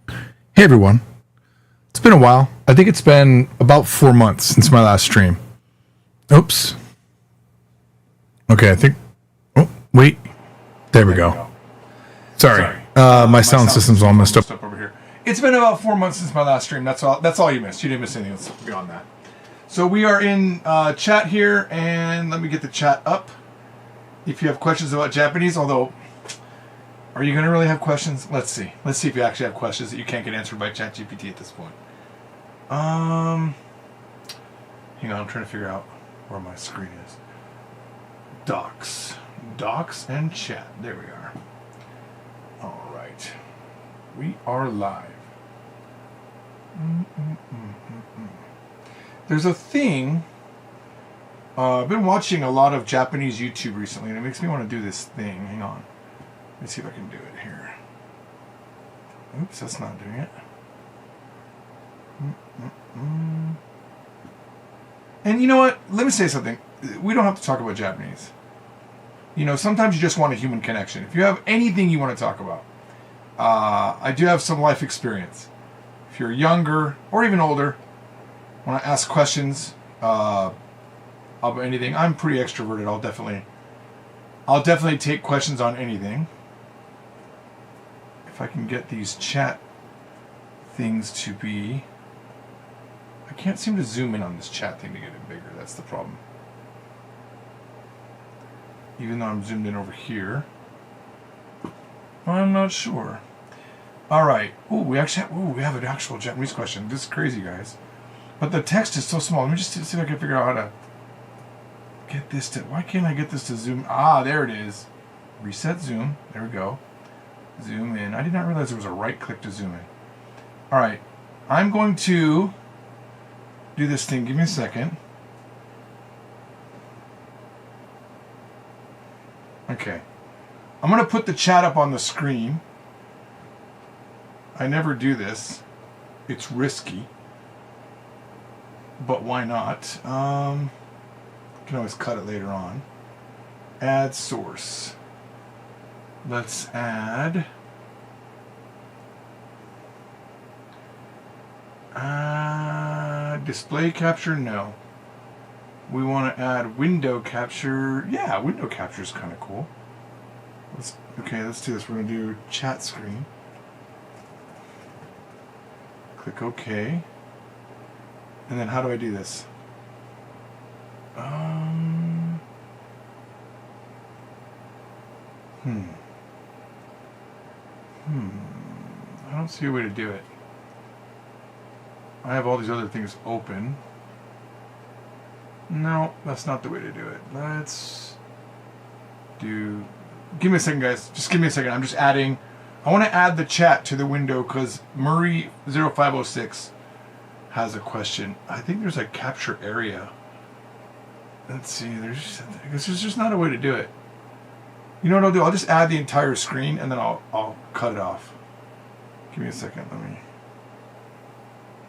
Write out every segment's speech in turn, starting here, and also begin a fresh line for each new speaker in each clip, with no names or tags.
Hey everyone. It's been a while. I think it's been about 4 months since my last stream. Oops. Okay, I think... Oh, wait. There we go. Sorry. My sound system's all messed up over here. It's been about 4 months since my last stream. That's all you missed. You didn't miss anything else beyond that. So we are in chat here, and let me get the chat up. If you have questions about Japanese, although... Are you going to really have questions? Let's see. Let's see if you actually have questions that you can't get answered by ChatGPT at this point. Hang on, I'm trying to figure out where my screen is. Docs. Docs and chat. There we are. All right. We are live. There's a thing. I've been watching a lot of Japanese YouTube recently, and it makes me want to do this thing. Hang on. Let me see if I can do it here. Oops, that's not doing it. And you know what? Let me say something. We don't have to talk about Japanese. You know, sometimes you just want a human connection. If you have anything you want to talk about, I do have some life experience. If you're younger or even older, want to ask questions about anything, I'm pretty extroverted. I'll definitely take questions on anything. If I can get these chat things to be... I can't seem to zoom in on this chat thing to get it bigger. That's the problem. Even though I'm zoomed in over here. I'm not sure. Alright. Ooh, we have an actual Japanese question. This is crazy, guys. But the text is so small. Let me just see if I can figure out how to get this to... Why can't I get this to zoom? Ah, there it is. Reset zoom. There we go. Zoom in. I did not realize there was a right click to zoom in. Alright. I'm going to do this thing. Give me a second. Okay. I'm going to put the chat up on the screen. I never do this. It's risky. But why not? Can always cut it later on. Add source. Let's add display capture. No, we want to add window capture. Yeah, window capture is kind of cool. Let's do this. We're going to do chat screen. Click OK. And then how do I do this? I don't see a way to do it. I have all these other things open. No, that's not the way to do it. Let's do... Give me a second, guys. Just give me a second. I'm just adding... I want to add the chat to the window because Murray0506 has a question. I think there's a capture area. Let's see. I guess there's just not a way to do it. You know what I'll do? I'll just add the entire screen and then I'll cut it off. Give me a second. Let me...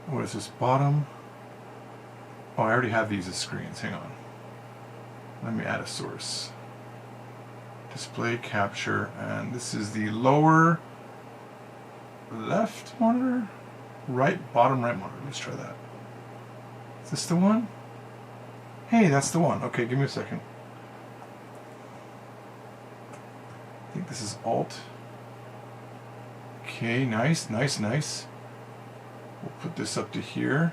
What is this? Bottom? Oh, I already have these as screens. Hang on. Let me add a source. Display capture. And this is the lower left monitor? Bottom right monitor. Let's try that. Is this the one? Hey, that's the one. Okay, give me a second. I think this is Alt. Okay, nice. We'll put this up to here.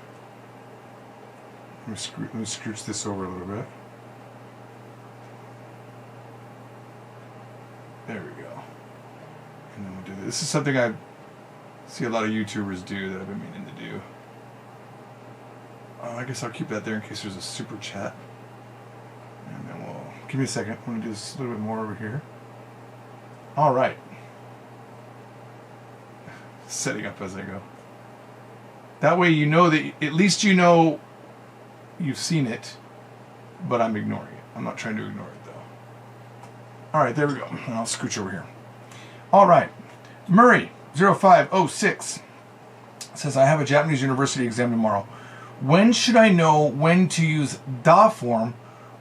Let me scooch this over a little bit. There we go. And then we'll do this. This is something I see a lot of YouTubers do that I've been meaning to do. I guess I'll keep that there in case there's a super chat. And then we'll... Give me a second. I'm going to do this a little bit more over here. Alright. Setting up as I go. That way you know that... At least you know you've seen it, but I'm ignoring it. I'm not trying to ignore it, though. Alright, there we go. And I'll scooch over here. Alright. Murray0506 says, I have a Japanese university exam tomorrow. When should I know when to use da form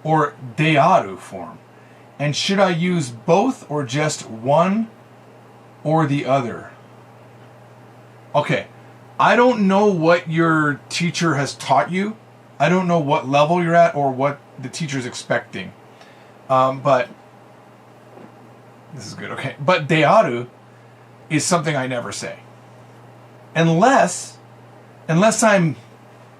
or dearu form? And should I use both or just one or the other? Okay, I don't know what your teacher has taught you. I don't know what level you're at or what the teacher's expecting. But this is good. Okay, but dearu is something I never say, unless I'm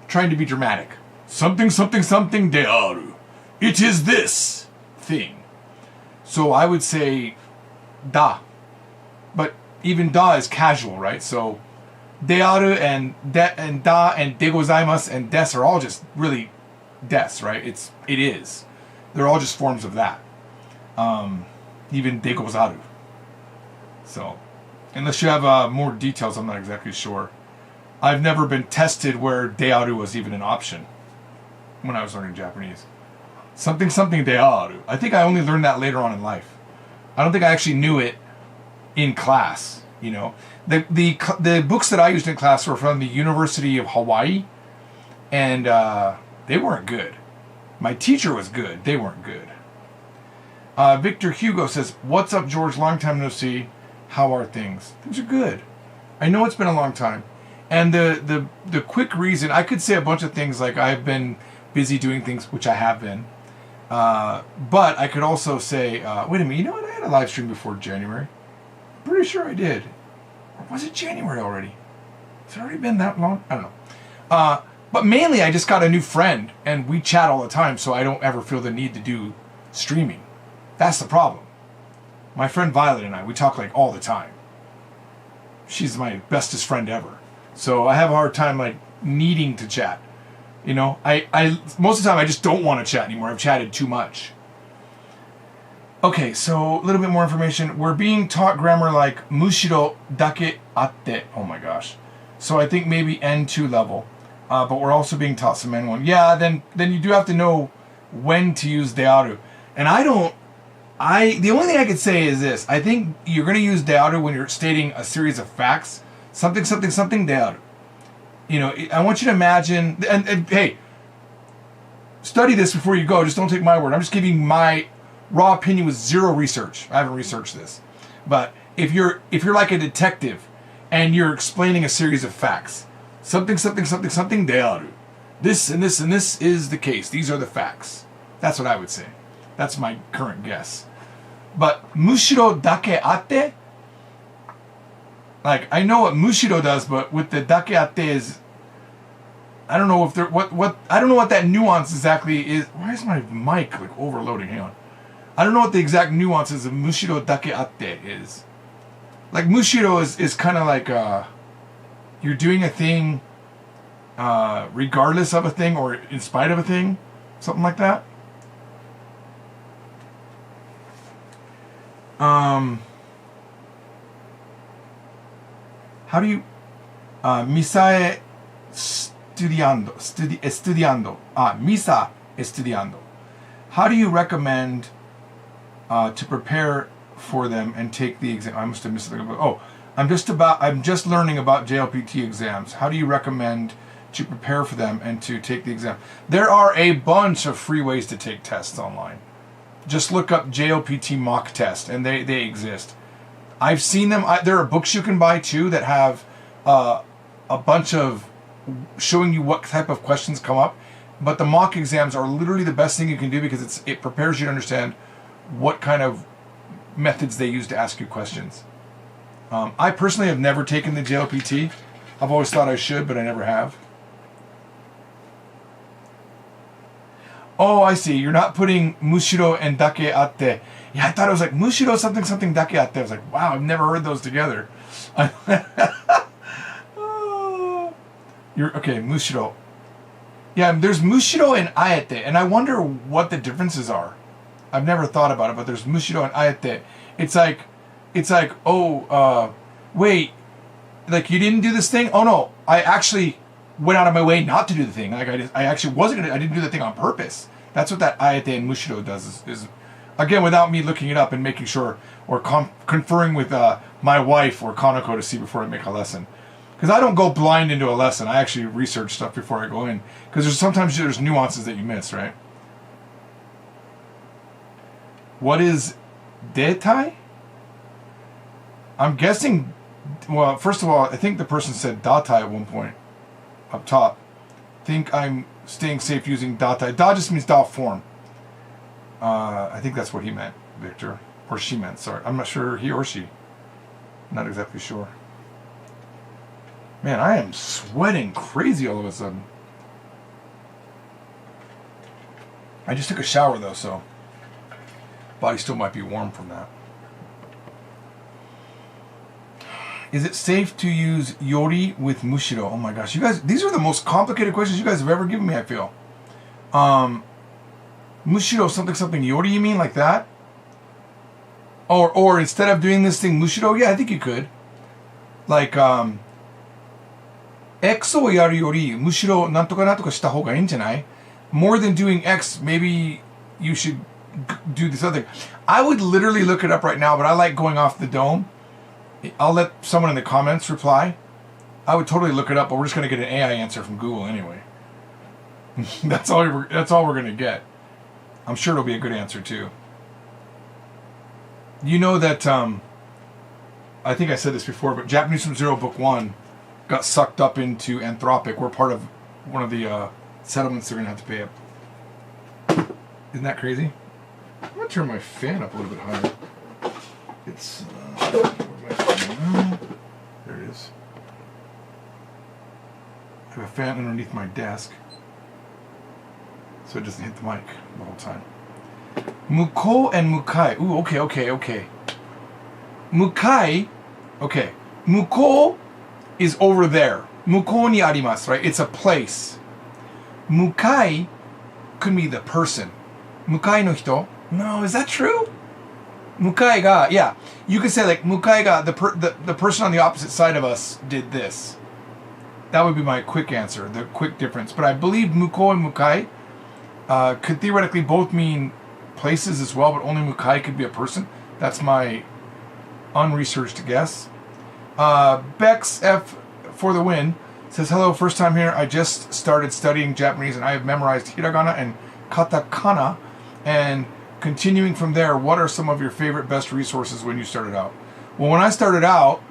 trying to be dramatic. Something dearu. It is this thing. So I would say da, but even da is casual, right? So dearu and da and de gozaimasu and des are all just really des, right? It is. They're all just forms of that. Even de gozaru. So unless you have more details, I'm not exactly sure. I've never been tested where dearu was even an option when I was learning Japanese. Something dearu. I think I only learned that later on in life. I don't think I actually knew it in class. You know, the books that I used in class were from the University of Hawaii, and they weren't good. My teacher was good. They weren't good. Victor Hugo says, "What's up, George? Long time no see. How are things? Things are good. I know it's been a long time." And the quick reason, I could say a bunch of things like I've been busy doing things, which I have been. But I could also say, wait a minute, you know what? I had a live stream before January. I'm pretty sure I did. Or was it January already? Has it already been that long? I don't know. But mainly I just got a new friend and we chat all the time, so I don't ever feel the need to do streaming. That's the problem. My friend Violet and I, we talk like all the time. She's my bestest friend ever. So I have a hard time like needing to chat. You know, I most of the time I just don't want to chat anymore. I've chatted too much. Okay, so a little bit more information. We're being taught grammar like mushiro dake atte. Oh my gosh. So I think maybe N2 level. But we're also being taught some N1. Yeah, then you do have to know when to use dearu. And the only thing I could say is this. I think you're going to use dearu when you're stating a series of facts. Something dearu. You know, I want you to imagine, and hey, study this before you go. Just don't take my word. I'm just giving my raw opinion with zero research. I haven't researched this. But if you're like a detective and you're explaining a series of facts, something dearu. This and this and this is the case. These are the facts. That's what I would say. That's my current guess. But mushiro dake atte, like I know what mushiro does, but with the dake atte is, I don't know if there I don't know what that nuance exactly is. Why is my mic like overloading? Hang on. I don't know what the exact nuances of mushiro dake atte is. Like mushiro is kind of like you're doing a thing regardless of a thing or in spite of a thing, something like that. How do you Misae estudiando. Misa estudiando. How do you recommend to prepare for them and take the exam? I must have missed something. Oh, I'm just learning about JLPT exams. How do you recommend to prepare for them and to take the exam? There are a bunch of free ways to take tests online. Just look up JLPT mock test, and they exist. I've seen them. There are books you can buy too that have a bunch of showing you what type of questions come up. But the mock exams are literally the best thing you can do because it prepares you to understand what kind of methods they use to ask you questions. I personally have never taken the JLPT. I've always thought I should, but I never have. Oh, I see. You're not putting mushiro and dake atte. Yeah, I thought it was like mushiro something dake atte. I was like, wow, I've never heard those together. You're okay, mushiro. Yeah, there's mushiro and aete, and I wonder what the differences are. I've never thought about it, but there's mushiro and aete. It's like, wait, like you didn't do this thing? Oh no, I actually went out of my way not to do the thing. Like I actually wasn't gonna. I didn't do the thing on purpose. That's what that aete and mushiro does. Is again without me looking it up and making sure or conferring with my wife or Kanako to see before I make a lesson. Because I don't go blind into a lesson. I actually research stuff before I go in. Because sometimes there's nuances that you miss, right? What is detai? I'm guessing Well, first of all, I think the person said datai at one point up top. Think I'm staying safe using datai. Da just means da form. I think that's what he meant, Victor. Or she meant, sorry. I'm not sure, he or she. Not exactly sure. Man, I am sweating crazy all of a sudden. I just took a shower though, so body still might be warm from that. Is it safe to use yori with mushiro? Oh my gosh, you guys, these are the most complicated questions you guys have ever given me, I feel. Mushiro something yori, you mean like that? Or instead of doing this thing mushiro, yeah, I think you could. Like X をやるよりむしろなんとかなんとかした方がいいんじゃない? More than doing X, maybe you should do this other thing. I would literally look it up right now, but I like going off the dome. I'll let someone in the comments reply. I would totally look it up, but we're just going to get an AI answer from Google anyway. That's all we're going to get. I'm sure it'll be a good answer too. You know that, I think I said this before, but Japanese from Zero Book 1 got sucked up into Anthropic. We're part of one of the settlements they're going to have to pay up. Isn't that crazy? I'm going to turn my fan up a little bit higher. It's, there it is. I have a fan underneath my desk, so it doesn't hit the mic the whole time. Muko and Mukai. Ooh, okay. Mukai, okay. Muko is over there. Muko ni arimasu, right? It's a place. Mukai could be the person. Mukai no hito? No, is that true? Mukai ga, yeah. You could say like Mukai ga, the person on the opposite side of us did this. That would be my quick answer, the quick difference. But I believe Muko and Mukai could theoretically both mean places as well, but only Mukai could be a person. That's my unresearched guess. Bex F for the win says, hello, first time here. I just started studying Japanese and I have memorized hiragana and katakana. And continuing from there, what are some of your favorite best resources when you started out? Well, when I started out,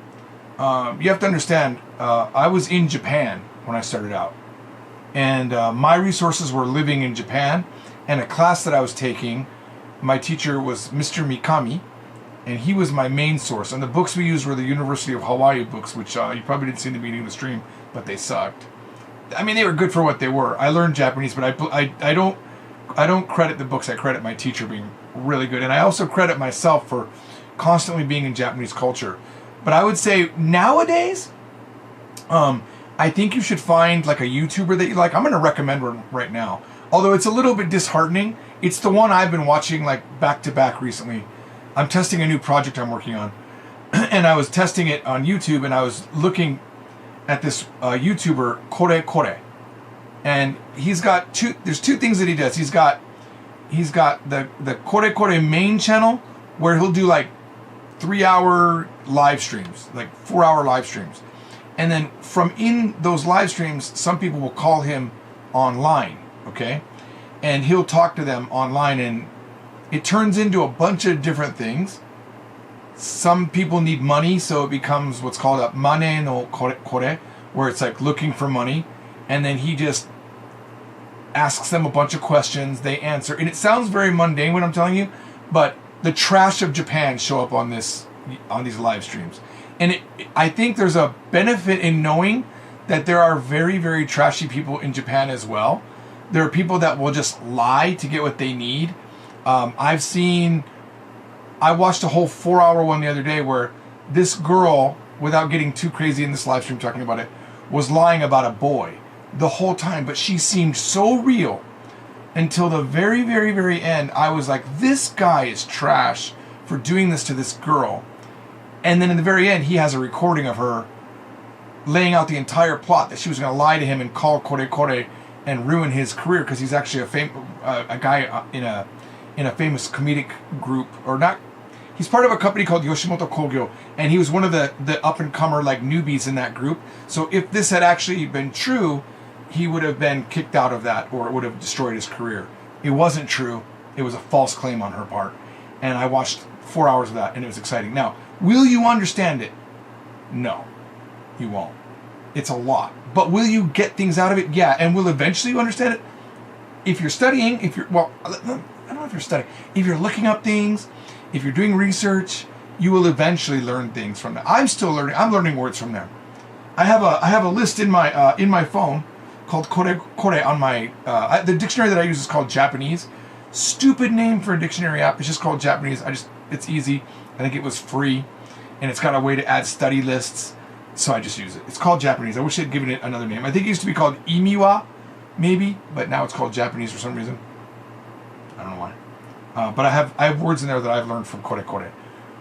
you have to understand, I was in Japan when I started out. And my resources were living in Japan. And a class that I was taking, my teacher was Mr. Mikami, and he was my main source. And the books we used were the University of Hawaii books, which you probably didn't see in the beginning of the stream, but they sucked. I mean, they were good for what they were. I learned Japanese, but I don't credit the books. I credit my teacher being really good. And I also credit myself for constantly being in Japanese culture. But I would say nowadays, I think you should find like a YouTuber that you like. I'm going to recommend one right now. Although it's a little bit disheartening. It's the one I've been watching like back to back recently. I'm testing a new project I'm working on. And I was testing it on YouTube and I was looking at this YouTuber, Kore. And he's got there's two things that he does. He's got the Kore main channel where he'll do like 3-hour live streams, like 4-hour live streams. And then from in those live streams, some people will call him online, okay? And he'll talk to them online and it turns into a bunch of different things. Some people need money, so it becomes what's called a mane no kore, where it's like looking for money. And then he just asks them a bunch of questions, they answer. And it sounds very mundane what I'm telling you, but the trash of Japan show up on these live streams. And I think there's a benefit in knowing that there are very, very trashy people in Japan as well. There are people that will just lie to get what they need. I watched a whole 4-hour one the other day where this girl, without getting too crazy in this live stream talking about it, was lying about a boy the whole time, but she seemed so real until the very, very, very end. I was like, this guy is trash for doing this to this girl. And then in the very end, he has a recording of her laying out the entire plot that she was going to lie to him and call Kore and ruin his career because he's actually a guy in a famous comedic group, or not. He's part of a company called Yoshimoto Kogyo, and he was one of the up-and-comer like newbies in that group. So if this had actually been true, he would have been kicked out of that, or it would have destroyed his career. It wasn't true. It was a false claim on her part. And I watched 4 hours of that, and it was exciting. Now, will you understand it? No, you won't. It's a lot. But will you get things out of it? Yeah, and will eventually you understand it? If you're studying, I don't know if you're studying. If you're looking up things, if you're doing research, you will eventually learn things from them. I'm still learning. I'm learning words from them. I have a list in my phone called Kore on my the dictionary that I use is called Japanese. Stupid name for a dictionary app. It's just called Japanese. It's easy. I think it was free, and it's got a way to add study lists, so I just use it. It's called Japanese. I wish they'd given it another name. I think it used to be called Imiwa, maybe, but now it's called Japanese for some reason. I don't know why. But I have words in there that I've learned from Kore.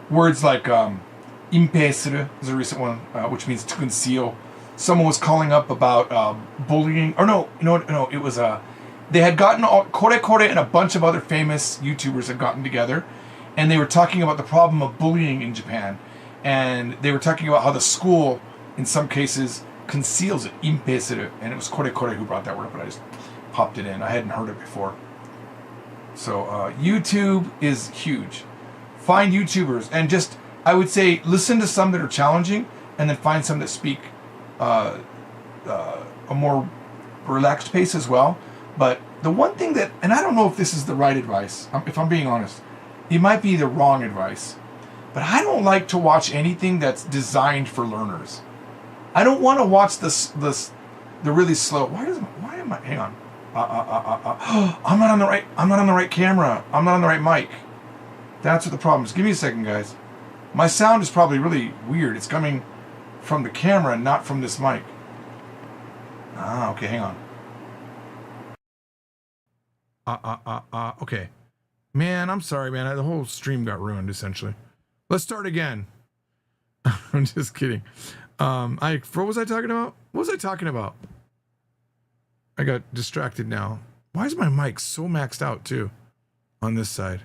Words like impei suru is a recent one, which means to conceal. Someone was calling up about bullying, or no, it was they had gotten Kore and a bunch of other famous YouTubers had gotten together, and they were talking about the problem of bullying in Japan, and they were talking about how the school, in some cases, conceals it, impei suru, and it was Kore who brought that word up, but I just popped it in. I hadn't heard it before. So YouTube is huge. Find YouTubers and just, I would say, listen to some that are challenging, and then find some that speak a more relaxed pace as well. But the one thing that, and I don't know if this is the right advice, if I'm being honest, it might be the wrong advice, but I don't like to watch anything that's designed for learners. I don't want to watch the really slow. Why am I? Hang on. I'm not on the right camera. I'm not on the right mic. That's what the problem is. Give me a second, guys. My sound is probably really weird. It's coming from the camera, not from this mic. Okay, hang on. Okay. Man, I'm sorry, man. The whole stream got ruined, essentially. Let's start again. I'm just kidding. What was I talking about? What was I talking about? I got distracted now. Why is my mic so maxed out, too, on this side?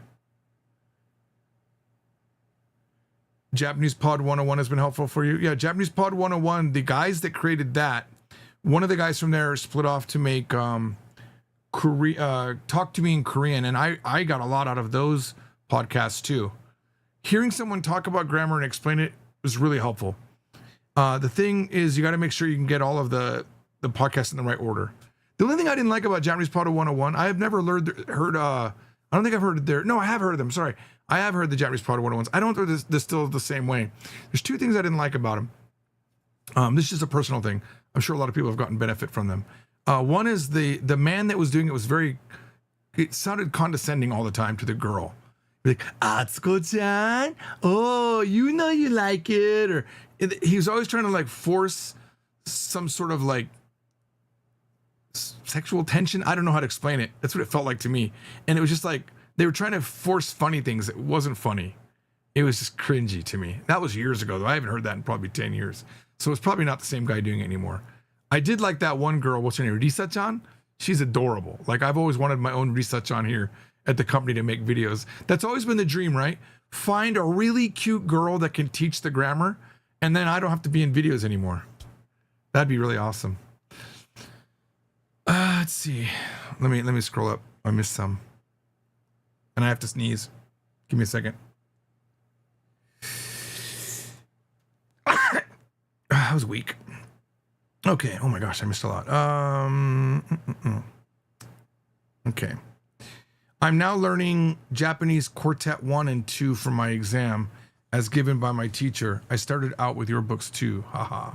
Japanese Pod 101 has been helpful for you. Yeah, Japanese Pod 101, the guys that created that, one of the guys from there split off to make Talk to Me in Korean, and I got a lot out of those podcasts too. Hearing someone talk about grammar and explain it was really helpful. The thing is, you got to make sure you can get all of the podcasts in the right order. The only thing I didn't like about Japanese Pod 101, I have never heard I don't think I've heard their, no, I have heard of them, sorry. I have heard the Japanese Pod 101s. I don't think they're still the same way. There's two things I didn't like about them. This is just a personal thing. I'm sure a lot of people have gotten benefit from them. One is the man that was doing it sounded condescending all the time to the girl. Like, Atsuko-chan, oh, you know you like it. Or he was always trying to like force some sort of like sexual tension. I don't know how to explain it. That's what it felt like to me. And it was just like, they were trying to force funny things. It wasn't funny. It was just cringy to me. That was years ago, though. I haven't heard that in probably 10 years. So it's probably not the same guy doing it anymore. I did like that one girl. What's her name? Risa-chan? She's adorable. Like, I've always wanted my own Risa-chan here at the company to make videos. That's always been the dream, right? Find a really cute girl that can teach the grammar, and then I don't have to be in videos anymore. That'd be really awesome. Let's see. Let me scroll up. I missed some. And I have to sneeze. Give me a second. That was weak. Okay. Oh my gosh, I missed a lot. Okay. I'm now learning Japanese Quartet 1 and 2 for my exam, as given by my teacher. I started out with your books too. Haha.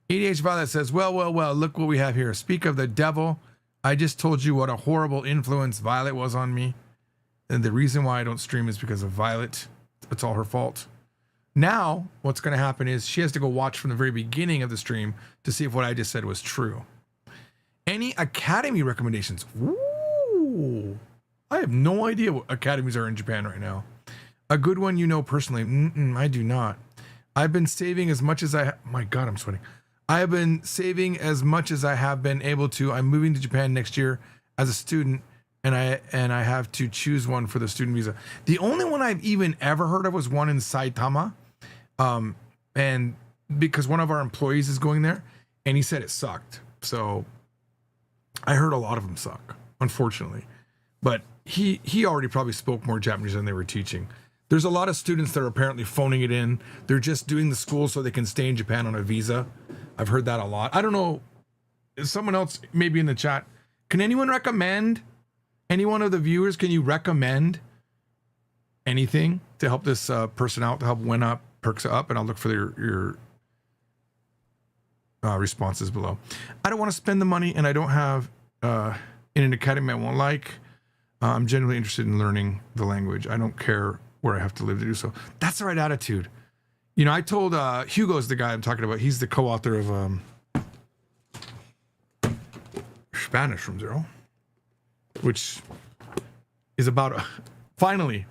ADH Violet says, well, look what we have here. Speak of the devil. I just told you what a horrible influence Violet was on me. And the reason why I don't stream is because of Violet. It's all her fault. Now, what's going to happen is she has to go watch from the very beginning of the stream to see if what I just said was true. Any Academy recommendations? Ooh, I have no idea what academies are in Japan right now. A good one you know personally? I do not. I've been saving as much as my God, I'm sweating. I have been saving as much as I have been able to. I'm moving to Japan next year as a student, and I have to choose one for the student visa. The only one I've even ever heard of was one in Saitama, and because one of our employees is going there, and he said it sucked. So I heard a lot of them suck, unfortunately. But he already probably spoke more Japanese than they were teaching. There's a lot of students that are apparently phoning it in. They're just doing the school so they can stay in Japan on a visa. I've heard that a lot. I don't know. Is someone else maybe in the chat? Can anyone recommend? Any one of the viewers, can you recommend anything to help this person out, to help win up, perks up? And I'll look for your responses below. I don't want to spend the money, and I don't have in an academy I won't like. I'm genuinely interested in learning the language. I don't care where I have to live to do so. That's the right attitude. You know, I told Hugo's the guy I'm talking about. He's the co-author of Spanish from Zero, which is about finally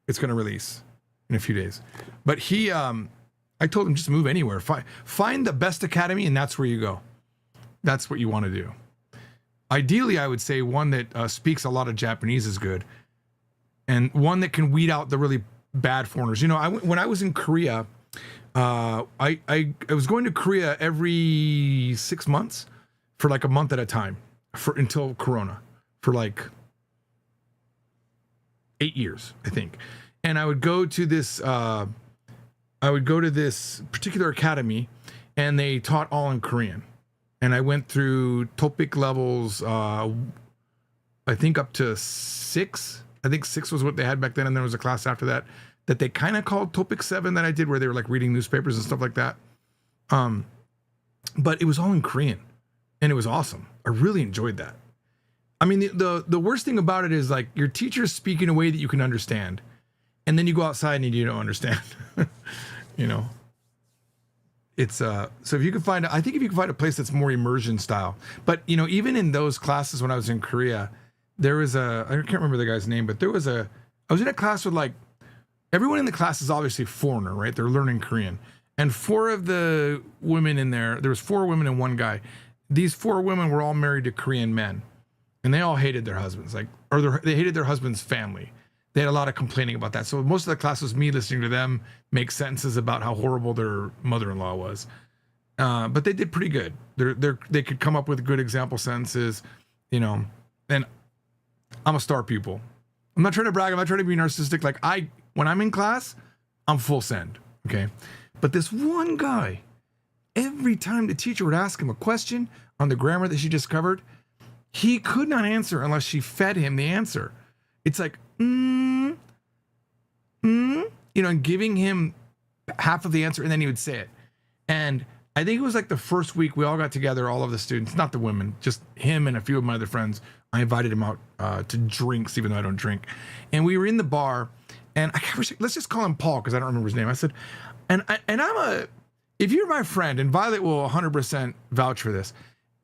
it's going to release in a few days. But he I told him just move anywhere. Find the best academy, and that's where you go. That's what you want to do. Ideally, I would say one that speaks a lot of Japanese is good, and one that can weed out the really bad foreigners. You know, when I was in Korea, I was going to Korea every 6 months for like a month at a time until Corona, for like 8 years, I think. And I would go to this particular academy, and they taught all in Korean. And I went through TOPIK levels, I think up to 6. I think 6 was what they had back then, and there was a class after that they kind of called TOPIK 7 that I did, where they were like reading newspapers and stuff like that. But it was all in Korean, and it was awesome. I really enjoyed that. I mean, the worst thing about it is like your teachers speak in a way that you can understand, and then you go outside and you don't understand. You know, it's so if you can find, I think if you can find a place that's more immersion style. But you know, even in those classes when I was in Korea, there was I can't remember the guy's name, but I was in a class with like everyone in the class is obviously foreigner, right? They're learning Korean, and 4 of the women in there was 4 women and 1 guy. These 4 women were all married to Korean men, and they all hated their husbands, they hated their husband's family. They had a lot of complaining about that. So most of the class was me listening to them make sentences about how horrible their mother-in-law was. But they did pretty good. They could come up with good example sentences, you know. And I'm a star pupil. I'm not trying to brag. I'm not trying to be narcissistic. Like when I'm in class, I'm full send. Okay. But this one guy, every time the teacher would ask him a question on the grammar that she just covered, he could not answer unless she fed him the answer. It's like, you know, and giving him half of the answer, and then he would say it. And I think it was like the first week we all got together, all of the students, not the women, just him and a few of my other friends. I invited him out to drinks, even though I don't drink. And we were in the bar, and let's just call him Paul, because I don't remember his name. I said, if you're my friend, and Violet will 100% vouch for this,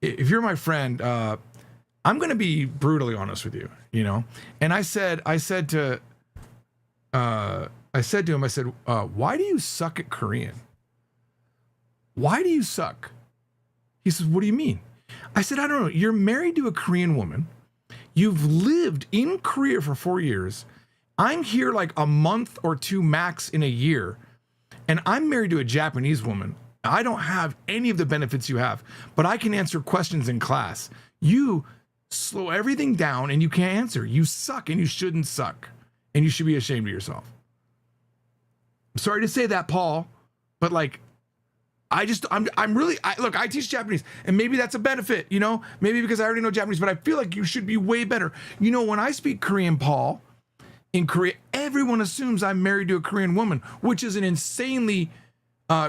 if you're my friend, I'm going to be brutally honest with you, you know? And I said to him, why do you suck at Korean? Why do you suck? He says, what do you mean? I said, I don't know. You're married to a Korean woman. You've lived in Korea for 4 years. I'm here like a month or 2 max in a year. And I'm married to a Japanese woman. I don't have any of the benefits you have, but I can answer questions in class. You slow everything down and you can't answer. You suck, and you shouldn't suck. And you should be ashamed of yourself. I'm sorry to say that, Paul, but like, I teach Japanese, and maybe that's a benefit, you know, maybe because I already know Japanese, but I feel like you should be way better. You know, when I speak Korean, Paul, in Korea, everyone assumes I'm married to a Korean woman, which is an insanely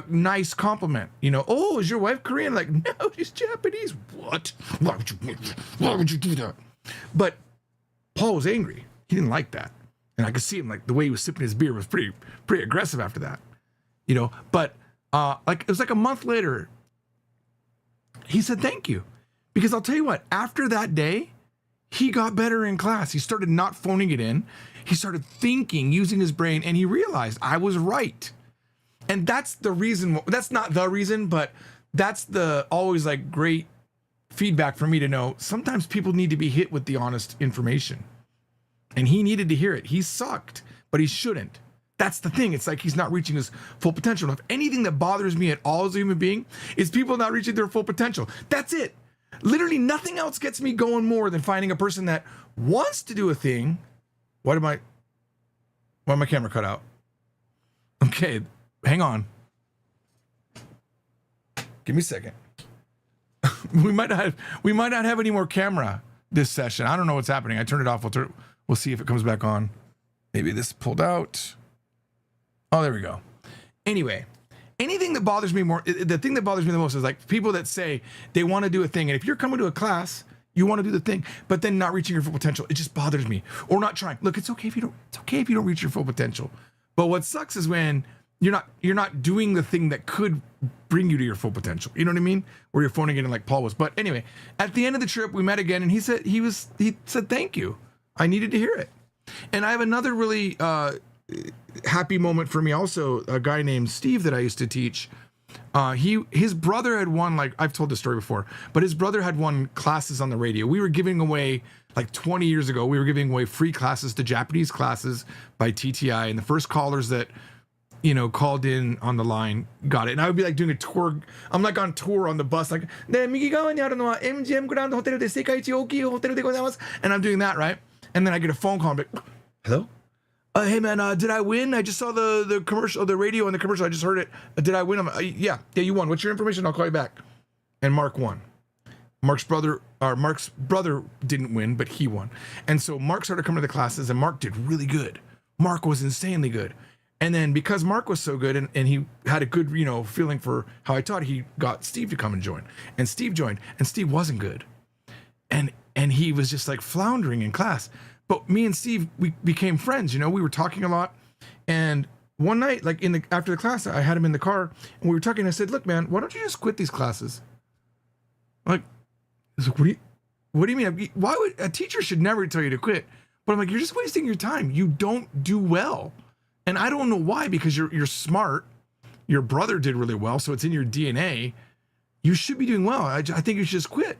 nice compliment. You know, oh, is your wife Korean? Like, no, she's Japanese. What? Why would you do that? But Paul was angry. He didn't like that. And I could see him, like, the way he was sipping his beer was pretty aggressive after that, you know, but like it was like a month later, he said, thank you. Because I'll tell you what, after that day, he got better in class. He started not phoning it in. He started thinking, using his brain, and he realized I was right. And that's the reason, that's not the reason, but that's the always like great feedback for me to know. Sometimes people need to be hit with the honest information. And he needed to hear it. He sucked, but he shouldn't. That's the thing. It's like he's not reaching his full potential. If anything that bothers me at all as a human being is people not reaching their full potential. That's it. Literally nothing else gets me going more than finding a person that wants to do a thing. What am I? Why my camera cut out? Okay, hang on. Give me a second. we might not have any more camera this session. I don't know what's happening. I turned it off. We'll see if it comes back on. Maybe this pulled out. Oh, there we go. Anyway, anything that bothers me more, the thing that bothers me the most is like people that say they want to do a thing. And if you're coming to a class, you want to do the thing, but then not reaching your full potential. It just bothers me. Or not trying. Look, it's okay if you don't reach your full potential. But what sucks is when you're not doing the thing that could bring you to your full potential. You know what I mean? Where you're phoning it in like Paul was. But anyway, at the end of the trip, we met again, and he said thank you. I needed to hear it. And I have another really happy moment for me also. A guy named Steve that I used to teach. His brother had won, like I've told this story before, but his brother had won classes on the radio. We were giving away, like 20 years ago, we were giving away free classes to Japanese classes by TTI, and the first callers that called in on the line got it. And I would be like doing a tour. I'm like on tour on the bus, like, and I'm doing that, right? And then I get a phone call, I'm like, hello? Hey man, did I win? I just saw the commercial, the radio and the commercial. I just heard it. Did I win? I'm like, yeah, you won. What's your information? I'll call you back. And Mark won. Mark's brother didn't win, but he won. And so Mark started coming to the classes, and Mark did really good. Mark was insanely good. And then because Mark was so good and he had a good, feeling for how I taught, he got Steve to come and join. And Steve joined, and Steve wasn't good. And he was just like floundering in class. But me and Steve, we became friends, we were talking a lot. And one night, like after the class, I had him in the car and we were talking. I said, look, man, why don't you just quit these classes? Like, he's like, what do you mean? Why would a teacher should never tell you to quit? But I'm like, you're just wasting your time. You don't do well. And I don't know why, because you're smart. Your brother did really well, so it's in your DNA. You should be doing well. I think you should just quit.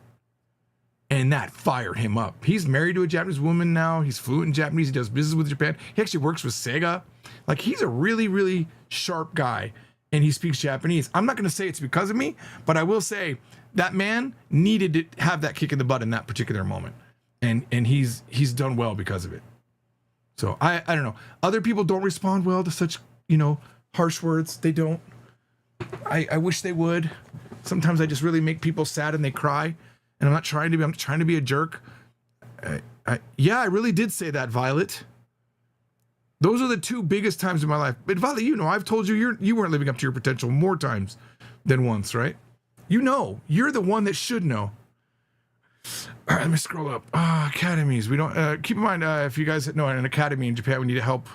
And that fired him up. He's married to a Japanese woman now. He's fluent in Japanese. He does business with Japan. He actually works with Sega. Like, he's a really, really sharp guy, and he speaks Japanese. I'm not going to say it's because of me, but I will say that man needed to have that kick in the butt in that particular moment. And he's done well because of it. So I don't know. Other people don't respond well to such, harsh words. They don't. I wish they would. Sometimes I just really make people sad and they cry. And I'm trying to be a jerk. Yeah, I really did say that, Violet. Those are the two biggest times in my life. But Violet, I've told you you weren't living up to your potential more times than once, right? You're the one that should know. All right, let me scroll up. Academies. We don't keep in mind if you guys know an academy in Japan, we need to help.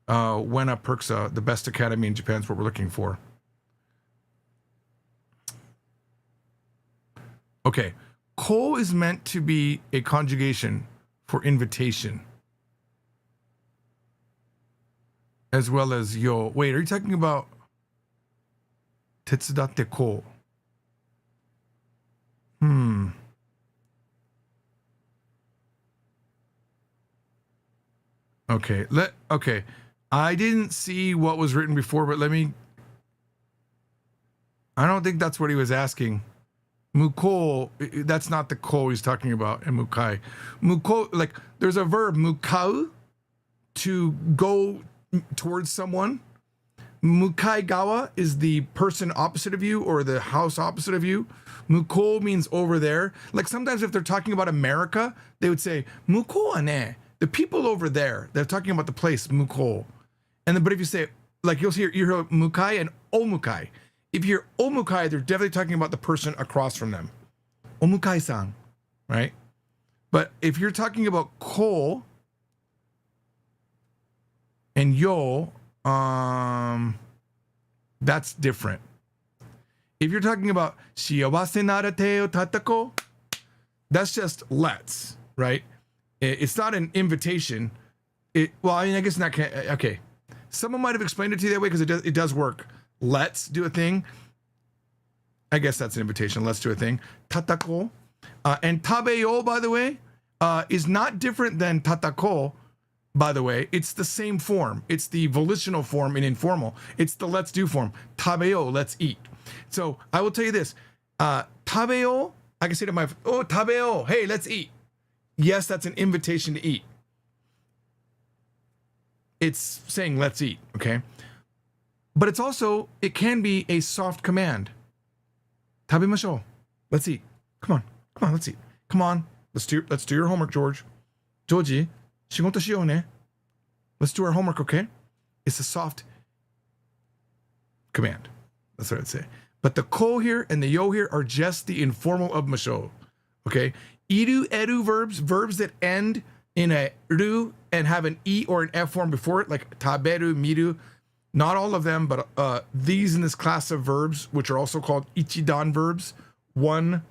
Wena Perksa, the best academy in Japan is what we're looking for. Okay, ko is meant to be a conjugation for invitation, as well as yo. Wait, are you talking about tetsudatte ko? Okay. I didn't see what was written before, but I don't think that's what he was asking. Muko, that's not the ko he's talking about in mukai. Muko, like there's a verb, mukau, to go towards someone. Mukai gawa is the person opposite of you or the house opposite of you. Muko means over there. Like sometimes if they're talking about America, they would say, Muko ne. The people over there, they're talking about the place, Muko. But if you say, like you hear Mukai and Omukai. If you hear Omukai, they're definitely talking about the person across from them. Omukai-san, right? But if you're talking about Ko and Yo, that's different. If you're talking about Shiawase narate o tatako, that's just let's, right? It's not an invitation. I guess not. Okay. Someone might have explained it to you that way because it does work. Let's do a thing. I guess that's an invitation. Let's do a thing. Tatako. And tabeyo, by the way, is not different than tatako, by the way. It's the same form. It's the volitional form in informal. It's the let's do form. Tabeyo, let's eat. So I will tell you this. Tabeyo, I can say to my, tabeyo, hey, let's eat. Yes, that's an invitation to eat. it's saying let's eat, okay? But it's also, it can be a soft command. 食べましょう. Let's eat. Come on, let's eat. Come on, let's do your homework, George. Georgie, 仕事しようね. Let's do our homework, okay? It's a soft command. That's what I'd say. But the ko here and the yo here are just the informal of masho. Okay? Iru, eru verbs that end in a ru and have an e or an f form before it, like taberu, miru. Not all of them, but these in this class of verbs, which are also called ichidan verbs, one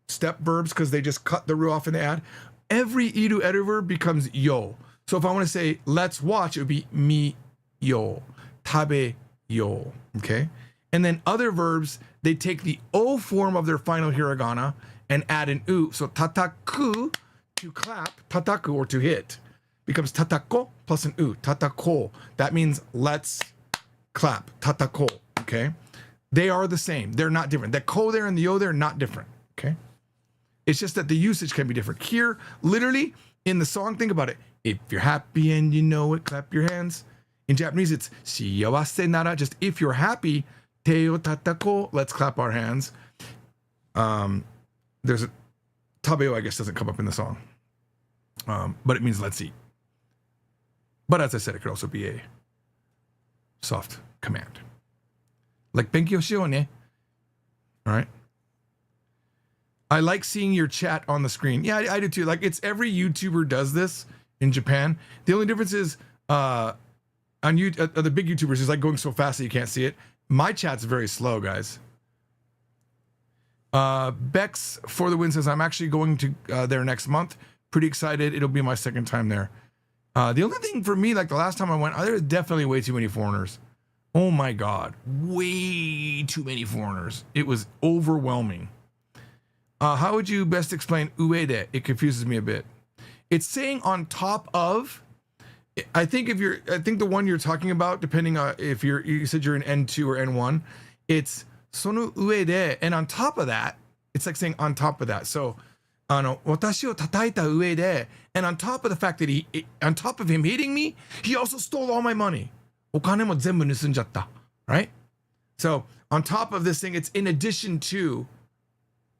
step verbs, because they just cut the ru off and they add. Every iru, eru verb becomes yo. So if I want to say let's watch, it would be mi yo, tabe yo. Okay? And then other verbs, they take the o form of their final hiragana and add an u. So tataku, to clap, tataku, or to hit, becomes tatako plus an u, tatako. That means let's clap, tatako, okay? They are the same. They're not different. The ko there and the yo there are not different, okay? It's just that the usage can be different. Here, literally, in the song, think about it. If you're happy and you know it, clap your hands. In Japanese, it's shiawase nara, just if you're happy, te o tatako, let's clap our hands. There's a tabeo, I guess, doesn't come up in the song. But it means let's eat. But as I said, it could also be a soft command. Like benkyou shiyou ne. All right. I like seeing your chat on the screen. Yeah, I do too. Like, it's every YouTuber does this in Japan. The only difference is on the big YouTubers is like going so fast that you can't see it. My chat's very slow, guys. Bex for the win says, I'm actually going to there next month. Pretty excited. It'll be my second time there. The only thing for me, like the last time I went, there was definitely way too many foreigners. Oh my God. Way too many foreigners. It was overwhelming. How would you best explain uede? It confuses me a bit. It's saying on top of. I think the one you're talking about, depending on if you said you're in N2 or N1, it's sono uede, and on top of that, it's like saying on top of that. So, watashi o tataita uede, and on top of the fact that on top of him hitting me, he also stole all my money. Okane mo zenbu nusunjatta, right? So, on top of this thing, it's in addition to.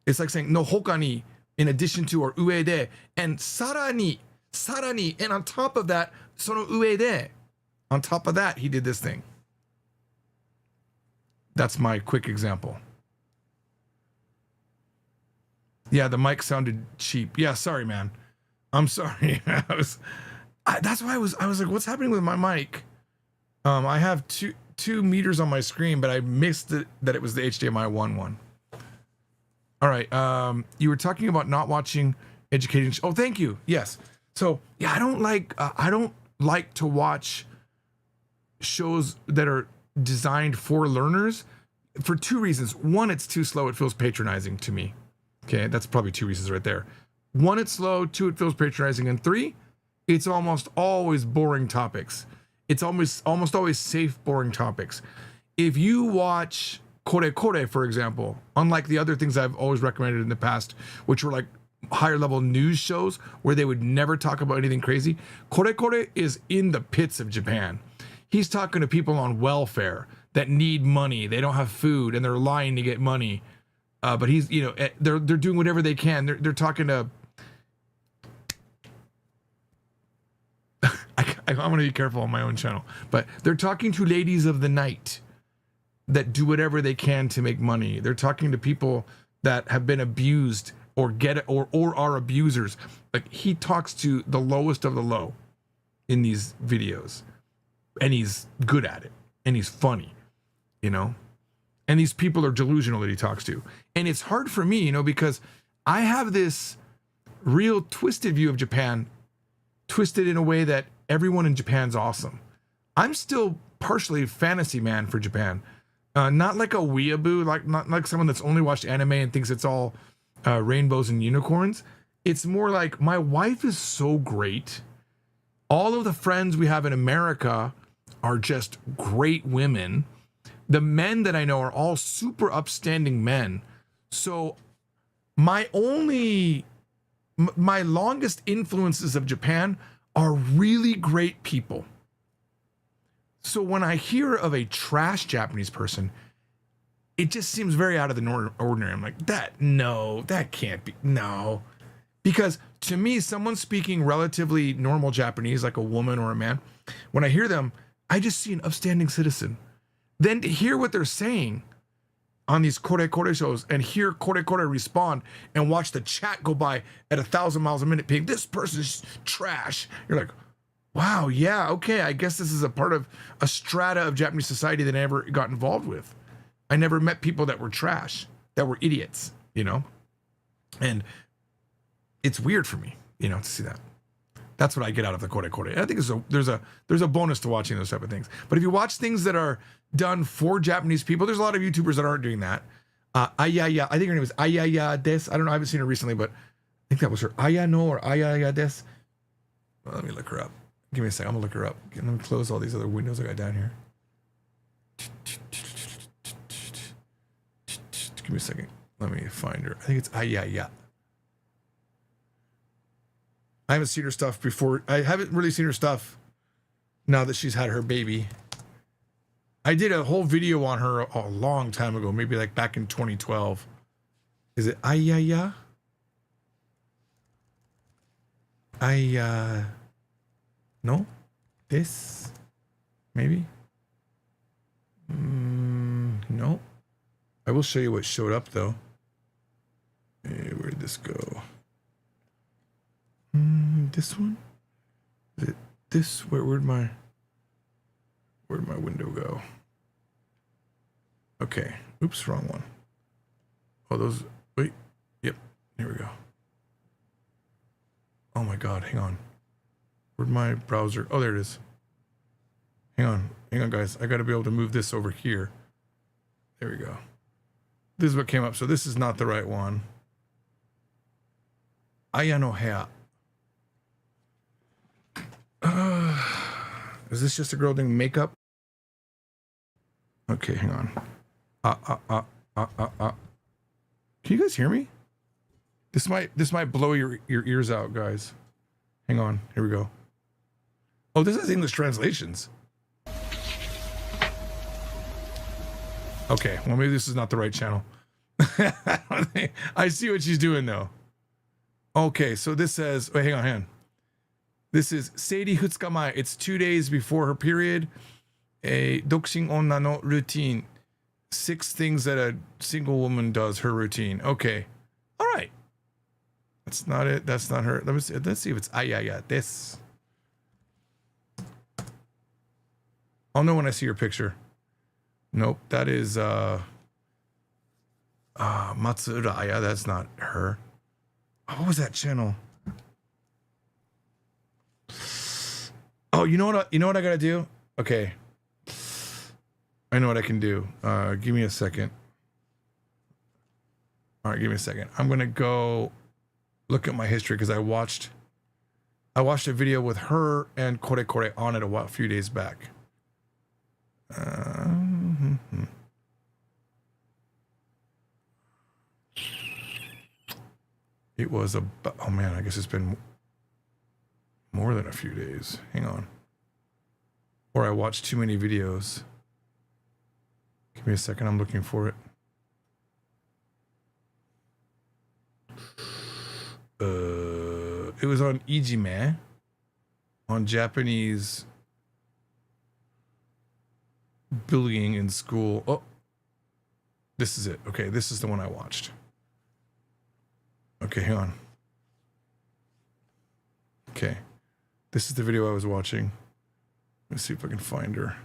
It's like saying no hokani, in addition to, or uede, and sarani, and on top of that, sono uede, on top of that, he did this thing. That's my quick example. Yeah, the mic sounded cheap. Yeah, sorry, man. I'm sorry. That's why I was like, what's happening with my mic? I have two meters on my screen, but I missed it, that it was the HDMI 1. All right. You were talking about not watching educating. Oh, thank you. Yes. So yeah, I don't like to watch shows that are designed for learners for two reasons. One, it's too slow. It feels patronizing to me. Okay. That's probably two reasons right there. One, it's slow. Two, it feels patronizing. And three, it's almost always boring topics. It's almost always safe, boring topics. If you watch Kore Kore, for example, unlike the other things I've always recommended in the past, which were like higher level news shows where they would never talk about anything crazy, Kore Kore is in the pits of Japan. He's talking to people on welfare that need money. They don't have food and they're lying to get money. But he's, they're doing whatever they can. They're talking to. I'm going to be careful on my own channel, but they're talking to ladies of the night that do whatever they can to make money. They're talking to people that have been abused or or are abusers. Like, he talks to the lowest of the low in these videos, and he's good at it, and he's funny, and these people are delusional that he talks to. And it's hard for me, because I have this real twisted view of Japan, twisted in a way that everyone in Japan's awesome. I'm still partially fantasy man for Japan. Not like a weeaboo, not like someone that's only watched anime and thinks it's all rainbows and unicorns. It's more like, my wife is so great. All of the friends we have in America are just great women. The men that I know are all super upstanding men. So my longest influences of Japan are really great people. So when I hear of a trash Japanese person, it just seems very out of the ordinary. I'm like, that can't be, no. Because to me, someone speaking relatively normal Japanese, like a woman or a man, when I hear them, I just see an upstanding citizen. Then to hear what they're saying on these kore shows and hear kore respond and watch the chat go by at 1,000 miles a minute being, this person's trash. You're like, wow, yeah, okay, I guess this is a part of a strata of Japanese society that I never got involved with. I never met people that were trash, that were idiots, you know? And it's weird for me, you know, to see that. That's what I get out of the kore. I think there's a bonus to watching those type of things. But if you watch things that are done for Japanese people, there's a lot of YouTubers that aren't doing that. Ayaya, I think her name was Ayaya Des. I don't know, I haven't seen her recently, but I think that was her. Ayano or Ayaya Des. Well, let me look her up. Give me a second, I'm gonna look her up. Let me close all these other windows I got down here. Give me a second. Let me find her. I think it's Ayaya. I haven't seen her stuff before. I haven't really seen her stuff now that she's had her baby. I did a whole video on her a long time ago, maybe like back in 2012. Is it Ayaya? No? This? Maybe? No. I will show you what showed up though. Hey, where'd this go? This one? Is it this? Where'd my window go? Okay. Oops, wrong one. Oh, those. Wait. Yep. Here we go. Oh my God. Hang on. Where'd my browser? Oh, there it is. Hang on, guys. I got to be able to move this over here. There we go. This is what came up. So this is not the right one. Ayano Hea. Is this just a girl doing makeup? Okay, hang on. Can you guys hear me? This might blow your ears out, guys. Hang on. Here we go. Oh, this is English translations. Okay, well maybe this is not the right channel. I see what she's doing though. Okay, so this says, wait, hang on. This is Seiri Futsuka Mae. It's 2 days before her period. A Dokushin Onna no routine. 6 things that a single woman does, her routine. Okay. All right. That's not it. That's not her. Let's see if it's Ayaya. This. I'll know when I see your picture. Nope. That is Matsuura Aya. That's not her. What was that channel? Oh, you know what I gotta do? Okay. I know what I can do. Give me a second. All right, give me a second. I'm gonna go look at my history because I watched a video with her and Kore on it a few days back. It was oh man, I guess it's been more than a few days. Hang on. Or I watched too many videos. Give me a second, I'm looking for it. It was on Ijime, on Japanese bullying in school. Oh, this is it. Okay, this is the one I watched. Okay, hang on. Okay, this is the video I was watching. Let's see if I can find her.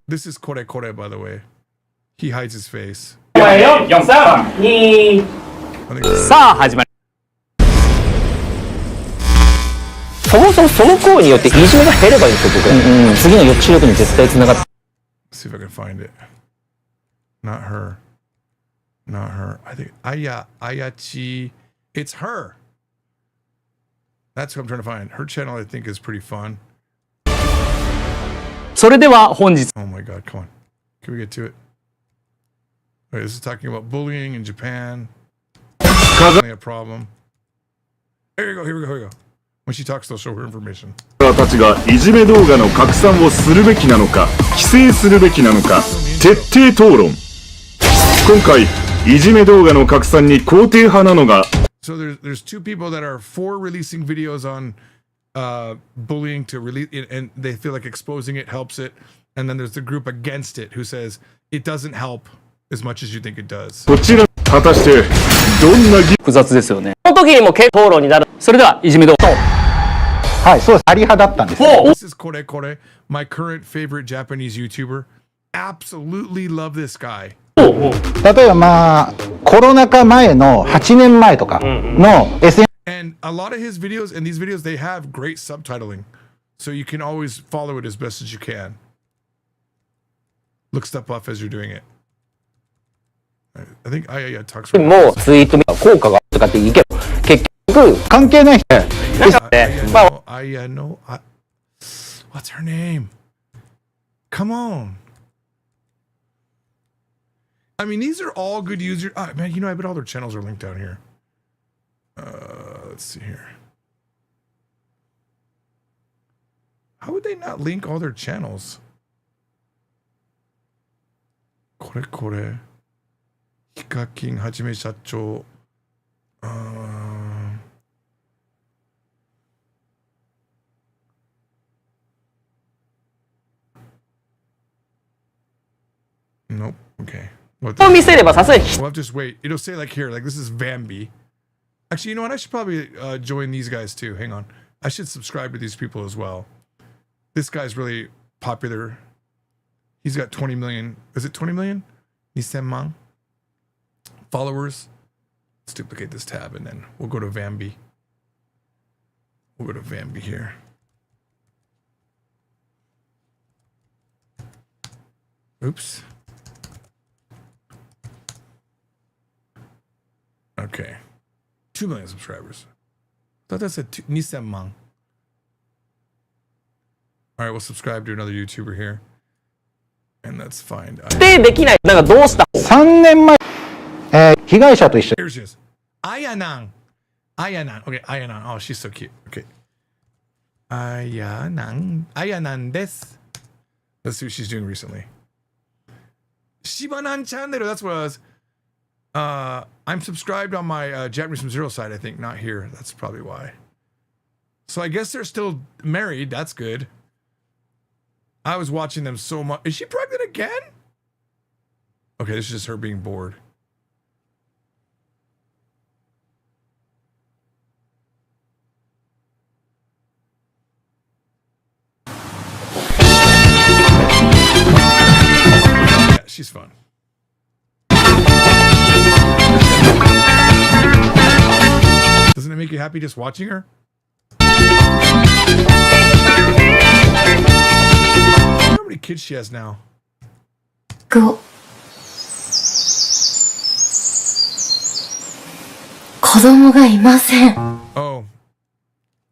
This is Kore, by the way. He hides his face.
3、2、さあ始まり。そもそもその行為によっていじめが減ればいいんですよ、僕は。次の抑止力に絶対つながって。
Let's see if I can find it. Not her. Not her. I think Ayachi. It's her. That's what I'm trying to find. Her channel, I think, is pretty fun.
それでは本日。
Oh my God! Come on. Can we get to it? Wait, this is talking about bullying in Japan. Definitely a problem. Here we go. When she talks, they'll show her information.
たちがいじめ動画の拡散をするべきなのか規制するべきなのか徹底討論。今回いじめ動画の拡散に肯定派なのが
So there's two people that are for releasing videos on bullying to release it, and they feel like exposing it helps it, and then there's the group against it who says it doesn't help as much as you think it does.
こちら果たしてどんな議
複雑ですよね。この時にも結構討論になる。それではいじめ動画。
はい、そうです。あり派だったんです。
This is Kore Kore, my current favorite Japanese YouTuber. Absolutely love this guy.
例えばまあコロナ禍前の8年前とかの SNS
And a lot of his videos, and these videos, they have great subtitling. So you can always follow it as best as you can. Look stuff up as you're doing it. I think I talks about
もうツイート見た効果があるとかって言うけど、結局、
関係ない人
なんかね、まあ、
what's her name? Come on. I mean, these are all good users. Man, you know, I bet all their channels are linked down here. Let's see here. How would they not link all their channels? Kore. Hikakin Hajime Shacho. Nope. Okay. What
見せればさすがに
We'll have to just wait. It'll say like here, like this is Vambi. Actually, you know what? I should probably join these guys too. Hang on. I should subscribe to these people as well. This guy's really popular. He's got 20 million. Is it 20 million? Nisenman followers. Let's duplicate this tab and then we'll go to Vambi. We'll go to Vambi here. Oops. Okay. 2 million subscribers. Thought that said Nisenman. All right, we'll subscribe to another YouTuber here. And let's find.
でできない。なんかどうした
3年前、被害者と一緒
Here she is. Ayanan. Ayanan. Okay, Ayanan. Oh, she's so cute. Okay. Ayanan. Ayanan desu. Let's see what she's doing recently. Shibanan channel. That's what it was. I'm subscribed on my Japanese from Zero side, I think, not here. That's probably why. So I guess they're still married. That's good. I was watching them so much. Is she pregnant again? Okay, this is just her being bored. Yeah, she's fun. Doesn't it make you happy just watching her? How many kids she has now?
Go. 子供がいません。
Oh,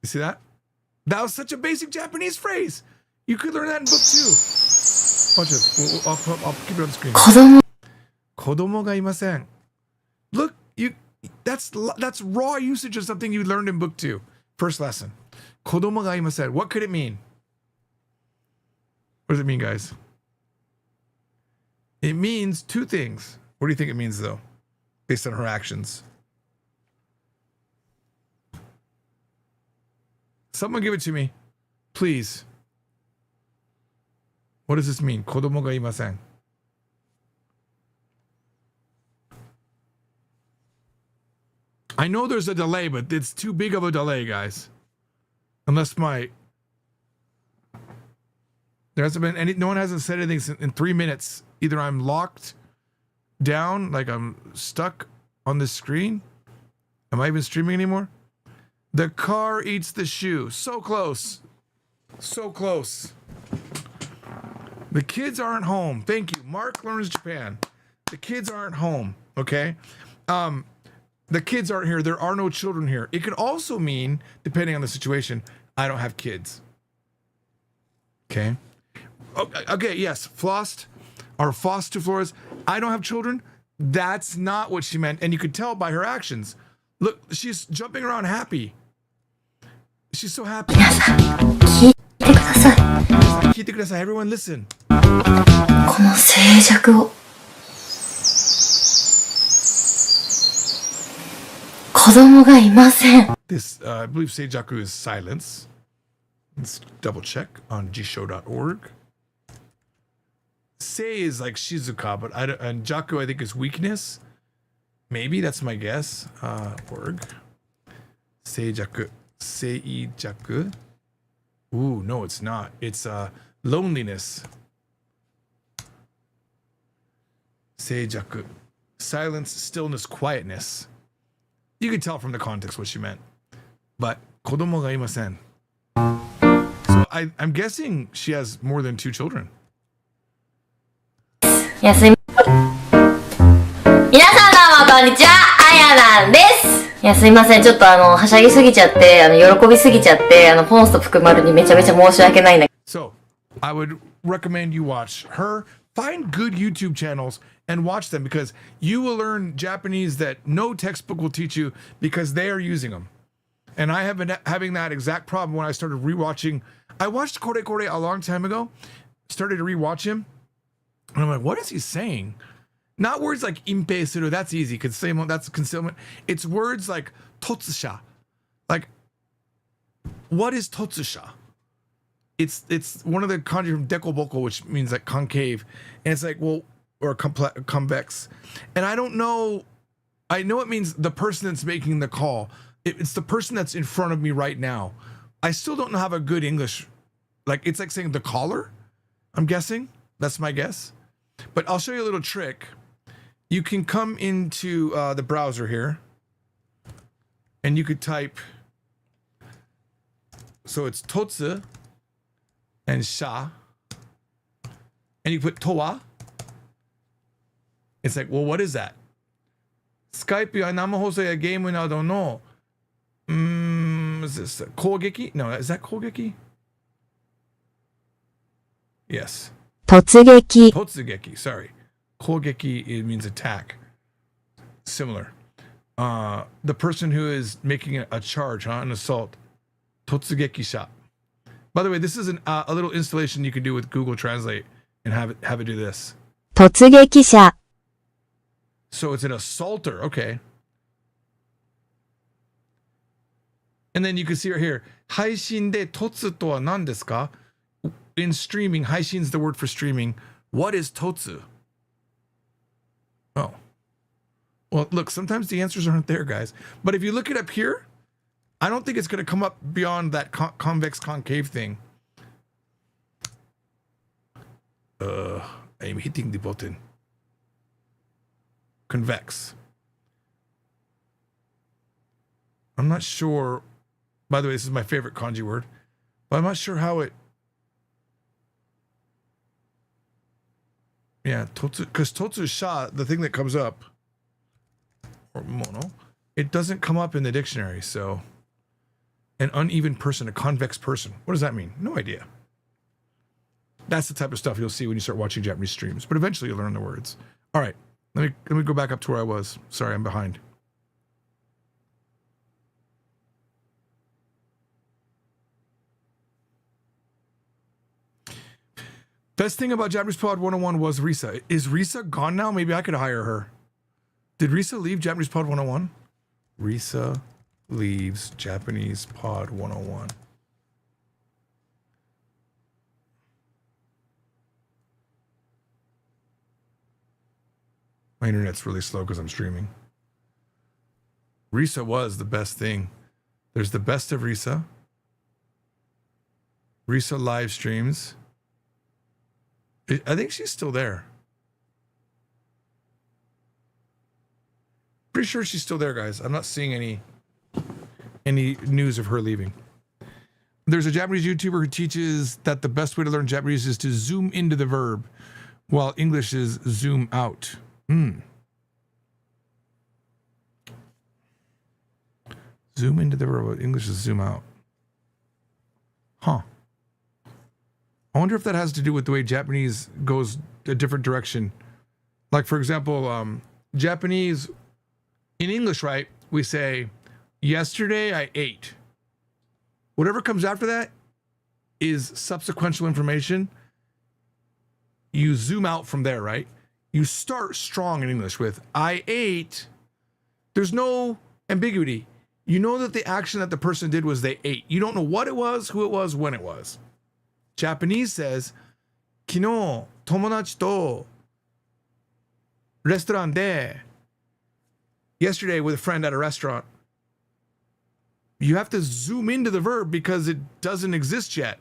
you see that? That was such a basic Japanese phrase. You could learn that in book 2. Watch this. I'll keep it on the screen.
子供
Kodomo ga imasen. Look, that's raw usage of something you learned in book 2. First lesson. Kodomo ga imasen. What could it mean? What does it mean, guys? It means 2 things. What do you think it means, though? Based on her actions. Someone give it to me. Please. What does this mean? Kodomo ga imasen. I know there's a delay, but it's too big of a delay, guys. Unless there hasn't been no one hasn't said anything in 3 minutes. Either I'm locked down, like I'm stuck on this screen. Am I even streaming anymore? The car eats the shoe. So close. So close. The kids aren't home. Thank you. Mark Learns Japan. The kids aren't home. Okay. The kids aren't here. There are no children here. It could also mean, depending on the situation, I don't have kids. Okay. Okay. Yes. Flossed or Foss to Flores. I don't have children. That's not what she meant. And you could tell by her actions. Look, she's jumping around happy. she's so happy.
皆さん、聞いてください。
Everyone listen.
この静寂を。子供がいません。
This, I believe Seijaku is silence. Let's double check on jisho.org. Sei is like Shizuka, but and Jaku I think is weakness. Maybe that's my guess. Org. Seijaku. Seijaku. Ooh, no, it's not. It's loneliness. Seijaku. Silence, stillness, quietness. You could tell from the context what she meant. But kodomo ga imasen. So I'm guessing she has more than 2 children.
皆さんどうもこんにちは、あやなんです。いや、すいません。ちょっとはしゃぎすぎちゃって、喜びすぎちゃって、ポンスと福丸にめちゃめちゃ申し訳ないんだけど。
So I would recommend you watch her. Find good YouTube channels and watch them because you will learn Japanese that no textbook will teach you because they are using them. And I have been having that exact problem when I started rewatching. I watched Kore Kore a long time ago, started to rewatch him, and I'm like, what is he saying? Not words like impe suru, that's easy, concealment, that's concealment. It's words like totsusha. Like, what is totsusha? It's one of the kanji from dekoboko, which means like concave, and it's like, well, or convex, and I don't know. I know it means the person that's making the call. It's the person that's in front of me right now. I still don't have a good English. Like, it's like saying the caller. I'm guessing. That's my guess. But I'll show you a little trick. You can come into the browser here, and you could type. So it's totsu and sha, and you put towa. It's like, well, what is that? Skype ya namahoso ya game nado no. Is this kogeki? No, is that kogeki? Yes.
突撃
Totsugeki, sorry. Kogeki, it means attack. Similar. The person who is making a charge, an assault. Totsugeki shot. By the way, this is a little installation you can do with Google Translate and have it do this.
突撃者
So it's an assaulter, okay. And then you can see right here, 配信で突とは何ですか? In streaming, 配信 is the word for streaming. What is totsu? Oh. Well, look, sometimes the answers aren't there, guys. But if you look it up here, I don't think it's going to come up beyond that convex concave thing. I'm hitting the button. Convex. I'm not sure. By the way, this is my favorite kanji word, but I'm not sure how it. Yeah, totsu, because totsu sha, the thing that comes up, or mono, it doesn't come up in the dictionary. So, an uneven person, a convex person. What does that mean? No idea. That's the type of stuff you'll see when you start watching Japanese streams. But eventually you'll learn the words. All right, let me go back up to where I was. Sorry, I'm behind. Best thing about Japanese Pod 101 was Risa. Is Risa gone now? Maybe I could hire her. Did Risa leave Japanese Pod 101? Risa leaves Japanese Pod 101. My internet's really slow because I'm streaming. Risa was the best thing. There's the best of Risa. Risa live streams. I think she's still there. Pretty sure she's still there, guys. I'm not seeing any news of her leaving. There's a Japanese YouTuber who teaches that the best way to learn Japanese is to zoom into the verb, while English is zoom out. Zoom into the verb, while English is zoom out. Huh. I wonder if that has to do with the way Japanese goes a different direction. Like, for example, Japanese, in English, right, we say, yesterday I ate. Whatever comes after that is subsequential information. You zoom out from there, right? You start strong in English with I ate. There's no ambiguity. You know that the action that the person did was they ate. You don't know what it was, who it was, when it was. Japanese says, 昨日友達とレストランで yesterday with a friend at a restaurant. You have to zoom into the verb because it doesn't exist yet.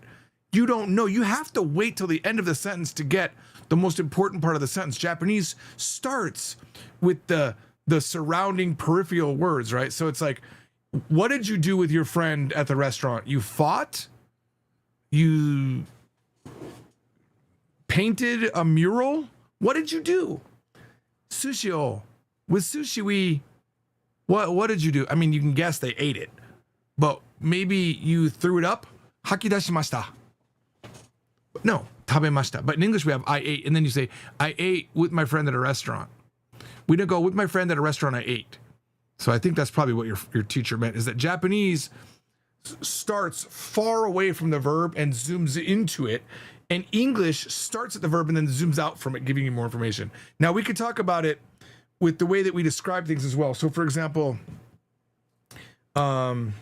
You don't know. You have to wait till the end of the sentence to get the most important part of the sentence. Japanese starts with the surrounding peripheral words, right? So it's like, what did you do with your friend at the restaurant? You fought? You painted a mural? What did you do? Sushi. With sushi, what did you do? I mean, you can guess they ate it, but maybe you threw it up. Hakidashimashita. No, tabemashita. But in English, we have I ate, and then you say, I ate with my friend at a restaurant. We didn't go with my friend at a restaurant, I ate. So I think that's probably what your teacher meant, is that Japanese starts far away from the verb and zooms into it, and English starts at the verb and then zooms out from it, giving you more information. Now, we could talk about it with the way that we describe things as well. So, for example, in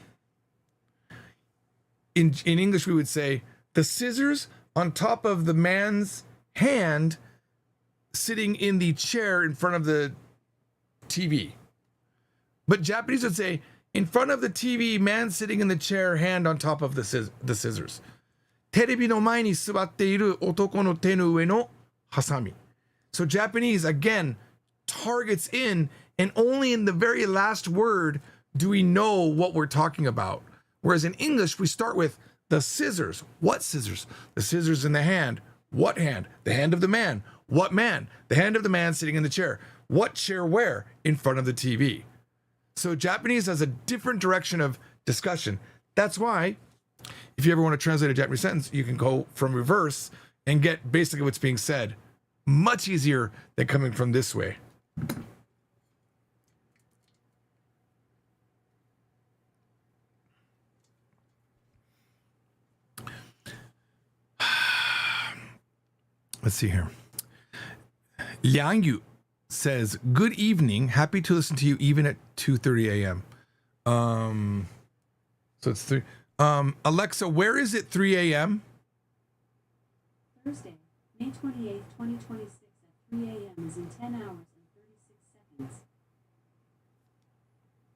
English, we would say, the scissors on top of the man's hand sitting in the chair in front of the TV. But Japanese would say, in front of the TV, man sitting in the chair, hand on top of the scissors. テレビの前に座っている男の手の上のハサミ. So Japanese, again, targets in, and only in the very last word do we know what we're talking about. Whereas in English, we start with the scissors. What scissors? The scissors in the hand. What hand? The hand of the man. What man? The hand of the man sitting in the chair. What chair where? In front of the TV. So Japanese has a different direction of discussion. That's why, if you ever want to translate a Japanese sentence, you can go from reverse and get basically what's being said. Much easier than coming from this way. Let's see here. Liang Yu says, good evening. Happy to listen to you even at 2:30 a.m. So it's 3. Alexa, where is it 3 a.m.?
Thursday, May 28th, 2026 at 3 a.m. is in 10 hours and 36 seconds.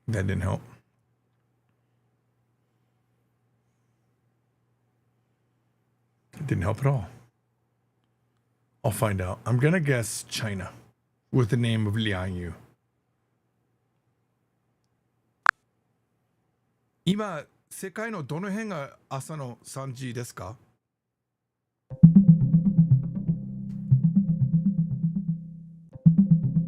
That didn't help. It didn't help at all. I'll find out. I'm going to guess China with the name of Liang Yu. 今、世界のどの辺が朝の3時ですか?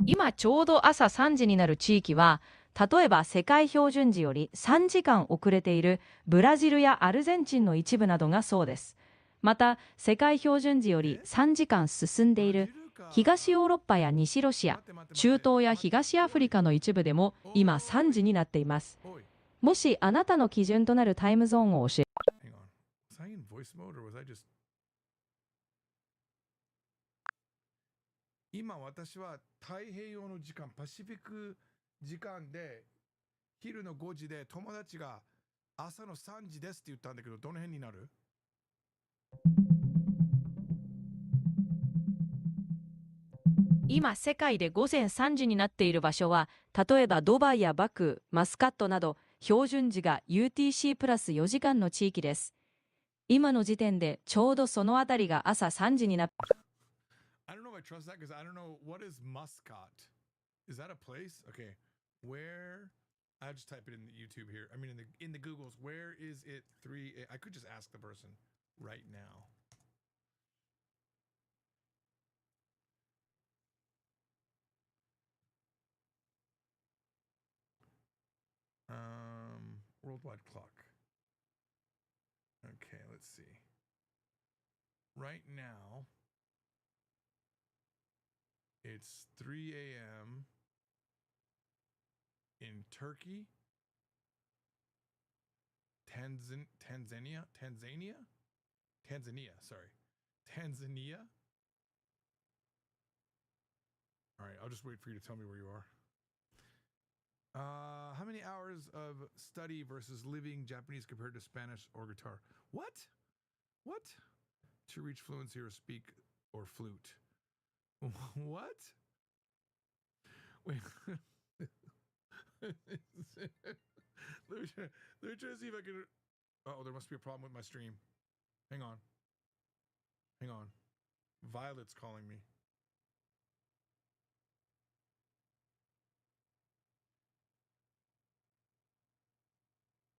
今ちょうど朝3時になる地域は、例えば世界標準時より3時間遅れているブラジルやアルゼンチンの一部などがそうです。また、世界標準時より3時間進んでいる東ヨーロッパや西ロシア、中東や東アフリカの一部でも今3時になっています。もしあなたの基準となるタイムゾーンを教え。
Hang on. Was I in voice mode or was I just... 今私は太平洋の時間、パシフィック時間で昼の5時で友達が朝の3時ですって言ったんだけど、どの辺になる?
今世界で午前3時になっている場所は、例えばドバイやバクー、マスカットなど標準時が UTC プラス4時間の地域です。今の時点でちょうどそのあたりが朝3時になって。
I don't know if I trust that because I don't know what is Muscat. Is that a place? Okay, where? I just type it in the YouTube here. I mean, in the Googles. Where is it 3? I could just ask the person right now. Worldwide clock. Okay, let's see. Right now, it's 3 a.m. in Turkey, Tanzania? Sorry. Tanzania? All right, I'll just wait for you to tell me where you are. How many hours of study versus living Japanese compared to Spanish or guitar? What? What? To reach fluency or speak or flute. What? Wait. let me try to see if I can. Oh, there must be a problem with my stream. Hang on. Violet's calling me.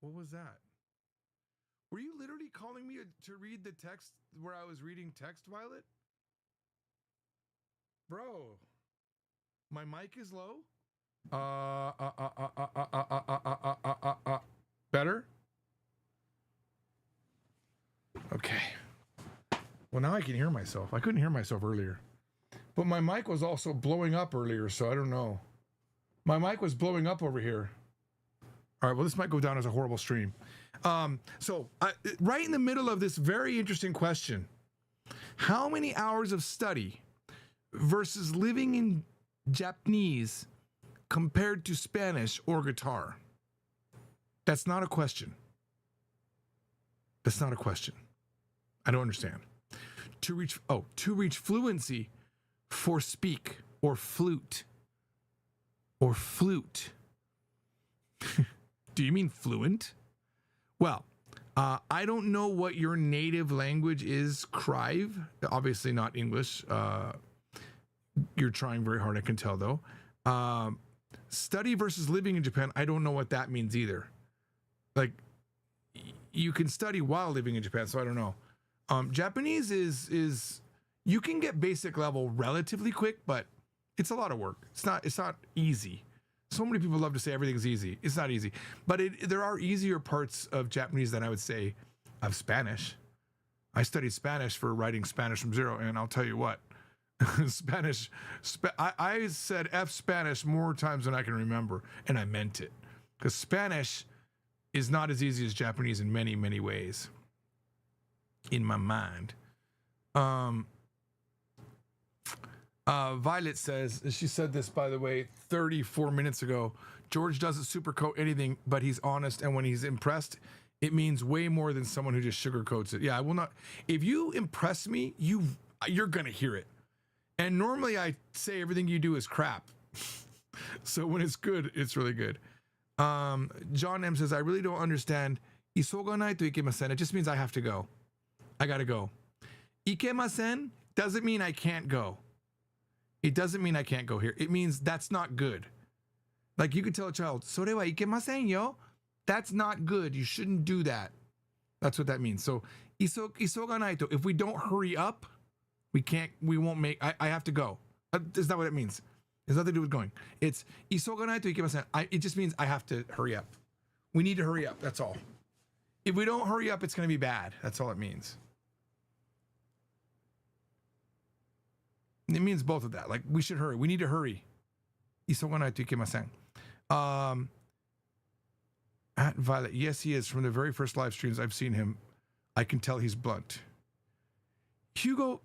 What was that? Were you literally calling me to read the text where I was reading text, Violet? Bro, my mic is low. Better? Okay. Well, now I can hear myself. I couldn't hear myself earlier. But my mic was also blowing up earlier, so I don't know. My mic was blowing up over here. All right, well, this might go down as a horrible stream. So right in the middle of this very interesting question, how many hours of study versus living in Japanese compared to Spanish or guitar? That's not a question. That's not a question. I don't understand. To reach fluency for speak or flute. Or flute. Do you mean fluent? Well, I don't know what your native language is, Crive. Obviously not English. You're trying very hard, I can tell, though. Study versus living in Japan, I don't know what that means either. Like, you can study while living in Japan, so I don't know. Japanese is you can get basic level relatively quick, but it's a lot of work. It's not easy. So many people love to say everything's easy. It's not easy. But there are easier parts of Japanese than I would say of Spanish. I studied Spanish for writing Spanish from zero, and I'll tell you what, Spanish, I said F Spanish more times than I can remember, and I meant it. Because Spanish is not as easy as Japanese in many, many ways. In my mind. Violet says, she said this, by the way, 34 minutes ago, George doesn't sugarcoat anything, but he's honest, and when he's impressed, it means way more than someone who just sugarcoats it. Yeah, I will not. If you impress me, you're gonna hear it. And normally I say everything you do is crap. So when it's good, it's really good. John M says, I really don't understand. Isoganai to ikemasen. It just means I have to go. I gotta go. Ikemasen doesn't mean I can't go. It doesn't mean I can't go here. It means that's not good. Like you could tell a child, それはいけませんよ. That's not good. You shouldn't do that. That's what that means. So, isoganai to, if we don't hurry up, we won't make, I have to go. Is that what it means? It's nothing to do with going. It's isoganai to ikemasen. It just means I have to hurry up. We need to hurry up. That's all. If we don't hurry up, it's going to be bad. That's all it means. It means both of that. Like, we should hurry. We need to hurry. Isoganai to ikemasen. At Violet, yes, he is. From the very first live streams I've seen him, I can tell he's blunt. Hugo,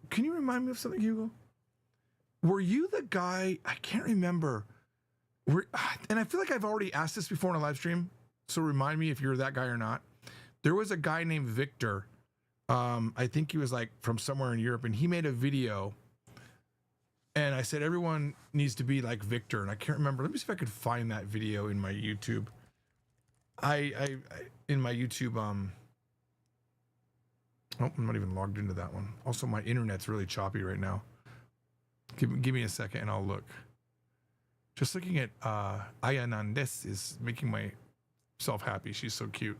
can you remind me of something, Hugo? Were you the guy, I can't remember, and I feel like I've already asked this before in a live stream, so remind me if you're that guy or not. There was a guy named Victor, I think he was like from somewhere in Europe, and he made a video, and I said everyone needs to be like Victor, and I can't remember. Let me see if I could find that video in my YouTube. In my YouTube, oh, I'm not even logged into that one. Also, my internet's really choppy right now. Give me a second and I'll look. Just looking at Aya Nandes is making myself happy. She's so cute.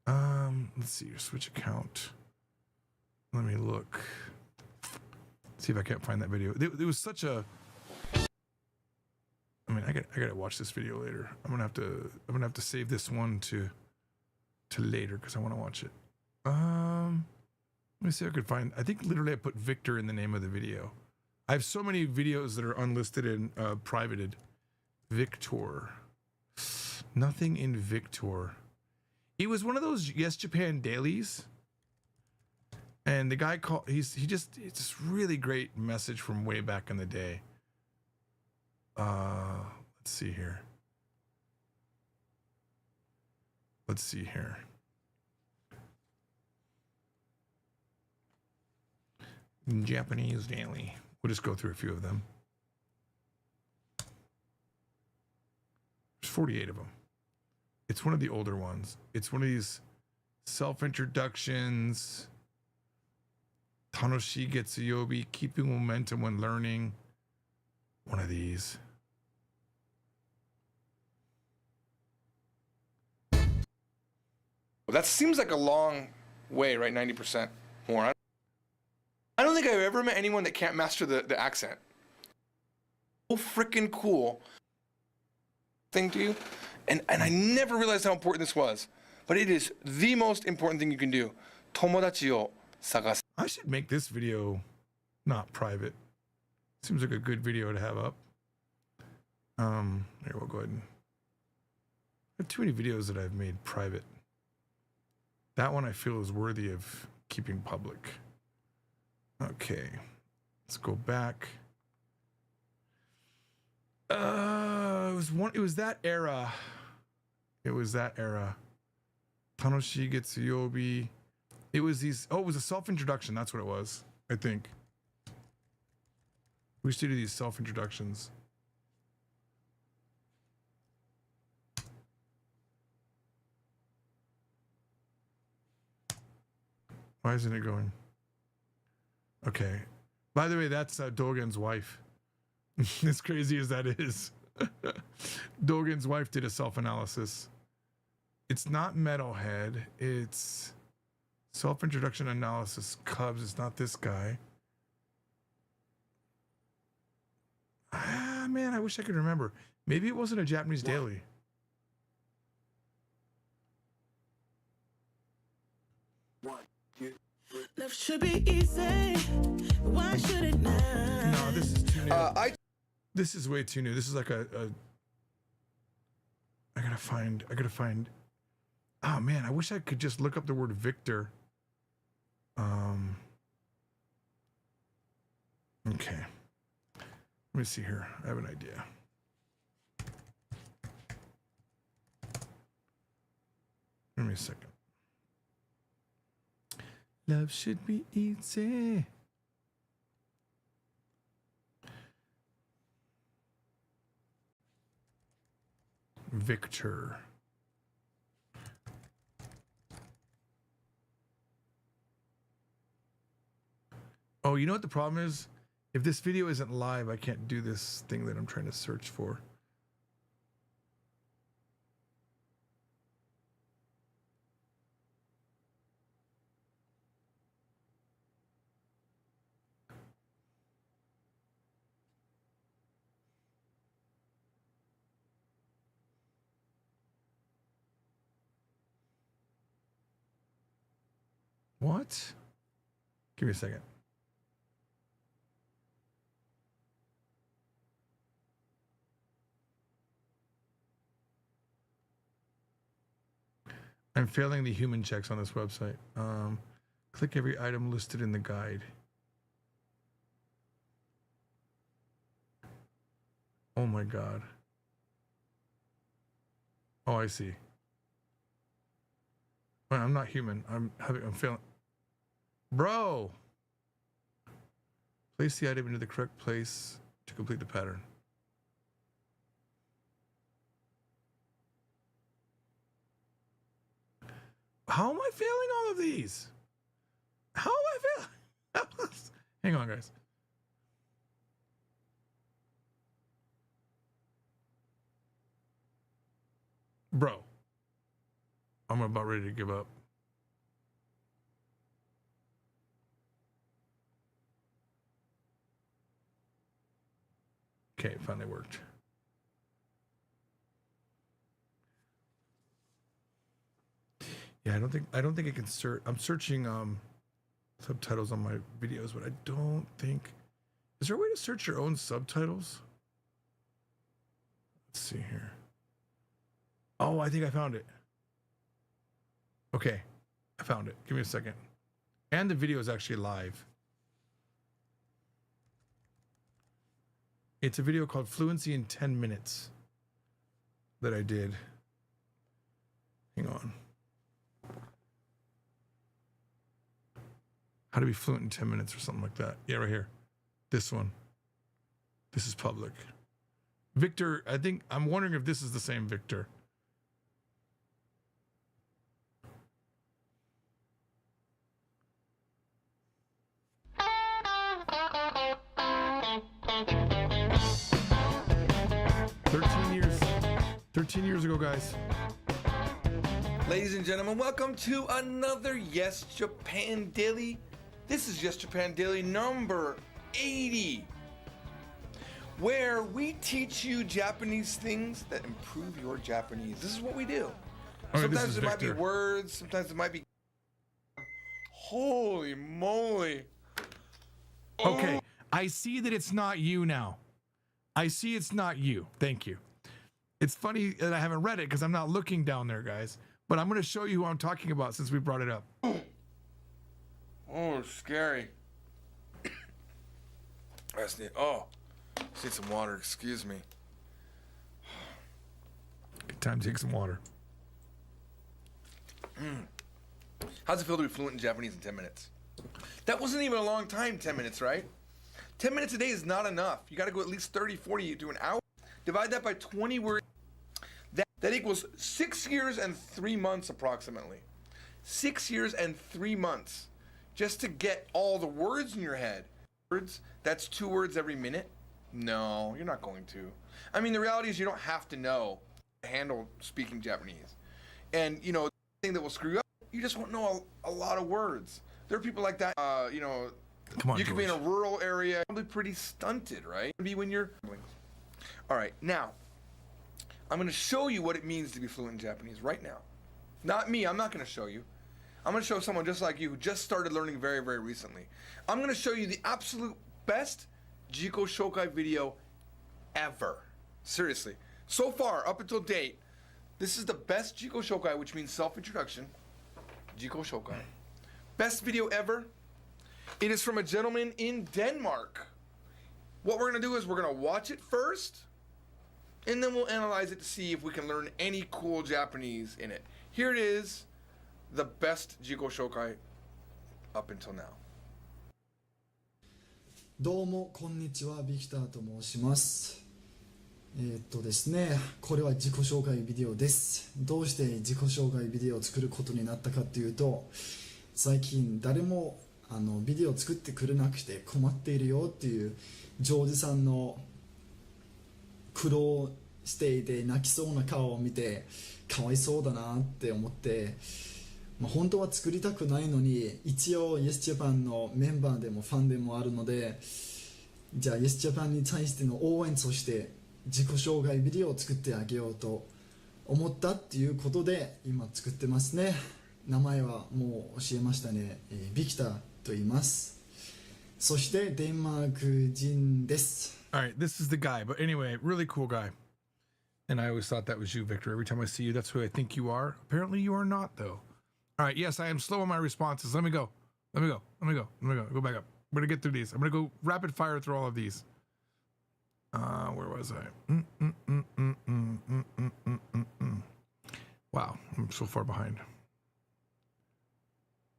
Let's see, switch account. Let me look. See if I can't find that video. It was such a, I mean, I gotta watch this video later. I'm gonna have to save this one to later because I want to watch it. Let me see if I could find. I think literally I put Victor in the name of the video. I have so many videos that are unlisted and privated. Victor. Nothing in Victor. He was one of those Yes Japan dailies. And the guy called, it's this really great message from way back in the day. Let's see here. Japanese daily. We'll just go through a few of them. There's 48 of them. It's one of the older ones. It's one of these self-introductions. Tanoshi Getsuyobi, keeping momentum when learning. One of these.
Well, that seems like a long way, right? 90% more. I don't think I've ever met anyone that can't master the accent. So freaking cool thing to you. And I never realized how important this was. But it is the most important thing you can do. Tomodachi o sagasu.
I should make this video not private. Seems like a good video to have up. Here, we'll go ahead and... I have too many videos that I've made private. That one I feel is worthy of keeping public. Okay. Let's go back. It was that era. It was that era. Tanoshi Getsuyobi. It was these... Oh, it was a self-introduction. That's what it was, I think. We used to do these self-introductions. Why isn't it going? Okay. By the way, that's Dogen's wife. As crazy as that is. Dogen's wife did a self-analysis. It's not Metalhead. It's self-introduction analysis Cubs. It's not this guy. Ah, man, I wish I could remember. Maybe it wasn't a Japanese daily.
Love should be easy. Why should it not?
No, this is too new. This is way too new. This is like a I gotta find. Oh man, I wish I could just look up the word Victor. Okay. Let me see here. I have an idea. Give me a second. Love should be easy. Victor. Oh, you know what the problem is? If this video isn't live, I can't do this thing that I'm trying to search for. What? Give me a second. I'm failing the human checks on this website. Click every item listed in the guide. Oh my God. Oh, I see. Well, I'm not human. I'm failing. Bro! Place the item into the correct place to complete the pattern. How am I failing all of these? How am I failing? Hang on, guys. Bro. I'm about ready to give up. Okay, it finally worked. Yeah, I don't think I can search. I'm searching subtitles on my videos, but I don't think. Is there a way to search your own subtitles? Let's see here. Oh, I think I found it. Okay, I found it. Give me a second. And the video is actually live. It's a video called Fluency in 10 Minutes that I did. Hang on. How to be fluent in 10 minutes or something like that. Yeah, right here. This one. This is public. Victor, I'm wondering if this is the same Victor. Thirteen years ago, guys.
Ladies and gentlemen, welcome to another Yes Japan Daily. This is Yes Japan Daily number 80, where we teach you Japanese things that improve your Japanese. This is what we do.
Okay,
sometimes it might be
Victor.
words, sometimes it might be... Holy moly.
Okay, I see that it's not you now. I see it's not you. Thank you. It's funny that I haven't read it because I'm not looking down there, guys. But I'm going to show you who I'm talking about since we brought it up.
Oh, scary. I just need... Oh, just need some water. Excuse me.
Good time to take some water.
How's it feel to be fluent in Japanese in 10 minutes? That wasn't even a long time, 10 minutes, right? 10 minutes a day is not enough. You got to go at least 30, 40 to an hour. Divide that by 20 words. That equals 6 years and 3 months approximately. 6 years and 3 months just to get all the words in your head. Words, that's 2 words every minute? No, you're not going to. I mean, the reality is you don't have to know to handle speaking Japanese. And, you know, the thing that will screw you up, you just won't know a lot of words. There are people like that, you know,
Come on,
you could be in a
George.
rural area, probably pretty stunted, right? Maybe when you're... All right, now, I'm going to show you what it means to be fluent in Japanese right now. Not me, I'm not going to show you. I'm going to show someone just like you who just started learning very, very recently. I'm going to show you the absolute best Jiko Shokai video ever. Seriously. So far, up until date, this is the best Jiko Shokai, which means self-introduction. Jiko Shokai. Best video ever. It is from a gentleman in Denmark. What we're going to do is we're going to watch it first, and then we'll analyze it to see if we can learn any cool Japanese in it. Here it is, the best Jiko Shokai up until now.
どうもこんにちは、ビクターと申します。ですね、これは自己紹介ビデオです。どうして自己紹介ビデオを作ることになったかっていうと、最近誰もビデオを作ってくれなくて困っているよっていうジョージさんの苦労していて泣きそうな顔を見てかわいそうだなって思って、本当は作りたくないのに一応 YesJapan のメンバーでもファンでもあるので、じゃあ YesJapan に対しての応援として自己紹介ビデオを作ってあげようと思ったっていうことで今作ってますね。名前はもう教えましたね。ビクターと言います。そしてデンマーク人です。
All right, this is the guy. But anyway, really cool guy. And I always thought that was you, Victor. Every time I see you, that's who I think you are. Apparently you are not, though. All right, yes, I am slow on my responses. Let me go. Go back up. I'm going to get through these. I'm going to go rapid fire through all of these. Where was I? Wow, I'm so far behind.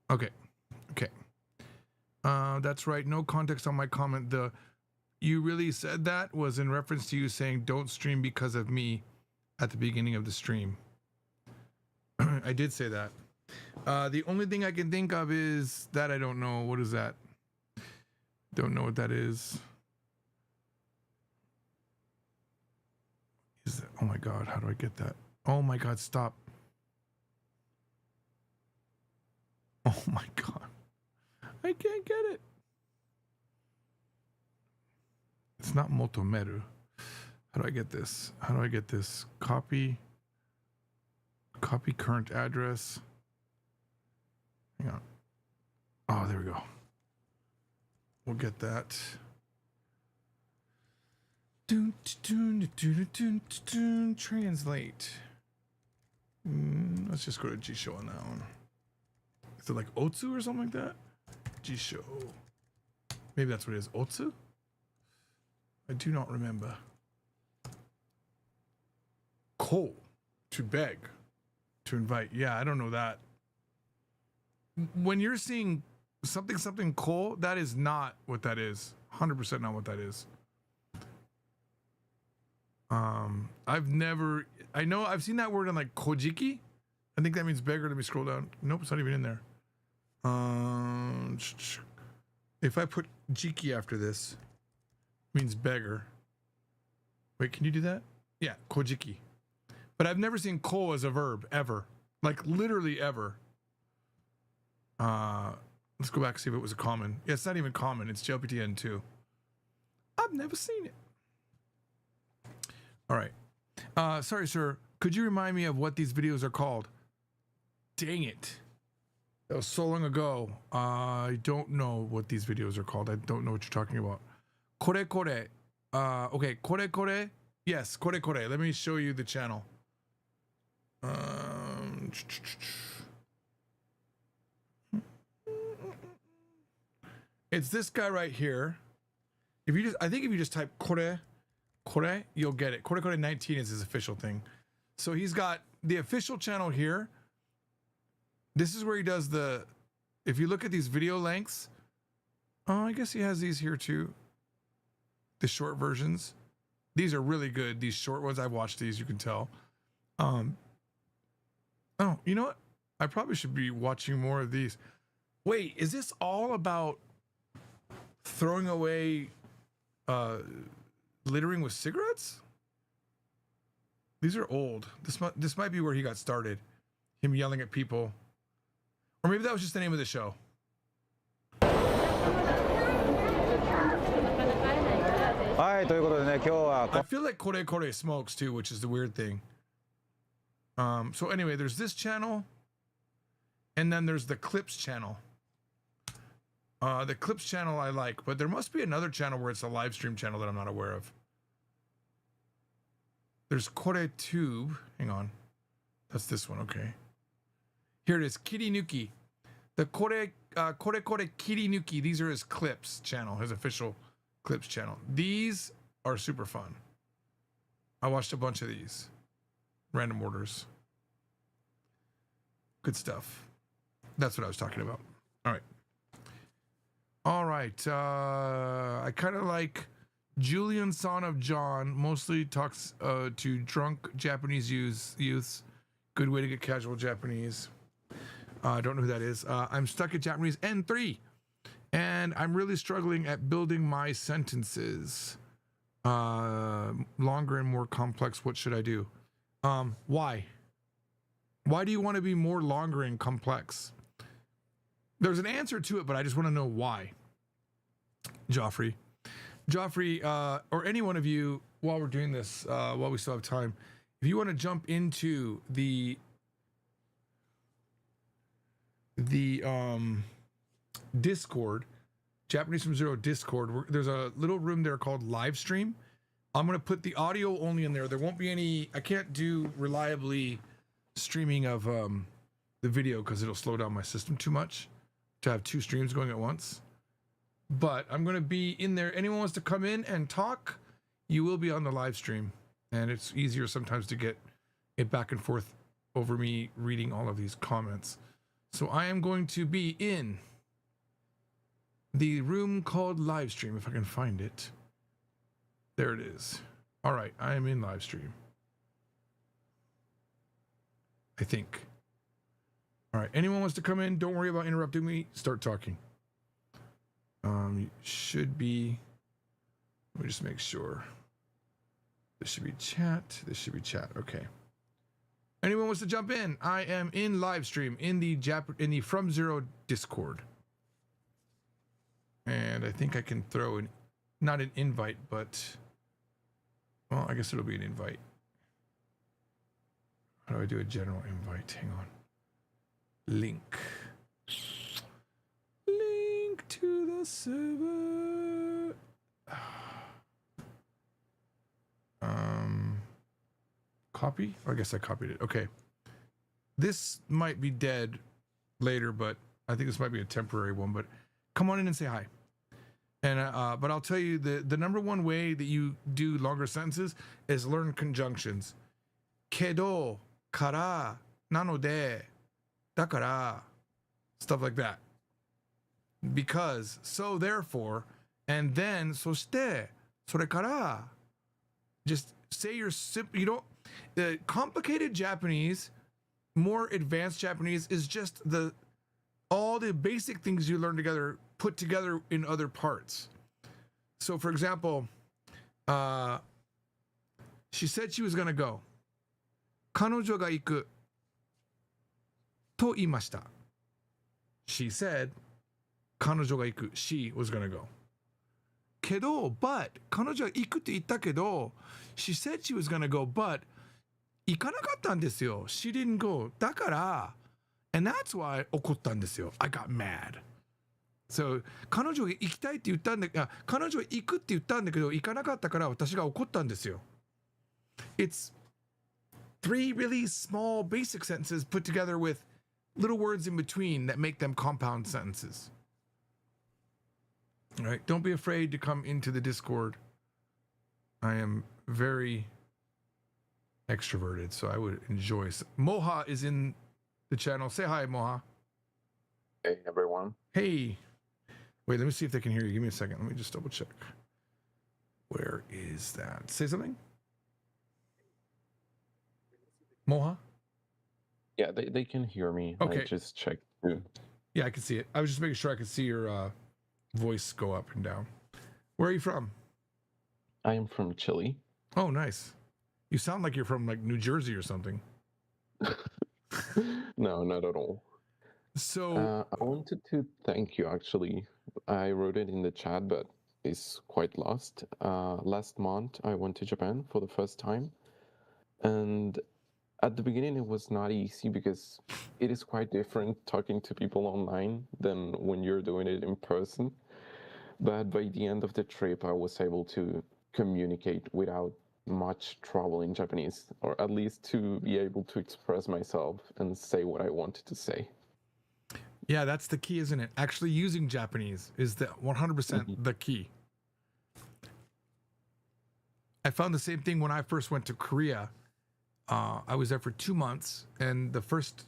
Okay. That's right. No context on my comment. The you really said that was in reference to you saying don't stream because of me at the beginning of the stream. I did say that. The only thing I can think of is that I don't know. What is that? Don't know what that is. Is that? Oh my God. How do I get that? Oh my God. Stop. Oh my God. I can't get it. It's not motomeru. How do I get this? Copy current address. Hang on. Oh, there we go. We'll get that. Translate. Let's just go to Jisho on that one. Is it like otsu or something like that? Jisho. Maybe that's what it is. Otsu? I do not remember. Ko. To beg. To invite. Yeah, I don't know that. When you're seeing something ko, that is not what that is. 100% not what that is. I've seen that word in like kojiki. I think that means beggar. Let me scroll down. Nope, it's not even in there. If I put jiki after this, it means beggar. Wait, can you do that? Yeah, kojiki. But I've never seen ko as a verb, ever. Like, literally ever. Let's go back and see if it was a common. Yeah, it's not even common. It's JLPTN too. I've never seen it. All right. Sorry, sir. Could you remind me of what these videos are called? Dang it. That was so long ago. I don't know what these videos are called. I don't know what you're talking about. Kore kore. Okay, kore kore. Yes, kore kore. Let me show you the channel. It's this guy right here. I think if you just type kore, you'll get it. Kore 19 is his official thing. So he's got the official channel here. This is where he does if you look at these video lengths, I guess he has these here too. The short versions. These are really good. These short ones, I've watched these, you can tell. Oh, you know what? I probably should be watching more of these. Wait, is this all about throwing away littering with cigarettes? These are old. This might be where he got started. Him yelling at people. Or maybe that was just the name of the show. I feel like Kore smokes too, which is the weird thing. So anyway, there's this channel, and then there's the Clips channel. The Clips channel I like, but there must be another channel where it's a live stream channel that I'm not aware of. There's Kore Tube. Hang on. That's this one, okay. Here it is, Kirinuki. The Kore Kirinuki. These are his Clips channel, his official Clips channel. These are super fun. I watched a bunch of these. Random orders. Good stuff. That's what I was talking about. All right. All right. I kind of like Julian Son of John. Mostly talks to drunk Japanese youths. Good way to get casual Japanese. I don't know who that is. I'm stuck at Japanese N3. And I'm really struggling at building my sentences. Longer and more complex. What should I do? Why? Why do you want to be more longer and complex? There's an answer to it, but I just want to know why. Joffrey, or any one of you, while we're doing this, while we still have time, if you want to jump into the Discord, Japanese from Zero Discord, there's a little room there called live stream. I'm going to put the audio only in there. There won't be any, I can't do reliably streaming of the video because it'll slow down my system too much to have two streams going at once. But I'm going to be in there. Anyone wants to come in and talk, you will be on the live stream. And it's easier sometimes to get it back and forth over me reading all of these comments. So I am going to be in the room called live stream, if I can find it. There it is. All right, I am in live stream. I think. All right, anyone wants to come in, don't worry about interrupting me, start talking. Should be, let me just make sure. This should be chat, this should be chat, okay. Anyone wants to jump in? I am in live stream in the From Zero Discord. And I think I can throw an, not an invite, but, well, I guess it'll be an invite. How do I do a general invite? Hang on. Link to the server. Copy? I guess I copied it. Okay. This might be dead later, but I think this might be a temporary one, but come on in and say hi. And but I'll tell you the number one way that you do longer sentences is learn conjunctions. Kedo, kara, nanode, dakara, stuff like that. Because, so therefore, and then, soshite, sorekara. Just say your simple. You don't. The complicated Japanese, more advanced Japanese is just all the basic things you learn together put together in other parts. So, for example, she said she was going to go. 彼女が行くと言いました. She said 彼女が行く. She was going to go. けど but 彼女は行くって言ったけど she said she was going to go but 行かなかったんですよ. She didn't go. だから and that's why 怒ったんですよ. I got mad. So 彼女が行きたいって言ったんだけど彼女は行くって言ったんだけど行かなかったから私が怒ったんですよ. It's 3 really small basic sentences put together with little words in between that make them compound sentences. All right, don't be afraid to come into the Discord. I am very extroverted, so I would enjoy. Moha is in the channel. Say hi, Moha.
Hey, everyone.
Hey. Wait, let me see if they can hear you. Give me a second. Let me just double check. Where is that? Say something. Moha?
Yeah, they can hear me.
Okay.
I just checked too.
Yeah, I can see it. I was just making sure I could see your voice go up and down. Where are you from?
I am from Chile.
Oh, nice. You sound like you're from like New Jersey or something.
No, not at all.
So
I wanted to thank you, actually. I wrote it in the chat, but it's quite lost. Last month, I went to Japan for the first time. And at the beginning, it was not easy because it is quite different talking to people online than when you're doing it in person. But by the end of the trip, I was able to communicate without much trouble in Japanese, or at least to be able to express myself and say what I wanted to say.
Yeah, that's the key, isn't it? Actually using Japanese is the 100% the key. I found the same thing when I first went to Korea. I was there for 2 months, and the first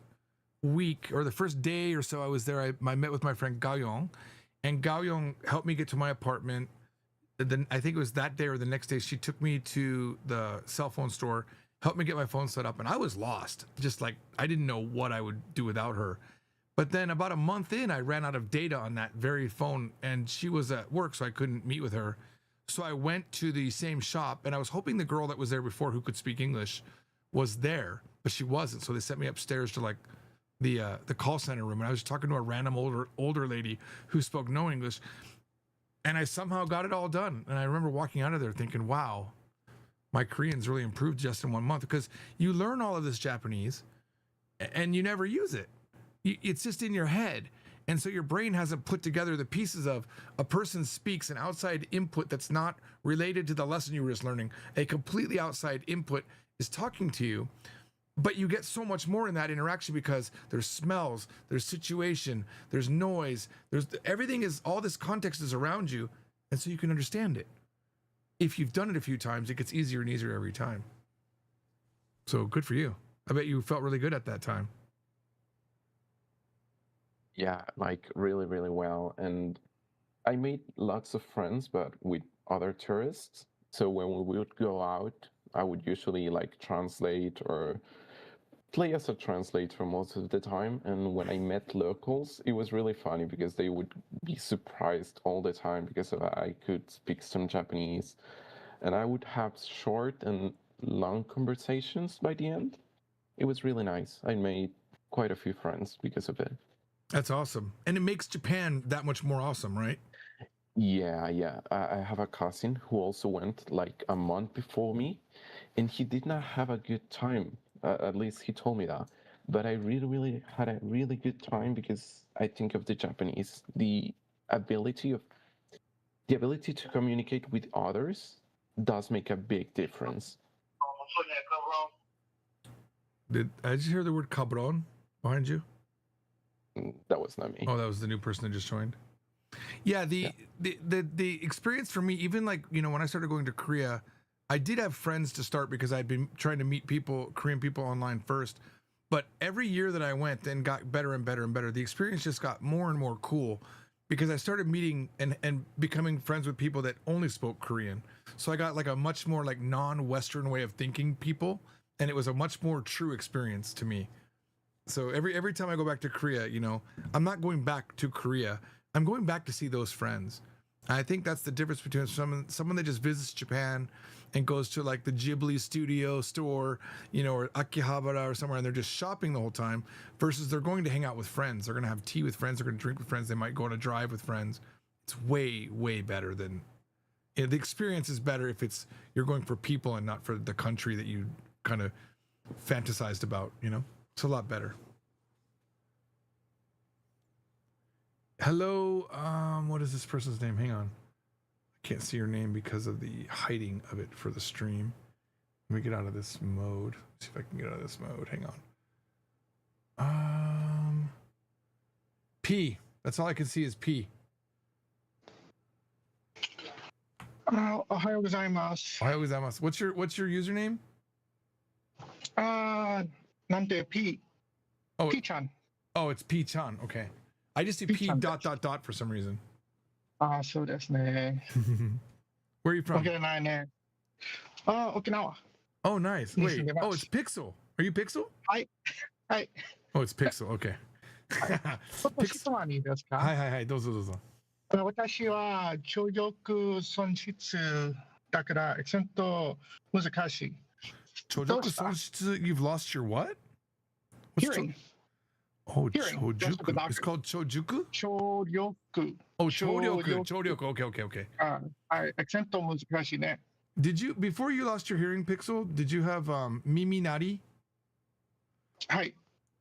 week or the first day or so I was there, I met with my friend Gaoyong, and Gaoyong helped me get to my apartment. Then I think it was that day or the next day, she took me to the cell phone store, helped me get my phone set up, and I was lost. Just like, I didn't know what I would do without her. But then about a month in, I ran out of data on that very phone, and she was at work, so I couldn't meet with her. So I went to the same shop, and I was hoping the girl that was there before who could speak English was there, but she wasn't. So they sent me upstairs to like the call center room, and I was talking to a random older lady who spoke no English, and I somehow got it all done. And I remember walking out of there thinking, wow, my Korean's really improved just in 1 month, because you learn all of this Japanese and you never use it. It's just in your head. And so your brain hasn't put together the pieces of a person speaks an outside input that's not related to the lesson you were just learning. A completely outside input is talking to you, but you get so much more in that interaction because there's smells, there's situation, there's noise, there's everything is, all this context is around you. And so you can understand it. If you've done it a few times, it gets easier and easier every time. So good for you. I bet you felt really good at that time.
Yeah, like really, really well. And I made lots of friends, but with other tourists. So when we would go out, I would usually like translate or play as a translator most of the time. And when I met locals, it was really funny because they would be surprised all the time because I could speak some Japanese. And I would have short and long conversations by the end. It was really nice. I made quite a few friends because of it.
That's awesome. And it makes Japan that much more awesome, right?
Yeah. I have a cousin who also went like a month before me, and he did not have a good time. At least he told me that. But I really had a really good time because I think of the Japanese, the ability to communicate with others does make a big difference.
Did I just hear the word cabron behind you?
that was not me.
Oh, that was the new person that just joined. Yeah, the experience for me, even like, you know, when I started going to Korea, I did have friends to start because I'd been trying to meet people, Korean people online first. But every year that I went then got better and better and better. The experience just got more and more cool because I started meeting and becoming friends with people that only spoke Korean. So I got like a much more like non-Western way of thinking people, and it was a much more true experience to me. So every time I go back to Korea, you know, I'm not going back to Korea. I'm going back to see those friends. I think that's the difference between someone that just visits Japan and goes to like the Ghibli studio store, you know, or Akihabara or somewhere, and they're just shopping the whole time, versus they're going to hang out with friends. They're going to have tea with friends. They're going to drink with friends. They might go on a drive with friends. It's way, way better than, you know, the experience is better if you're going for people and not for the country that you kind of fantasized about, you know? It's a lot better. Hello, what is this person's name? Hang on. I can't see your name because of the hiding of it for the stream. Let me get out of this mode. See if I can get out of this mode. Hang on. P. That's all I can see is P.
おはようございます。
おはようございます。What's your username?
なんて P.
Oh,
P-chan.
Oh, it's P-chan. Okay. I just see P dot dot dot for some reason.
そうですね。
Where are you from?
沖縄ね。沖縄。
Oh, nice. Wait. Oh, it's Pixel. Are you Pixel?
はい。はい。
Oh, it's Pixel. Okay.
ちょっと質問いいですか？
はいはいはい。どうぞどうぞ。
私は聴力損失だからアクセント難しい。
聴力損失? You've lost your what?
Hearing.
Oh,
Hearing.
chojuku. It's called chojuku?
聴力。
Oh, chouryoku. Okay.
はい、アクセント難しいね。
Did you, before you lost your hearing, Pixel, did you have miminari?
はい。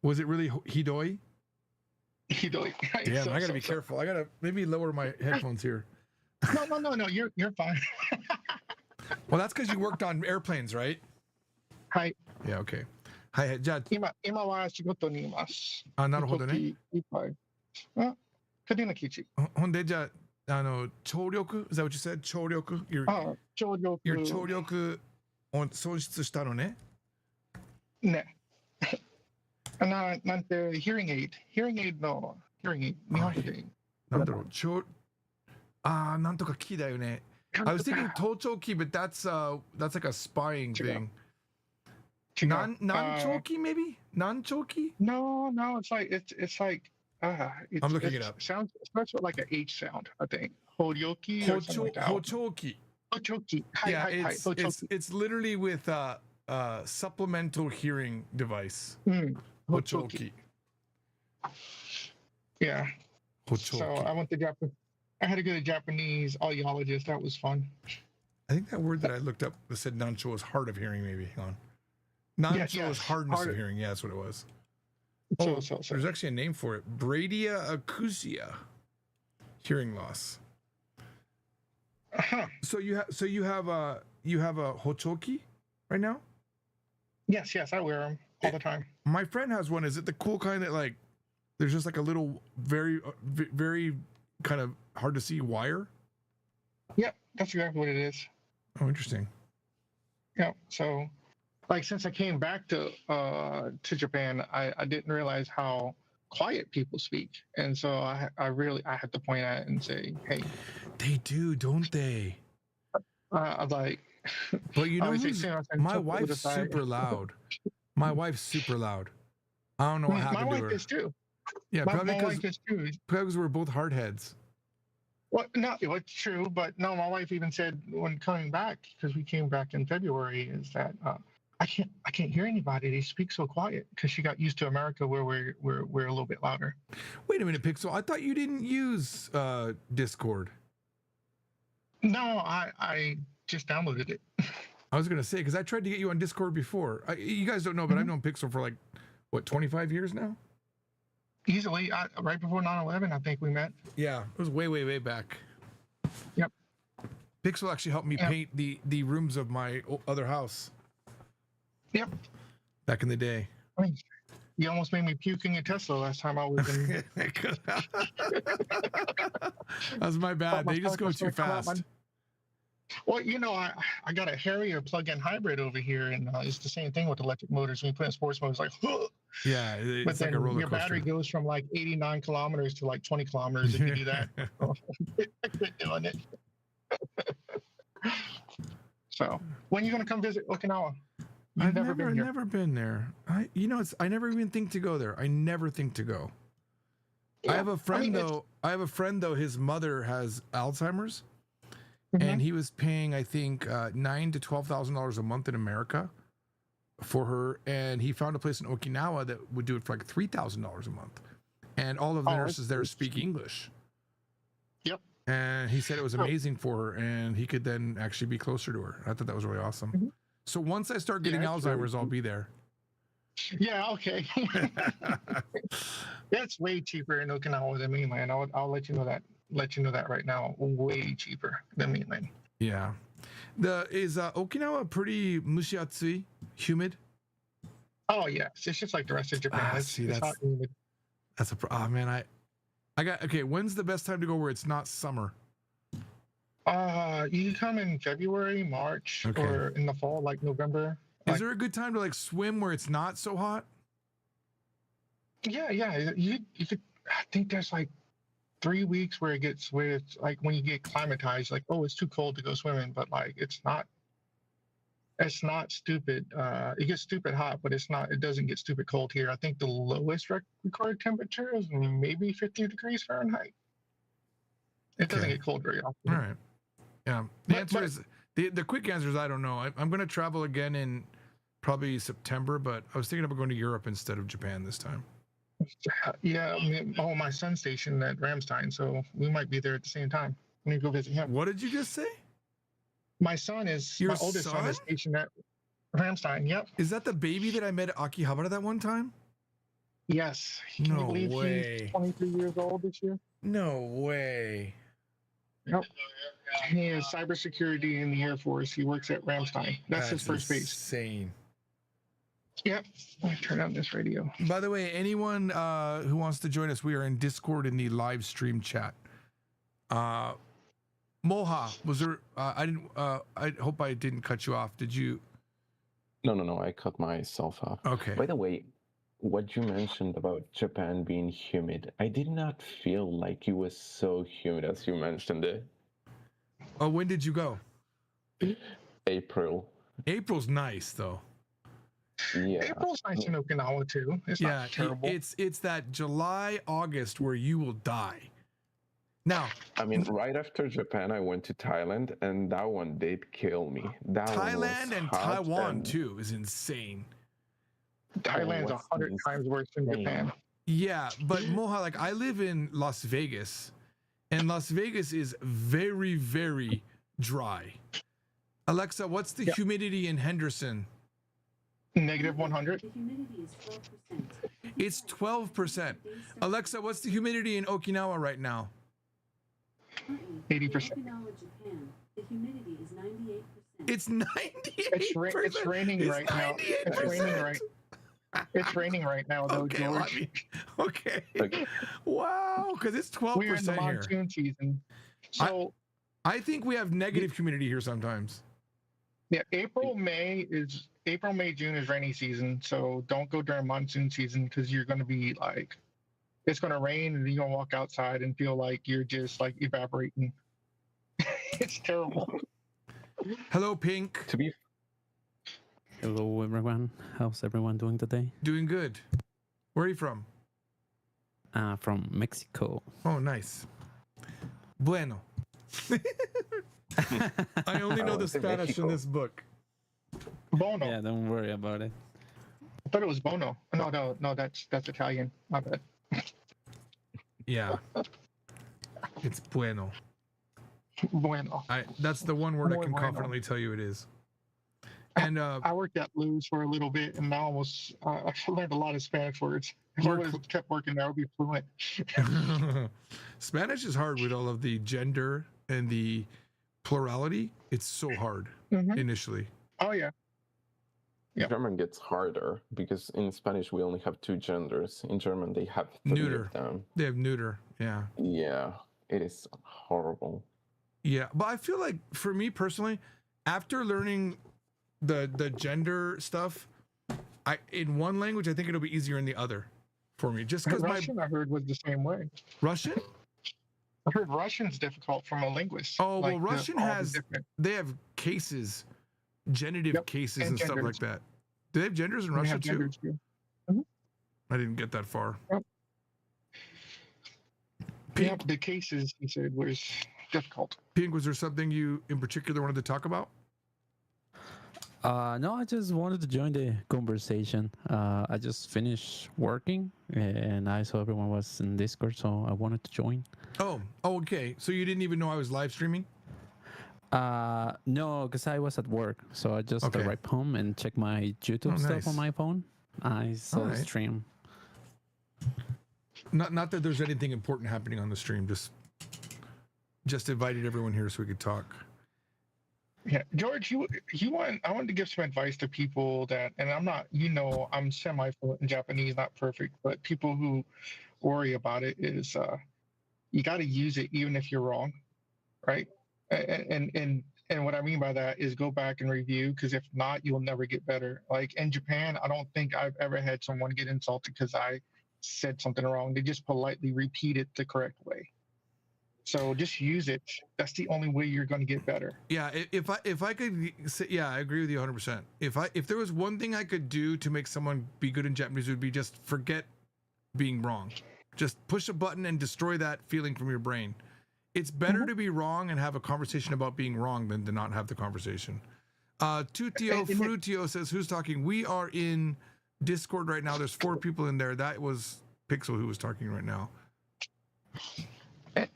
Was it really hidoi?
Hidoi.
Damn, I gotta be careful. I gotta maybe lower my headphones here.
No, you're fine.
Well, that's because you worked on airplanes, right?
はい。
Yeah, okay. はいはい、じゃあ
今は仕事にいます。
なるほどね。
いっぱい。クリーンな記事。
ほんで、じゃあ、聴力 Is that what you said? 聴力
聴力。
Your 聴力を損失したのね。
ね。なんて、hearing aid の、hearing aid、日本語で。
なんだろう、なんとかキーだよね。I was thinking 盗聴器, but that's like a spying thing. Non-choki maybe? Non-choki?
No, it's like
I'm looking it up.
Sounds starts with like an H sound, I think. Hochoki or something like that.
Hochoki.
Hochoki.
Yeah, it's literally with supplemental hearing device. Hochoki.
Yeah.
Hochoki.
So I went to Japan. I had to go to Japanese audiologist. That was fun.
I think that word that I looked up that said nancho was hard of hearing, maybe. Hang on. Nancho is hardness of hearing. Yeah, that's what it was. Oh, there's actually a name for it. Bradyacusia. Hearing loss. So you have a hochoki right now?
Yes, I wear them all the time.
My friend has one. Is it the cool kind that like there's just like a little very kind of hard to see wire?
Yep, that's exactly what it is.
Oh, interesting.
Yeah, so like since I came back to Japan, I didn't realize how quiet people speak, and so I had to point at it and say, hey,
they do, don't they?
I was like,
but you know, my wife's super loud. My wife's super loud. I don't know what happened to her.
My wife is too.
Yeah, probably because we're both hardheads.
Well, no, it's true, but no, my wife even said when coming back, because we came back in February, is that I can't hear anybody. They speak so quiet because she got used to America where we're a little bit louder.
Wait a minute, Pixel. I thought you didn't use Discord.
No, I just downloaded it.
I was gonna say because I tried to get you on Discord before. You guys don't know, but I've known Pixel for like what 25 years now.
Easily, right before 9/11, I think we met.
Yeah, it was way back.
Yep.
Pixel actually helped me paint the rooms of my other house.
Yep.
Back in the day.
You almost made me puke in your Tesla last time I was in.
That's my bad. They just go too fast.
Well, you know, I got a Harrier plug-in hybrid over here, and it's the same thing with electric motors. When you put in sports mode, it's like,
yeah, it's
but then
like a roller
your
coaster.
battery goes from like 89 kilometers to like 20 kilometers if you do that. I quit doing it. So, when are you going to come visit Okinawa?
I've never been there. I never even think to go there. I never think to go. Yeah, I have a friend though. His mother has Alzheimer's, and he was paying, I think, $9,000 to $12,000 a month in America for her, and he found a place in Okinawa that would do it for like $3,000 a month, and all of the nurses there speak English.
Yep.
And he said it was amazing for her, and he could then actually be closer to her. I thought that was really awesome. So once I start getting Alzheimer's, I'll be there.
Yeah, okay. That's way cheaper in Okinawa than mainland. I'll let you know that. Let you know that right now. Way cheaper than mainland.
Yeah. Is Okinawa pretty mushiatsui, humid?
Oh yes, it's just like the rest of Japan. It's not humid.
That's man. I got okay. When's the best time to go where it's not summer?
You can come in February, March, or in the fall, like November.
Is there a good time to like swim where it's not so hot?
Yeah. You could. I think there's like 3 weeks where it's like when you get climatized, like, oh, it's too cold to go swimming, but like it's not stupid. It gets stupid hot, but it doesn't get stupid cold here. I think the lowest recorded temperature is maybe 50 degrees Fahrenheit. It doesn't get cold very often.
All right. Yeah. The answer is the quick answer is I don't know. I'm going to travel again in probably September, but I was thinking about going to Europe instead of Japan this time.
Yeah. My son's stationed at Ramstein, so we might be there at the same time. Let me go visit him.
What did you just say?
My oldest son is stationed at Ramstein. Yep.
Is that the baby that I met at Akihabara that one time?
Yes. Can you believe he's 23 years old this year?
No way.
Yep. He is cybersecurity in the Air Force. He works at Ramstein. That's his first base.
Insane.
Yep. Let me turn on this radio.
By the way, anyone who wants to join us, we are in Discord in the live stream chat. Moha, was there? I hope I didn't cut you off. Did you?
No. I cut myself off.
Okay.
By the way, what you mentioned about Japan being humid, I did not feel like it was so humid as you mentioned it.
Oh, when did you go?
April.
April's nice though.
Yeah.
April's nice in Okinawa too. It's not terrible.
It's that July, August where you will die. Now,
I mean, right after Japan, I went to Thailand, and that one did kill me.
Thailand and Taiwan too is insane.
Thailand's 100 times worse than Japan.
Yeah, but Moha, like I live in Las Vegas, and Las Vegas is very, very dry. Alexa, what's the humidity in Henderson?
Negative 100.
The humidity is 12%.
It's 12%. Alexa, what's the humidity in Okinawa right now?
80%.
Okinawa, Japan. The humidity is 98%.
It's 98%.
It's raining right now. It's raining right. It's raining right now, though, George.
Okay. Wow, because it's 12%
We're in the monsoon season. So
I think we have negative humidity here sometimes.
Yeah, April, May, June is rainy season. So don't go during monsoon season because you're going to be like, it's going to rain and you're going to walk outside and feel like you're just like evaporating. It's terrible.
Hello, Pink.
Hello, everyone. How's everyone doing today?
Doing good. Where are you from?
From Mexico.
Oh, nice. Bueno. I only know the Spanish in this book.
Bono.
Yeah, don't worry about it.
I thought it was Bono. No, that's Italian. My bad.
Yeah. It's bueno.
Bueno.
That's the one word I can confidently tell you it is. And
I worked at Lou's for a little bit, and I learned a lot of Spanish words. If I would have kept working there, I would be fluent.
Spanish is hard with all of the gender and the plurality. It's so hard initially.
Oh yeah. Yeah.
German gets harder because in Spanish we only have 2 genders. In German they have 3
Neuter.
of them.
They have neuter. Yeah.
Yeah, it is horrible.
Yeah, but I feel like for me personally, after learning the gender stuff, in one language I think it'll be easier in the other for me. Just because
Russian, I heard, was the same way.
Russian.
I heard Russian's difficult from a linguist.
Oh well,
like
Russian
all the
has
different-
they have cases, genitive cases and stuff like that. Do they have genders in
They
Russia
have
too?
genders too. Mhm.
I didn't get that far.
Yeah, the cases he said was difficult.
Pink, was there something you in particular wanted to talk about?
No, I just wanted to join the conversation. I just finished working and I saw everyone was in Discord, so I wanted to join.
Oh, okay. So you didn't even know I was live streaming?
No, because I was at work, so I just arrived home and checked my YouTube stuff on my phone. I saw the stream.
Not that there's anything important happening on the stream. Just invited everyone here so we could talk.
Yeah, George, I wanted to give some advice to people that, and I'm not, I'm semi-fluent in Japanese, not perfect, but people who worry about it is, you got to use it even if you're wrong, right? And what I mean by that is go back and review, because if not, you'll never get better. Like in Japan, I don't think I've ever had someone get insulted because I said something wrong. They just politely repeat it the correct way. So just use it. That's the only way you're going to get better.
Yeah, if I could say, yeah, I agree with you 100%. If there was one thing I could do to make someone be good in Japanese, it would be just forget being wrong. Just push a button and destroy that feeling from your brain. It's better to be wrong and have a conversation about being wrong than to not have the conversation. Tutio Frutio says, who's talking? We are in Discord right now. There's 4 people in there. That was Pixel who was talking right now.
And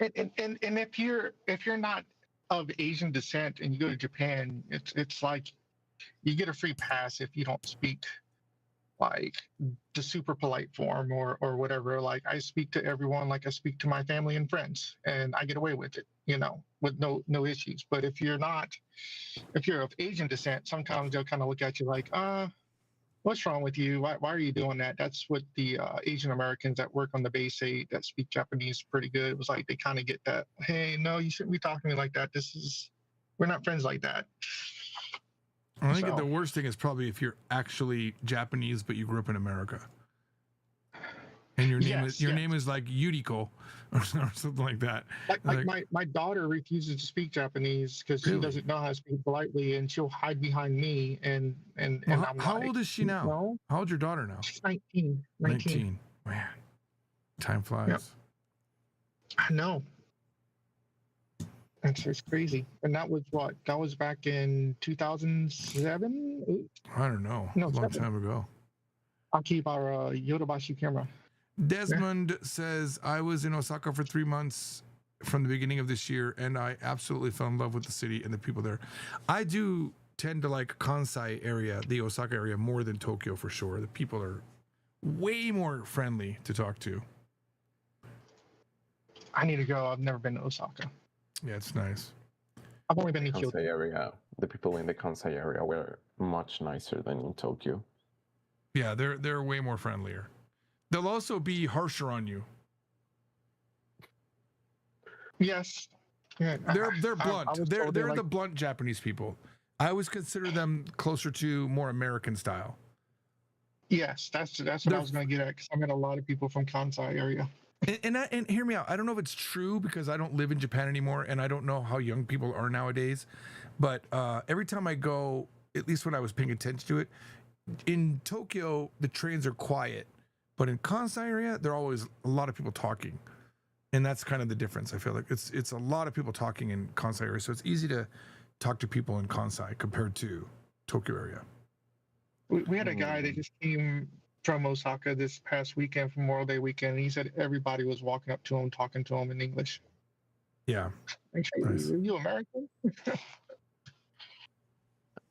if you're not of Asian descent and you go to Japan, it's like you get a free pass if you don't speak like the super polite form or whatever. Like I speak to everyone like I speak to my family and friends, and I get away with it, with no issues. But if you're of Asian descent, sometimes they'll kind of look at you like, what's wrong with you? Why are you doing that? That's what the Asian Americans that work on the base say that speak Japanese pretty good. It was like they kind of get that, hey, no, you shouldn't be talking to me like that. We're not friends like that.
I think the worst thing is probably if you're actually Japanese but you grew up in America, and your name is like Yuriko or something like that.
Like my daughter refuses to speak Japanese because she doesn't know how to speak politely, and she'll hide behind me. And I'm
how old is she now?
No.
How old's your daughter now?
She's 19.
19. Man, time flies.
Yep. I know. It's crazy. And that was what? That was back in 2007? 8?
I don't know.
No,
a long
7.
time ago.
Akihabara Yodobashi camera.
Desmond says, I was in Osaka for 3 months from the beginning of this year, and I absolutely fell in love with the city and the people there. I do tend to like Kansai area, the Osaka area, more than Tokyo for sure. The people are way more friendly to talk to.
I need to go. I've never been to Osaka.
Yeah, it's nice.
I've only been in Kyoto.
Kansai area. The people in the Kansai area were much nicer than in Tokyo.
Yeah, they're way more friendlier. They'll also be harsher on you.
Yes. Yeah,
they're blunt. They're the blunt Japanese people. I always consider them closer to more American style.
Yes, that's what I was going to get at, because I met a lot of people from Kansai area.
And hear me out. I don't know if it's true because I don't live in Japan anymore, and I don't know how young people are nowadays. But every time I go, at least when I was paying attention to it, in Tokyo the trains are quiet, but in Kansai area there are always a lot of people talking, and that's kind of the difference. I feel like it's a lot of people talking in Kansai area, so it's easy to talk to people in Kansai compared to Tokyo area.
We had a guy that just came from Osaka this past weekend, from Memorial Day weekend, and he said everybody was walking up to him, talking to him in English.
Yeah.
Nice. Are you American?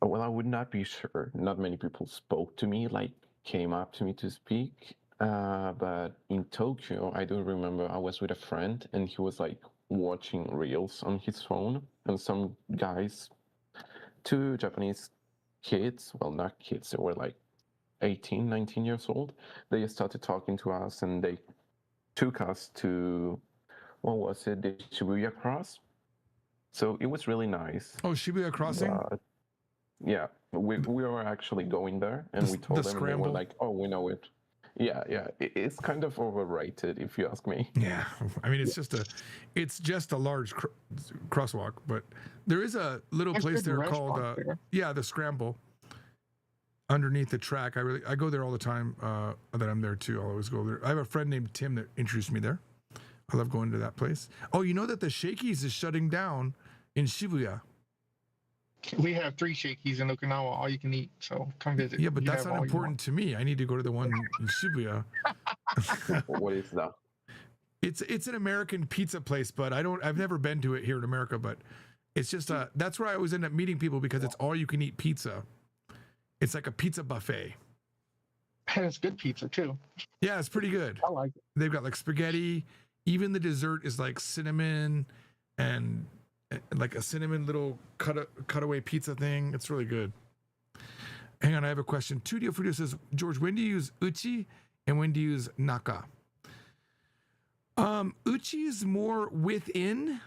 Well, I would not be sure. Not many people spoke to me, like came up to me to speak. But in Tokyo, I do remember I was with a friend and he was like watching reels on his phone, and some guys, 2 Japanese kids, well, not kids, they were like 18, 19 years old. They started talking to us and they took us to, what was it, the Shibuya Cross. So it was really nice.
Oh, Shibuya Crossing?
Yeah, we were actually going there, and we told them, and they were like, "Oh, we know it." Yeah, it's kind of overrated, if you ask me.
Yeah, I mean, it's just a large crosswalk, but there is a little place there called the Scramble underneath the track. I go there all the time. That I'm there too. I'll always go there. I have a friend named Tim that introduced me there. I love going to that place. Oh, you know that the Shakey's is shutting down in Shibuya.
We have 3 Shakey's in Okinawa, all you can eat. So come visit.
Yeah, but that's not important to me. I need to go to the one in Shibuya.
What is that?
It's an American pizza place, but I've never been to it here in America, but it's just that's where I always end up meeting people because it's all you can eat pizza. It's like a pizza buffet.
And it's good pizza too.
Yeah, it's pretty good.
I like it.
They've got like spaghetti. Even the dessert is like cinnamon and like a cinnamon little cutaway pizza thing. It's really good. Hang on, I have a question. Tudio Fudio says, George, when do you use uchi and when do you use naka? Uchi is more within,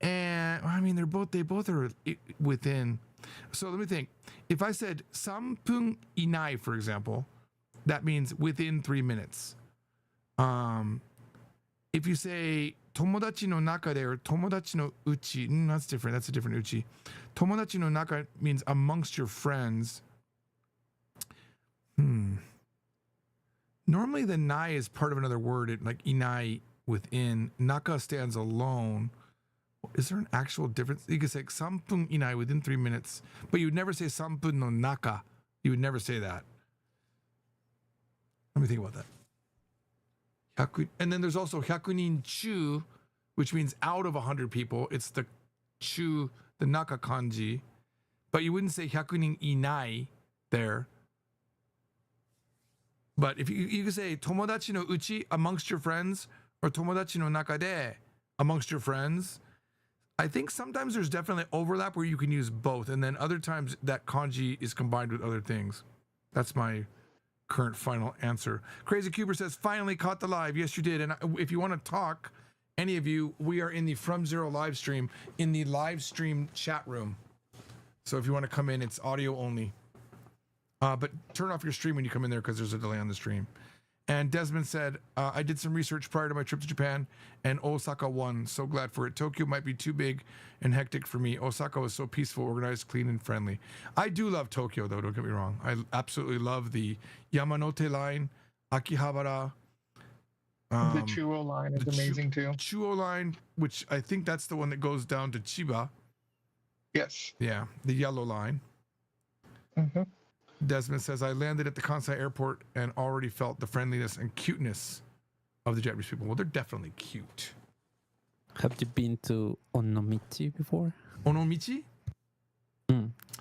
and I mean they both are within. So let me think. If I said 3分以内, for example, that means within 3 minutes. If you say 友達の中で or 友達のうち, that's different. That's a different uchi. 友達の中 means amongst your friends. Normally the nai is part of another word, like inai within. Naka stands alone. Is there an actual difference? You could say 3分以内 within 3 minutes, but you would never say 3分の中. You would never say that. Let me think about that. And then there's also 100人中, which means out of 100 people. It's the chu, the naka kanji. But you wouldn't say 100人いない there. But if you could say 友達のうち amongst your friends, or 友達の中で amongst your friends. I think sometimes there's definitely overlap where you can use both, and then other times that kanji is combined with other things. That's my current final answer. Crazy Cuber says, finally caught the live. Yes, you did. And if you want to talk, any of you, we are in the From Zero live stream, in the live stream chat room. So if you want to come in, it's audio only. But turn off your stream when you come in there because there's a delay on the stream. And Desmond said, I did some research prior to my trip to Japan, and Osaka won. So glad for it. Tokyo might be too big and hectic for me. Osaka was so peaceful, organized, clean, and friendly. I do love Tokyo, though. Don't get me wrong. I absolutely love the Yamanote line, Akihabara.
The Chuo line is amazing, too.
Chuo line, which I think that's the one that goes down to Chiba.
Yes.
Yeah, the yellow line.
Mm-hmm.
Desmond says, I landed at the Kansai airport and already felt the friendliness and cuteness of the Japanese people. Well, they're definitely cute.
Have you been to Onomichi before?
Onomichi?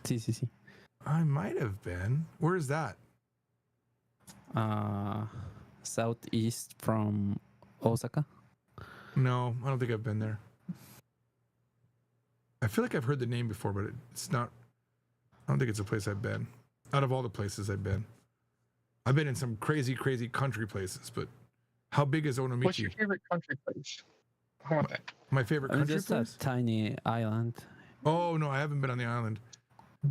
Sí.
I might have been. Where is that?
Southeast from Osaka.
No, I don't think I've been there. I feel like I've heard the name before, but it's not. I don't think it's a place I've been. Out of all the places I've been in some crazy country places, but how big is Onomichi?
What's your favorite country place? I want that.
My favorite country
just
place?
a tiny island.
Oh, no, I haven't been on the island.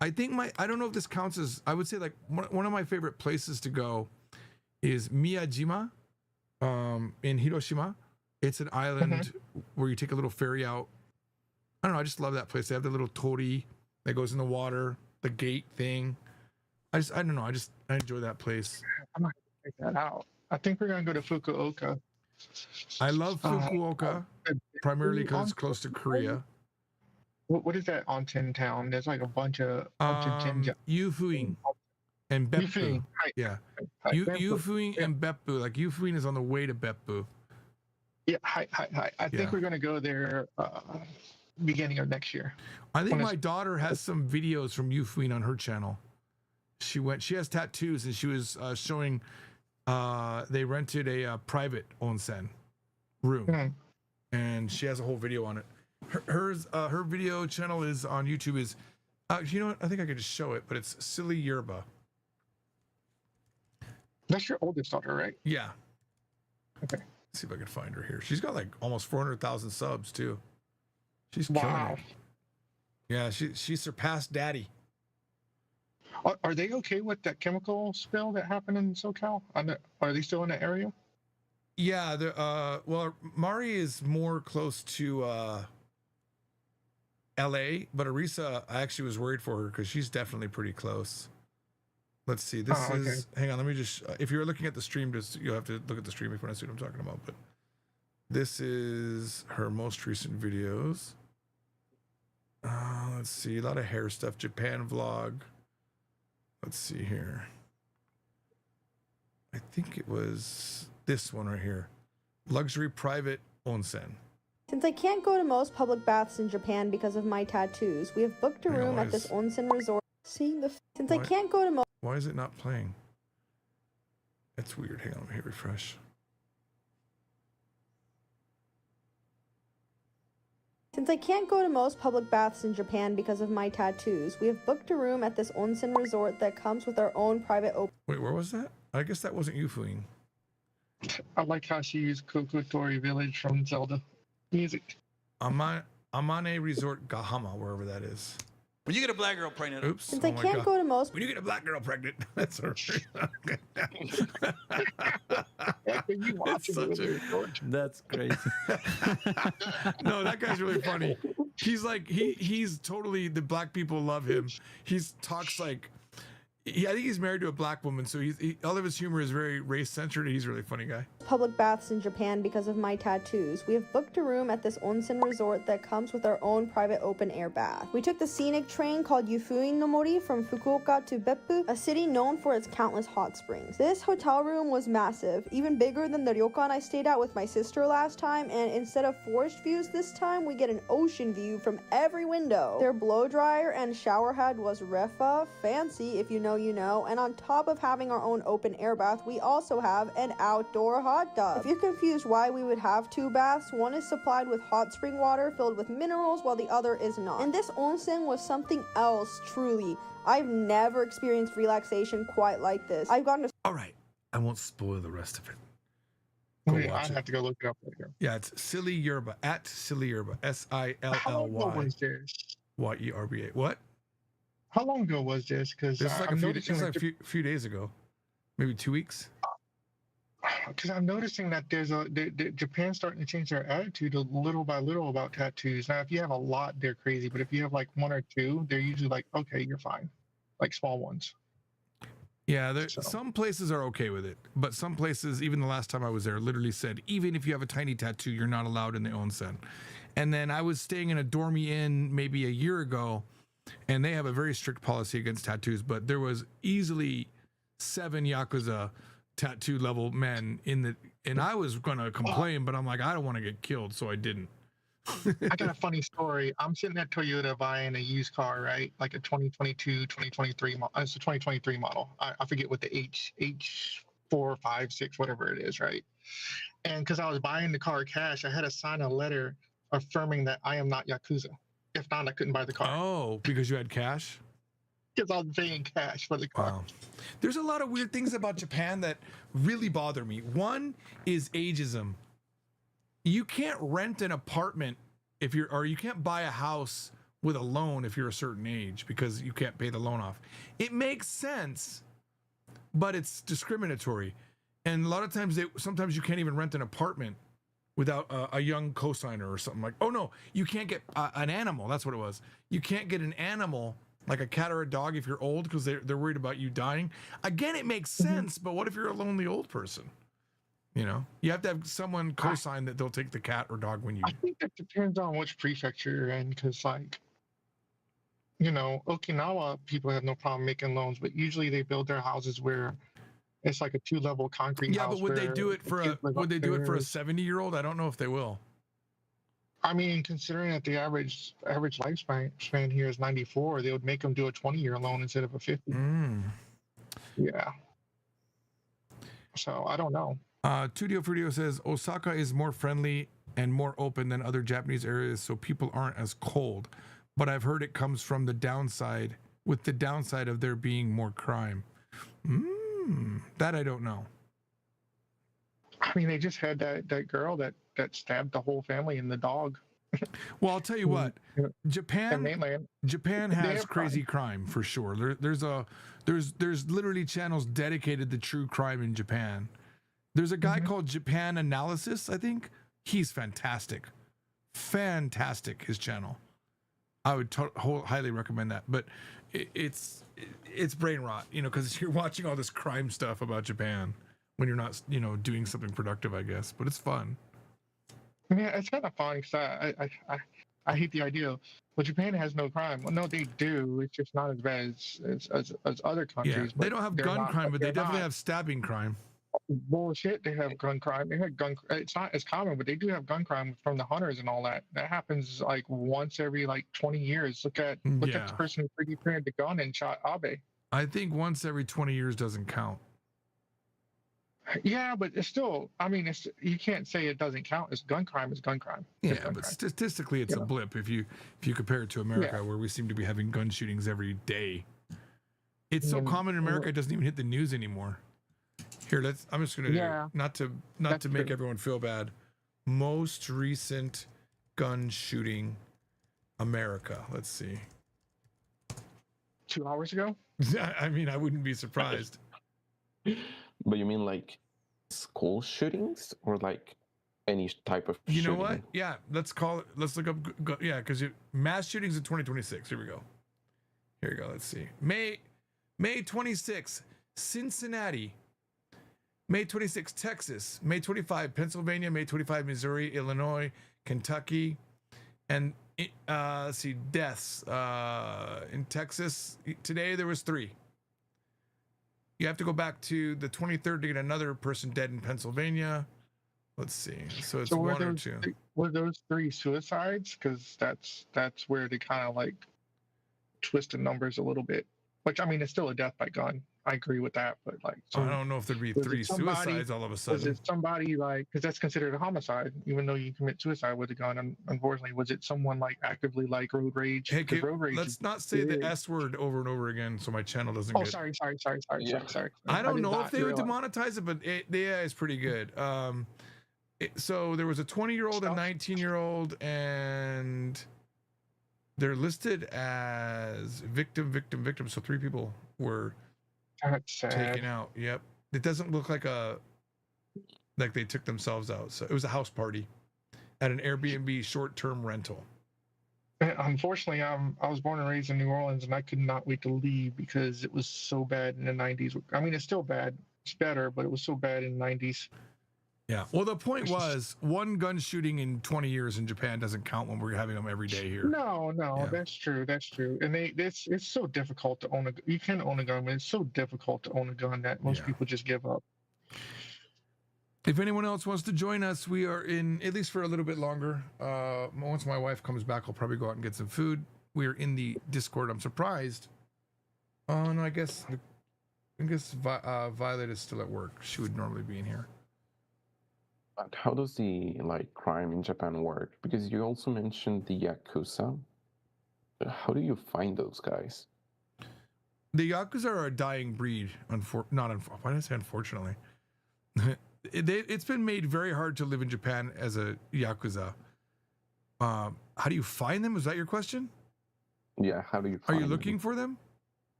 I think I don't know if this counts as, I would say like one of my favorite places to go is Miyajima in Hiroshima. It's an island where you take a little ferry out. I don't know, I just love that place. They have the little torii that goes in the water, the gate thing. I don't know. I enjoy that place.
I might check that out. I think we're gonna go to Fukuoka.
I love Fukuoka primarily because it's close to Korea.
What is that onsen town? There's like a bunch of onsen.
Yufuin and Beppu.
Yufuin, right.
Yeah.
Hi.
Yufuin and Beppu. Like Yufuin is on the way to Beppu.
Yeah. Hi. I think we're gonna go there beginning of next year.
I think my daughter has some videos from Yufuin on her channel. She has tattoos, and she was showing they rented a private onsen room, and she has a whole video on it. Her video channel is on YouTube is You know what? I think I could just show it, but it's Silly Yerba.
That's your oldest daughter, right?
Yeah.
Okay.
Let's see if I can find her here. She's got like almost 400,000 subs too. She's
Wow.
killing it. Yeah, she surpassed Daddy.
Are they okay with that chemical spill that happened in SoCal? Are they still in the area?
Yeah, well, Mari is more close to LA, but Arisa, I actually was worried for her because she's definitely pretty close. Let's see. This is. Hang on. Let me just. If you're looking at the stream, just you'll have to look at the stream if you want to see what I'm talking about. But this is her most recent videos. Let's see. A lot of hair stuff. Japan vlog. Let's see here. I think it was this one right here. Luxury private onsen.
Since I can't go to most public baths in Japan because of my tattoos, we have booked a room at this onsen resort. Seeing the since I can't go to most.
Why is it not playing? That's weird. Hang on, let me hit refresh.
Since I can't go to most public baths in Japan because of my tattoos, we have booked a room at this onsen resort that comes with our own private open.
Wait, where was that? I guess that wasn't you fooling.
I like how she used Kokotori Village from Zelda music.
Amane Resort Gahama, wherever that is.
When you get a black girl pregnant.
Oops.
Since I can't go to most.
When you get a black girl pregnant, that's her.
That's crazy.
No, that guy's really funny. He's like he's totally, the black people love him. He's talks like I think he's married to a black woman, so all of his humor is very race centered. He's a really funny guy.
Public baths in Japan because of my tattoos. We have booked a room at this onsen resort that comes with our own private open air bath. We took the scenic train called Yufuin no Mori from Fukuoka to Beppu, a city known for its countless hot springs. This hotel room was massive, even bigger than the ryokan I stayed at with my sister last time, and instead of forest views this time, we get an ocean view from every window. Their blow dryer and shower head was refa, fancy if you know you know, and on top of having our own open air bath, we also have an outdoor hot tub. If you're confused why we would have two baths, one is supplied with hot spring water filled with minerals while the other is not. And this onsen was something else, truly. I've never experienced relaxation quite like this. I've gotten to—
All right, I won't spoil the rest of it.
Wait, I'd have to go look it up later.
Yeah, it's Silly Yerba, at Silly Yerba,
How long ago was this?
SILLYYERBA. What?
How long ago was this? Because
This is like
I'm
a
noticing
few days ago, maybe 2 weeks.
Because I'm noticing that there's Japan's starting to change their attitude little by little about tattoos. Now, if you have a lot, they're crazy, but if you have like one or two, they're usually like, okay, you're fine, like small ones.
Yeah, some places are okay with it, but some places, even the last time I was there, literally said, even if you have a tiny tattoo, you're not allowed in the onsen. And then I was staying in a dormy inn maybe a year ago, and they have a very strict policy against tattoos, but there was easily 7 Yakuza tattoo level men and I was going to complain, but I'm like, I don't want to get killed, so I didn't.
I got a funny story. I'm sitting at Toyota buying a used car, right? Like a 2022, 2023 model. It's a 2023 model. I forget what the H4, 5, 6, whatever it is, right? And because I was buying the car cash, I had to sign a letter affirming that I am not Yakuza. If not, I couldn't buy the car.
Oh, because you had cash?
Because I was paying cash for the car.
Wow. There's a lot of weird things about Japan that really bother me. One is ageism. You can't rent an apartment or you can't buy a house with a loan if you're a certain age because you can't pay the loan off. It makes sense, but it's discriminatory. And a lot of times, sometimes you can't even rent an apartment without a young cosigner or something like, oh no, you can't get an animal. That's what it was. You can't get an animal like a cat or a dog if you're old because they're worried about you dying. Again, it makes sense, but what if you're a lonely old person? You know, you have to have someone co-sign that they'll take the cat or dog when you.
I think that depends on which prefecture you're in, because like, you know, Okinawa people have no problem making loans, but usually they build their houses where it's like a 2-level concrete house.
Yeah, but would they do it for a 70-year-old? I don't know if they will.
I mean, considering that the average lifespan here is 94, they would make them do a 20-year loan instead of a 50. Yeah. So I don't know.
Tudio Frudio says Osaka is more friendly and more open than other Japanese areas, so people aren't as cold. but I've heard it comes from the downside, with the downside of there being more crime. That I don't know.
I mean, they just had that girl that stabbed the whole family and the dog.
Well, I'll tell you what, Japan
They
has
have
crazy crime for sure. There's literally channels dedicated to true crime in Japan. There's a guy called Japan Analysis, I think. He's fantastic. His channel. I would highly recommend that. But it's brain rot, because you're watching all this crime stuff about Japan when you're not, doing something productive, I guess. But it's fun.
Yeah, it's kind of fun because I hate the idea. Well, Japan has no crime. Well, no, they do. It's just not as bad as other countries.
Yeah, they don't have gun crime, but they definitely have stabbing crime.
Bullshit. They have gun crime. They have gun. It's not as common, but they do have gun crime from the hunters and all that. That happens like once every 20 years. Look at the person who 3D printed the gun and shot Abe.
I think once every 20 years doesn't count.
Yeah, but it's still. I mean, you can't say it doesn't count. It's gun crime. It's gun crime.
Yeah, but statistically, it's a blip if you compare it to America, where we seem to be having gun shootings every day. It's so common in America, it doesn't even hit the news anymore. Here, I'm just gonna do, not to make everyone feel bad. Most recent gun shooting, America. Let's see.
2 hours ago.
I mean, I wouldn't be surprised.
But you mean like school shootings or like any type of
You
shooting?
know what? Yeah, let's look up. Yeah, because mass shootings in 2026. Here we go. Here we go. Let's see. May 26, Cincinnati. May 26, Texas. May 25, Pennsylvania. May 25, Missouri, Illinois, Kentucky. And let's see, deaths. In Texas, today there was 3. You have to go back to the 23rd to get another person dead in Pennsylvania. Let's see. So it's 1 or 2.
Were those 3 suicides? Because that's where they kind of twist the numbers a little bit. Which, I mean, it's still a death by gun. I agree with that, but I
don't know if there'd be 3 suicides all of a sudden.
Was it somebody because that's considered a homicide, even though you commit suicide with a gun? And unfortunately, was it someone actively road rage?
Hey,
road rage.
Let's not say the S word over and over again, so my channel doesn't.
Oh, sorry.
I don't know if they would demonetize it, but the AI is pretty good. So there was a 20-year-old, a 19-year-old, and they're listed as victim. So 3 people were taken out. Yep. It doesn't look like they took themselves out. So it was a house party at an Airbnb short-term rental.
Unfortunately, I was born and raised in New Orleans, and I could not wait to leave because it was so bad in the 90s. I mean, it's still bad. It's better, but it was so bad in the 90s.
Yeah. Well, the point was, one gun shooting in 20 years in Japan doesn't count when we're having them every day here.
No, that's true. And it's so difficult to own you can own a gun, but it's so difficult to own a gun that most people just give up.
If anyone else wants to join us, we are in, at least for a little bit longer. Once my wife comes back, I'll probably go out and get some food. We are in the Discord. I'm surprised. Oh, no, I guess Violet is still at work. She would normally be in here.
But how does the crime in Japan work? Because you also mentioned the Yakuza. How do you find those guys?
The Yakuza are a dying breed. Why did I say unfortunately? It's been made very hard to live in Japan as a Yakuza. How do you find them? Was that your question?
Yeah, how do you
find them? Are you looking for them?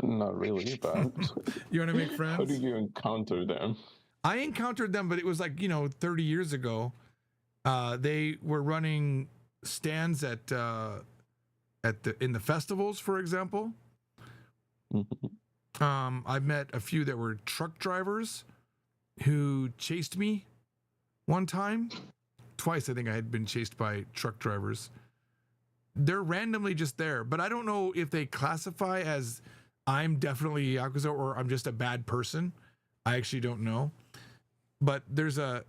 Not really, but...
You want to make friends?
How do you encounter them?
I encountered them, but it was 30 years ago. They were running stands in the festivals, for example. I met a few that were truck drivers who chased me one time. Twice, I think I had been chased by truck drivers. They're randomly just there, but I don't know if they classify as I'm definitely a Yakuza or I'm just a bad person. I actually don't know. But there's a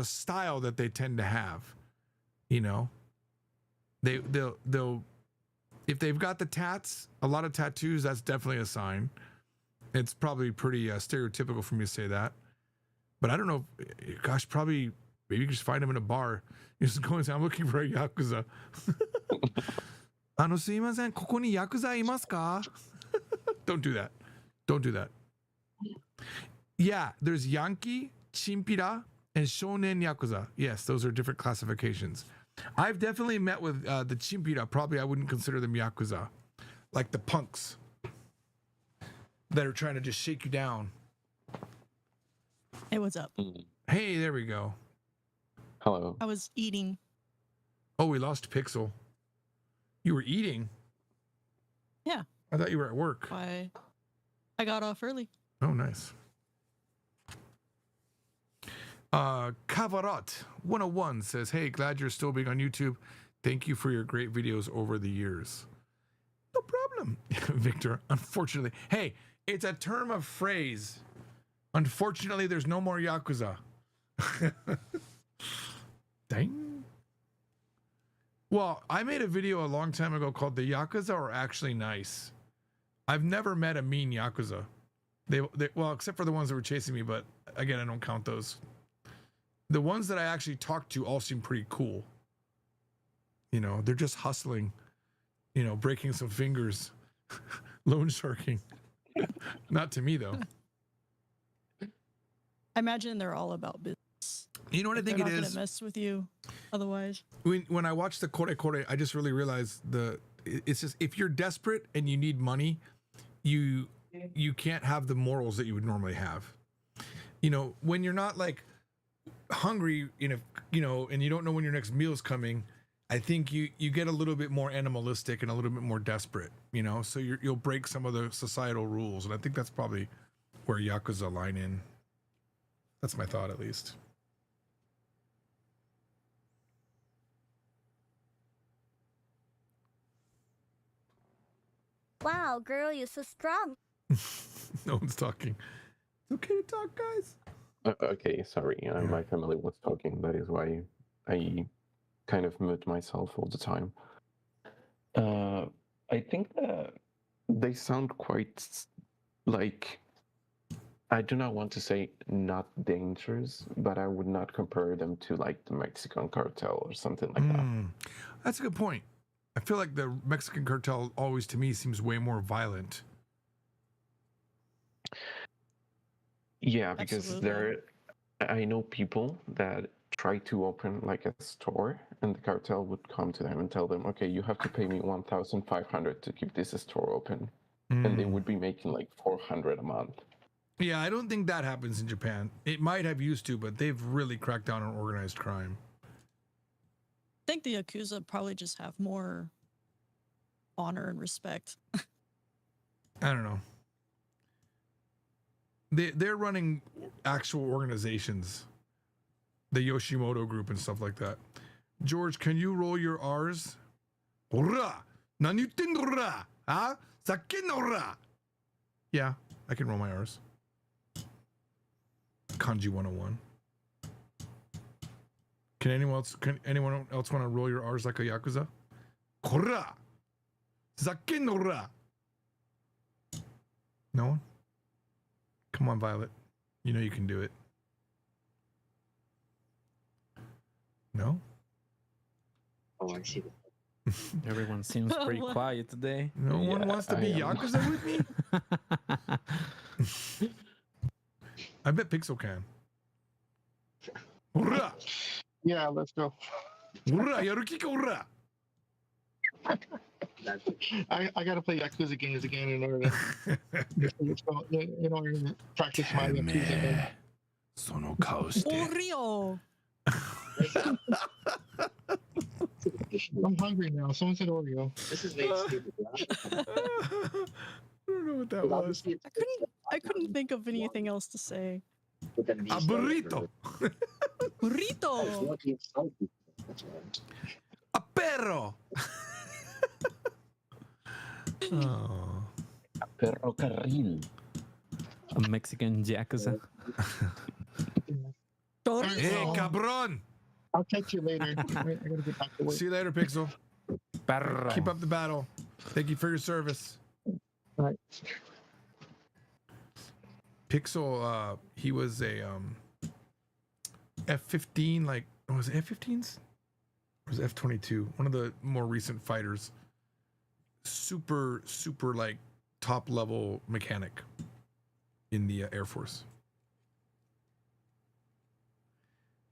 style that they tend to have, they'll if they've got the tats, a lot of tattoos, that's definitely a sign. It's probably pretty stereotypical for me to say that, but I don't know. Gosh, maybe you can just find them in a bar. You just go and say, "I'm looking for a Yakuza." すいません、ここにヤクザいますか? Don't do that. Don't do that. Yeah, there's Yankee, Chimpira, and Shonen Yakuza. Yes, those are different classifications. I've definitely met with the Chimpira. Probably I wouldn't consider them Yakuza. Like the punks that are trying to just shake you down.
Hey, what's up?
Hey, there we go.
Hello.
I was eating.
Oh, we lost Pixel. You were eating?
Yeah.
I thought you were at work.
I got off early.
Oh, nice. Kavarot 101 says, hey, glad you're still being on YouTube. Thank you for your great videos over the years. No problem, Victor. Unfortunately. Hey, it's a term of phrase. Unfortunately, there's no more Yakuza. Dang. Well, I made a video a long time ago called The Yakuza Are Actually Nice. I've never met a mean Yakuza. They well, except for the ones that were chasing me, but again, I don't count those. The ones that I actually talked to all seem pretty cool. You know, they're just hustling, you know, breaking some fingers, loan sharking. Not to me, though.
I imagine they're all about business.
You know what I think it is?
They're not going to mess with you otherwise.
When I watched the Kore Kore, I just really realized it's just, if you're desperate and you need money, you can't have the morals that you would normally have. You know, when you're not like hungry, you know, and you don't know when your next meal is coming, I think you get a little bit more animalistic and a little bit more desperate, you know, so you'll break some of the societal rules. And I think that's probably where Yakuza line in. That's my thought, at least.
Wow, girl, you're so strong.
No one's talking. It's okay to talk, guys.
Okay, sorry. My family was talking. That is why I kind of mute myself all the time. I think that they sound quite like, I do not want to say not dangerous, but I would not compare them to like the Mexican cartel or something like that.
That's a good point. I feel like the Mexican cartel always, to me, seems way more violent.
Yeah, because I know people that try to open like a store, and the cartel would come to them and tell them, okay, you have to pay me 1,500 to keep this store open. And they would be making like 400 a month.
Yeah, I don't think that happens in Japan. It might have used to, but they've really cracked down on organized crime.
I think the Yakuza probably just have more honor and respect.
I don't know. They're running actual organizations, the Yoshimoto group and stuff like that. George, can you roll your R's? Ora! Nani yuttenno ora? Huh? Sakken ora! Yeah, I can roll my R's. Kanji 101. Can anyone else want to roll your R's like a Yakuza? Kora! Sakken ora! No one? Come on, Violet. You know you can do it. No?
Oh, I see.
Everyone seems pretty quiet today.
No one wants to be Yakuza with me? I bet Pixel can. Hurrah!
Yeah, let's go.
Hurrah! Yarukika hurrah!
I gotta play Yakuza games again in order to practice my Yakuza game.
その顔して。
Oreo!
I'm hungry now. Someone said Oreo.
This is very stupid.
I don't know what that was.
I couldn't think of anything else to say.
A burrito.
Burrito!
A perro. Oh.
A perro carril.
A Mexican Yakuza.
Hey, cabron.
I'll catch you later. I gotta get back to work.
See you later, Pixel.
Perro.
Keep up the battle. Thank you for your service.
All right.
Pixel, he was a F-15, like, was it F-15s? Or was it F-22? One of the more recent fighters. super like top level mechanic in the Air Force.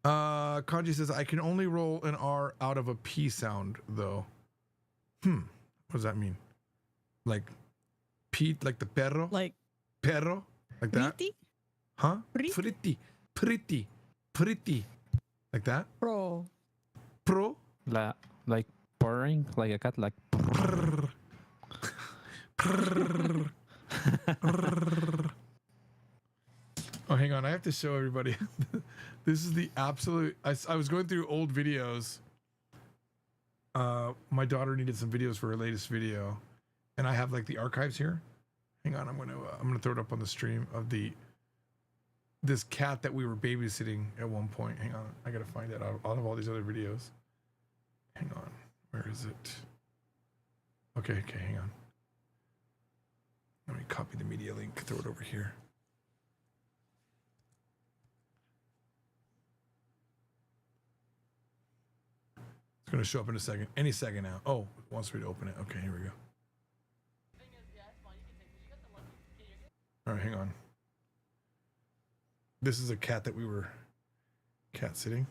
Kanji says I can only roll an R out of a P sound though. What does that mean? Like Pete, like the perro?
Like
perro? Like that?
Pretty?
Huh? Pretty. Like that?
Pro.
Like purring, like a cat, like.
Oh, hang on. I have to show everybody. This is the absolute. I was going through old videos. My daughter needed some videos for her latest video, and I have like the archives here. Hang on. I'm gonna throw it up on the stream of this cat that we were babysitting at one point. Hang on. I gotta find it out of all these other videos. Hang on. Where is it? Okay. Hang on. Let me copy the media link. Throw it over here. It's going to show up in a second. Any second now. Oh, it wants me to open it. Okay, here we go. All right, hang on. This is a cat that we were cat sitting.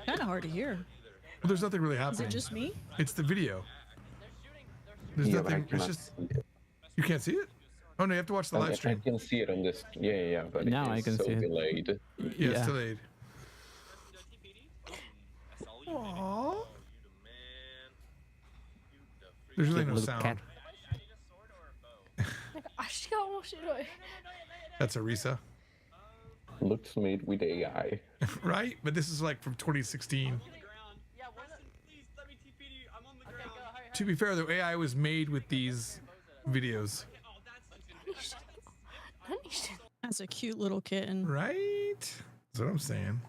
Kind of hard to hear.
Well, there's nothing really happening.
Is it just me?
It's the video. There's nothing. It's just. You can't see it? Oh no, you have to watch the live stream.
I can see it on this. Yeah. But
now I
it's
can
so
see it.
delayed.
Yeah, it's delayed. Aww. There's really no sound. That's Arisa.
Looks made with AI.
Right? But this is like from 2016. To be fair, though, AI was made with these videos.
That's a cute little kitten.
Right? That's what I'm saying.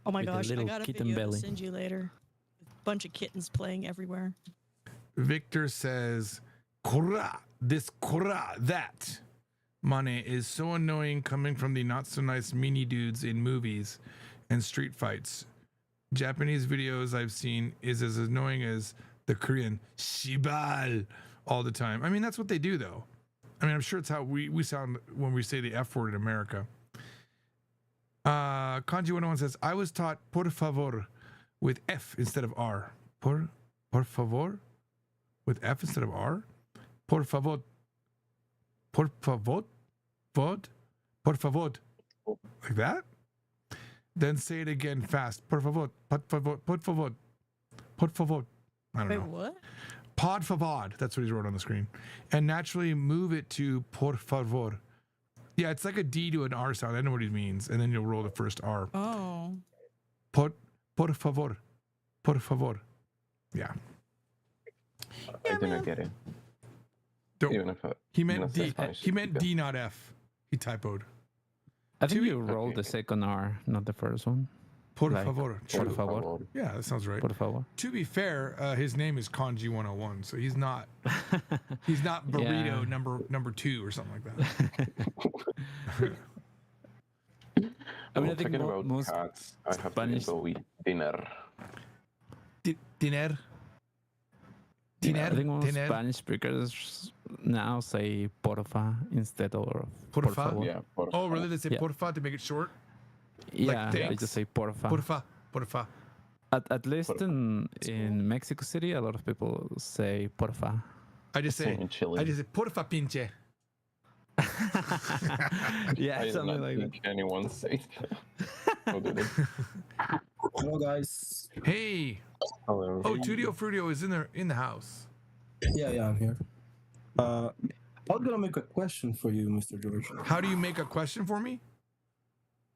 Oh my
With a
gosh, I
little
got a
kitten
video
belly.
to send you later. Bunch of kittens playing everywhere.
Victor says, Korra, this, Korra, that. Mane is so annoying coming from the not so nice meanie dudes in movies and street fights. Japanese videos I've seen is as annoying as the Korean shibal all the time. I mean, that's what they do though. I mean, I'm sure it's how we sound when we say the F word in America. Kanji 101 says, I was taught por favor with F instead of R. Por favor with F instead of R. Por favor. Por favor. Por favor. Like that? Then say it again fast. Por favor. Por favor. Por favor. Por favor. I don't know.
Wait, what?
Pod favor. That's what he wrote on the screen. And naturally move it to por favor. Yeah, it's like a D to an R sound. I know what he means. And then you'll roll the first R.
Oh.
Por favor. Por favor. Yeah.
I do not get it. Even if
He meant D. He meant D, not F. He typoed.
I think you rolled the second R, not the first one.
Por
Like,
favor.
Por favor.
Yeah, that sounds right.
Por favor.
To be fair, his name is Kanji 101, so he's not burrito
Yeah.
number 2 or something like that.
I mean, I
talking
think
about
most
cats, I have
Spanish-
to go eat dinner.
Dinner.
I think most Spanish speakers now say porfa instead of por
Porfa?
favor.
Yeah, porfa.
Oh, really? They say
Yeah.
porfa to make it short?
Yeah, they
thanks?
just say porfa.
Porfa.
At least in Mexico City, a lot of people say porfa.
I just say porfa pinche.
Yeah,
I do
something
not
like that.
think anyone says that. How do they?
Hello, guys.
Hey.
Hello.
Oh, Tudio Frudio is in the house.
Yeah, I'm here. I was gonna make a question for you, Mr. George.
How do you make a question for me?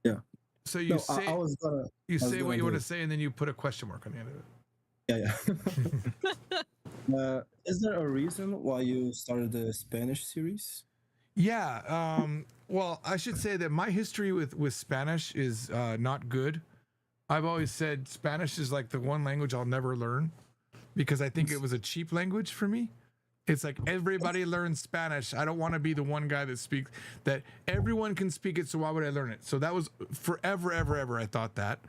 Yeah.
So you
No,
say
I was gonna.
you
I was
say what
gonna
you
do
want to
it.
say, and then you put a question mark on the end of it.
Yeah. Is there a reason why you started the Spanish series?
Yeah. Well, I should say that my history with Spanish is not good. I've always said Spanish is like the one language I'll never learn because I think it was a cheap language for me. It's like everybody learns Spanish. I don't want to be the one guy that speaks that everyone can speak it. So why would I learn it? So that was forever, ever. I thought that.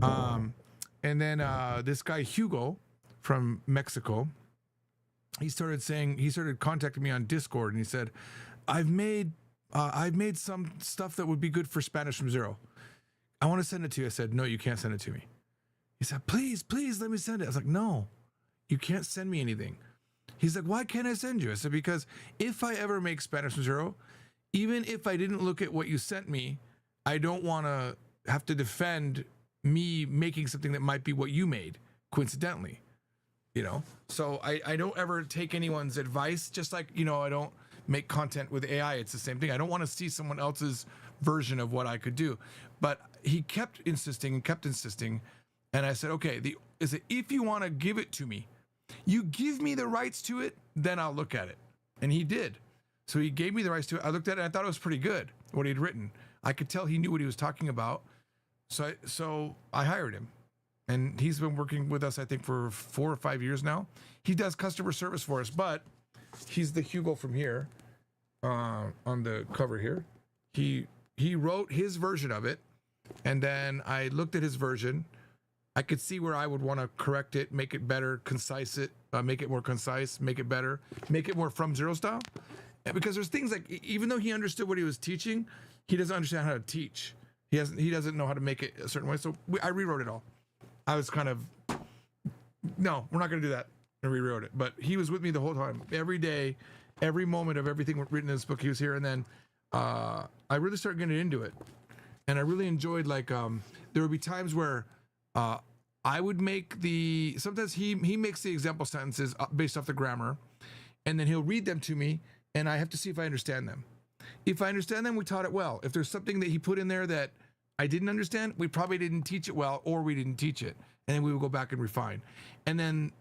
And then this guy Hugo from Mexico, he started contacting me on Discord, and he said, I've made some stuff that would be good for Spanish from zero. I want to send it to you. I said, no, you can't send it to me. He said, please let me send it. I was like, no, you can't send me anything. He's like, why can't I send you? I said, because if I ever make Spanish from zero, even if I didn't look at what you sent me, I don't want to have to defend me making something that might be what you made, coincidentally. You know? So I don't ever take anyone's advice, just like, you know, I don't make content with AI. It's the same thing. I don't want to see someone else's version of what I could do. But he kept insisting. And I said, okay, if you want to give it to me, you give me the rights to it, then I'll look at it. And he did. So he gave me the rights to it. I looked at it and I thought it was pretty good, what he'd written. I could tell he knew what he was talking about. So I hired him. And he's been working with us, I think, for 4 or 5 years now. He does customer service for us, but he's the Hugo from here, on the cover here. He wrote his version of it, and then I looked at his version. I could see where I would want to correct it, make it better, concise it, make it more concise, make it better, make it more from zero style. And because there's things like, even though he understood what he was teaching, he doesn't understand how to teach. He doesn't know how to make it a certain way. So I rewrote it all. I was kind of, no, we're not going to do that. And rewrote it. But he was with me the whole time. Every day, every moment of everything written in this book, he was here. And then I really started getting into it. And I really enjoyed, like, there would be times where I would make sometimes he makes the example sentences based off the grammar, and then he'll read them to me, and I have to see if I understand them. If I understand them, we taught it well. If there's something that he put in there that I didn't understand, we probably didn't teach it well, or we didn't teach it, and then we would go back and refine. And then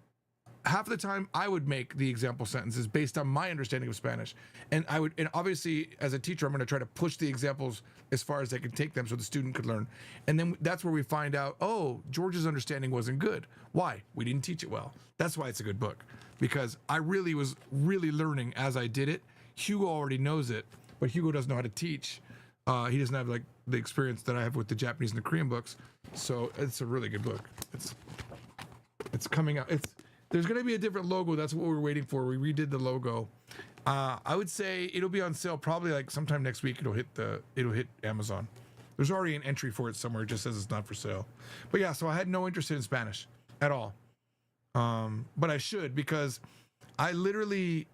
half of the time I would make the example sentences based on my understanding of Spanish. And obviously as a teacher, I'm going to try to push the examples as far as I can take them so the student could learn. And then that's where we find out, oh, George's understanding wasn't good. Why? We didn't teach it well. That's why it's a good book, because I really was learning as I did it. Hugo already knows it, but Hugo doesn't know how to teach. He doesn't have like the experience that I have with the Japanese and the Korean books. So it's a really good book. It's coming out. There's going to be a different logo. That's what we're waiting for. We redid the logo. I would say it'll be on sale probably like sometime next week. It'll hit Amazon. There's already an entry for it somewhere. It just says it's not for sale. But yeah, so I had no interest in Spanish at all. But I should, because I literally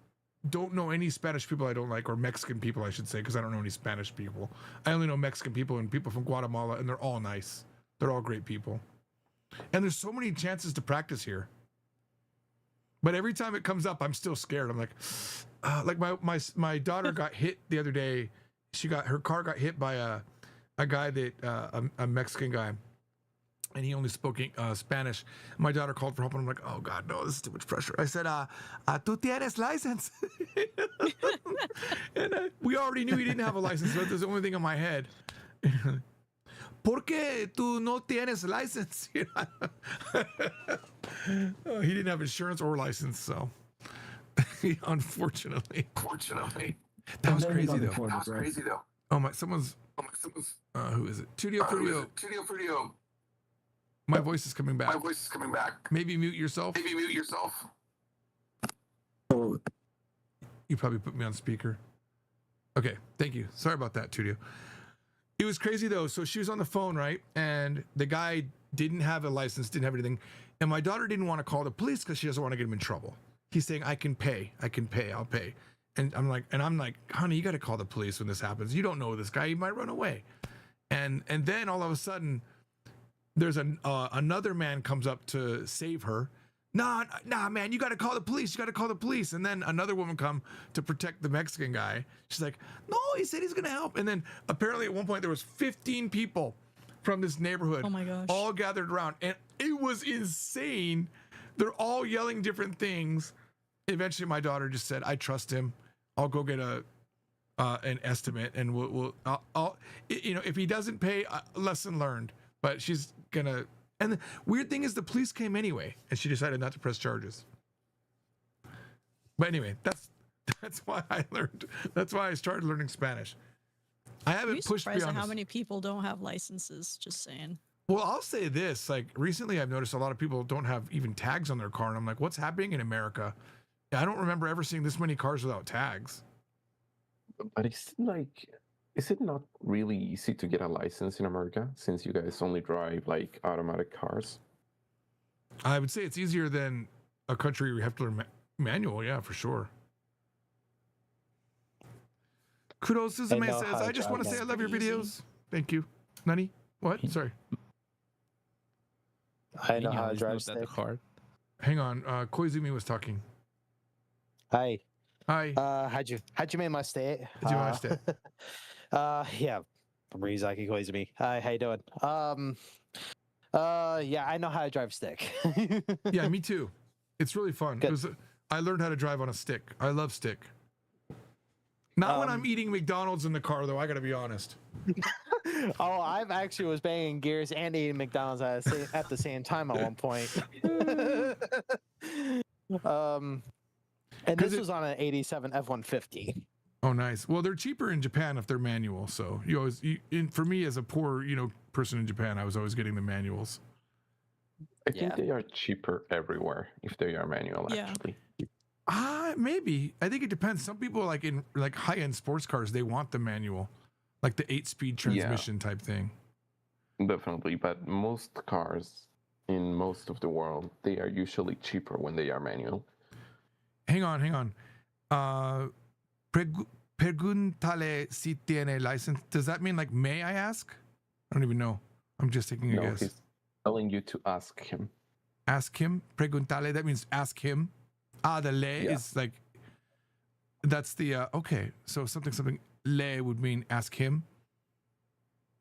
don't know any Spanish people I don't like, or Mexican people, I should say, because I don't know any Spanish people. I only know Mexican people and people from Guatemala, and they're all nice. They're all great people. And there's so many chances to practice here. But every time it comes up, I'm still scared. I'm like my daughter got hit the other day. Her car got hit by a guy that a Mexican guy, and he only spoke Spanish. My daughter called for help, and I'm like, oh God, no, this is too much pressure. I said, "Tú tienes license?" And we already knew he didn't have a license, but that's the only thing in my head. ¿Por qué tú no tienes license? He didn't have insurance or license, so unfortunately. That was crazy though. Oh my! Someone's. Who is it? Tudio Frudio. My voice is coming back. Maybe mute yourself.
Oh.
You probably put me on speaker. Okay, thank you. Sorry about that, Tudio. It was crazy though. So she was on the phone, right? And the guy didn't have a license, didn't have anything. And my daughter didn't want to call the police because she doesn't want to get him in trouble. He's saying, I'll pay. And I'm like, honey, you got to call the police when this happens. You don't know this guy. He might run away. And then all of a sudden, there's another man comes up to save her. Nah, man, you got to call the police. And then another woman come to protect the Mexican guy. She's like, no, he said he's going to help. And then apparently at one point there was 15 people from this neighborhood.
Oh my gosh.
All gathered around. And it was insane. They're all yelling different things. Eventually my daughter just said, I trust him. I'll go get an estimate, and I'll if he doesn't pay, lesson learned. But she's gonna. And the weird thing is, the police came anyway, and she decided not to press charges. But anyway, that's why I learned. That's why I started learning Spanish. I haven't
You're
pushed
surprised
beyond.
at how many people don't have licenses. Just saying.
Well, I'll say this: like recently, I've noticed a lot of people don't have even tags on their car, and I'm like, what's happening in America? I don't remember ever seeing this many cars without tags.
But is it not really easy to get a license in America since you guys only drive like automatic cars?
I would say it's easier than a country where you have to learn manual. Yeah, for sure. Kudos, Suzume says, I just want to say I love your videos. Thank you. Nani? What? Sorry.
I know how to drive stick.
Hang on. Koizumi was talking.
Hi.
Hi.
How'd you make my state?
How'd you my state?
Yeah. Rizaki Koizumi. Hi, how you doing? Yeah, I know how to drive stick.
Yeah, me too. It's really fun. It was, I learned how to drive on a stick. I love stick. Not when I'm eating McDonald's in the car, though. I got to be honest.
Oh, I've actually was banging gears and eating McDonald's at the same time at one point. And this was on an 87 F-150.
Oh, nice. Well, they're cheaper in Japan if they're manual. So you always, for me as a poor, person in Japan, I was always getting the manuals.
I think they are cheaper everywhere if they are manual. Actually.
Maybe. I think it depends. Some people in high-end sports cars, they want the manual, like the 8-speed transmission type thing.
Definitely, but most cars in most of the world, they are usually cheaper when they are manual.
Hang on. Preguntale si tiene license. Does that mean may I ask? I don't even know. I'm just taking a guess.
He's telling you to ask him.
Ask him? Preguntale, that means ask him. The le is that's the, okay. So something, le would mean ask him.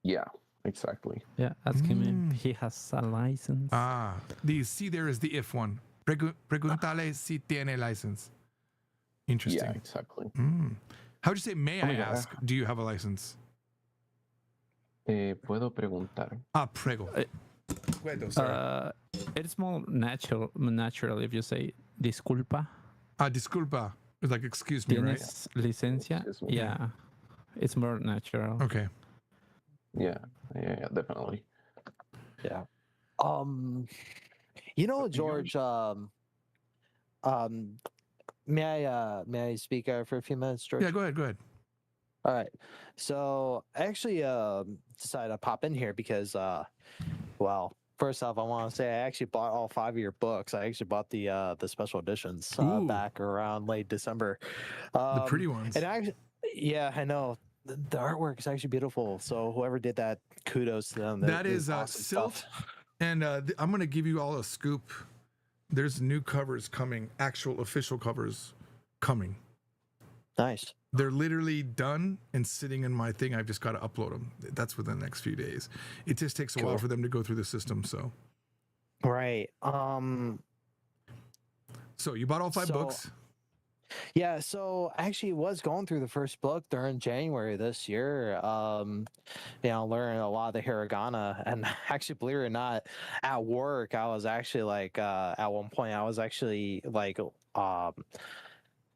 Yeah, exactly.
Yeah, ask him if he has a license.
The si there is the if one. Preguntale si tiene license. Interesting.
Yeah, exactly.
How'd you say, may I ask, do you have a license?
Puedo preguntar.
Prego. Puedo, sorry.
It's more natural if you say disculpa.
Disculpa. It's like excuse me, right?
Licencia? Yeah. It's more natural.
Okay.
Yeah, definitely.
Yeah. George, may I speak for a few minutes, George?
Yeah, go ahead.
All right. So I actually decided to pop in here because, first off, I want to say I actually bought all 5 of your books. I actually bought the special editions back around late December.
The pretty ones.
And I know. The artwork is actually beautiful. So whoever did that, kudos to them.
That is awesome Silt. And I'm going to give you all a scoop. There's new covers coming, actual official covers coming.
Nice.
They're literally done and sitting in my thing. I've just got to upload them. That's within the next few days. It just takes a while for them to go through the system. So.
Right.
So you bought all 5 books?
Yeah, so I actually was going through the first book during January this year. Learning a lot of the hiragana, and actually, believe it or not, at work I was actually at one point I was actually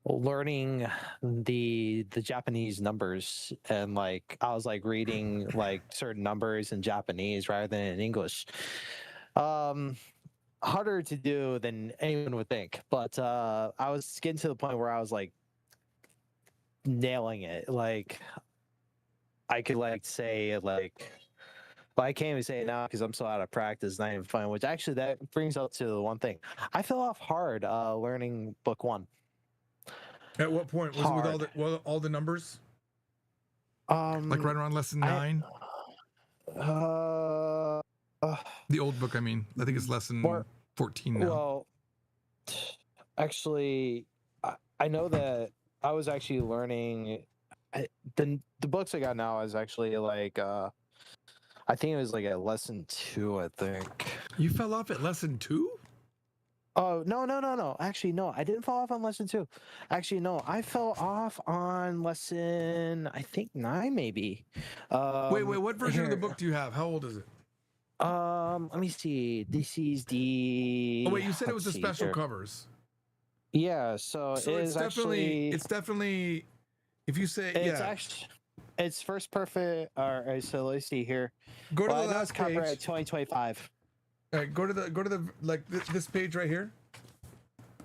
learning the Japanese numbers, and I was reading certain numbers in Japanese rather than in English. Harder to do than anyone would think, but I was getting to the point where I was nailing it. I could say but I can't even say it now because I'm so out of practice, not even fun. Which actually that brings up to the one thing I fell off hard learning book 1.
At what point was it with all the numbers? Right around lesson 9. The old book, I mean. I think it's lesson 14 now.
Well, actually, I know that I was actually learning. The books I got now is actually I think it was at lesson 2, I think.
You fell off at lesson 2?
Oh, no. Actually, no, I didn't fall off on lesson 2. Actually, no, I fell off on lesson, I think 9, maybe.
Wait, what version of the book do you have? How old is it?
Let me see. This is the.
Oh wait, you said it was the
let's see
special
here.
covers.
Yeah, so,
So
it
it's
is
definitely
actually.
it's definitely if you say
It's
yeah.
actually. It's first perfect. All right, so let's see here.
Go to
Well,
the
I know
last
it's copyright
page.
2025.
All right, go to the like this page right here.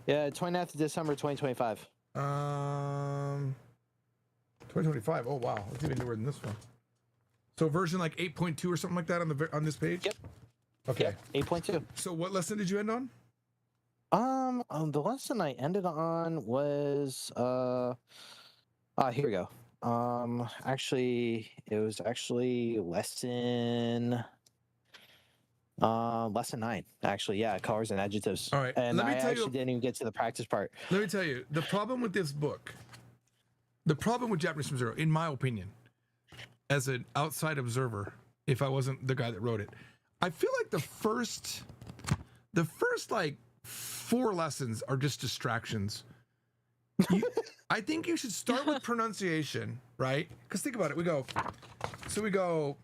Yeah, 29th of December 2025.
2025. Oh wow, it's even newer than this one. So version like 8.2 or something like that on this page.
Yep.
Okay.
Yep, 8.2.
So what lesson did you end on?
The lesson I ended on was here we go. Actually, it was actually lesson 9. Actually, yeah, colors and adjectives.
All right,
and
let me
I
tell you-
actually didn't even get to the practice part.
Let me tell you, the problem with this book, the problem with Japanese from Zero, in my opinion, as an outside observer, if I wasn't the guy that wrote it, I feel like the first like 4 lessons are just distractions. I think you should start with pronunciation, right? Because think about it. We go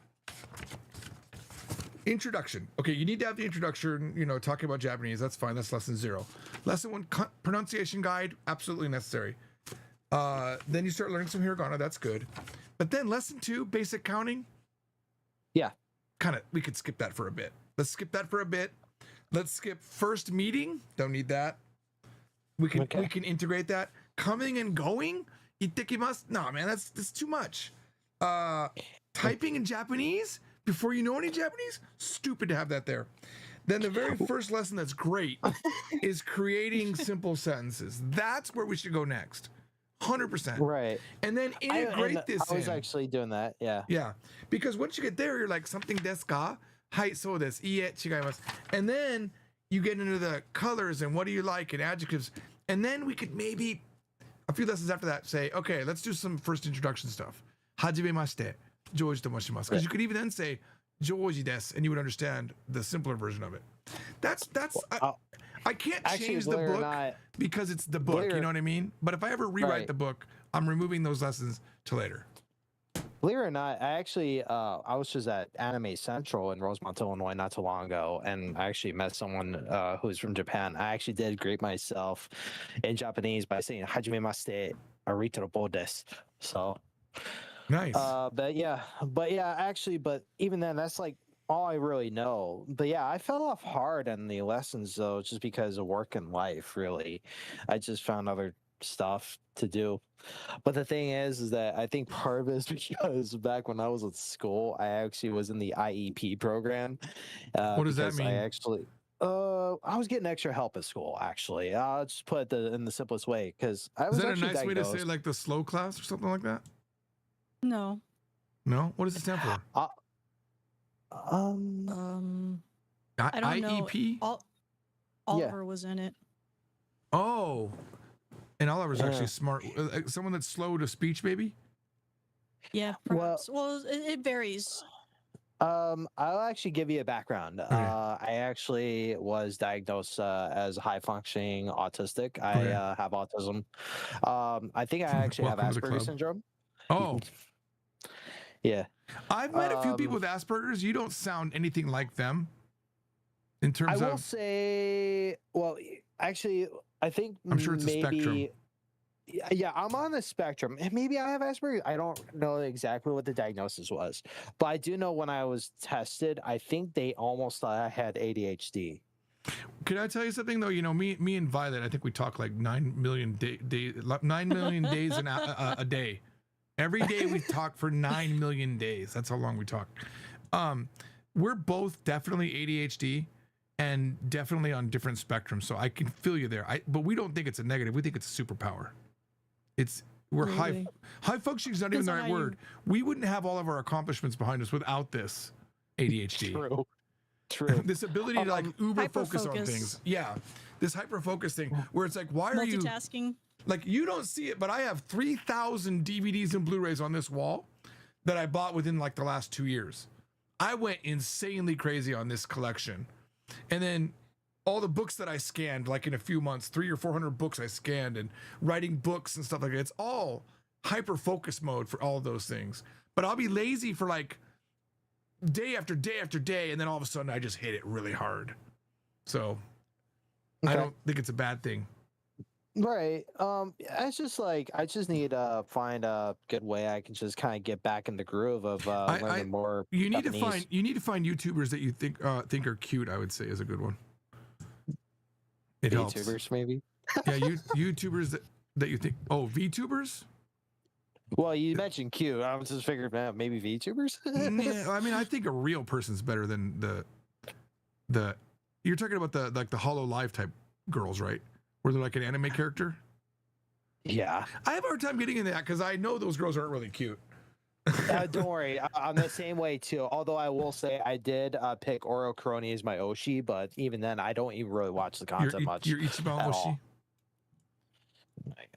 introduction. Okay, you need to have the introduction, talking about Japanese. That's fine. That's lesson 0. Lesson 1, pronunciation guide, absolutely necessary. Then you start learning some hiragana. That's good. But then lesson 2, basic counting.
Yeah.
We could skip that for a bit. Let's skip that for a bit. Let's skip first meeting. Don't need that. We can integrate that. Coming and going. Ittekimasu. No, man, that's too much. Typing in Japanese before you know any Japanese. Stupid to have that there. Then the very first lesson that's great is creating simple sentences. That's where we should go next. 100%.
Right.
And then integrate this
I was
in.
actually doing that. Yeah.
Yeah. Because once you get there, you're like, something desu ka? Hai, so desu. Iie, chigaimasu. And then you get into the colors and what do you like and adjectives. And then we could maybe, a few lessons after that, say, okay, let's do some first introduction stuff. Hajimemashite, Joji to moshimasu. Because you could even then say, Joji desu, and you would understand the simpler version of it. I can't change the book because it's the book, you know what I mean? But if I ever rewrite the book, I'm removing those lessons to later.
Believe it or not, I actually I was just at Anime Central in Rosemont, Illinois, not too long ago, and I actually met someone who's from Japan. I actually did greet myself in Japanese by saying "Hajimemashite, Arigatou desu." So
nice.
But even then, that's like all I really know. But yeah, I fell off hard on the lessons though, just because of work and life. Really, I just found other stuff to do. But the thing is that I think part of it is because back when I was at school, I actually was in the IEP program.
What does that mean?
I was getting extra help at school. Actually, I'll just put it in the simplest way because I was.
Is that a
actually
nice way to
diagnosed.
say like the slow class or something like that?
No.
No. What does it stand for?
I don't know.
IEP?
Oliver was in it.
Oh, and Oliver's actually smart. Someone that's slow to speech, maybe.
Yeah, perhaps. Well, it varies.
I'll actually give you a background. I actually was diagnosed as high functioning autistic. I have autism. I think I actually have
Welcome to the
Asperger's
club.
syndrome.
Oh,
yeah.
I've met a few people with Asperger's. You don't sound anything like them. In terms
I will
of,
say, well, actually, I think
I'm sure it's a spectrum.
Yeah, I'm on the spectrum. And maybe I have Asperger's. I don't know exactly what the diagnosis was, but I do know when I was tested, I think they almost thought I had ADHD.
Can I tell you something though? You know, me and Violet, I think we talk like 9 million 9 million days a day. Every day we talk for 9 million days. That's how long we talk. We're both definitely ADHD and definitely on different spectrums. So I can feel you there. But we don't think it's a negative. We think it's a superpower. We're
Really?
high functioning is not even the right word. We wouldn't have all of our accomplishments behind us without this ADHD.
True.
This ability to like uber focus on
hyper-focus.
things. Yeah. This hyper focus thing where it's like, why are you
Multitasking.
like, you don't see it, but I have 3,000 DVDs and Blu-rays on this wall that I bought within like the last 2 years. I went insanely crazy on this collection. And then all the books that I scanned, like in a few months, 300 or 400 books I scanned, and writing books and stuff like that. It's all hyper focus mode for all of those things. But I'll be lazy for like day after day after day, and then all of a sudden I just hit it really hard. So I don't think it's a bad thing.
Right. It's just like I just need to find a good way I can just kind of get back in the groove of learning more.
You need
Japanese.
to find YouTubers that you think are cute. I would say is a good one. It helps.
YouTubers, maybe.
Yeah, YouTubers that you think. Oh, VTubers.
Well, you mentioned cute. I was just figuring maybe VTubers.
Yeah, I mean, I think a real person's better than the. You're talking about the Hollow Live type girls, right? Where they're like an anime character.
Yeah,
I have a hard time getting into that because I know those girls aren't really cute.
don't worry, I'm the same way too. Although I will say I did pick Oro Kuroni as my Oshi, but even then, I don't even really watch the content much.
Your Ichiban
at
Oshi.
all.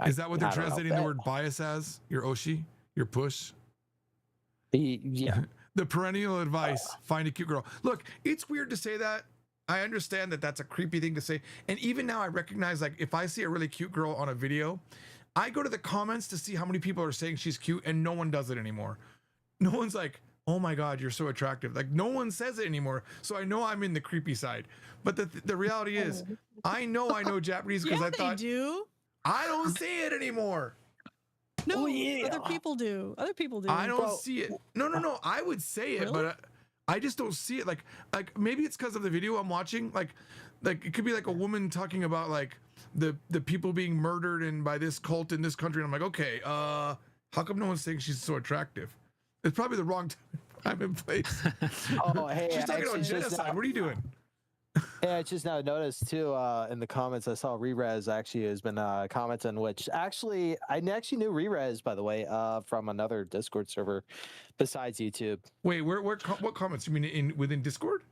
Is that what they're
I don't know.
translating the word bias as? Your Oshi? Your push?
Yeah.
The perennial advice, find a cute girl. Look, it's weird to say that. I understand that that's a creepy thing to say. And even now I recognize, like, if I see a really cute girl on a video, I go to the comments to see how many people are saying she's cute, and no one does it anymore. No one's like, oh my God, you're so attractive. Like, no one says it anymore. So I know I'm in the creepy side. But the reality is, I know Japanese because I thought.
They do.
I don't see it anymore.
No, other people do. Other people do.
I don't see it. No. I would say it,
Really?
but I just don't see it. Like maybe it's because of the video I'm watching. Like it could be like a woman talking about like the people being murdered and by this cult in this country. And I'm like, okay, how come no one's saying she's so attractive? It's probably the wrong time and place.
Oh, hey,
she's talking about
actually, just
genocide.
now-
What are you doing?
Yeah, I just now noticed too in the comments. I saw Rerez actually has been commenting, which actually I actually knew Rerez, by the way, from another Discord server besides YouTube.
Wait, what comments? You mean within Discord?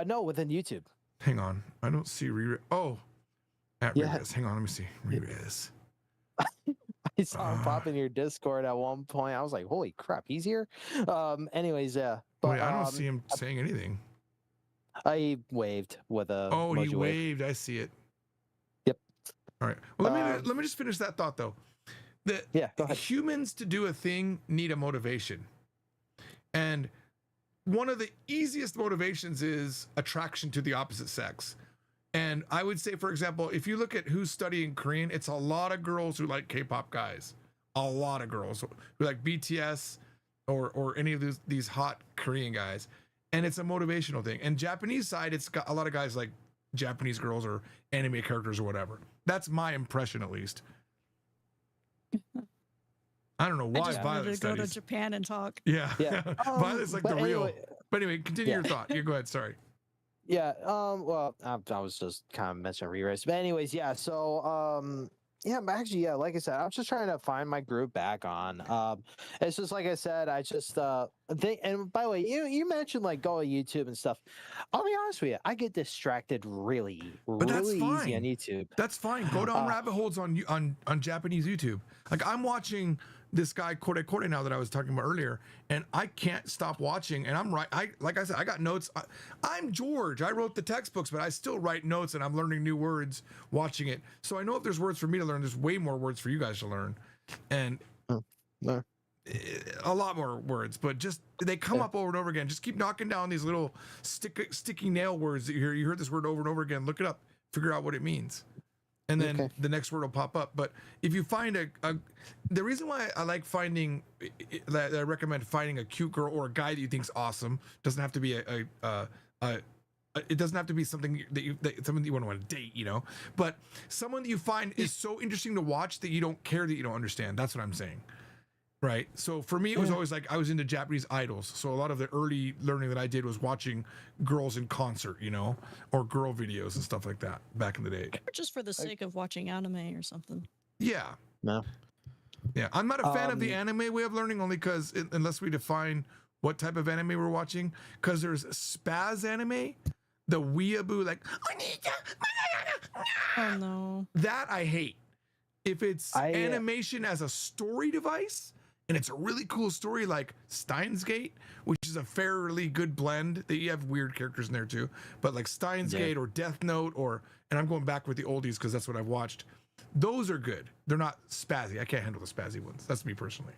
No, within YouTube.
Hang on, I don't see Rerez. Oh, at
Yeah.
Rerez. Hang on, let me see Rerez.
I saw him pop in your Discord at one point. I was like, holy crap, he's here. Anyways, yeah. But,
Wait, I don't see him saying anything.
He waved with a.
Oh, he
emoji wave.
waved. I see it.
Yep.
All right. Well, let me just finish that thought though. Go ahead. Humans to do a thing need a motivation, and one of the easiest motivations is attraction to the opposite sex. And I would say, for example, if you look at who's studying Korean, it's a lot of girls who like K-pop guys, a lot of girls who like BTS or any of these hot Korean guys. And it's a motivational thing. And Japanese side, it's got a lot of guys like Japanese girls or anime characters or whatever. That's my impression, at least. I don't know
I
why
just wanted
Violet
to go to
studies.
Japan and talk.
Yeah,
Yeah.
Violet's like the
but
real.
anyway-
But anyway, continue your thought. You go ahead. Sorry.
Yeah. Well, I was just kind of mentioning Rerez, but anyways, yeah. So, yeah, but actually, yeah, like I said, I was just trying to find my groove back on. It's just like I said, I just think. And by the way, you mentioned like go to YouTube and stuff. I'll be honest with you, I get distracted really
that's
easy
fine.
on YouTube.
That's fine. Go down rabbit holes on Japanese YouTube. Like I'm watching this guy Kore Kore now that I was talking about earlier, and I can't stop watching. And I'm right. Like I said, I got notes. I'm George. I wrote the textbooks, but I still write notes, and I'm learning new words watching it. So I know if there's words for me to learn, there's way more words for you guys to learn, and a lot more words. But just they come up over and over again. Just keep knocking down these little sticky nail words that you hear. You heard this word over and over again. Look it up. Figure out what it means. And then the next word will pop up. But if you find the reason why I like finding, that I recommend finding a cute girl or a guy that you think's awesome, doesn't have to be it doesn't have to be something someone that you want to date, you know. But someone that you find is so interesting to watch that you don't care that you don't understand. That's what I'm saying. Right. So for me, it was always like I was into Japanese idols. So a lot of the early learning that I did was watching girls in concert, you know, or girl videos and stuff like that back in the day.
Or just for the sake of watching anime or something.
Yeah.
No.
Yeah. I'm not a fan of the anime way of learning only because unless we define what type of anime we're watching, because there's spaz anime, the weeaboo, like,
oh no.
That I hate. If it's animation as a story device, and it's a really cool story like Steins Gate, which is a fairly good blend. That you have weird characters in there too, but like Steins Gate or Death Note, and I'm going back with the oldies because that's what I've watched. Those are good. They're not spazzy. I can't handle the spazzy ones. That's me personally.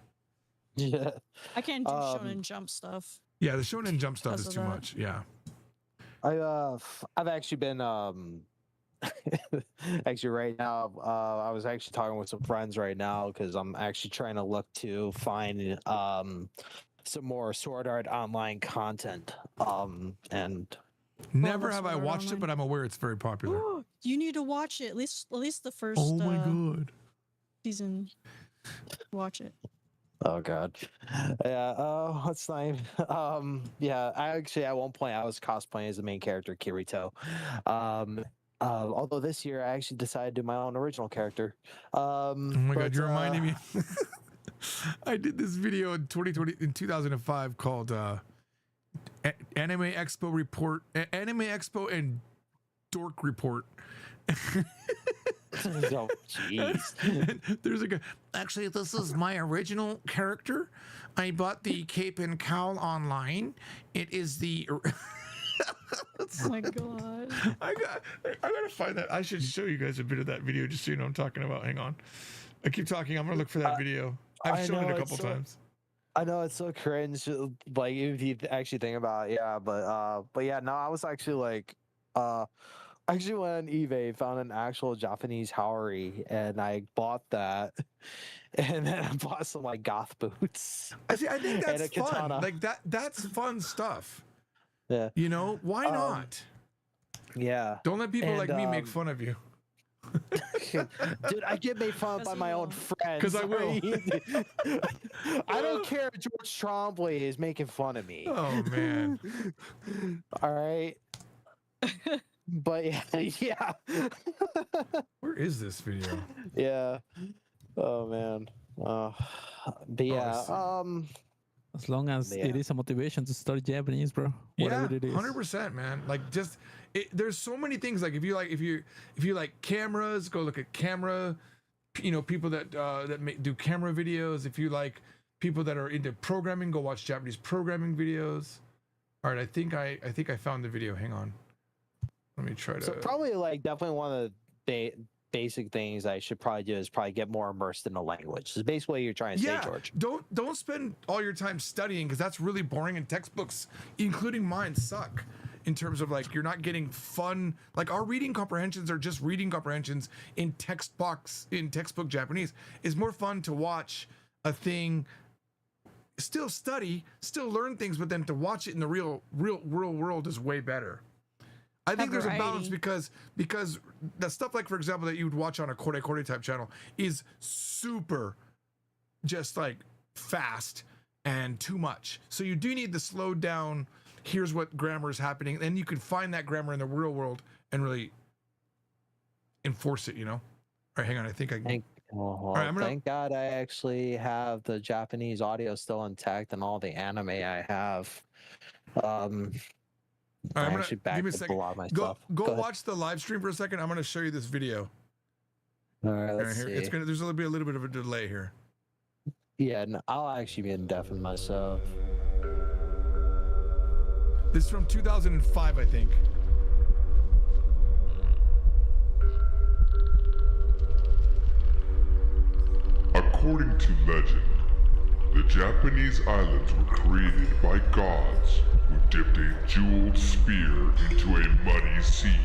Yeah.
I can't do Shonen Jump stuff.
Yeah, the Shonen Jump stuff
Because
is
of
too
that.
much. Yeah.
I've actually been actually right now I was actually talking with some friends right now because I'm actually trying to look to find some more Sword Art Online content. And
Never have I watched it, but I'm aware it's very popular.
You need to watch it. At least the first
Oh my god.
season. Watch it.
Oh god. Yeah, what's name? Yeah, I actually at one point I was cosplaying as the main character, Kirito. Although this year I actually decided to do my own original character.
Oh my god, you're reminding me. I did this video in 2005 called Anime Expo Report, Anime Expo and Dork Report.
Oh, jeez.
There's a guy. Actually, this is my original character. I bought the cape and cowl online. It is the.
Oh my god.
I gotta find that. I should show you guys a bit of that video just so you know what I'm talking about. Hang on. I keep talking. I'm gonna look for that video. I've shown it a couple times.
I know it's so cringe, like if you actually think about it, yeah, but yeah, no, I was actually like, actually went on eBay, found an actual Japanese Haori, and I bought that, and then I bought some like goth boots.
I think
and
that's
a
fun.
katana.
Like that's fun stuff.
Yeah.
You know, why not?
Yeah.
Don't let people
And,
like me make fun of you.
Dude, I get made fun of by my own friends.
'Cause I will.
I don't care if George Trombley is making fun of me.
Oh man.
All right. But yeah.
Where is this video?
Yeah. Oh man. But yeah.
As long as
Yeah.
it is a motivation to study Japanese, bro. Whatever it is.
100%, man. Like just there's so many things. Like if you like cameras, go look at camera. You know, people that do camera videos. If you like people that are into programming, go watch Japanese programming videos. All right, I think I found the video. Hang on. Let me try to.
So probably like definitely one of the basic things I should probably do is probably get more immersed in the language. So basically you're trying to say, George.
Don't spend all your time studying because that's really boring, and textbooks, including mine, suck in terms of like you're not getting fun. Like our reading comprehensions are just reading comprehensions in textbook Japanese. It's more fun to watch a thing, still study, still learn things, but then to watch it in the real world is way better. I think there's a balance because the stuff like, for example, that you would watch on a Kore Kore type channel is super just like fast and too much. So you do need the slowed down, here's what grammar is happening. Then you can find that grammar in the real world and really enforce it, you know? All right, hang on. I think I can.
All right, thank God I actually have the Japanese audio still intact and all the anime I have.
All right,
I actually backed up a lot of my stuff.
Go
ahead.
watch the live stream for a second. I'm going to show you this video.
All right, let's
here.
see.
There's a little bit of a delay here.
Yeah, no, I'll actually be indefinite myself.
This is from 2005, I think.
According to legend, the Japanese islands were created by gods who dipped a jeweled spear into a muddy sea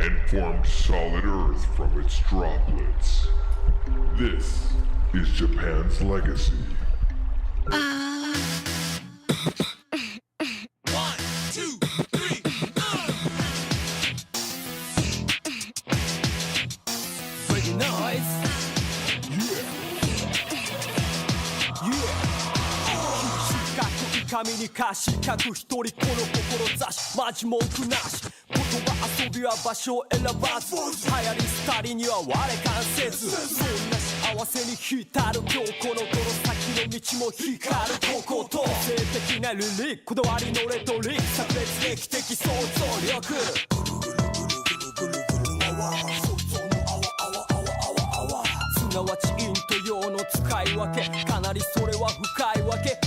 and formed solid earth from its droplets. This is Japan's legacy.
1, 2, 3, Pretty nice.
紙に歌詞書く一人この志マジ文句なし言葉遊びは場所を選ばず流行り廃りには我関せずそんな幸せに浸る今日このこの先の道も光るここと性的なリリックこだわりのレトリック炸裂劇的想像力すなわち陰と陽の使い分けかなりそれは深いわけ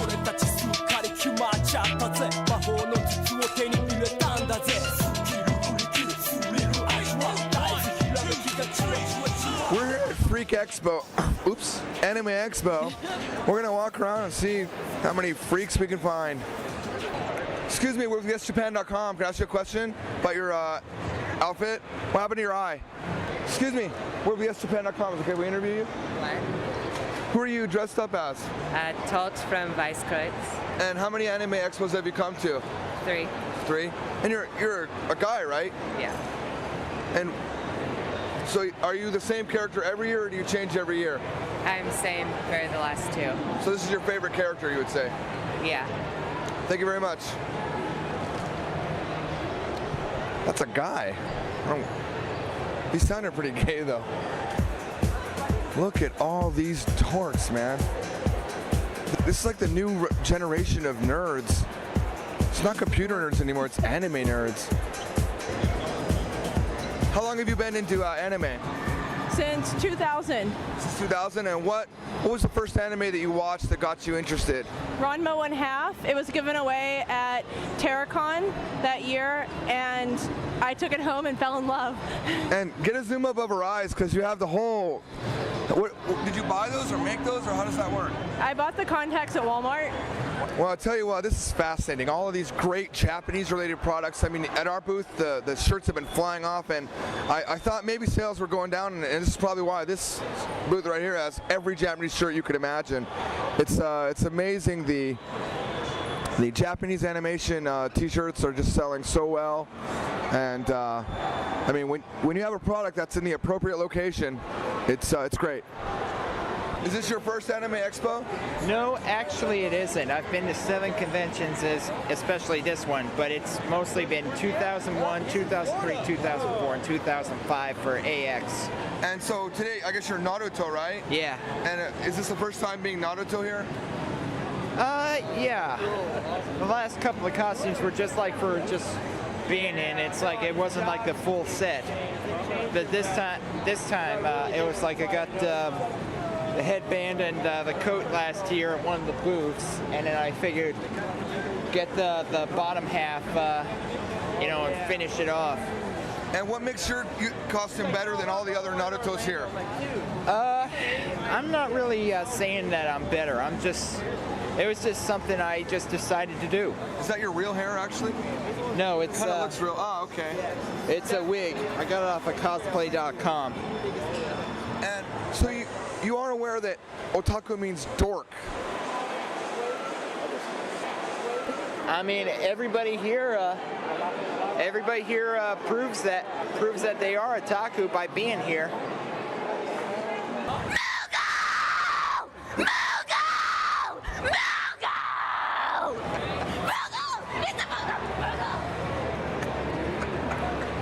俺たちすっかり決まっちゃったぜ魔法の筒を手に入れたんだぜスキル振り切るスリル味わう大豆ひらめきがじわじわじわ
We're
Freak Expo, oops, Anime Expo. We're gonna walk around and see how many freaks we can find. Excuse me, we're with YesJapan.com. Can I ask you a question about your outfit? What happened to your eye? Excuse me, we're with YesJapan.com. Is it okay if we interview you?
What?
Who are you dressed up as?
Tots from Vice Coats.
And how many anime expos have you come to?
3.
3? And you're a guy, right?
Yeah.
And so are you the same character every year, or do you change every year?
I'm same for the last 2.
So this is your favorite character, you would say?
Yeah.
Thank you very much. That's a guy. He sounded pretty gay, though. Look at all these dorks, man. This is like the new generation of nerds. It's not computer nerds anymore, it's anime nerds. How long have you been into anime?
Since 2000.
Since 2000, and what was the first anime that you watched that got you interested?
Ranma 1/2. It was given away at Terracon that year, and I took it home and fell in love.
And get a zoom up of her eyes, because you have the whole... did you buy those or make those, or how does that work?
I bought the contacts at Walmart.
Well, I'll tell you what, this is fascinating. All of these great Japanese-related products. I mean, at our booth, the shirts have been flying off, and I thought maybe sales were going down, and this is probably why. This booth right here has every Japanese shirt you could imagine. It's amazing. The Japanese animation T-shirts are just selling so well, and I mean, when you have a product that's in the appropriate location, it's great. Is this your first anime expo?
No, actually it isn't. I've been to 7 conventions, especially this one, but it's mostly been 2001, 2003, 2004, and 2005 for AX.
And so today, I guess you're Naruto, right?
Yeah.
And is this the first time being Naruto here?
Yeah. The last couple of costumes were just like for just being in. It's like it wasn't like the full set. But this time, it was like I got the headband and the coat last year at one of the booths, and then I figured get the bottom half, and finish it off.
And what makes your costume better than all the other Narutos here?
I'm not really saying that I'm better. It was just something I just decided to do.
Is that your real hair, actually?
No, it's
kind of looks real. Oh, okay.
It's a wig. I got it off of cosplay.com.
And so you are aware that otaku means dork.
I mean, everybody here proves that they are otaku by being here.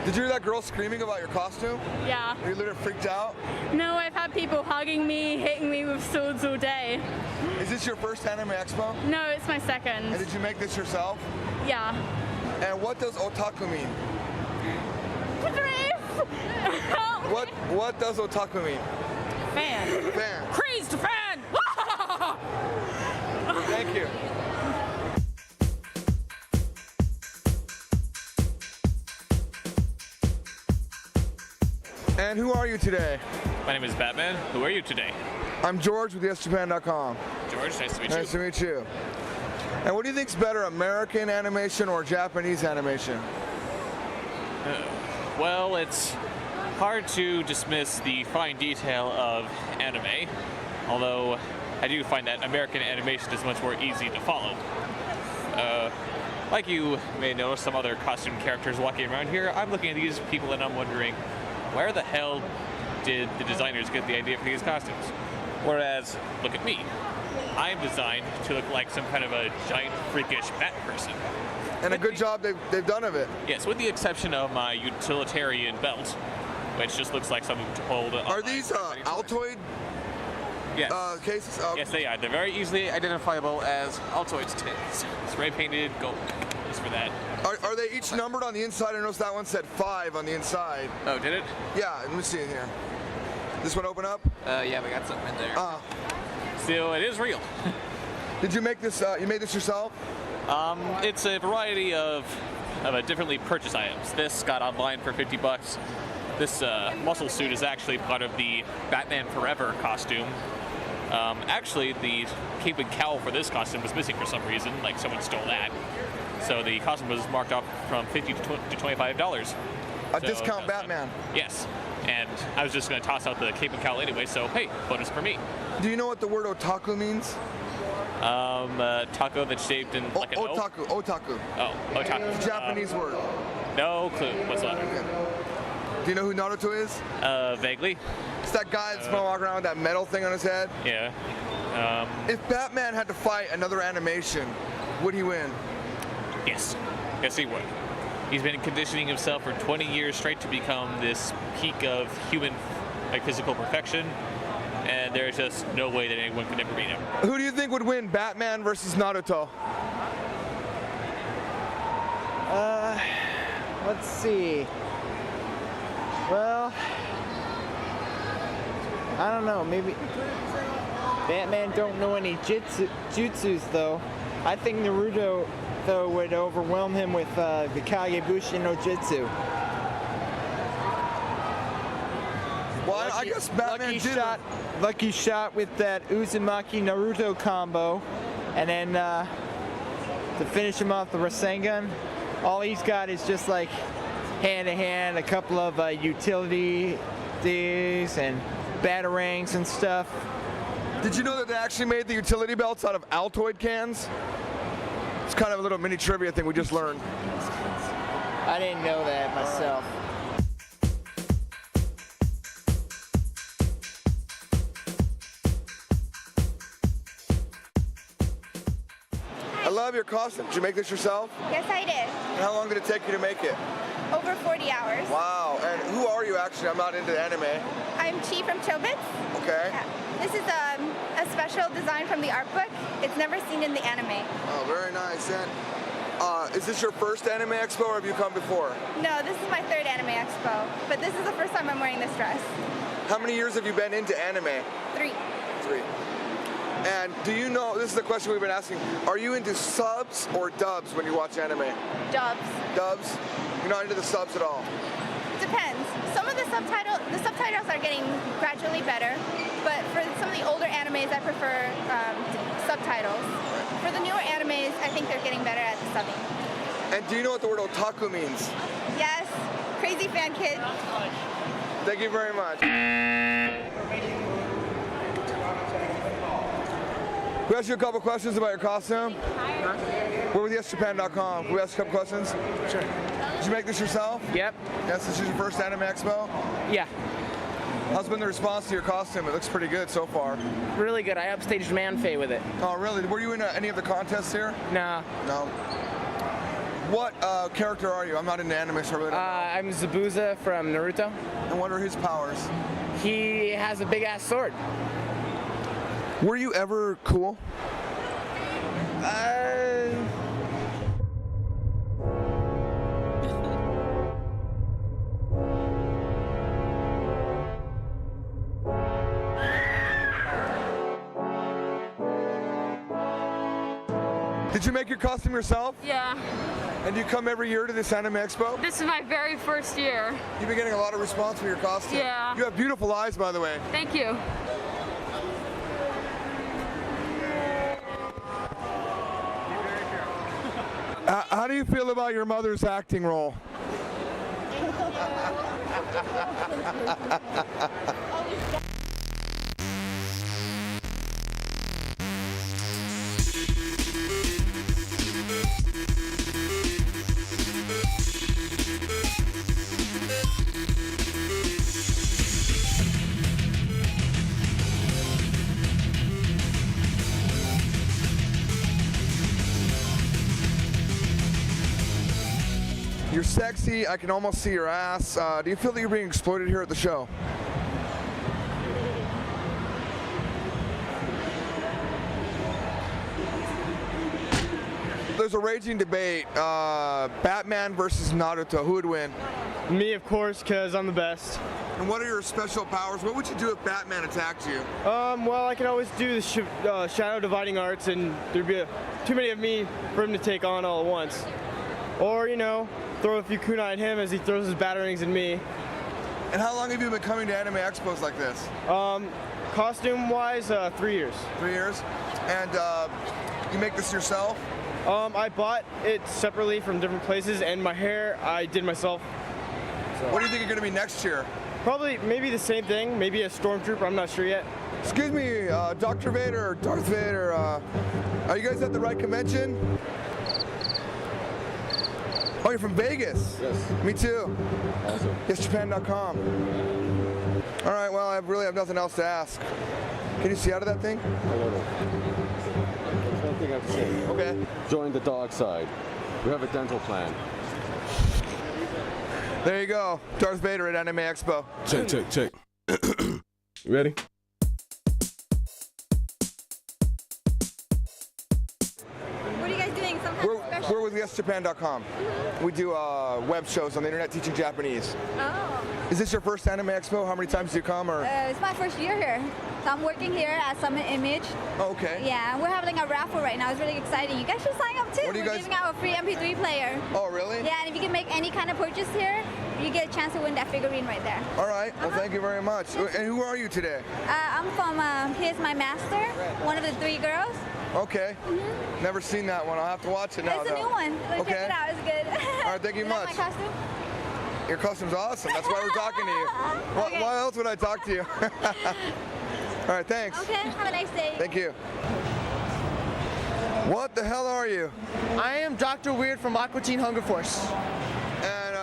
Did you hear that girl screaming about your costume?
Yeah.
Were you literally freaked out?
No, I've had people hugging me, hitting me with swords all day.
Is this your first anime expo?
No, it's my second.
And did you make this yourself?
Yeah.
And what does otaku mean? What does otaku mean?
Fan.
Fan.
Crazed fan!
Thank you. And who are you today?
My name is Batman. Who are you today?
I'm George with YesJapan.com.
George, nice to meet you.
Nice to meet you. And what do you think's better, American animation or Japanese animation?
Well, it's hard to dismiss the fine detail of anime, although I do find that American animation is much more easy to follow. Like you may know some other costume characters walking around here, I'm looking at these people and I'm wondering, where the hell did the designers get the idea for these costumes? Whereas, look at me. I'm designed to look like some kind of a giant freakish bat person.
And a good job they've done of it.
Yes, with the exception of my utilitarian belt, which just looks like something to hold.
Are these Altoid
yes.
Cases?
Yes, they are. They're very easily identifiable as Altoid tins. Spray painted gold. Just for that.
Are they each numbered on the inside? I noticed that one said 5 on the inside.
Oh, did it?
Yeah, let me see it here. This one open up?
Yeah, we got something in there. Still, it is real.
Did you make this? You made this yourself?
It's a variety of differently purchased items. This got online for $50. this muscle suit is actually part of the Batman Forever costume. Actually, the cape and cowl for this costume was missing for some reason, like someone stole that. So the costume was marked up from $50 to $25.
A discount Batman.
Yes. And I was just going to toss out the cape and cowl anyway, so hey, bonus for me.
Do you know what the word otaku means?
Taco that's shaped in like an O?
Otaku. Otaku.
Oh, otaku.
It's a Japanese word.
No clue whatsoever.
Do you know who Naruto is?
Vaguely.
It's that guy that's walking around with that metal thing on his head.
Yeah.
If Batman had to fight another animation, would he win?
Yes. Yes, he would. He's been conditioning himself for 20 years straight to become this peak of human physical perfection, and there's just no way that anyone could ever beat him.
Who do you think would win, Batman versus Naruto?
Let's see. Well, I don't know. Maybe Batman don't know any jutsus though. I think Naruto though would overwhelm him with the Kagebushi no Jutsu.
Well, I guess Batman
lucky shot with that Uzumaki Naruto combo, and then to finish him off the Rasengan, all he's got is just like hand-to-hand, a couple of utility things and batarangs and stuff.
Did you know that they actually made the utility belts out of Altoid cans? It's kind of a little mini trivia thing we just learned.
I didn't know that myself.
I love your costume. Did you make this yourself?
Yes, I did.
And how long did it take you to make it?
Over 40 hours.
Wow. And who are you actually? I'm not into anime.
I'm Chi from Chobits.
Okay.
Yeah. This is a special design from the art book. It's never seen in the anime.
Oh, very nice. And is this your first anime expo or have you come before?
No, this is my third anime expo, but this is the first time I'm wearing this dress.
How many years have you been into anime?
3.
3. And do you know, this is the question we've been asking, are you into subs or dubs when you watch anime?
Dubs.
Dubs? You're not into the subs at all?
Depends. Some of the subtitles are getting gradually better, but for some of the older animes, I prefer subtitles. For the newer animes, I think they're getting better at the subbing.
And do you know what the word otaku means?
Yes. Crazy fan kid.
Thank you very much. We asked you a couple questions about your costume. We're with YesJapan.com. Can we ask you a couple questions?
Sure.
Did you make this yourself?
Yep.
Yes, this is your first anime expo?
Yeah.
How's been the response to your costume? It looks pretty good so far.
Really good. I upstaged Man-Fae with it.
Oh, really? Were you in any of the contests here?
Nah.
No. What character are you? I'm not into anime, so I really don't know.
I'm Zabuza from Naruto.
And what are his powers?
He has a big-ass sword.
Were you ever cool? Did you make your costume yourself?
Yeah.
And do you come every year to this anime expo?
This is my very first year.
You've been getting a lot of response for your costume.
Yeah.
You have beautiful eyes, by the way.
Thank you.
How do you feel about your mother's acting role? You're sexy. I can almost see your ass. Do you feel that you're being exploited here at the show? There's a raging debate. Batman versus Naruto. Who would win?
Me, of course, because I'm the best.
And what are your special powers? What would you do if Batman attacked you?
Well, I can always do the shadow dividing arts, and there'd be too many of me for him to take on all at once. Or, you know, throw a few kunai at him as he throws his batarangs at me.
And how long have you been coming to anime expos like this?
Costume-wise, 3 years.
3 years? And you make this yourself?
I bought it separately from different places, and my hair I did myself. So.
What do you think you're going to be next year?
Probably, maybe the same thing. Maybe a stormtrooper. I'm not sure yet.
Excuse me, Dr. Vader or Darth Vader. Are you guys at the right convention? Oh, you're from Vegas?
Yes.
Me too.
Awesome.
YesJapan.com. All right, well, I really have nothing else to ask. Can you see out of that thing?
I don't know. There's one thing I have to say.
Okay.
Join the dark side. We have a dental plan.
There you go. Darth Vader at Anime Expo.
Check, check, check. Ready?
What are you guys doing?
We're with YesJapan.com. We do web shows on the internet teaching Japanese.
Oh.
Is this your first Anime Expo? How many times do you come? Or
It's my first year here. So I'm working here at Summit Image.
Oh, okay.
Yeah, we're having a raffle right now. It's really exciting. You guys should sign up too.
What do you
We're
guys-
giving out a free MP3 player.
Oh, really?
Yeah, and if you can make any kind of purchase here, you get a chance to win that figurine right there.
All right. Well, thank you very much. And who are you today?
I'm from Here's My Master, one of the 3 girls.
Okay. Never seen that one. I'll have to watch it now.
It's a new one. So
Okay.
check it out. It's good.
All right. Thank you
You
much.
like my costume?
Your costume's awesome. That's why we're talking to you.
Okay.
Why else would I talk to you? All right. Thanks.
Okay. Have a nice day.
Thank you. What the hell are you?
I am Dr. Weird from Aqua Teen Hunger Force.
And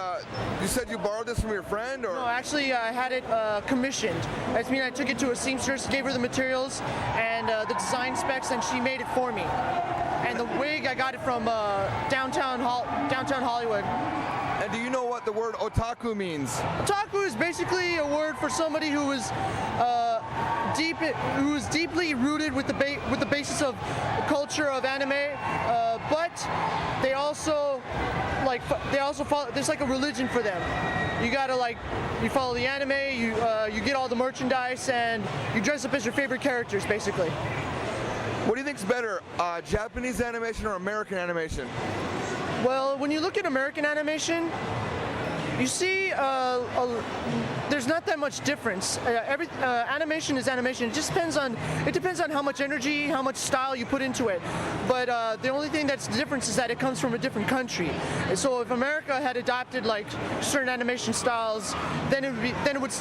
you said you borrowed this from your friend, or?
No, actually, I had it commissioned. That means I took it to a seamstress, gave her the materials and the design specs, and she made it for me. And the wig, I got it from downtown Hollywood.
And do you know what the word otaku means?
Otaku is basically a word for somebody who is deeply rooted with the basis of the culture of anime, but they also follow. There's like a religion for them. You gotta you follow the anime. You get all the merchandise and you dress up as your favorite characters, basically.
What do you think's better, Japanese animation or American animation?
Well, when you look at American animation, you see there's not that much difference. Animation is animation. It depends on how much energy, how much style you put into it. But the only thing that's the difference is that it comes from a different country. And so if America had adopted certain animation styles, then it would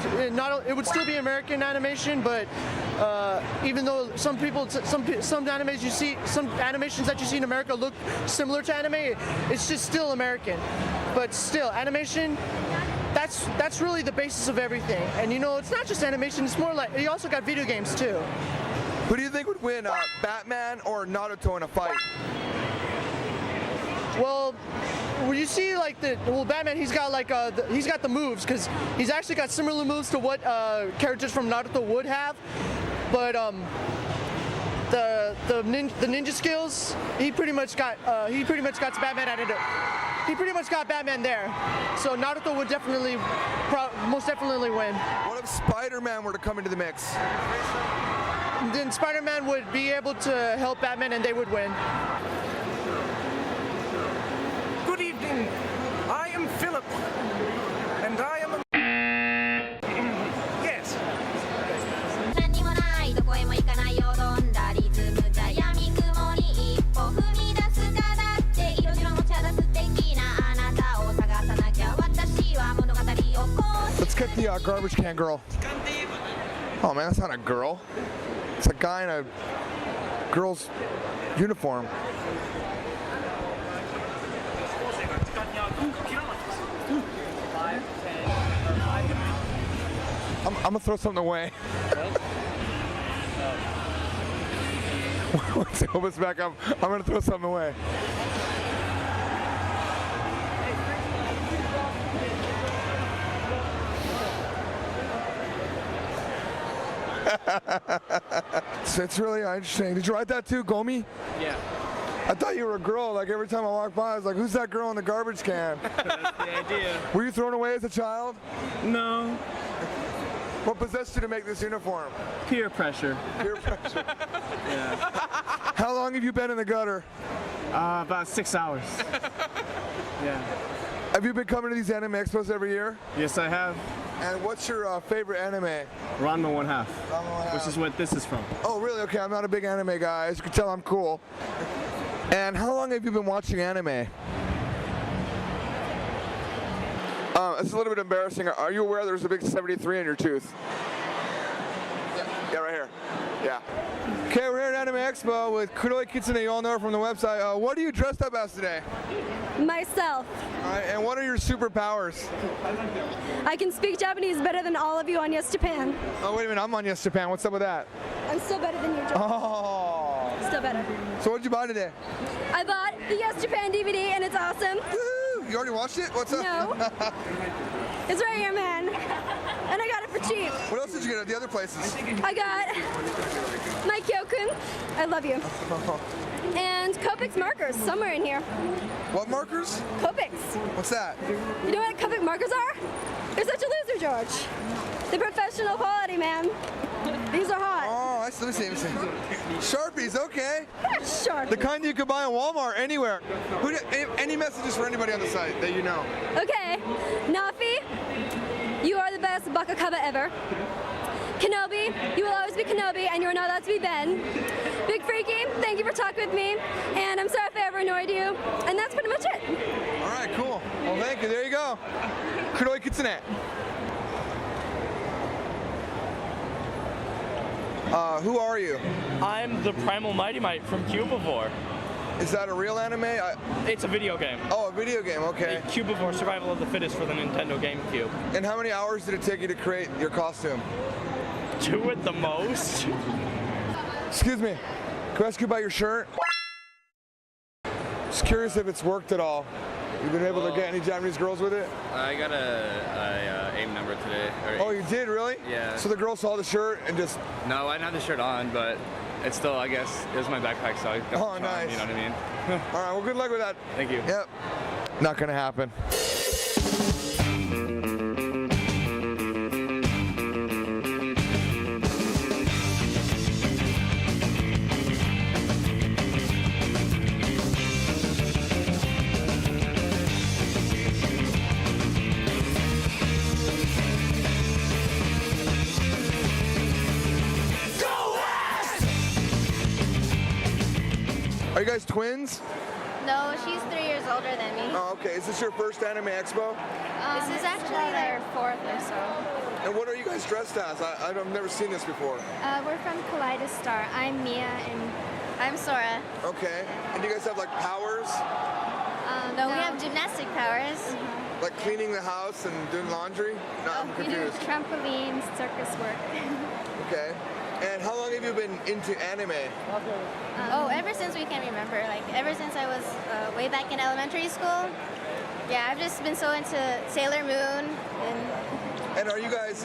still be American animation. But even though some animations that you see in America look similar to anime, it's just still American. But still, animation, that's really the basis of everything. And it's not just animation, it's more like, you also got video games too.
Who do you think would win, Batman or Naruto in a fight?
Well, when you see Batman, he's got he's got the moves, because he's actually got similar moves to what characters from Naruto would have. But the ninja skills, he pretty much got Batman at it. He pretty much got Batman there. So Naruto would most definitely win.
What if Spider-Man were to come into the mix?
Then Spider-Man would be able to help Batman and they would win.
Good evening. I am Philip. And I am a... Yes.
Let's kick the garbage can girl. Oh man, that's not a girl. It's a guy in a girl's uniform. I'm gonna throw something away. Once it opens back up, I'm gonna throw something away. It's really interesting. Did you write that too, Gomi?
Yeah.
I thought you were a girl. Like every time I walked by, I was like, "Who's that girl in the garbage can?"
That's the idea.
Were you thrown away as a child?
No.
What possessed you to make this uniform?
Peer pressure.
Peer pressure.
Yeah.
How long have you been in the gutter?
About 6 hours. Yeah.
Have you been coming to these anime expos every year?
Yes, I have.
And what's your favorite anime?
Ranma 1/2, which is what this is from.
Oh, really? Okay, I'm not a big anime guy. As you can tell, I'm cool. And how long have you been watching anime? It's a little bit embarrassing. Are you aware there's a big 73 in your tooth? Yeah, right here. Yeah. Okay, we're here at Anime Expo with Kuroi Kitsune. You all know her from the website. What are you dressed up as today?
Myself.
All right, and what are your superpowers?
I can speak Japanese better than all of you on Yes Japan.
Oh, wait a minute. I'm on Yes Japan. What's up with that?
I'm still better than you, Joe.
Oh.
Still better.
So what'd you buy today?
I bought the Yes Japan DVD and it's awesome.
Woo! You already watched it? What's up?
No. It's right here, man. And I got it for cheap.
What else did you get at the other places?
I got my Kyokun. I love you. And Copics markers somewhere in here.
What markers?
Copics.
What's that?
You know what Copic markers are? You're such a loser, George. They're professional quality, man. These are hot.
Oh, let me see. Sharpies, okay.
Yeah, Sharpies.
The kind you could buy in Walmart anywhere. Any messages for anybody on the site that you know?
Okay. Nafi, you are the best Bakakaba ever. Kenobi, you will always be Kenobi, and you are not allowed to be Ben. Big Freaky, thank you for talking with me, and I'm sorry if I ever annoyed you. And that's pretty much it.
All right, cool. Well, thank you. There you go. Kuroi Kitsune. Who are you?
I'm the Primal Mighty Might from Cubivore.
Is that a real anime?
It's a video game.
Oh, a video game, okay.
Cubivore Survival of the Fittest for the Nintendo GameCube.
And how many hours did it take you to create your costume?
2 at the most.
Excuse me. Can I ask you about your shirt? Just curious if it's worked at all. You've been able to get any Japanese girls with it?
I got a AIM number today.
Oh, you did, really?
Yeah.
So the girl saw the shirt and just...
No, I didn't have the shirt on, but it's still, I guess, it was my backpack, so I got
Oh,
the charm,
nice.
you know what I mean?
All right, well, good luck with that.
Thank you.
Yep. Not gonna happen. Are you guys twins?
No, she's 3 years older than me.
Oh, okay. Is this your first Anime Expo?
This is actually their 4th or so.
And what are you guys dressed as? I've never seen this before.
We're from Kaleidostar. I'm Mia and I'm Sora.
Okay. And do you guys have like powers?
No, we have gymnastic powers.
Like cleaning the house and doing laundry? No, I'm
We do
confused.
trampolines, circus work.
Okay. And how long have you been into anime?
Ever since we can remember. Like, ever since I was way back in elementary school. Yeah, I've just been so into Sailor Moon.
And are you guys,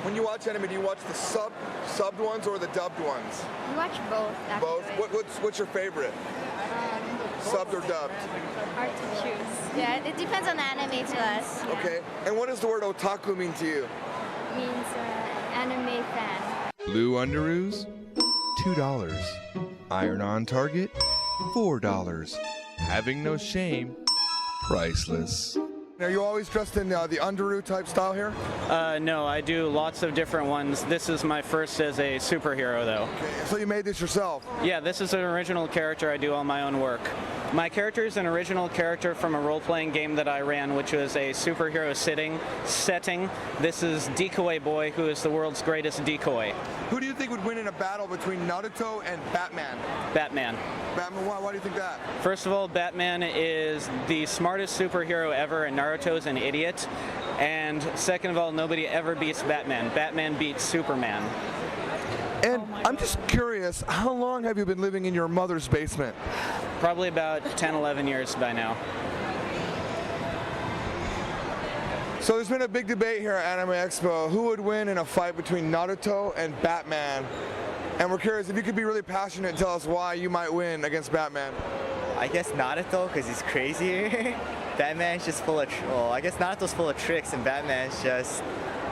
when you watch anime, do you watch the subbed ones or the dubbed ones?
We watch both, actually.
Both? What's your favorite? Subbed or dubbed?
Hard to choose. Yeah, it depends on the anime to us. Yeah.
Okay. And what does the word otaku mean to you?
It means anime fan.
Blue underoos, $2. Iron on target, $4. Having no shame, priceless. Are you always dressed in the underoos type style here?
No, I do lots of different ones. This is my first as a superhero, though.
Okay, so you made this yourself?
Yeah, this is an original character. I do all my own work. My character is an original character from a role-playing game that I ran, which was a superhero setting. This is Decoy Boy, who is the world's greatest decoy.
Who do you think would win in a battle between Naruto and Batman?
Batman.
Batman, why do you think that?
First of all, Batman is the smartest superhero ever, and Naruto's an idiot. And second of all, nobody ever beats Batman. Batman beats Superman.
And I'm just curious, how long have you been living in your mother's basement?
Probably about 10, 11 years by now.
So there's been a big debate here at Anime Expo. Who would win in a fight between Naruto and Batman? And we're curious if you could be really passionate and tell us why you might win against Batman.
I guess Naruto, because he's crazy. Batman's just full of, I guess Naruto's full of tricks and Batman's just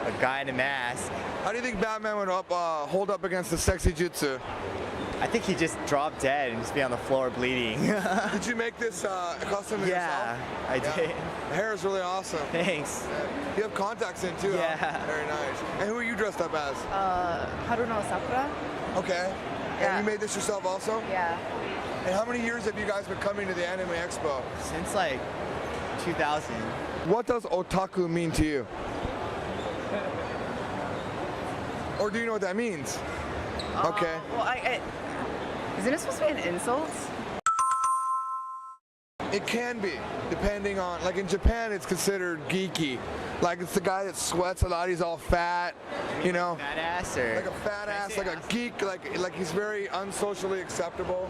a guy in a mask.
How do you think Batman would hold up against the sexy jutsu?
I think he'd just drop dead and just be on the floor bleeding.
Did you make this costume yourself?
I did.
hair is really awesome.
Thanks.
You have contacts in too.
Yeah.
Huh? Very nice. And who are you dressed up as?
Haruno Sakura.
Okay.
Yeah.
And you made this yourself also?
Yeah.
And how many years have you guys been coming to the Anime Expo?
Since like 2000.
What does otaku mean to you? Or do you know what that means? Okay.
Well, isn't it supposed to be an insult?
It can be, depending on, like in Japan it's considered geeky. Like it's the guy that sweats a lot, he's all fat, you know?
Fat ass or?
Like a fat ass, like a geek, like he's very unsocially acceptable.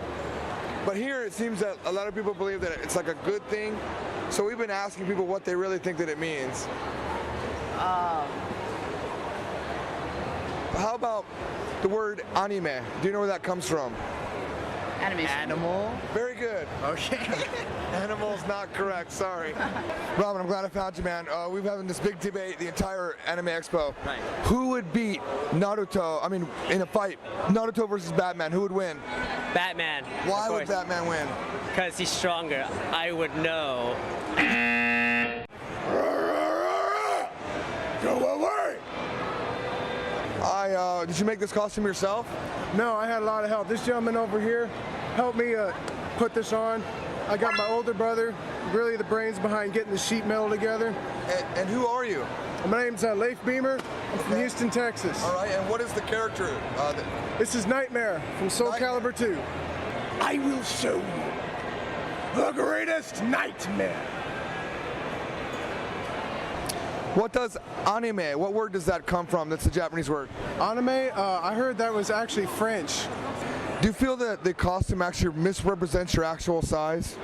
But here it seems that a lot of people believe that it's like a good thing. So we've been asking people what they really think that it means. How about the word anime? Do you know where that comes from?
Animation.
Animal?
Very good.
Okay.
Animal's not correct, sorry. Robin, I'm glad I found you, man. We've been having this big debate the entire Anime Expo.
Right.
Who would beat Naruto, in a fight, Naruto versus Batman, who would win?
Batman.
Why would Batman win?
Because he's stronger. I would know.
Go away! Did you make this costume yourself?
No, I had a lot of help. This gentleman over here helped me put this on. I got my older brother, really the brains behind getting the sheet metal together.
And who are you?
My name's Leif Beamer. I'm from Houston, Texas.
All right, and what is the character?
This is Nightmare from Soul Calibur 2. I will show you the greatest nightmare.
What does anime, what word does that come from? That's a Japanese word.
Anime, I heard that was actually French.
Do you feel that the costume actually misrepresents your actual size?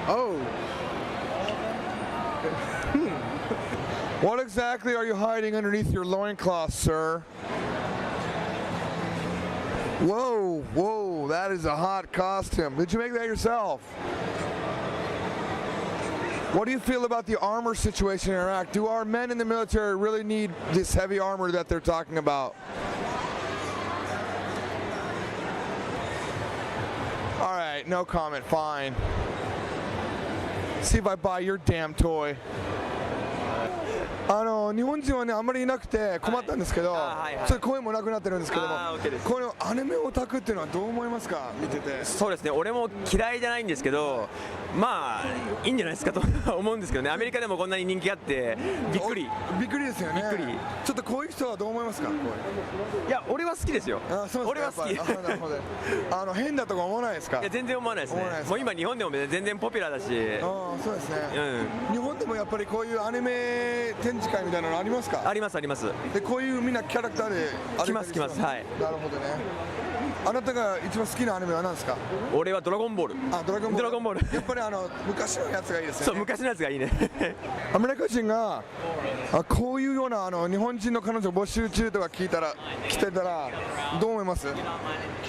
Oh.
What exactly are you hiding underneath your loincloth, sir? Whoa, whoa, that is a hot costume. Did you make that yourself? What do you feel about the armor situation in Iraq? Do our men in the military really need this heavy armor that they're talking about? All right, no comment, fine. See if I buy your damn toy. 日本人はねあんまりいなくて困ったんですけど、それ声もなくなってるんですけども、このアニメオタクっていうのはどう思いますか、見てて。
そうですね、俺も嫌いじゃないんですけど、まあいいんじゃないですかと思うんですけどね。アメリカでもこんなに人気あってびっくり。
びっくりですよね。
びっくり。
ちょっとこういう人はどう思いますか。
いや俺は好きですよ。俺は好き。
なるほど。変だとか思わないですか。
いや全然思わないですね。もう今日本でも全然ポピュラーだし。
そうですね。日本でもやっぱりこういうアニメ展示会みたいなのありますか。
ありますあります。
でこういうみんなキャラクターで
来ます来ます。はい。
なるほどね。あなたが一番好きなアニメは何ですか。
俺はドラゴンボール。
ドラゴンボール。ドラゴンボール。やっぱり昔のやつがいいですよね。
そう昔のやつがいいね。
アメリカ人がこういうような日本人の彼女募集中とか聞いたら来てたらどう思います。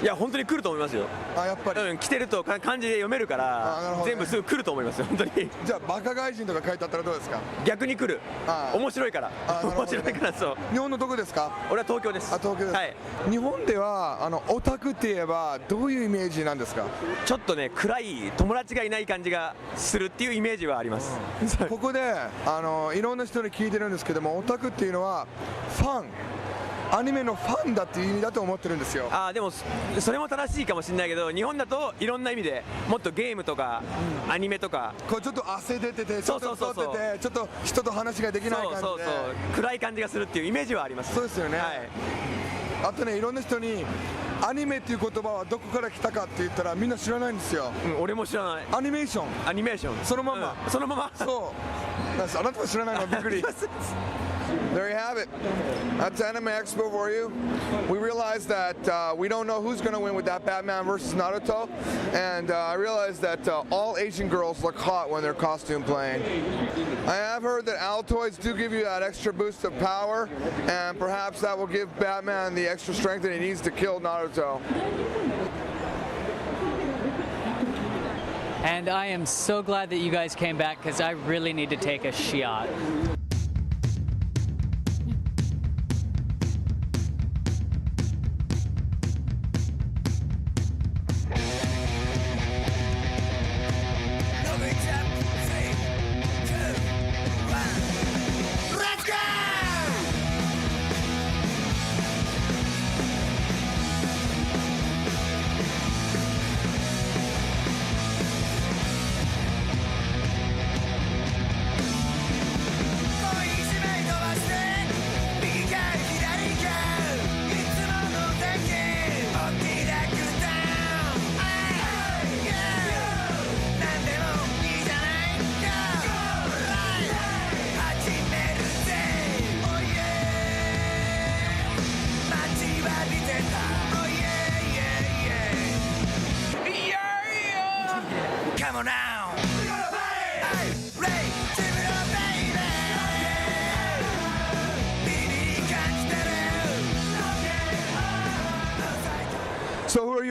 いや本当に来ると思いますよ。
やっぱり。
来てると漢字で読めるから全部すぐ来ると思いますよ本当に。
じゃあバカ外人とか書いてあったらどうですか。
逆に来る。面白いから。面白いからそう。
日本のどこですか。
俺は東京です。
東京です。はい。日本ではオタクって言えばどういうイメージなんですか。
ちょっとね暗い友達がいない感じがするっていうイメージはあります。
ここでいろんな人に聞いてるんですけども、オタクっていうのはファン。アニメのファンだっていう意味だと思ってるんですよ。
でもそれも正しいかもしれないけど、日本だといろんな意味でもっとゲームとかアニメとか
こうちょっと汗出ててちょっと太っててちょっと人と話ができない感じで
そう暗い感じがするっていうイメージはあります。
そうですよね。あとねいろんな人にアニメっていう言葉はどこから来たかって言ったらみんな知らないんですよ。
俺も知らない。
アニメーション。
アニメーション。
そのまま。
そのまま。
そう。あなたも知らないのびっくり。There you have it. That's Anime Expo for you. We realized that we don't know who's going to win with that Batman versus Naruto, and I realized that all Asian girls look hot when they're costume playing. I have heard that Altoids do give you that extra boost of power, and perhaps that will give Batman the extra strength that he needs to kill Naruto.
And I am so glad that you guys came back because I really need to take a shot.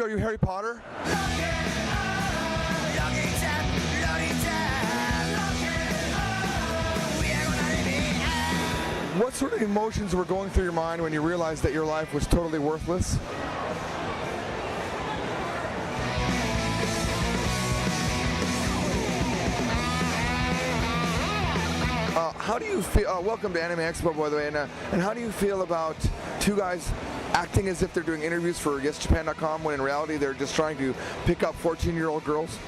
you? Are you Harry Potter? What sort of emotions were going through your mind when you realized that your life was totally worthless? How do you feel? Welcome to Anime Expo, by the way. And how do you feel about two guys acting as if they're doing interviews for YesJapan.com when in reality they're just trying to pick up 14-year-old girls?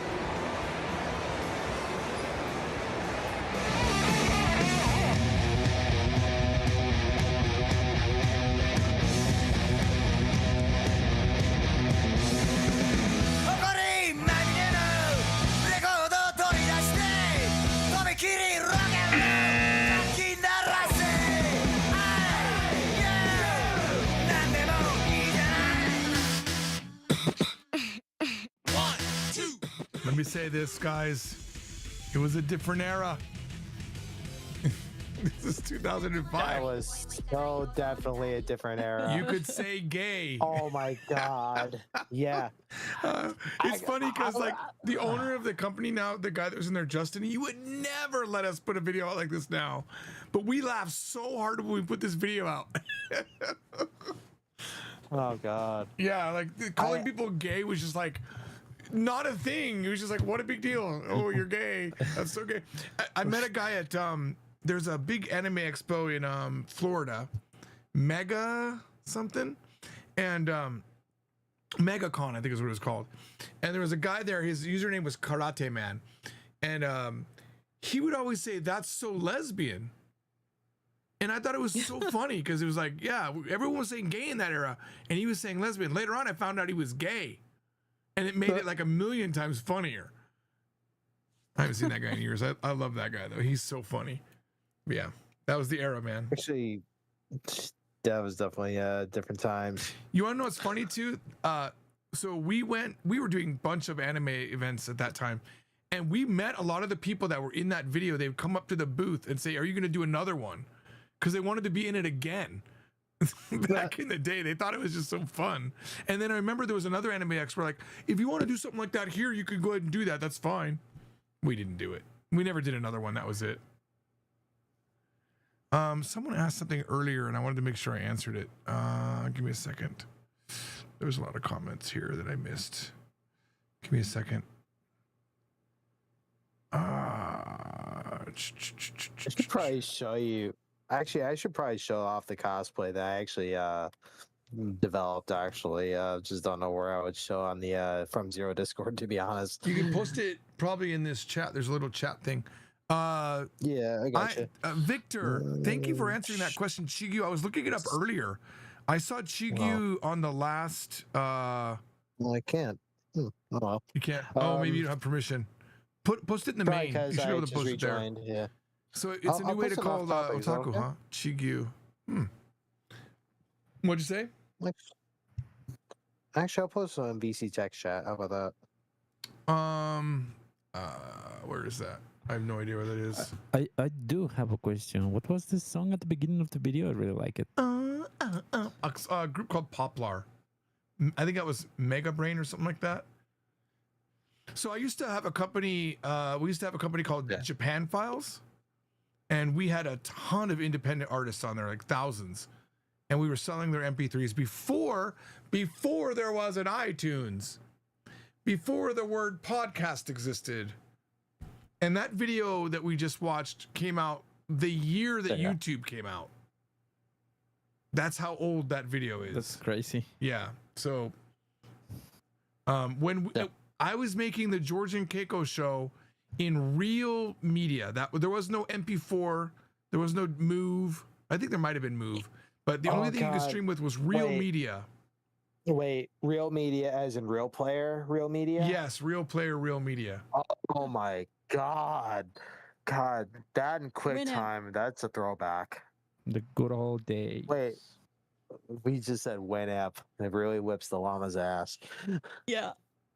Let me say this, guys. It was a different era. This is 2005.
That was so definitely a different era.
You could say gay.
Oh my God. Yeah.
It's funny because like the owner of the company now, the guy that was in there, Justin, he would never let us put a video out like this now. But we laughed so hard when we put this video out.
Oh God.
Yeah, like calling people gay was just like not a thing. It was just like, what a big deal. Oh, you're gay. That's so gay. I met a guy at there's a big anime expo in Florida, Mega something, and MegaCon, I think is what it was called. And there was a guy there. His username was Karate Man, and he would always say, "That's so lesbian." And I thought it was so funny because it was like, yeah, everyone was saying gay in that era, and he was saying lesbian. Later on, I found out he was gay, and it made it like a million times funnier. I haven't seen that guy in years. I love that guy though. He's so funny. But yeah, that was the era, man.
Actually, that was definitely different times.
You want to know what's funny too? So we were doing a bunch of anime events at that time, and we met a lot of the people that were in that video. They would come up to the booth and say, "Are you going to do another one?" Because they wanted to be in it again. Back in the day, they thought it was just so fun. And then I remember there was another anime expert like, "If you want to do something like that here, you could go ahead and do that. That's fine." We didn't do it. We never did another one. That was it. Someone asked something earlier and I wanted to make sure I answered it. Give me a second. There was a lot of comments here that I missed. Give me a second.
I should probably show you. Actually, I should probably show off the cosplay that I actually developed. Actually, just don't know where I would show on the From Zero Discord. To be honest,
you can post it probably in this chat. There's a little chat thing.
Yeah, I gotcha.
Victor, thank you for answering that question, Chigyu. I was looking it up earlier. I saw Chigyu on the last.
Well, I can't. Oh, well.
You can't. Oh, maybe you don't have permission. Post it in the main. You should be able to post it there.
Yeah.
So it's a new way to call otaku,
okay?
huh? Chigyu. What'd you say?
Actually, I'll post it on VC text chat. How about
that? Where is that? I have no idea where that is.
I do have a question. What was this song at the beginning of the video? I really like it.
A group called Poplar. I think that was Mega Brain or something like that. So I used to have a company. We used to have a company called Japan Files, and we had a ton of independent artists on there, like thousands, and we were selling their MP3s before there was an iTunes, before the word podcast existed. And that video that we just watched came out the year that YouTube came out. That's how old that video is.
That's crazy.
Yeah. So when I was making the George and Keiko show in real media, there was no MP4, there was no Move. I think there might have been Move, but the only thing you could stream with was real media.
Wait, real media as in real player, real media?
Yes, real player, real media.
Oh my God, that and QuickTime, that's a throwback.
The good old days.
Wait, we just said Winamp. It really whips the llama's ass.
Yeah.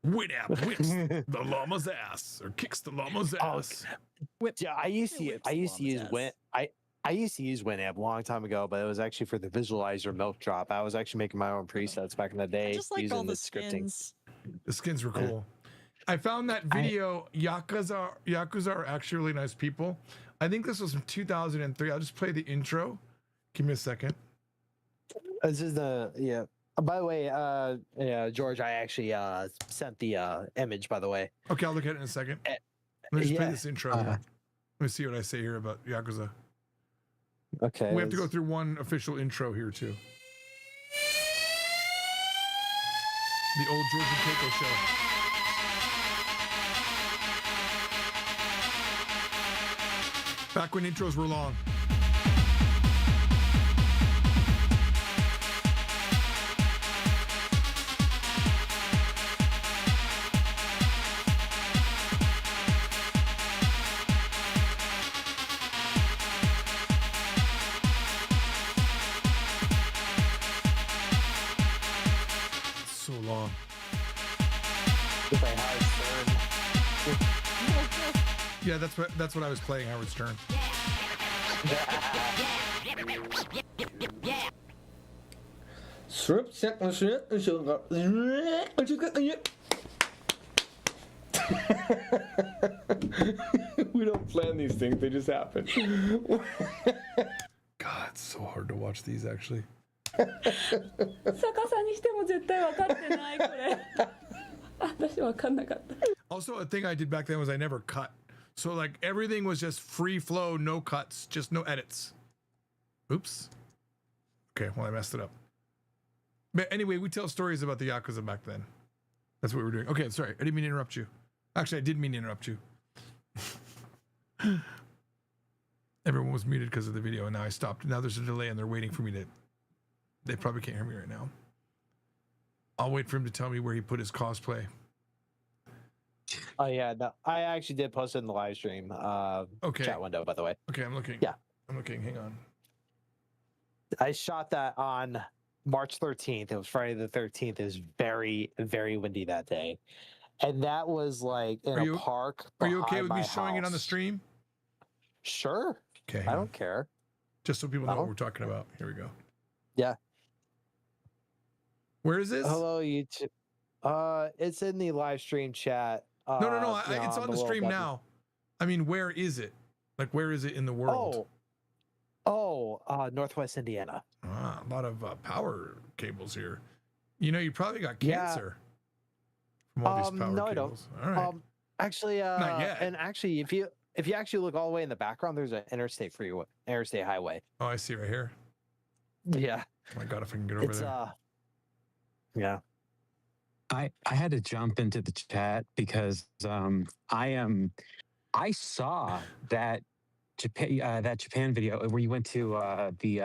Winamp whips the llama's ass or kicks the llama's ass.
Yeah, I used to use I used to use Winamp a long time ago, but it was actually for the visualizer milk drop. I was actually making my own presets back in the day.
I just like
using
all the
scripting.
skins.
The skins were cool. I found that video. Yakuza are actually really nice people. I think this was from 2003. I'll just play the intro. Give me a second.
This is the by the way, yeah, George, I actually sent the image. By the way.
Okay, I'll look at it in a second. Let me just play this intro. Let me see what I say here about Yakuza.
Okay.
We have to go through one official intro here too. The old George and Keiko show. Back when intros were long. So long. Yeah, that's what I was playing, Howard Stern.
We don't plan these things, they just happen.
God, it's so hard to watch these actually.
逆さにしても絶対分かってないこれ。私分かんなかった。
Also, a thing I did back then was I never cut. So like everything was just free flow, no cuts, just no edits. Oops. Okay, well I messed it up. But anyway, we tell stories about the Yakuza back then. That's what we're doing. Okay, sorry, I didn't mean to interrupt you. Actually, I did mean to interrupt you. Everyone was muted because of the video, and now I stopped. Now there's a delay, and they're waiting for me to. They probably can't hear me right now. I'll wait for him to tell me where he put his cosplay.
Oh yeah, no, I actually did post it in the live stream chat window, by the way.
Okay, I'm looking.
Yeah,
I'm looking. Hang on.
I shot that on March 13th. It was Friday the 13th. It was very, very windy that day, and that was like in a park.
Are you okay with me
my
showing it on the
house.
stream?
Sure.
Okay.
I don't care.
Just so people know what we're talking about. Here we go.
Yeah.
Where is this?
Hello, YouTube. It's in the live stream chat.
No. It's on the stream now. I mean, where is it? Like, where is it in the world?
Northwest Indiana.
Ah, a lot of power cables here. You know, you probably got cancer from all these power
no,
cables.
I don't.
All right.
Actually,
Not yet.
And actually, if you actually look all the way in the background, there's an interstate highway.
Oh, I see right here.
Yeah.
Oh my God, if I can get over there.
Yeah.
I had to jump into the chat because I saw that Japan video where you went to the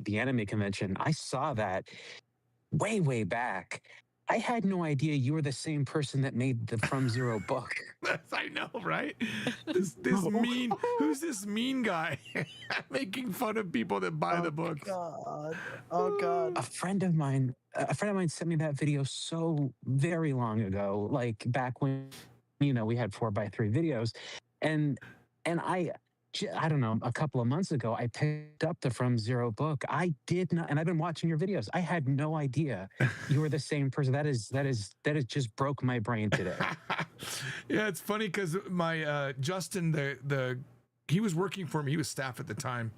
anime convention. I saw that way back. I had no idea you were the same person that made the From Zero book.
I know, right? Who's this mean guy making fun of people that buy the books?
Oh God.
A friend of mine sent me that video so very long ago, like back when, we had 4x3 videos. And I don't know, a couple of months ago, I picked up the From Zero book. I did not, and I've been watching your videos. I had no idea you were the same person. That just broke my brain today.
Yeah, it's funny because my Justin, he was working for me. He was staff at the time.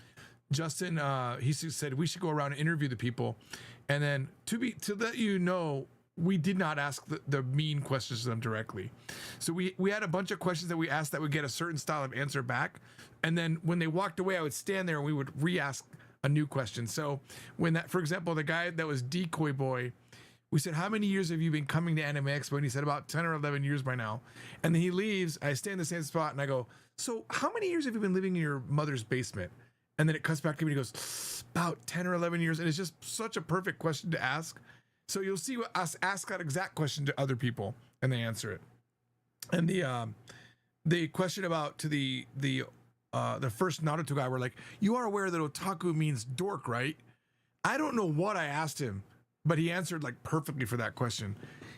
Justin, he said we should go around and interview the people, and then to let you know, we did not ask the mean questions to them directly. So we had a bunch of questions that we asked that would get a certain style of answer back. And then when they walked away, I would stand there and we would re-ask a new question. So when for example, the guy that was Decoy Boy, we said, how many years have you been coming to Anime Expo? And he said, about 10 or 11 years by now. And then he leaves, I stay in the same spot and I go, so how many years have you been living in your mother's basement? And then it cuts back to me and he goes, about 10 or 11 years. And it's just such a perfect question to ask. So you'll see us ask that exact question to other people and they answer it. And the question about to the first Naruto guy, we're like, you are aware that otaku means dork, right? I don't know what I asked him, but he answered like perfectly for that question.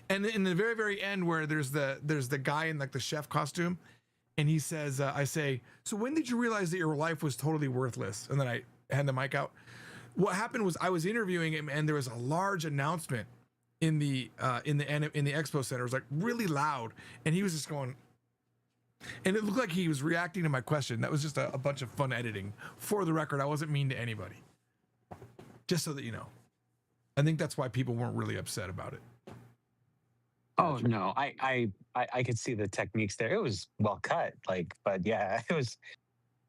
And in the very, very end where there's the guy in like the chef costume, and he says, I say, so when did you realize that your life was totally worthless? And then I hand the mic out. What happened was I was interviewing him, and there was a large announcement in the expo center. It was like really loud, and he was just going, and it looked like he was reacting to my question. That was just a bunch of fun editing. For the record, I wasn't mean to anybody. Just so that you know. I think that's why people weren't really upset about it.
Oh no, I could see the techniques there. It was well cut, like, but yeah, it was.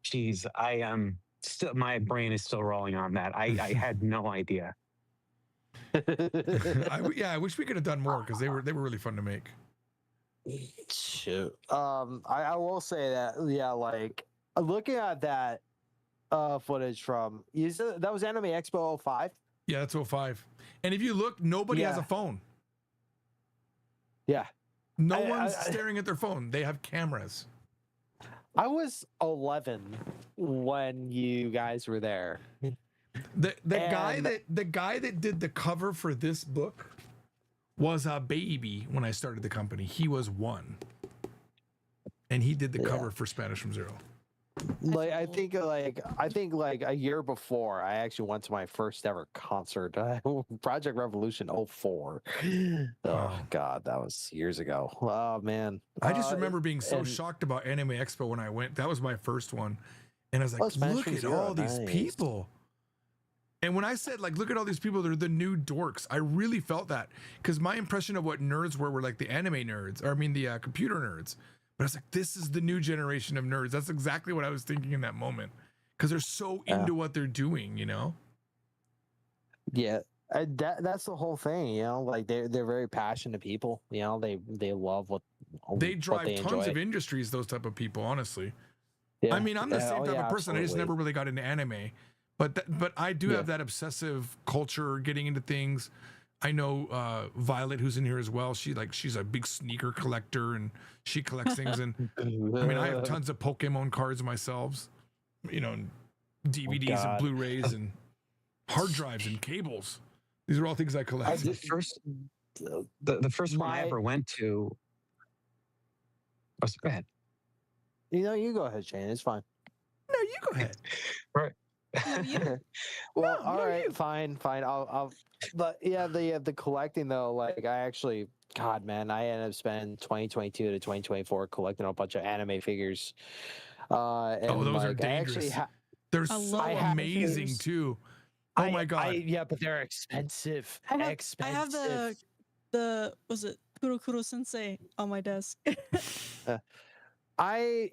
Geez, I am still. My brain is still rolling on that. I had no idea.
I wish we could have done more because they were really fun to make.
Shoot. I will say that, yeah, like looking at that footage from you said that was Anime Expo 05?
Yeah, that's 05. And if you look, nobody has a phone.
Yeah.
No one's staring at their phone. They have cameras.
I was 11 when you guys were there.
The guy that did the cover for this book was a baby when I started the company. He was 1. And he did the cover for Spanish from Zero.
Like I think like a year before I actually went to my first ever concert, Project Revolution 04. Oh god, that was years ago. Oh man.
I just remember being so shocked about Anime Expo when I went. That was my first one. And I was like, look at all these people. And when I said, like, look at all these people, they're the new dorks, I really felt that. Because my impression of what nerds were like the anime nerds, or I mean the computer nerds. But I was like, this is the new generation of nerds. That's exactly what I was thinking in that moment. Because they're so into what they're doing, you know?
Yeah. That's the whole thing, you know, like they're very passionate people, you know, they love what
they drive
they
tons of industries, those type of people, honestly.
Yeah.
I mean, I'm the same type of person.
Absolutely.
I just never really got into anime. But I do have that obsessive culture, getting into things. I know Violet, who's in here as well. She's a big sneaker collector, and she collects things. And I mean, I have tons of Pokemon cards myself, you know, and DVDs and Blu-rays and hard drives and cables. These are all things I collect.
The first one I ever went to. Oh, go ahead.
You know, you go ahead, Shane. It's fine.
No, you go ahead.
Right.
Well, all right, fine. I'll. But yeah, the collecting though, like I actually, God, man, I ended up spending 2022 to 2024 collecting a bunch of anime figures. And
those are dangerous. They're so amazing too. Oh my god.
Yeah, but they're expensive.
I have the was it Kurokuro Sensei on my desk.
I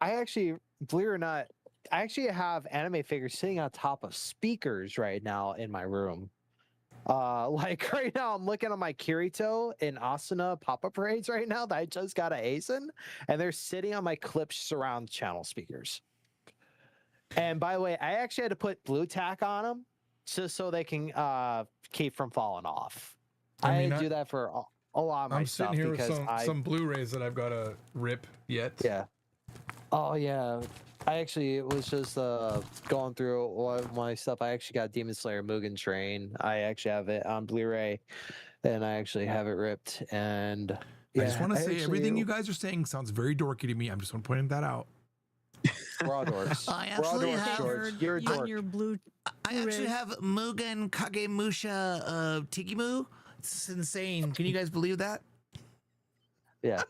actually, believe it or not, I actually have anime figures sitting on top of speakers right now in my room. Like right now, I'm looking at my Kirito in Asuna pop-up parades right now that I just got at Asen, and they're sitting on my Klipsch surround channel speakers. And by the way, I actually had to put blue tack on them just so they can keep from falling off. I had to do that for a lot of my stuff.
I'm sitting here
because
with some Blu-rays that I've got to rip yet.
Yeah. Oh yeah. I actually was just going through all my stuff. I actually got Demon Slayer Mugen Train. I actually have it on Blu-ray, and I actually have it ripped. And
I just want to say everything you guys are saying sounds very dorky to me. I'm just want to point that out.
We're all dorks.
I actually have
You're a dork.
Your blue.
I actually have Mugen Kagemusha Tikimu. It's insane. Can you guys believe that?
Yeah.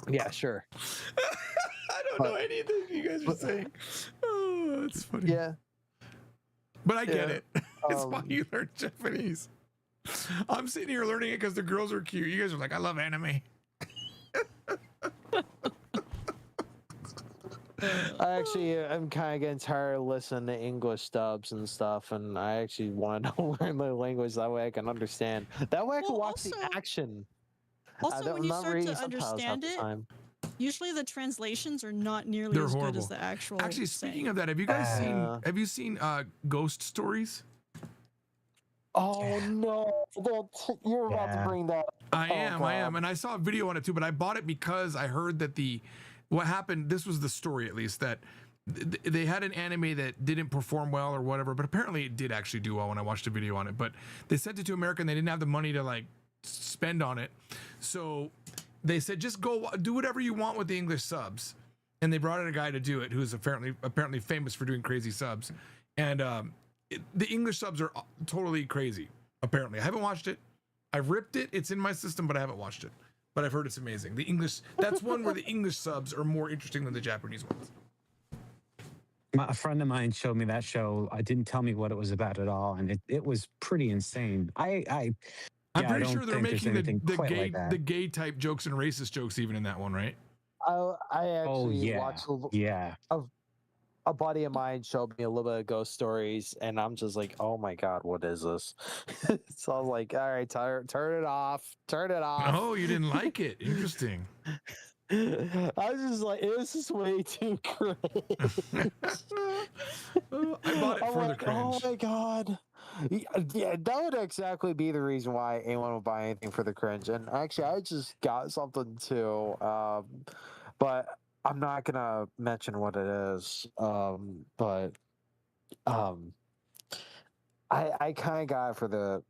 Yeah, sure.
I don't know anything you guys are saying. Oh, that's funny.
Yeah.
But I get it. It's why you learn Japanese. I'm sitting here learning it because the girls are cute. You guys are like, I love anime.
I'm kind of getting tired of listening to English dubs and stuff, and I actually want to learn the language that way I can understand. That way I can watch the action.
Also, when you start to understand it, usually the translations are not nearly as good as the actual.
Actually, speaking of that, have you guys seen Ghost Stories?
Oh no! You're about to bring that up.
I am, and I saw a video on it too. But I bought it because I heard that what happened. This was the story, at least, that they had an anime that didn't perform well or whatever. But apparently, it did actually do well when I watched a video on it. But they sent it to America, and they didn't have the money to like spend on it. So they said just go do whatever you want with the English subs, and they brought in a guy to do it who's apparently famous for doing crazy subs, and the English subs are totally crazy. Apparently, I haven't watched it. I've ripped it. It's in my system, but I haven't watched it. But I've heard it's amazing. The English, that's one where the English subs are more interesting than the Japanese ones.
A friend of mine showed me that show. I didn't tell me what it was about at all, and it was pretty insane.
I'm
I
pretty
don't
sure they're
think there's
making
anything quite like that.
the gay type jokes and racist jokes even in that one, right?
I actually
yeah.
watched
Yeah.
a buddy of mine showed me a little bit of ghost stories, and I'm just like, oh my god, what is this? So I was like, all right, turn it off.
Oh, you didn't like it? Interesting.
I was just like, this is way too cringe.
I bought it for the cringe.
Oh my god. Yeah, that would exactly be the reason why anyone would buy anything for the cringe. And actually, I just got something too, but I'm not gonna mention what it is. But I kind of got it for the.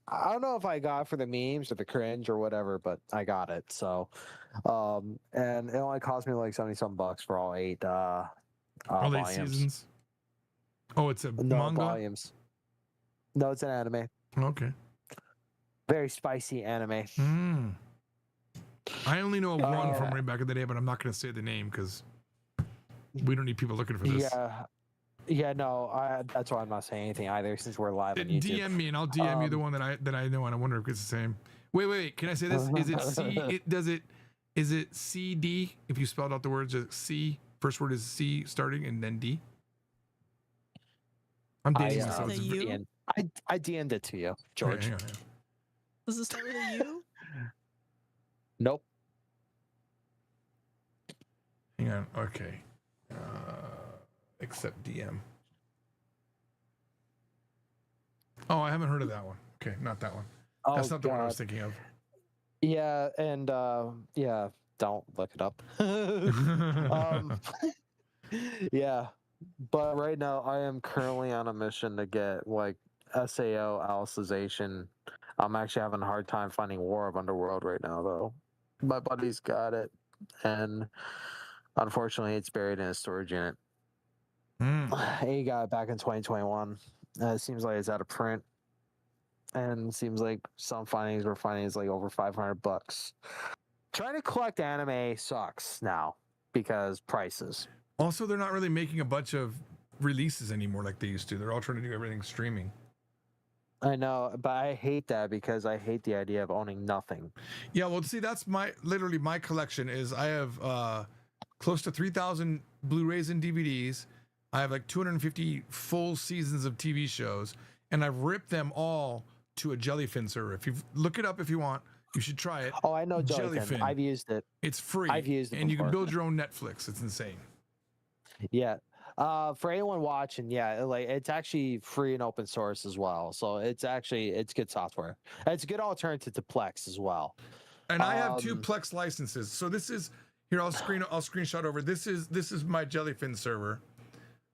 I don't know if I got it for the memes or the cringe or whatever, but I got it. So, and it only cost me like $70 for all 8
all 8
volumes.
seasons. Oh, it's a
No
manga.
volumes. No, it's an anime.
Okay.
Very spicy anime.
I only know one from way back in the day, but I'm not going to say the name because we don't need people looking for this.
Yeah, no, that's why I'm not saying anything either since we're live on YouTube.
DM me and I'll DM you the one that I know, and I wonder if it's the same. Wait, can I say this? Is it C? Is it CD? If you spelled out the words C, first word is C starting and then D. I'm dating myself.
I DM'd it to you, George.
Hang on.
Does it start with a U?
Nope.
Hang on. Okay. Except DM. Oh, I haven't heard of that one. Okay, not that one. That's not the one I was thinking of.
Yeah, and yeah, don't look it up. Yeah, but right now I am currently on a mission to get like SAO Alicization. I'm actually having a hard time finding War of Underworld right now, though. My buddy's got it, and unfortunately, it's buried in a storage unit. He got it back in 2021. It seems like it's out of print, and it seems like some findings we're finding is like over $500. Trying to collect anime sucks now because prices.
Also, they're not really making a bunch of releases anymore like they used to. They're all trying to do everything streaming.
I know, but I hate that because I hate the idea of owning nothing.
Yeah, well, see, that's literally my collection is I have close to 3,000 Blu-rays and DVDs. I have like 250 full seasons of TV shows, and I've ripped them all to a Jellyfin server. If you look it up, if you want, you should try it.
Oh, I know Jellyfin. I've used it.
It's free.
I've used it
and you can
before.
build your own Netflix. It's insane.
Yeah. For anyone watching, yeah, like it's actually free and open source as well. So it's good software. It's a good alternative to Plex as well.
And I have 2 Plex licenses. So this is here. I'll screenshot over. This is my Jellyfin server.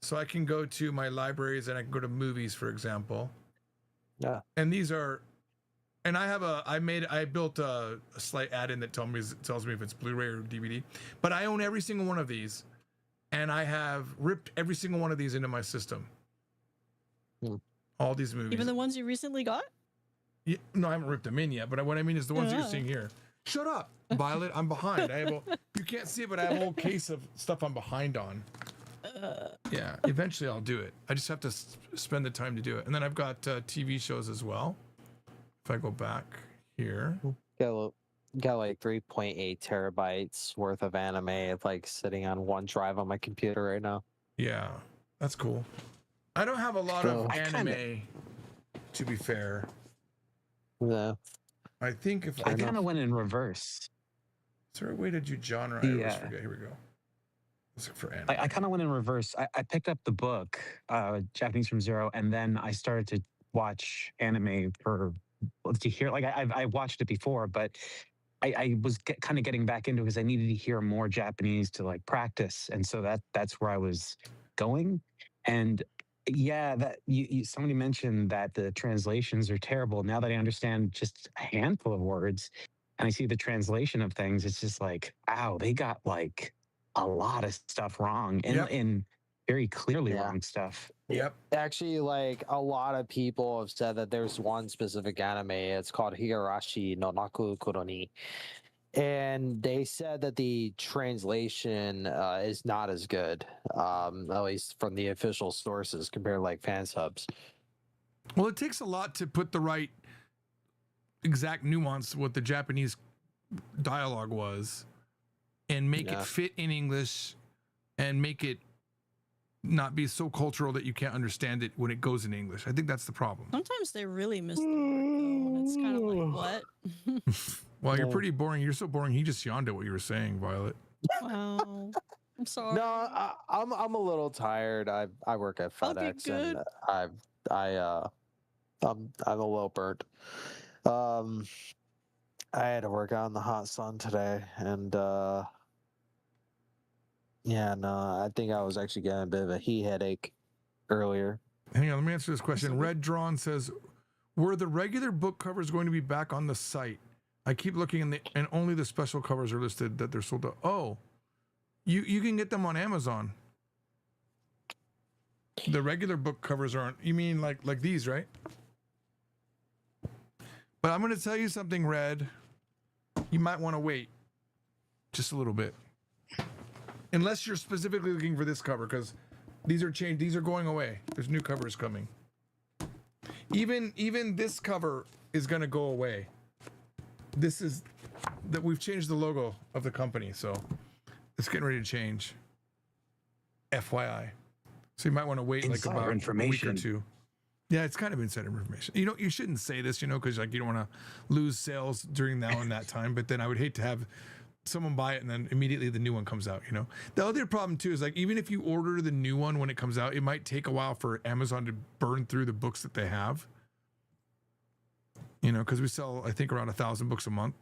So I can go to my libraries and I can go to movies, for example.
Yeah.
And these are, and I built a slight add-in that tells me if it's Blu-ray or DVD. But I own every single one of these, and I have ripped every single one of these into my system. All these movies.
Even the ones you recently got?
Yeah, no, I haven't ripped them in yet. But what I mean is the ones that you're seeing here. Shut up, Violet. I'm behind. You can't see it, but I have a whole case of stuff I'm behind on. Yeah, eventually I'll do it. I just have to spend the time to do it. And then I've got TV shows as well. If I go back here.
Got like 3.8 terabytes worth of anime like sitting on one drive on my computer right now.
Yeah, that's cool. I don't have a lot of anime, to be fair.
Yeah.
I think
I kind of went in reverse.
Is there a way to do genre? I always forget. Here we go. Let's look for anime.
I kind of went in reverse. I picked up the book, Japanese from Zero, and then I started to watch anime to hear. Like I watched it before, but I was kind of getting back into it because I needed to hear more Japanese to like practice, and so that's where I was going. And yeah, that somebody mentioned that the translations are terrible. Now that I understand just a handful of words, and I see the translation of things, it's just like, wow, they got like a lot of stuff wrong and very clearly wrong stuff.
Yep.
Actually, like a lot of people have said that there's one specific anime. It's called Higurashi no Naku Kuroni. And they said that the translation is not as good, at least from the official sources compared to like fan subs.
Well, it takes a lot to put the right exact nuance what the Japanese dialogue was and make it fit in English and make it not be so cultural that you can't understand it when it goes in English. I think that's the problem.
Sometimes they really miss the word, though, and it's kind of like, what?
Well, you're pretty boring. You're so boring. He just yawned at what you were saying, Violet.
Wow. I'm sorry.
No, I'm a little tired. I work at FedEx and I'm a little burnt. I had to work out in the hot sun today, and I think I was actually getting a bit of a heat headache earlier.
Hang on, let me answer this question. Red Drawn says, were the regular book covers going to be back on the site? I keep looking and only the special covers are listed that they're sold out. Oh, you can get them on Amazon. The regular book covers aren't. You mean like these, right? But I'm going to tell you something, Red. You might want to wait just a little bit. Unless you're specifically looking for this cover, because these are changed. These are going away. There's new covers coming. Even this cover is going to go away. This is that we've changed the logo of the company, so it's getting ready to change. FYI. So you might want to wait like about a week or two. Yeah, it's kind of insider information. You know, you shouldn't say this, because like you don't want to lose sales during now and that time. But then I would hate to have someone buy it and then immediately the new one comes out. The other problem too is like even if you order the new one when it comes out, it might take a while for Amazon to burn through the books that they have. Because we sell I think around 1,000 books a month,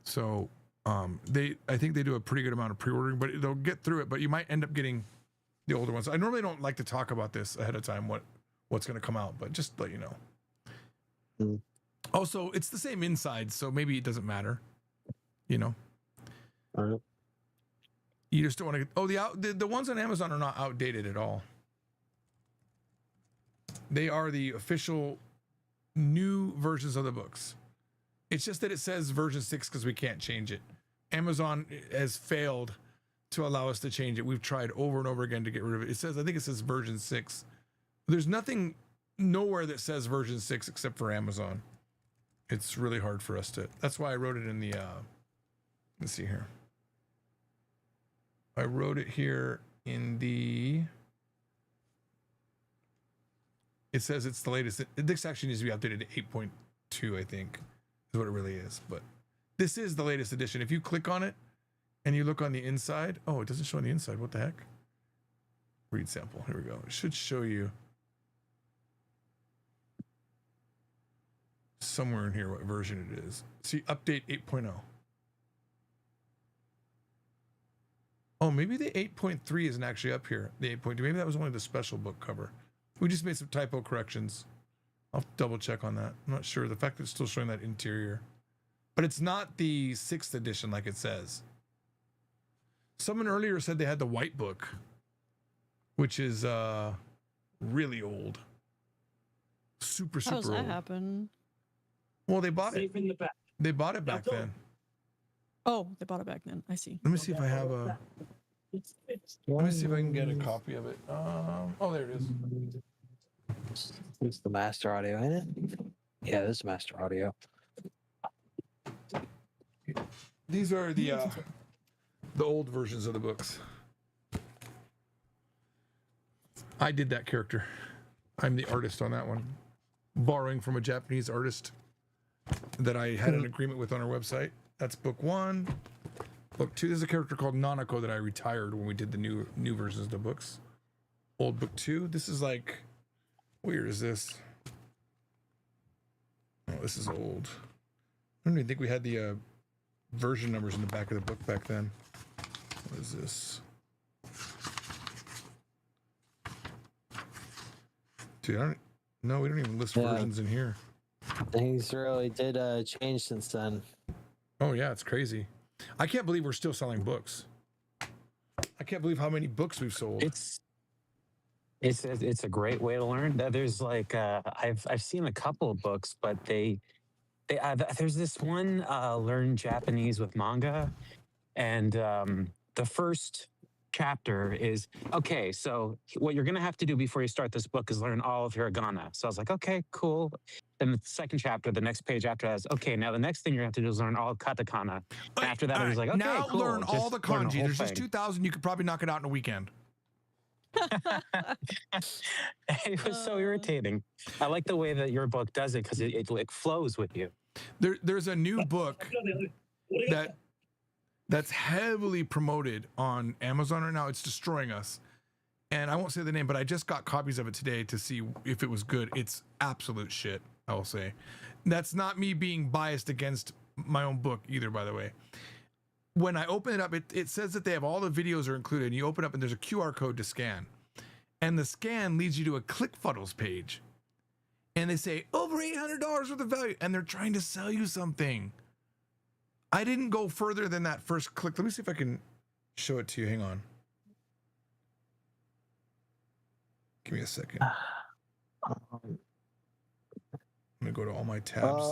so I think they do a pretty good amount of pre-ordering, but they'll get through it. But you might end up getting the older ones. I normally don't like to talk about this ahead of time what's going to come out, but just to let you know. Also, it's the same inside, so maybe it doesn't matter. All right. You just don't want to get. The ones on Amazon are not outdated at all. They are the official new versions of the books. It's just that it says version 6 because we can't change it. Amazon has failed to allow us to change it. We've tried over and over again to get rid of it. I think it says version 6. There's nothing nowhere that says version 6 except for Amazon. It's really hard for us to. That's why I wrote it in the let's see here. I wrote it here in the. It says it's the latest. This actually needs to be updated to 8.2, I think, is what it really is. But this is the latest edition. If you click on it and you look on the inside, oh, it doesn't show on the inside. What the heck? Read sample. Here we go. It should show you somewhere in here what version it is. See, update 8.0. Oh, maybe the 8.3 isn't actually up here. The 8.2. Maybe that was only the special book cover. We just made some typo corrections. I'll double check on that. I'm not sure. The fact that it's still showing that interior. But it's not the 6th edition like it says. Someone earlier said they had the white book, which is really old. Super
How does that
old.
Happen?
Well, they bought it. They bought it back then.
Oh, they bought it back then. I see.
Let me see if I have a. Let me see if I can get a copy of it. Oh, there it is.
It's the master audio, ain't it? Yeah, this is master audio.
These are the old versions of the books. I did that character. I'm the artist on that one, borrowing from a Japanese artist that I had an agreement with on our website. That's book 1. Book 2, there's a character called Nanako that I retired when we did the new versions of the books. Old book 2. This is like, weird is this? Oh, this is old. I don't even think we had the version numbers in the back of the book back then. What is this? Dude, we don't even list versions in here.
Things really did change since then.
Oh yeah, it's crazy. I can't believe we're still selling books. I can't believe how many books we've sold.
It's a great way to learn. There's like I've seen a couple of books, but there's this one learn Japanese with manga, and the first chapter is okay. So what you're gonna have to do before you start this book is learn all of hiragana. So I was like, okay, cool. Then the second chapter, the next page after that is okay. Now the next thing you have to do is learn all katakana. After that, I was like, okay,
now
cool.
learn all
just
the
learn
kanji.
whole
There's just
thing.
2,000. You could probably knock it out in a weekend.
It was so irritating. I like the way that your book does it because it like flows with you.
There's a new book that's heavily promoted on Amazon right now. It's destroying us. And I won't say the name, but I just got copies of it today to see if it was good. It's absolute shit, I will say. That's not me being biased against my own book either, by the way. When I open it up, it says that they have all the videos are included. And you open up and there's a QR code to scan. And the scan leads you to a ClickFunnels page. And they say, over $800 worth of value. And they're trying to sell you something. I didn't go further than that first click. Let me see if I can show it to you. Hang on. Give me a second. I'm gonna go to all my tabs.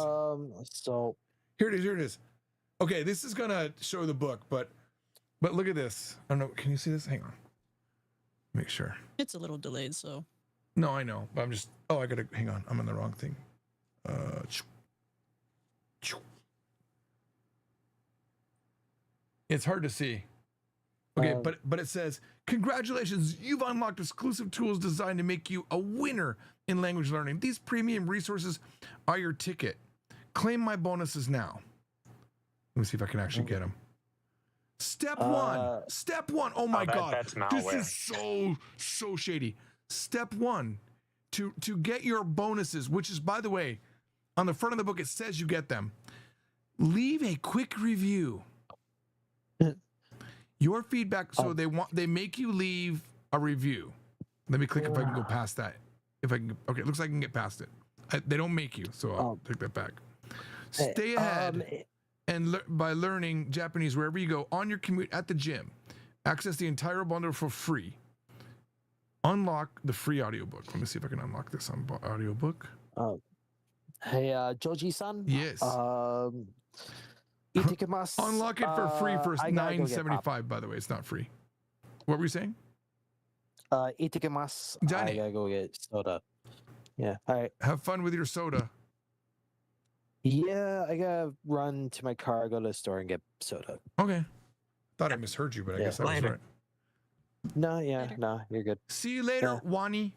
So
here it is. Okay, this is gonna show the book, but look at this. I don't know. Can you see this? Hang on. Make sure.
It's a little delayed, so.
No, I know, but I'm just. Oh, I gotta hang on. I'm on the wrong thing. It's hard to see. Okay, but it says, congratulations, you've unlocked exclusive tools designed to make you a winner in language learning. These premium resources are your ticket. Claim my bonuses now. Let me see if I can actually get them. Step one. Oh my God.
That's
this
malware.
is so shady. Step one, to get your bonuses, which is, by the way, on the front of the book, it says you get them. Leave a quick review. Your feedback, so they make you leave a review. Let me click if I can go past that. If I can, okay, it looks like I can get past it. They don't make you, so I'll take that back. Stay ahead and by learning Japanese wherever you go, on your commute, at the gym. Access the entire bundle for free. Unlock the free audiobook. Let me see if I can unlock this on audiobook.
Hey, Joji-san.
Yes. Unlock it for free for $9.75. By the way, it's not free. What were you saying?
Itikimasu. I gotta go get soda. Yeah. All right.
Have fun with your soda.
Yeah, I gotta run to my car, go to the store, and get soda.
Okay. Thought I misheard you, but I guess that was right.
No, you're good.
See you later, Wani.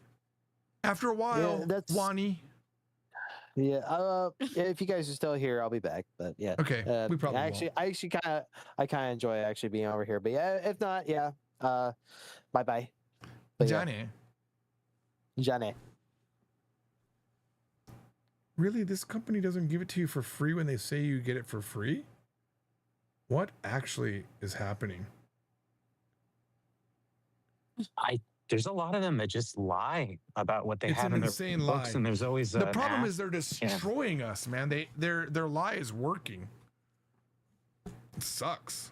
After a while, Wani.
Yeah, if you guys are still here, I'll be back. But yeah,
okay, we probably
I kind of enjoy actually being over here. But yeah, if not, yeah, bye bye.
Johnny. Really, this company doesn't give it to you for free when they say you get it for free? What actually is happening?
There's a lot of them that just lie about what they have in their books, and there's always
the problem is they're destroying us, man. Their lie is working. It sucks.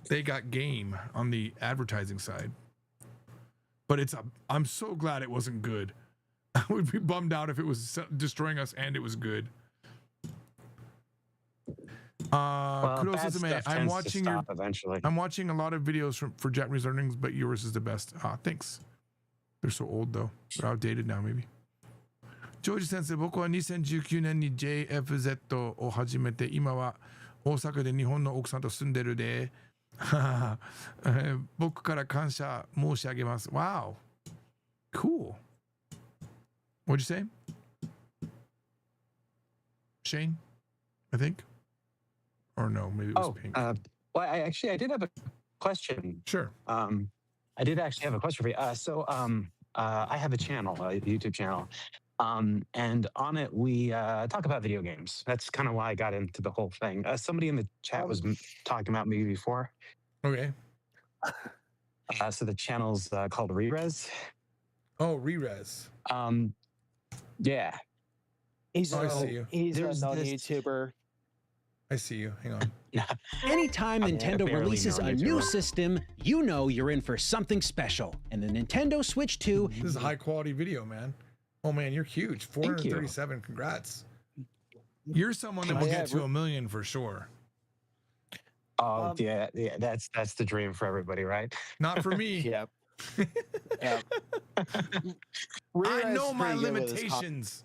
They got game on the advertising side, but I'm so glad it wasn't good. I would be bummed out if it was destroying us and it was good. I'm watching I'm watching a lot of videos for Japanese learnings, but yours is the best. Thanks. They're so old though. They're outdated now, maybe. George Sensei, 僕は2019年に JFZ を始めて、今は大阪で日本の奥さんと住んでるで。僕から感謝申し上げます。Wow. Cool. What'd you say? Shane, I think? Or no, maybe it was Pink.
Well, I did have a question.
Sure.
I did actually have a question for you. I have a channel, a YouTube channel. And on it, we talk about video games. That's kind of why I got into the whole thing. Somebody in the chat was talking about me before.
Okay.
So the channel's called Rerez.
Oh, Rerez.
Yeah.
He's
Oh, I see you.
He's a
There's
known
this-
YouTuber.
I see you. Hang on.
Anytime Nintendo
barely
releases
known
a new
YouTuber.
system, you know you're in for something special. And the Nintendo Switch 2
This is a high quality video, man. Oh man, you're huge.
Thank you.
437. Congrats. You're someone that will
Yeah,
get to 1 million for sure.
Oh yeah, that's the dream for everybody, right?
Not for me.
Yep. Yep.
I know
Re-Red's
my
pretty good with his
limitations.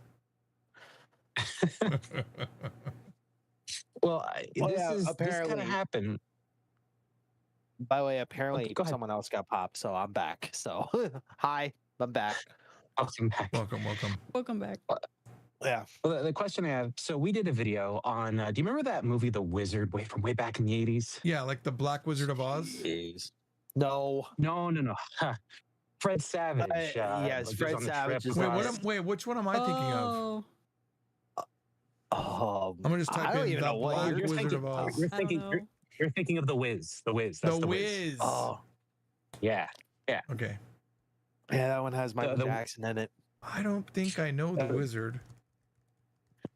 Well,
Well,
this
yeah,
kind of
apparently-
happened.
By the way, apparently
Go ahead.
someone else got popped, so I'm back. So hi, I'm back.
Welcome back.
Welcome, welcome.
Welcome back.
Yeah.
Well, the question I have, so we did a video on, do you remember that movie, The Wizard, from way back in the 80s?
Yeah, like the Black Wizard of Oz.
Jeez. No.
No. Fred Savage.
yes,
goes
Fred
on the
Savage
trip
is
Wait,
across-
which one am I thinking of?
Oh,
Oh,
I'm gonna just type
I don't
in
even
the
know what
Black
you're
Wizard
thinking.
of Oz.
You're
I don't
thinking.
know.
You're thinking of The Wiz. The Wiz. That's
The
the
Wiz.
Oh,
Yeah.
Okay.
yeah, that one has Michael
the-
Jackson in it.
I don't think I know the Wizard.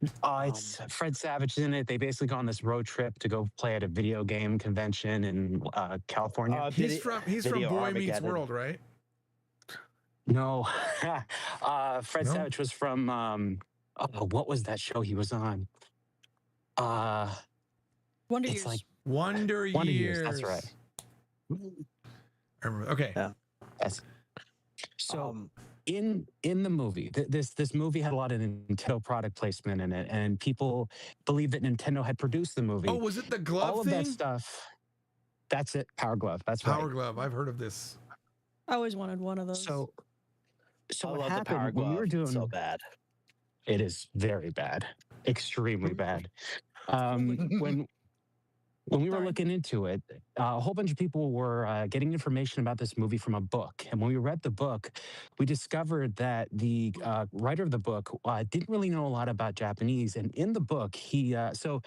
It's Fred Savage in it. They basically go on this road trip to go play at a video game convention in California.
He's from
Video
Boy Meets
Armageddon.
World, right?
No, Fred
No?
Savage was from. What was that show he was on?
Wonder
It's
Years.
like
Wonder
Wonder
Years.
Years. That's right.
I remember. Okay.
Yeah.
Yes. So in the movie, this movie had a lot of Nintendo product placement in it, and people believe that Nintendo had produced the movie.
Oh, was it the glove
All of
thing?
that stuff. That's it. Power Glove. That's
Power
right.
Glove. I've heard of this.
I always wanted one of those.
So
I
what
love the
happened
Power
when we were
Glove.
doing
So bad.
It is very bad, extremely bad. When we were looking into it, a whole bunch of people were getting information about this movie from a book. And when we read the book, we discovered that the writer of the book didn't really know a lot about Japanese. And in the book, so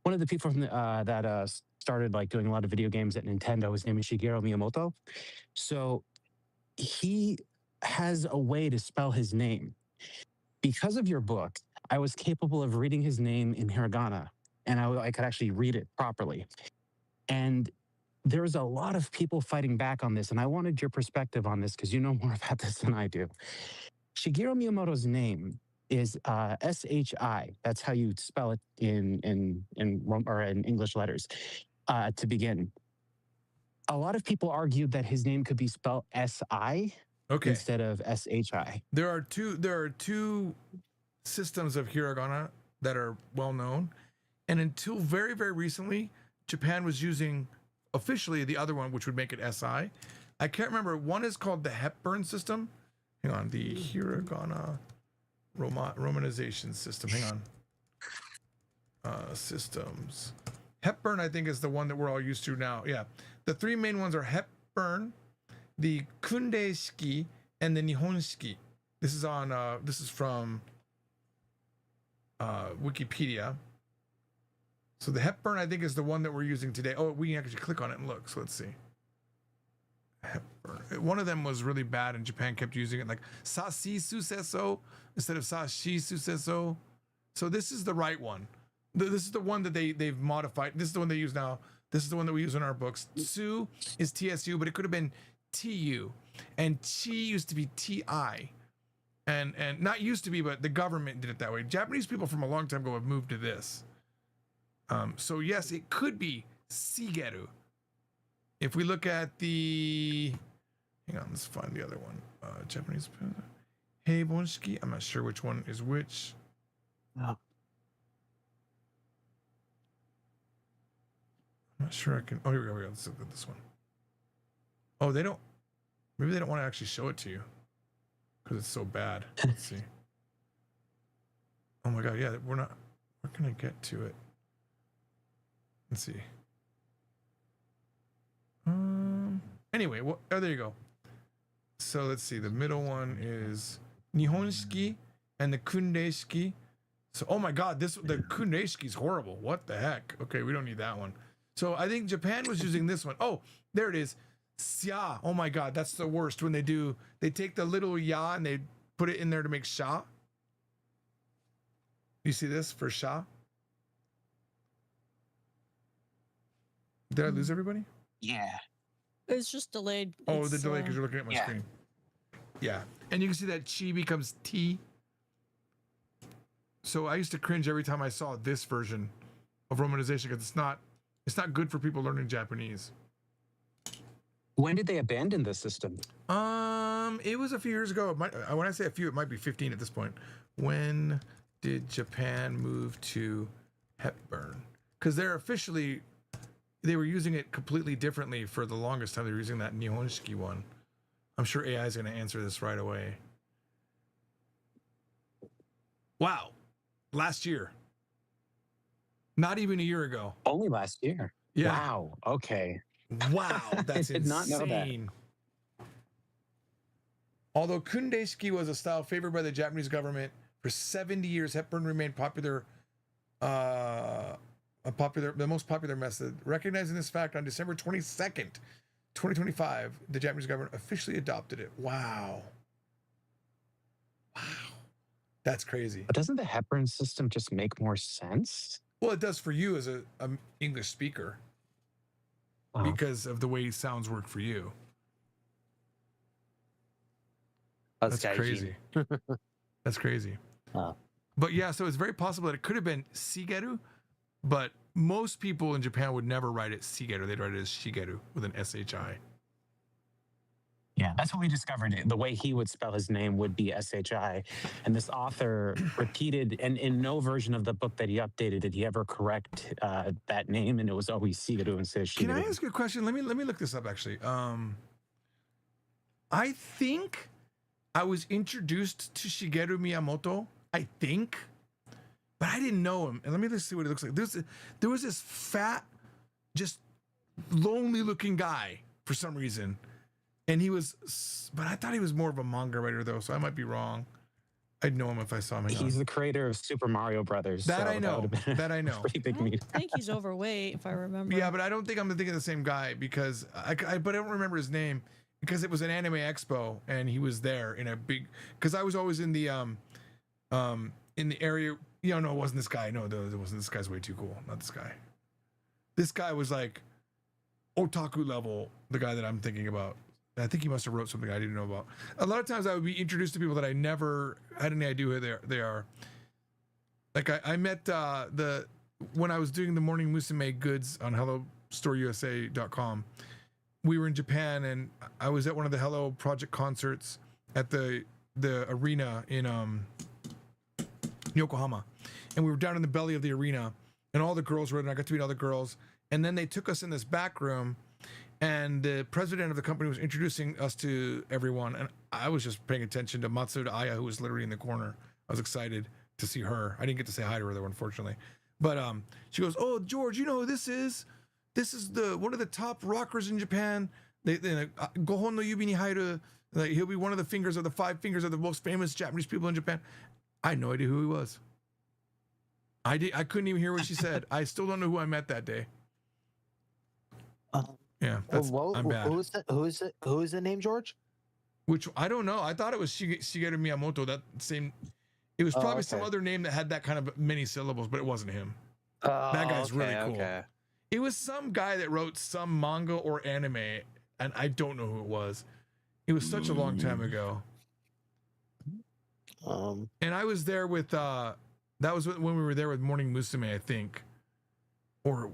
one of the people from that started like doing a lot of video games at Nintendo, his name is Shigeru Miyamoto. So he has a way to spell his name. Because of your book, I was capable of reading his name in hiragana, and I could actually read it properly. And there's a lot of people fighting back on this, and I wanted your perspective on this because you know more about this than I do. Shigeru Miyamoto's name is S-H-I. That's how you spell it in English letters to begin. A lot of people argued that his name could be spelled S-I instead of S-H-I.
There are two systems of hiragana that are well known, and until very, very recently, Japan was using officially the other one, which would make it SI. I can't remember. One is called the Hepburn system. Hang on, the hiragana romanization system. Hang on. Systems. Hepburn, I think, is the one that we're all used to now. Yeah, the three main ones are Hepburn, the Kunde Shiki, and the Nihon Shiki. This is on. This is from Wikipedia. So the Hepburn, I think, is the one that we're using today. Oh, we can actually click on it and look. So let's see. Hepburn. One of them was really bad, and Japan kept using it like Sashi Suseso instead of Sashi Suseso. So this is the right one. This is the one that they've modified. This is the one they use now. This is the one that we use in our books. Tsu is TSU, but it could have been TU, and Chi used to be TI, and not used to be, but the government did it that way. Japanese people from a long time ago have moved to this. So yes, it could be Shigeru. If we look at the, hang on, let's find the other one. Japanese Heibonshiki. I'm not sure which one is which.
No.
I'm not sure I can. Oh, here we go. Let's look at this one. Oh, they don't. Maybe they don't want to actually show it to you because it's so bad. Let's see. Oh my god, yeah, we're gonna get to it. Let's see. Anyway, well, oh, there you go. So let's see. The middle one is Nihonshiki and the Kunde-shiki. So, oh my god, the Kunde-shiki is horrible. What the heck? Okay, we don't need that one. So I think Japan was using this one. Oh, there it is. Xia. Oh my god, that's the worst when they take the little ya and they put it in there to make sha. You see this for Sha? Did I lose everybody?
Yeah.
It's just delayed.
Oh,
It's,
the delay because you're looking at my screen. Yeah, and you can see that chi becomes T. So I used to cringe every time I saw this version of romanization because it's not good for people learning Japanese.
When did they abandon the system?
It was a few years ago. When I say a few, it might be 15 at this point. When did Japan move to Hepburn? Because they were using it completely differently for the longest time. They were using that Nihonshiki one. I'm sure AI is going to answer this right away. Wow. Last year. Not even a year ago.
Only last year.
Yeah.
Wow. Okay.
Wow. That's
I did not know that.
insane. Although Kundeishiki was a style favored by the Japanese government for 70 years, Hepburn remained the most popular method. Recognizing this fact, on December 22nd, 2025, the Japanese government officially adopted it. Wow. Wow. That's crazy.
But doesn't the Hepburn system just make more sense?
Well, it does for you as an English speaker because of the way sounds work for you. That's crazy. That's crazy. But yeah, so it's very possible that it could have been Shigeru, but most people in Japan would never write it Shigeru. They'd write it as Shigeru with an SHI.
Yeah, that's what we discovered. The way he would spell his name would be SHI. And this author repeated, and in no version of the book that he updated did he ever correct that name, and it was always Shigeru instead of Shigeru.
Can I ask you a question? Let me look this up actually. I think I was introduced to Shigeru Miyamoto, I think, but I didn't know him. And let me just see what it looks like. There was this fat, just lonely looking guy for some reason. And he was, but I thought he was more of a manga writer though, so I might be wrong. I'd know him if I saw him.
He's the creator of Super Mario Brothers.
That
so
I know. That I know.
Pretty big meet.
I think he's overweight, if I remember.
Yeah, but I don't think I'm thinking of the same guy because but I don't remember his name because it was an anime expo and he was there in a big. Because I was always in the area. No, it wasn't this guy. No, it wasn't. This guy's way too cool. Not this guy. This guy was like otaku level. The guy that I'm thinking about. I think he must have wrote something I didn't know about. A lot of times I would be introduced to people that I never had any idea who they are. Like I met when I was doing the Morning Musume goods on HelloStoreUSA.com. We were in Japan and I was at one of the Hello Project concerts at the arena in Yokohama. And we were down in the belly of the arena and all the girls were there and I got to meet all the girls. And then they took us in this back room and the president of the company was introducing us to everyone. And I was just paying attention to Matsuda Aya, who was literally in the corner. I was excited to see her. I didn't get to say hi to her though, unfortunately. But she goes, "Oh, George, you know who this is? This is one of the top rockers in Japan. Gohon no yubi ni hairu. He'll be one of the fingers of the 5 fingers of the most famous Japanese people in Japan." I had no idea who he was. I couldn't even hear what she said. I still don't know who I met that day. Yeah, I'm bad.
Who is the name, George?
Which I don't know. I thought it was Shigeru Miyamoto. That same. It was probably some other name that had that kind of many syllables, but it wasn't him. That guy's really cool.
Okay.
It was some guy that wrote some manga or anime, and I don't know who it was. It was such a long time ago. And I was there with that was when we were there with Morning Musume, I think, or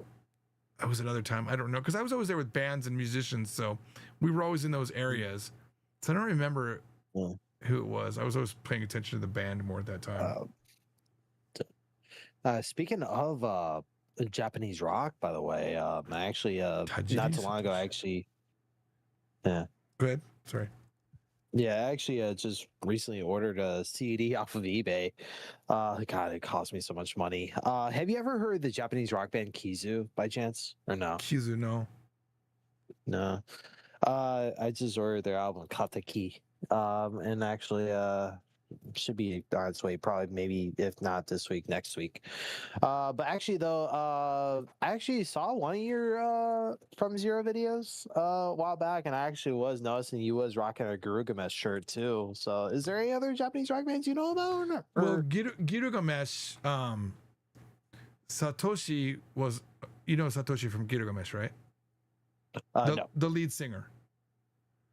that was another time. I don't know because I was always there with bands and musicians, so we were always in those areas. So I don't remember who it was. I was always paying attention to the band more at that time.
Speaking of Japanese rock, by the way, I actually not too long ago, yeah.
Go ahead. Sorry.
Yeah, I actually just recently ordered a CD off of eBay. God, it cost me so much money. Have you ever heard the Japanese rock band Kizu by chance, or no?
Kizu, no.
No. I just ordered their album Kataki. And actually should be on its way. Probably, maybe if not this week, next week. But actually, though, I actually saw one of your From Zero videos a while back, and I actually was noticing you was rocking a Girugamesh shirt too. So, is there any other Japanese rock bands you know about? Or not?
Well, Girugamesh, Satoshi was, you know Satoshi from Girugamesh, right?
No.
The lead singer.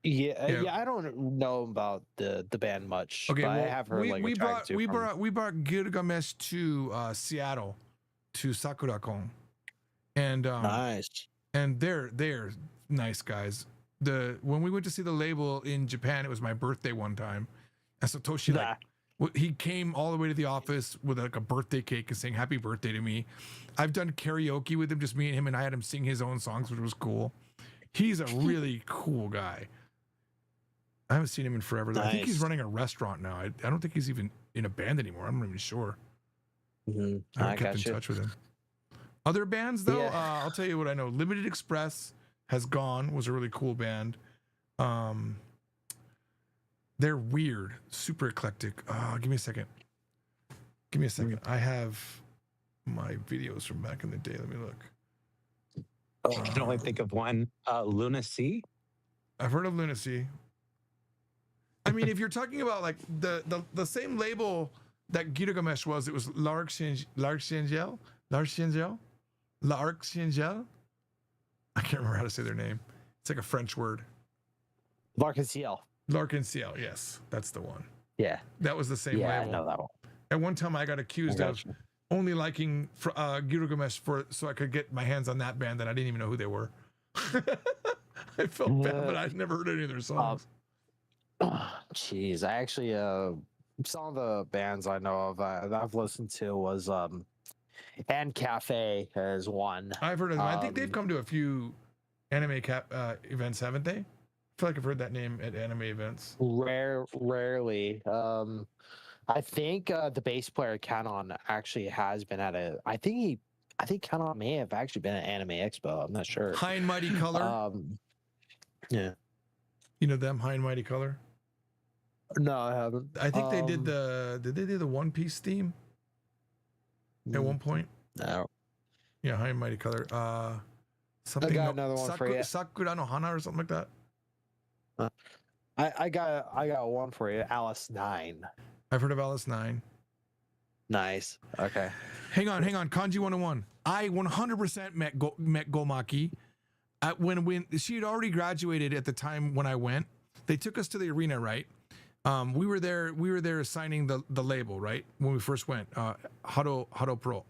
Yeah, I don't know about the band much.
Okay,
but
well,
I have heard
we brought
from...
Gilgamesh to Seattle, to Sakurakon, and
nice.
And they're nice guys. When we went to see the label in Japan, it was my birthday one time, and Satoshi he came all the way to the office with like a birthday cake and saying happy birthday to me. I've done karaoke with him, just me and him, and I had him sing his own songs, which was cool. He's a really cool guy. I haven't seen him in forever. Nice. I think he's running a restaurant now. I don't think he's even in a band anymore. I'm not even sure.
Mm-hmm.
I haven't kept in touch with him. Other bands, though, I'll tell you what I know. Limited Express has gone. Was a really cool band. They're weird, super eclectic. Give me a second. I have my videos from back in the day. Let me look.
I can only think of one. Lunacy.
I've heard of Lunacy. I mean, if you're talking about like the same label that Girugamesh was, it was L'Arc-en-Ciel. I can't remember how to say their name. It's like a French word.
L'Arc-en-Ciel.
L'Arc-en-Ciel, yes, that's the one.
Yeah,
that was the same label.
I know that one.
At one time, I got accused of only liking Girugamesh so I could get my hands on that band that I didn't even know who they were. I felt bad, but I'd never heard any of their songs.
Jeez, I actually some of the bands I know of I've listened to was and Cafe as one.
I've heard of them. I think they've come to a few anime events, haven't they? I feel like I've heard that name at anime events.
Rarely. I think the bass player Canon actually has been at a. I think Canon may have actually been at Anime Expo. I'm not sure.
High and Mighty Color.
Yeah.
You know them, High and Mighty Color?
No, I haven't.
I think they did Did they do the One Piece theme at one point?
No.
Yeah, High and Mighty Color. Something.
I got another one for you.
Sakura no Hana or something like that.
I got one for you. Alice 9.
I've heard of Alice 9.
Nice. Okay.
Hang on. Kanji 101. I 100% met Gomaki. When she had already graduated at the time when I went. They took us to the arena, right? We were there signing the label, right? When we first went, Hado Pro.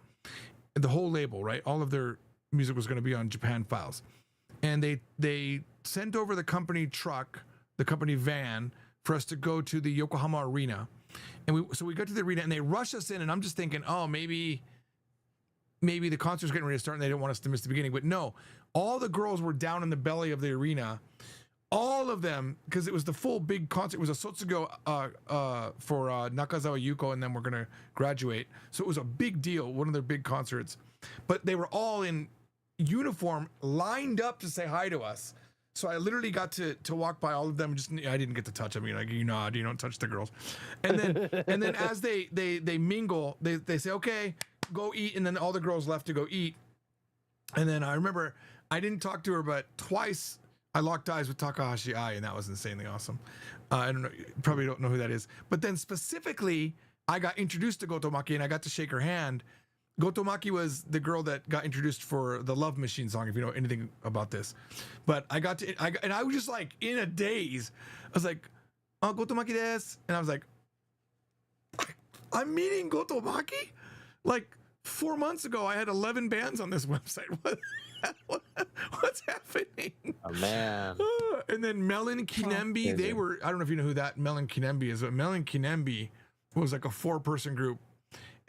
The whole label, right? All of their music was going to be on Japan Files. And they sent over the company truck, the company van, for us to go to the Yokohama arena. And so we got to the arena and they rushed us in, and I'm just thinking, oh, maybe the concert's getting ready to start and they didn't want us to miss the beginning. But no, all the girls were down in the belly of the arena. All of them, because it was the full big concert. It was a Sotsugo for Nakazawa Yuko, and then we're going to graduate. So it was a big deal, one of their big concerts. But they were all in uniform, lined up to say hi to us. So I literally got to walk by all of them. I didn't get to touch them. You don't touch the girls. And then as they mingle, they say, okay, go eat. And then all the girls left to go eat. And then I remember I didn't talk to her, but twice I locked eyes with Takahashi Ai, and that was insanely awesome. I don't know, you probably don't know who that is. But then specifically, I got introduced to Gotomaki, and I got to shake her hand. Gotomaki was the girl that got introduced for the Love Machine song, if you know anything about this. But I was just like in a daze. I was like, oh, Gotomaki desu. And I was like, I'm meeting Gotomaki? Like 4 months ago, I had 11 bands on this website. What's happening?
Oh, man.
And then Melon Kinembi, they were, I don't know if you know who that Melon Kinembi is, but Melon Kinembi was like a 4-person group.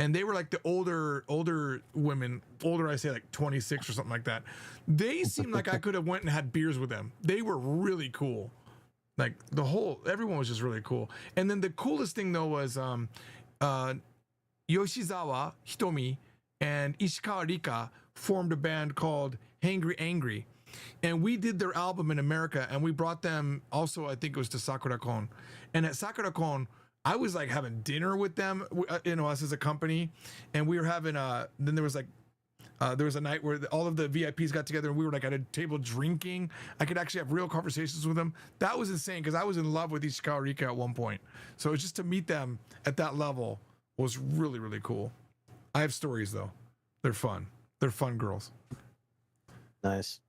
And they were like the older women, I say like 26 or something like that. They seemed like I could have went and had beers with them. They were really cool. Like everyone was just really cool. And then the coolest thing though was Yoshizawa Hitomi and Ishikawa Rika formed a band called Hangry Angry. And we did their album in America, and we brought them also, I think it was to Sakurakon. And at Sakurakon, I was like having dinner with them, us as a company, and we were having then there was like there was a night where all of the VIPs got together and we were like at a table drinking. I could actually have real conversations with them. That was insane because I was in love with Ishikawa Rika at one point. So just to meet them at that level was really, really cool. I have stories though. They're fun. They're fun girls.
Nice.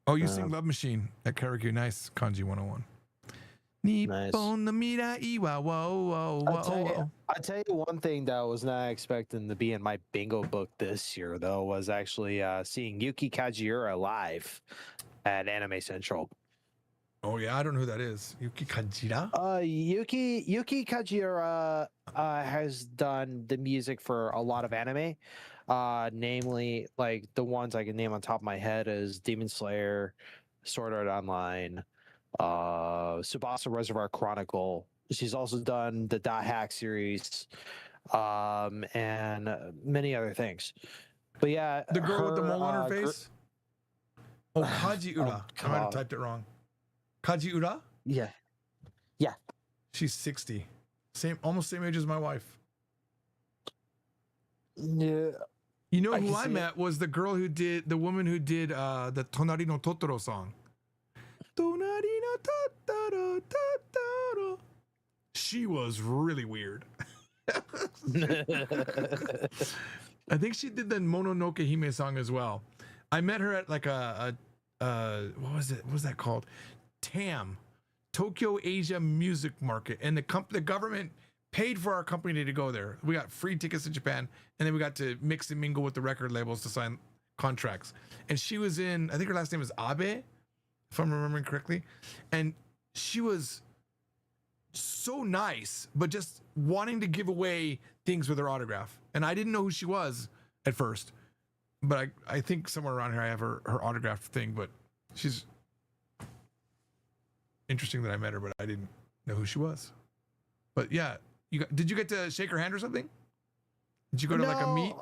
Oh, you sing Love Machine at karaoke. Nice. Kanji 101.
Nice.
I'll
tell you one thing that I was not expecting to be in my bingo book this year, though, was actually seeing Yuki Kajiura live at Anime Central.
Oh yeah, I don't know who that is. Yuki Kajiura?
Yuki Kajiura has done the music for a lot of anime. Namely, like the ones I can name on top of my head is Demon Slayer, Sword Art Online, Tsubasa Reservoir Chronicle. She's also done the Dot Hack series, and many other things. But yeah,
the girl with the mole on her face. Kajiura. I might have typed it wrong. Kajiura?
Yeah.
She's 60. Almost same age as my wife.
Yeah.
You know who I met was the woman who did the Tonari no Totoro song. Tonari no Totoro. She was really weird. I think she did the Mononoke Hime song as well. I met her at like what was it? What was that called? TAM, Tokyo Asia Music Market, and the government paid for our company to go there. We got free tickets to Japan, and then we got to mix and mingle with the record labels to sign contracts. And she was in, I think her last name was Abe, if I'm remembering correctly. And she was so nice, but just wanting to give away things with her autograph. And I didn't know who she was at first, but I think somewhere around here I have her autograph thing, but she's interesting that I met her, but I didn't know who she was. But yeah, did you get to shake her hand or something? Did you go to like a meet?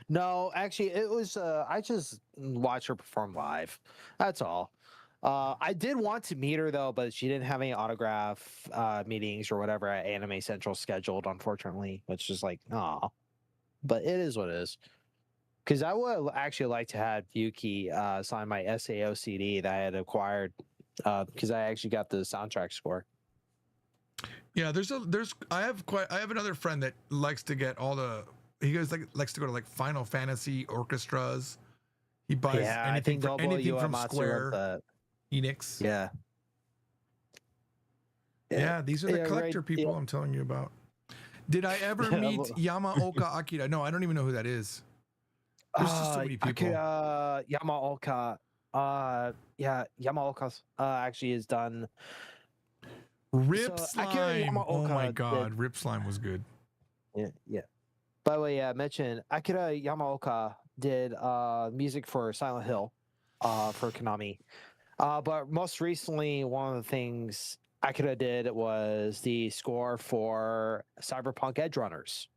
No, actually, it was. I just watched her perform live. That's all. I did want to meet her though, but she didn't have any autograph meetings or whatever at Anime Central scheduled, unfortunately. Which is like, aw. But it is what it is. Because I would actually like to have Yuki sign my SAO CD that I had acquired. Because I actually got the soundtrack score.
Yeah, I have another friend that likes to get likes to go to like Final Fantasy orchestras. He buys anything from Square Enix.
Yeah.
Yeah, these are the collector people I'm telling you about. Did I ever meet Yamaoka Akira? No, I don't even know who that is. There's just so many people.
Yamaoka. Yamaoka actually has done
Rip Slime. Oh my god, Rip Slime was good.
Yeah. By the way, I mentioned Akira Yamaoka did music for Silent Hill for Konami. But most recently, one of the things Akira did was the score for Cyberpunk Edge Runners.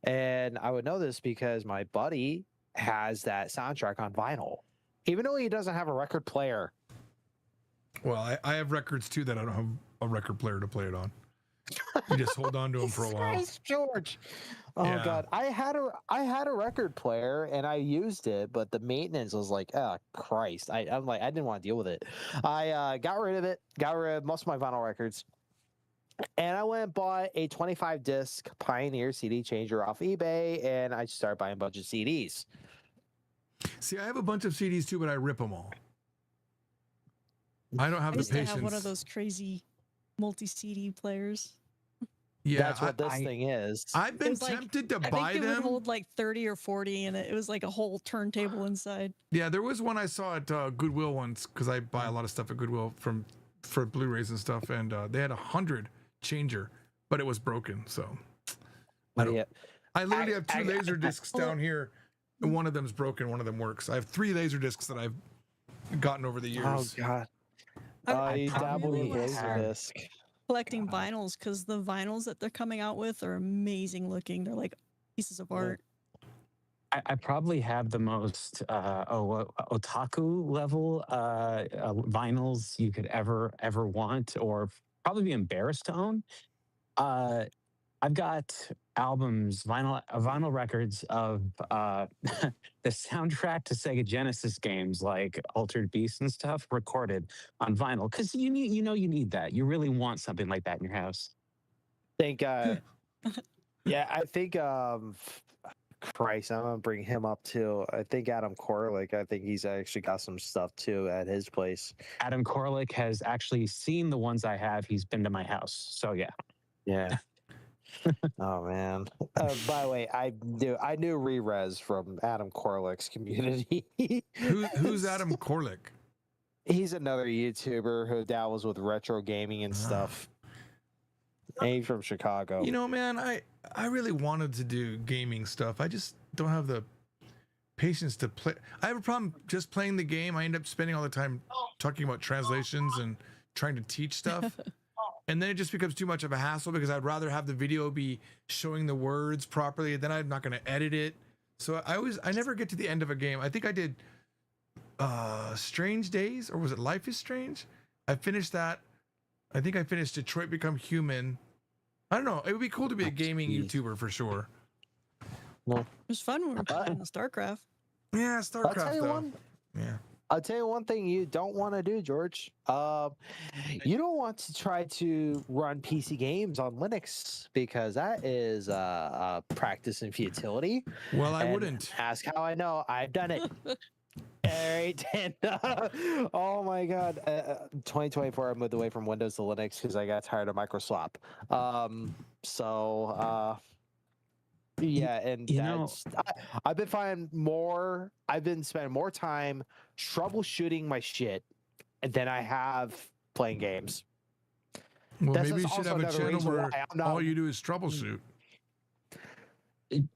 And I would know this because my buddy has that soundtrack on vinyl, even though he doesn't have a record player.
Well, I have records too that I don't have a record player to play it on. You just hold on to them for a while.
Christ, George. Oh
yeah.
God, I had a record player and I used it, but the maintenance was like, oh Christ. I'm like, I didn't want to deal with it. I got rid of it, got rid of most of my vinyl records, and I went and bought a 25 disc Pioneer CD changer off eBay, and I just started buying a bunch of CDs.
See, I have a bunch of CDs too, but I rip them all. I don't have the patience.
I have one of those crazy multi-CD players.
Yeah,
that's what this thing is.
I've been tempted to buy them.
I think it would hold like 30 or 40 in it. It was like a whole turntable inside.
Yeah, there was one I saw at Goodwill once, because I buy a lot of stuff at Goodwill for Blu-rays and stuff, and they had 100 changer, but it was broken. So I don't. I literally have two laser discs down here, and one of them's broken, one of them works. I have 3 laser discs that I've gotten over the years.
Oh God. I dabbled in Laserdisc.
Collecting vinyls, because the vinyls that they're coming out with are amazing looking. They're like pieces of art.
I probably have the most otaku level vinyls you could ever want, or probably be embarrassed to own. I've got albums, vinyl records of the soundtrack to Sega Genesis games like Altered Beast and stuff recorded on vinyl because you need that. You really want something like that in your house.
Think, yeah, I think, Christ, I'm gonna bring him up too. I think Adam Korlick. I think he's actually got some stuff too at his place.
Adam Korlick has actually seen the ones I have. He's been to my house, so yeah.
Yeah. Oh man. By the way, I knew Rerez from Adam Korlick's community.
Who's Adam Korlick?
He's another YouTuber who dabbles with retro gaming and stuff. And he's from Chicago.
You know, man, I really wanted to do gaming stuff. I just don't have the patience to play. I have a problem just playing the game. I end up spending all the time talking about translations and trying to teach stuff. And then it just becomes too much of a hassle because I'd rather have the video be showing the words properly. Then I'm not going to edit it. So I never get to the end of a game. I think I did Strange Days, or was it Life is Strange? I finished that. I think I finished Detroit Become Human. I don't know. It would be cool to be a gaming YouTuber for sure.
Well,
It was fun when we were playing StarCraft.
Yeah, StarCraft
tell you
though.
one-
Yeah.
I'll tell you one thing you don't want to do, George. You don't want to try to run PC games on Linux because that is a practice in futility.
Well, I
And
wouldn't.
Ask how I know. I've done it. All right. And, oh my God. 2024, I moved away from Windows to Linux because I got tired of Microsoft. Yeah, and I've been spending more time troubleshooting my shit than I have playing games.
Well,
That's
maybe you should
also
have a
another
channel
reason
where
why I'm not-
all you do is troubleshoot.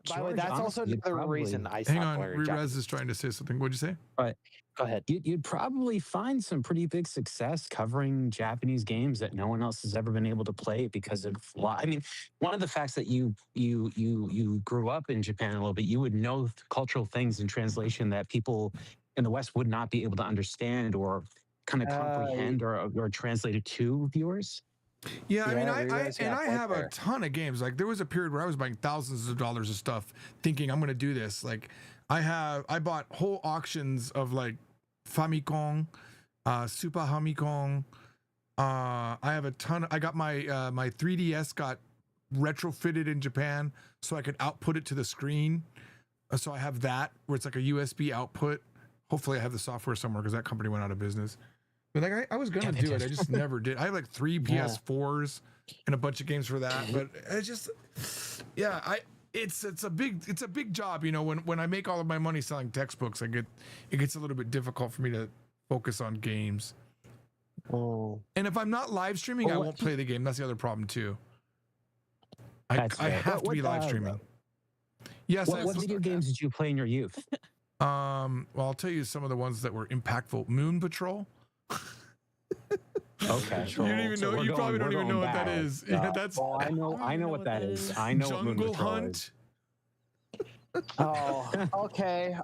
By the way, that's also another reason I
Hang
stopped
on,
learning
Rerez
Japanese.
is trying to say something. What'd you say?
But
go ahead.
You'd probably find some pretty big success covering Japanese games that no one else has ever been able to play because of. I mean, one of the facts that you grew up in Japan a little bit, you would know cultural things in translation that people in the West would not be able to understand or kind of comprehend or translate it to viewers.
Yeah, I mean, I have a ton of games. Like there was a period where I was buying thousands of dollars of stuff, thinking I'm going to do this. Like I bought whole auctions of like Famicom, Super Famicom. I have a ton. I got my my 3DS got retrofitted in Japan so I could output it to the screen. So I have that where it's like a USB output. Hopefully I have the software somewhere because that company went out of business. But like I was gonna do it, I just never did. I have like 3 PS4s and a bunch of games for that. But it's just, yeah, it's a big job, you know. When I make all of my money selling textbooks, it gets a little bit difficult for me to focus on games.
Oh.
And if I'm not live streaming, I won't play the game. That's the other problem too. I have to be live streaming. Yes.
What video games did you play in your youth?
Well, I'll tell you some of the ones that were impactful. Moon Patrol.
Okay.
You don't even know. You probably don't even know what that is. Yeah, that's.
Oh, I know what that is. I know what Moon
Jungle
Patrol
Hunt.
is.
Oh, okay.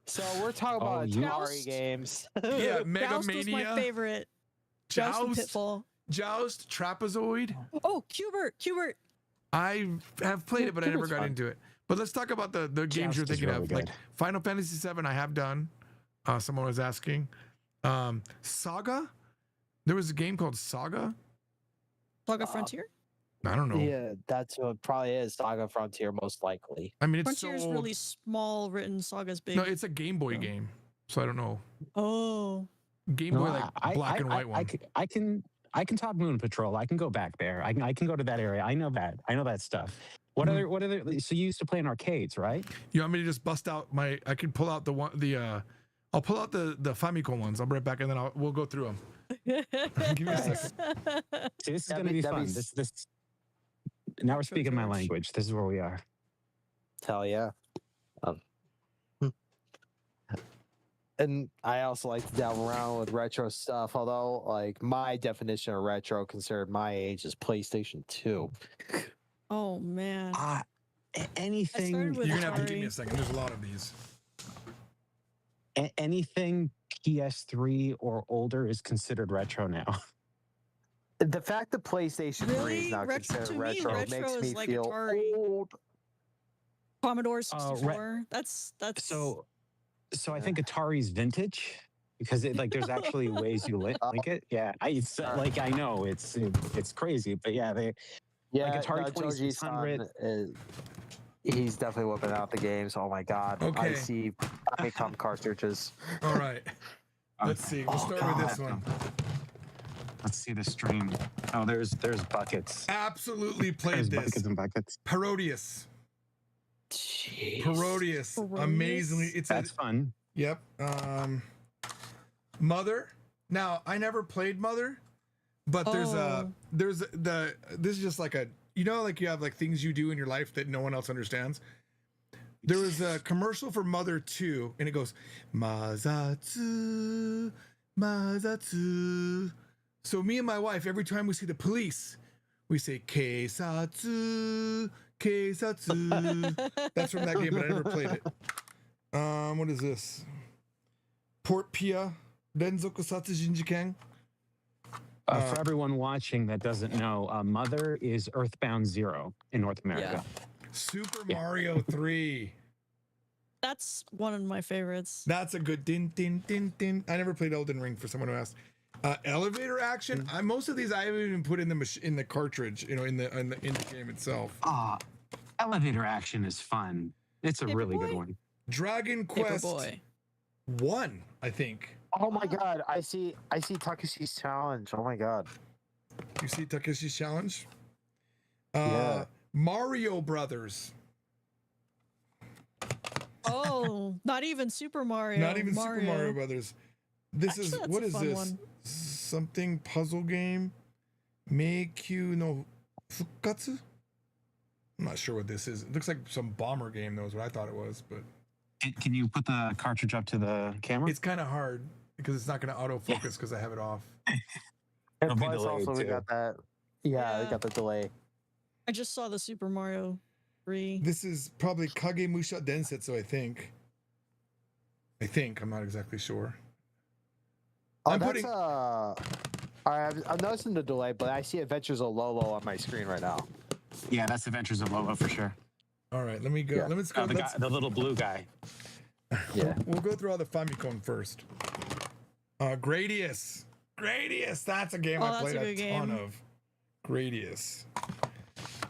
So we're talking about Atari games.
Yeah, Mega
Joust was my
Mania.
favorite. Joust and Pitfall.
Joust, Trapezoid.
Oh, Qbert.
I have played it, but I never
Cubert's
got
fun.
into it. But let's talk about the games
Joust
you're
is
thinking
really
of.
good.
Like Final Fantasy VII, I have done. Someone was asking. Saga. There was a game called Saga.
Saga Frontier.
I don't know.
Yeah, that's what probably is Saga Frontier, most likely.
I mean, it's
Frontier's
so.
really small written, Saga's big.
No, it's a Game Boy game, so I don't know.
Oh.
Game Boy, like black and white one.
I can talk Moon Patrol. I can go back there. I can go to that area. I know that stuff. What other? So you used to play in arcades, right?
You want me to just bust out my? I could pull out I'll pull out the Famicom ones. I'll be right back, and then we'll go through them. Give me a second.
See, this is going to be fun. This. Now we're speaking my language. This is where we are.
Hell yeah. And I also like to dabble around with retro stuff, although like my definition of retro considered my age is PlayStation 2.
Oh man.
Anything.
You're gonna have to give me a second. There's a lot of these.
Anything PS3 or older is considered retro now.
The fact that PlayStation 3 is
Really?
not
Retro
considered
to me,
retro
retro
makes
is
me
like
feel
Atari.
old.
Commodore 64. That's
So I think Atari's vintage because there's actually ways you link it. Yeah, like I know it's crazy, but yeah, they
Yeah,
like Atari
no,
2600.
Joji-san he's definitely whipping out the games. Oh my god.
Okay.
I see Famicom cartridges.
All right. Let's see. We'll start with this one.
Let's see the stream. Oh, there's buckets.
Absolutely played
There's
this.
buckets and buckets.
Parodius.
Jeez.
Parodius. Amazingly.
That's fun.
Yep. Mother. Now, I never played Mother, but this is just like like you have like things you do in your life that no one else understands. There was a commercial for Mother 2, and it goes, Mazatsu, Mazatsu. So me and my wife, every time we see the police, we say, Keisatsu, Keisatsu. That's from that game, but I never played it. What is this? Port Pia, Renzoku Satsujin Jiken.
For everyone watching that doesn't know, Mother is Earthbound Zero in North America.
Super Mario 3.
That's one of my favorites.
That's a good din din din din. I never played Elden Ring for someone who asked. Elevator action. Most of these I haven't even put in the cartridge. In the game itself.
Elevator action is fun. It's a really good one.
Dragon Quest 1, I think.
Oh my god, I see Takeshi's challenge. Oh my god.
You see Takeshi's challenge?
Yeah.
Mario Brothers.
Oh, not even Super Mario.
Not even Super Mario Brothers. What is this?
One.
Something puzzle game? Meikyu no Fukkatsu? I'm not sure what this is. It looks like some bomber game, though, is what I thought it was, but
Can you put the cartridge up to the camera?
it's kind of hard because it's not going to autofocus because I have it off.
And
It'll be
plus
delayed,
also we
too.
got that. Yeah, we got the delay.
I just saw the Super Mario 3.
This is probably Kagemusha Densetsu, I think. I'm not exactly sure.
Oh, that's I'm noticing the delay, but I see Adventures of Lolo on my screen right now.
Yeah, that's Adventures of Lolo for sure.
All right, let me go.
Yeah.
Let's go.
The little blue guy.
Yeah.
We'll go through all the Famicom first. Gradius. Gradius. That's a game I played a ton of. Gradius.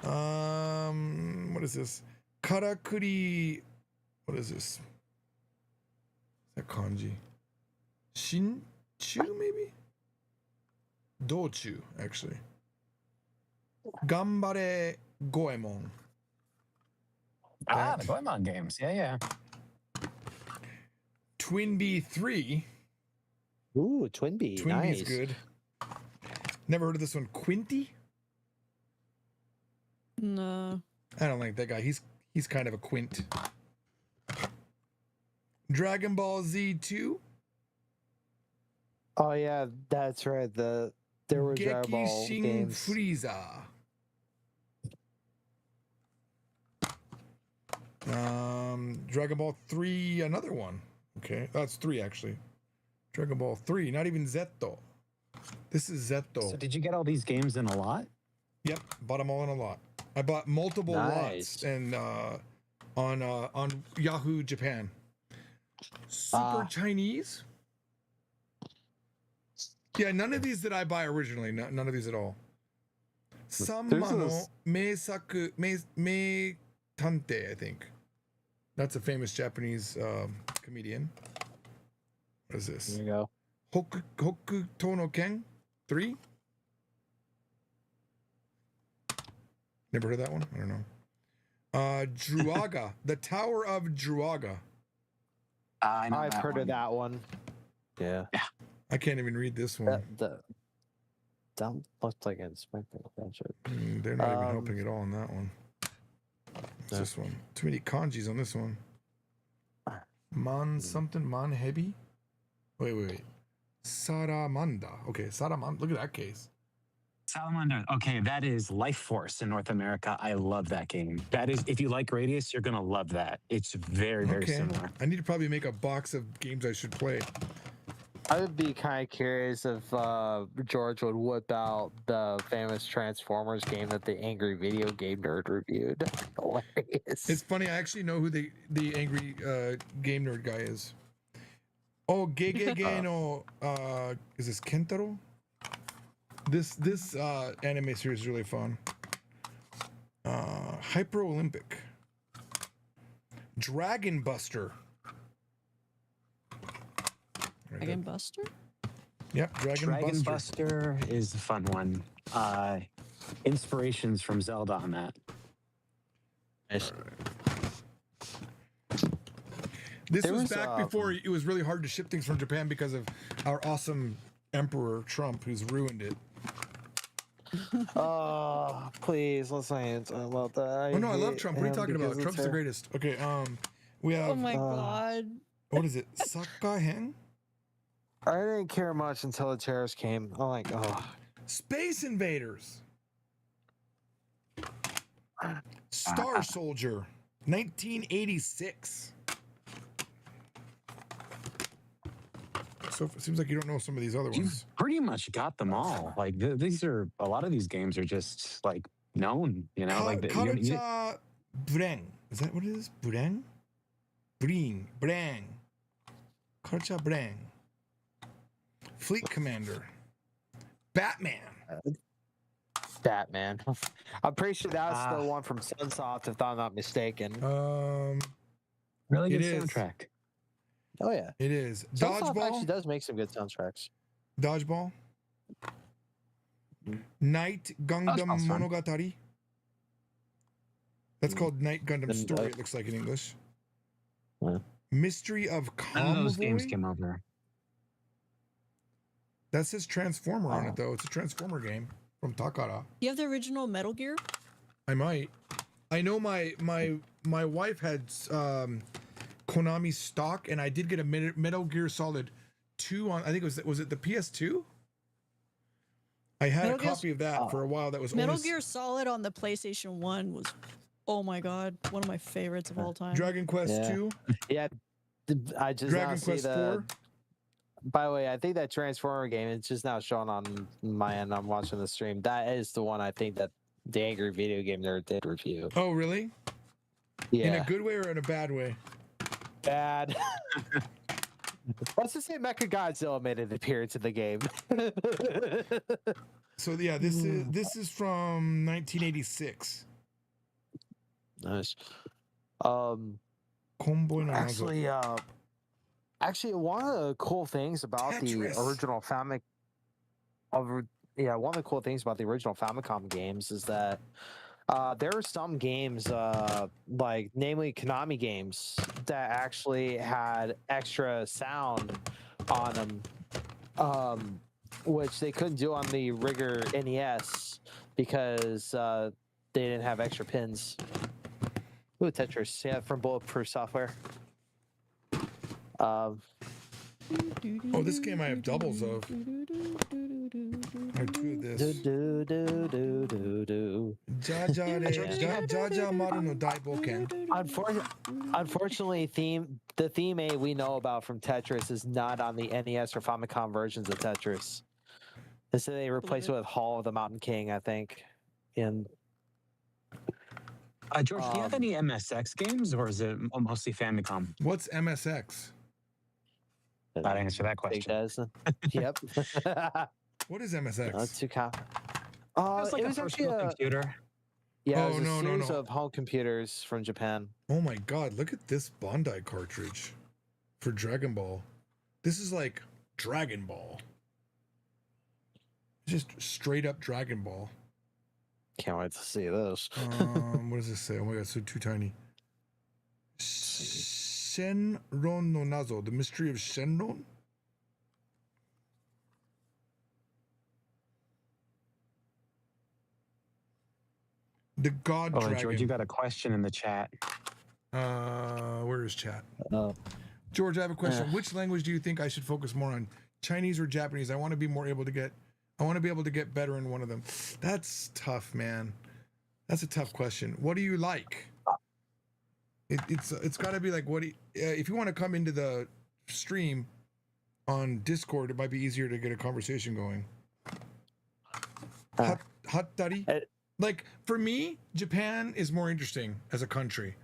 What is this? Karakuri. What is this? Is that kanji? Shinchu, maybe? Dochu, actually. Gambare Goemon.
The Goemon games. Yeah.
Twin Bee 3.
Ooh, Twin Bee.
Twin
nice.
Bee's good. Never heard of this one. Quinty?
No.
I don't like that guy. He's kind of a quint. Dragon Ball Z 2.
Oh yeah, that's right. There were Dragon Ball
Gekishin
games.
Frieza. Dragon Ball 3, another one. Okay, that's 3 actually. Dragon Ball 3, not even Zetto. This is Zetto.
So did you get all these games in a lot?
Yep, bought them all in a lot. I bought multiple lots
Nice.
and on Yahoo Japan. Super Chinese. Yeah, none of these did I buy originally. None of these at all. Sammano Meisaku Me Tante, I think. That's a famous Japanese comedian. What is this?
There you go.
Hoku Tono Ken 3. Never heard of that one? I don't know. Druaga, the Tower of Druaga.
I've heard of that one. Yeah.
I can't even read this one.
That looks like it's my favorite.
They're not even helping at all on that one. What's this one? Too many kanjis on this one. Man something, man hebi? Wait. Saramanda. Okay, Saramanda. Look at that case.
Salamander. Okay, that is Life Force in North America. I love that game. That is, if you like Radius, you're gonna love that. It's very, very similar.
I need to probably make a box of games I should play.
I would be kind of curious if George would whip out the famous Transformers game that the Angry Video Game Nerd reviewed. Hilarious.
It's funny. I actually know who the angry game nerd guy is. Oh, Gege no. Is this Kentaro? This anime series is really fun. Hyper Olympic. Dragon Buster.
Dragon Buster?
Yep,
Dragon Buster is a fun one. Inspirations from Zelda on that.
This was back before it was really hard to ship things from Japan because of our awesome Emperor Trump, who's ruined it.
Oh, please, let's not about that.
Oh no, I love Trump. What are you talking about? Trump's the greatest. Okay, we have.
Oh my god.
What is it? Sakaheng?
I didn't care much until the terrorists came. I'm like, oh.
Space Invaders. Star Soldier, 1986. So it seems like you don't know some of these other ones.
Pretty much got them all. Like these are a lot of these games are just like known. You know, like
Karacha Breng. Is that what it is? Breng? Breng. Karacha Breng. Fleet Commander. Batman.
I'm pretty sure that's the one from Sunsoft, if I'm not mistaken.
Really good
it is.
soundtrack.
Oh yeah,
it is.
Sunsoft
Dodgeball
actually does make some good soundtracks.
Dodgeball. Night Gundam Monogatari. That's called Night Gundam Story. It looks like in English. Mystery of Convoy.
None of those games came over.
That says Transformer on it though. It's a Transformer game from Takara.
You have the original Metal Gear?
I might. I know my wife had Konami stock, and I did get a Metal Gear Solid 2 on. I think was it the PS2? I had a copy of that for a while. That was
Metal Gear Solid on the PlayStation 1 was, oh my god, one of my favorites of all time.
Dragon Quest 2.
Yeah, I just
Dragon Quest 4.
By the way, I think that Transformer game, it's just now showing on my end. I'm watching the stream. That is the one I think that the Angry Video Game Nerd did review.
Oh, really?
Yeah.
In a good way or in a bad way?
Bad. Let's just say Mecha Godzilla made an appearance in the game.
So yeah, this is from 1986.
Nice. Actually, one of the cool things about
Tetris.
the original one of the cool things about the original Famicom games is that there are some games, like namely Konami games, that actually had extra sound on them, which they couldn't do on the Rigger NES because they didn't have extra pins. Ooh, Tetris, yeah, from Bulletproof Software.
Oh, this game I have doubles of. Or two of this. Jaja Maru no Daiboken.
Unfortunately, the theme A we know about from Tetris is not on the NES or Famicom versions of Tetris. Instead, they replaced it with Hall of the Mountain King, I think.
George, do you have any MSX games, or is it mostly Famicom?
What's MSX?
I'd answer that question.
Yep.
What is MSX?
That's too
it was like a personal computer.
Yeah, it was a series of home computers from Japan.
Oh my god, look at this Bandai cartridge for Dragon Ball. This is like Dragon Ball. Just straight up Dragon Ball.
Can't wait to see this.
What does this say? Oh my god, so too tiny. Shenron no Nazo, the mystery of Shenron? The God Dragon.
George, you got a question in the chat.
Where is chat? George, I have a question. Which language do you think I should focus more on? Chinese or Japanese? I want to be able to get better in one of them. That's tough, man. That's a tough question. What do you like? It's got to be like if you want to come into the stream on Discord, it might be easier to get a conversation going. Hattari. Like for me, Japan is more interesting as a country,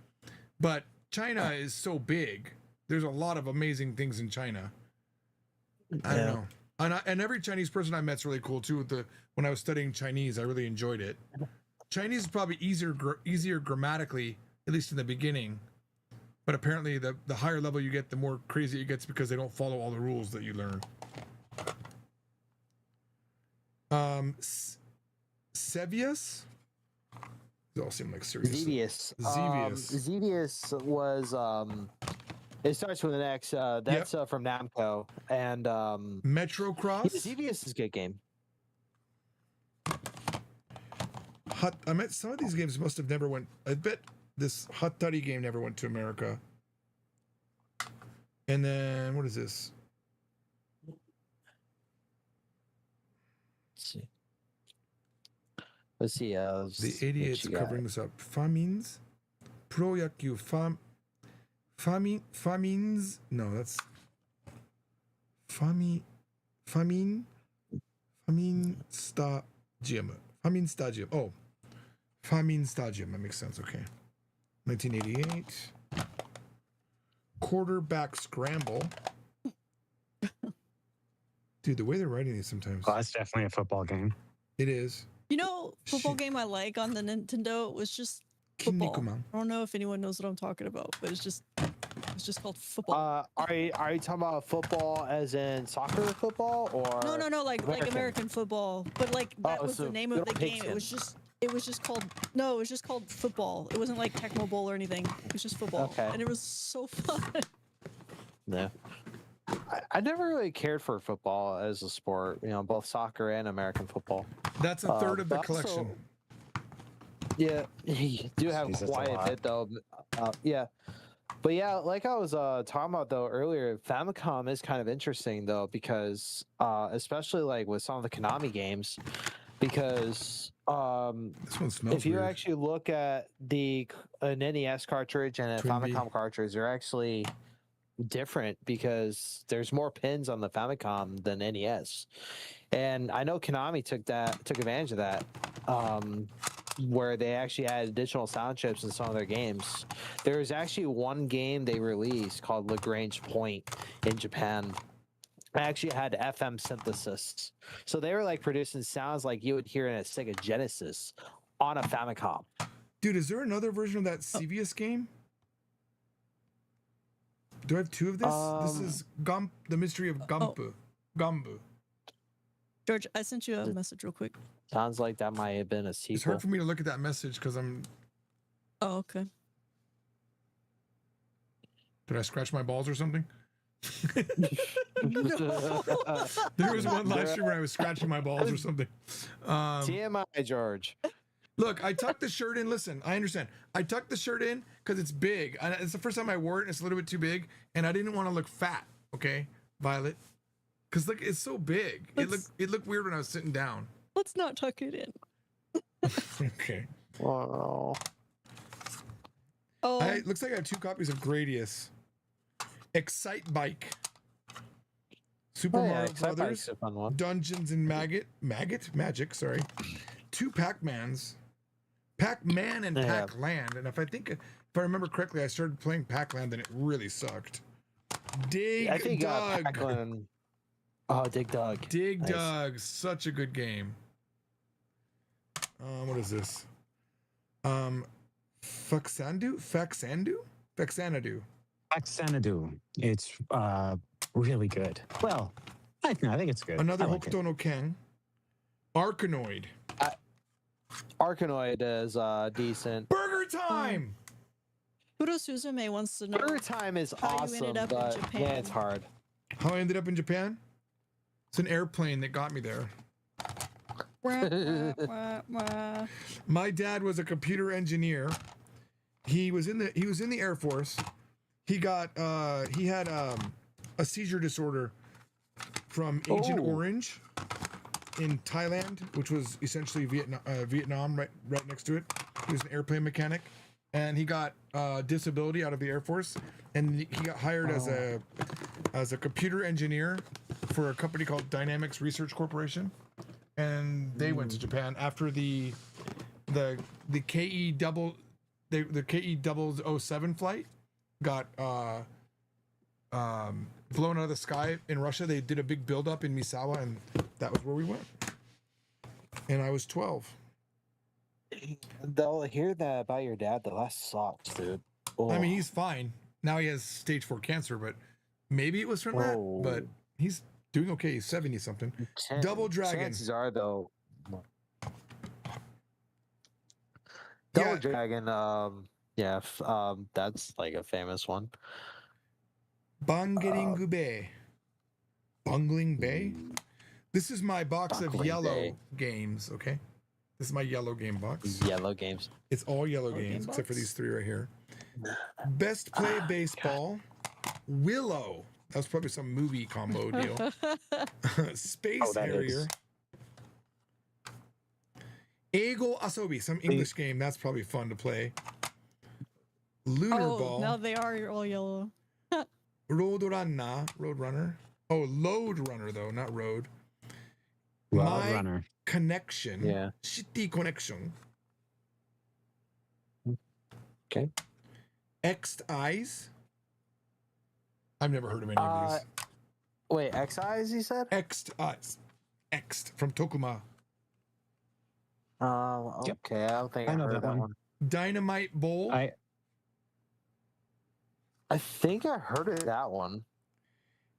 but China is so big. There's a lot of amazing things in China. I don't know. And every Chinese person I met's really cool too. When I was studying Chinese, I really enjoyed it. Chinese is probably easier grammatically, at least in the beginning. But apparently, the higher level you get, the more crazy it gets because they don't follow all the rules that you learn. Sevius? They all seem like serious.
Xevious.
Xevious.
Xevious was it starts with an X. That's from Namco and
Metro Cross.
Xevious is a good game.
I mean, some of these games must have never went. I bet this Hattari game never went to America. And then what is this?
Let's see.
The idiot's covering this up. Famines, Pro Yaku Famines. No, that's Famine Stadium. Famine Stadium. Oh, Famine Stadium. That makes sense. Okay. 1988. Quarterback Scramble. Dude, the way they're writing these sometimes.
Oh, that's definitely a football game.
It is.
You know, football game I like on the Nintendo was just football. I don't know if anyone knows what I'm talking about, but it's just called football.
Are you talking about football as in soccer football or
No, like American football. But like that was the name of the game. It was just called football. It wasn't like Tecmo Bowl or anything. It was just football.
Okay.
And it was so fun.
Yeah. I never really cared for football as a sport, you know, both soccer and American football.
That's a third of the collection.
Yeah, you do have quite a bit though. Yeah. But yeah, like I was talking about though earlier, Famicom is kind of interesting though because especially like with some of the Konami games, because
this one smells
if you
weird.
actually look at an NES cartridge and a Famicom cartridge, they're actually different because there's more pins on the Famicom than NES, and I know Konami took advantage of that, where they actually added additional sound chips in some of their games. There was actually one game they released called Lagrange Point in Japan. It actually had FM synthesis, so they were like producing sounds like you would hear in a Sega Genesis on a Famicom.
Dude, is there another version of that Sevius game? Do I have two of this? This is The Mystery of Gumbu. Gumbu.
George, I sent you a message real quick.
Sounds like that might have been a sequel.
It's hard for me to look at that message because I'm...
Oh, okay.
Did I scratch my balls or something?
No.
There was one last year where I was scratching my balls or something.
TMI, George.
Look, I tucked the shirt in. Listen, I understand. I tucked the shirt in because it's big. And it's the first time I wore it, and it's a little bit too big. And I didn't want to look fat, okay, Violet? Because look, it's so big. It looked weird when I was sitting down.
Let's not tuck it in.
Okay.
Wow.
Oh.
Looks like I have 2 copies of Gradius. Excite Bike. Super Mario Brothers. Dungeons and Magic, sorry. 2 Pac-Mans. Pac-Man and Pac-Land. And if I remember correctly, I started playing Pac-Land and it really sucked. Dig Dug.
Oh, Dig Dug.
Dig Dug. Such a good game. What is this? Faxanadu?
Faxanadu. It's really good. Well, I think it's good.
Another
like
Hokuto no Ken. Arkanoid.
Arkanoid is decent.
Burger Time!
Kudo Suzume wants to know.
Burger Time is
how
awesome,
you ended up
but
in Japan.
yeah, it's hard.
How I ended up in Japan? It's an airplane that got me there. My dad was a computer engineer. He was in the Air Force. He had a seizure disorder from Agent Orange in Thailand, which was essentially Vietnam right next to it. He was an airplane mechanic, and he got disability out of the Air Force, and he got hired as a computer engineer for a company called Dynamics Research Corporation, and they went to Japan after the KE 007 flight got blown out of the sky in Russia. They did a big buildup in Misawa, and that was where we went. And I was 12.
They'll hear that about your dad. That sucks, dude. Oh.
I mean, he's fine. Now he has stage 4 cancer, but maybe it was from that. But he's doing okay. He's 70 something. Double Dragon.
Chances are, though. Double Dragon, that's like a famous one.
Bangering Bay. Bungling Bay? This is my box of yellow games, okay? This is my yellow game box.
Yellow games.
It's all yellow games, except for these 3 right here. Best Play Baseball. Willow. That was probably some movie combo deal. Space Harrier. Eigo Asobi, some English game. That's probably fun to play. Lunar Ball.
Now they are all yellow.
Roadrunner. Oh, Load Runner, though, not Road.
Runner.
Connection.
Yeah.
City Connection.
Okay.
X'd Eyes. I've never heard of any of these.
Wait, X Eyes, you said?
X'd Eyes. X'd from Tokuma.
Okay. I don't think I
know
heard that one.
Dynamite Bowl.
I think I heard of that one.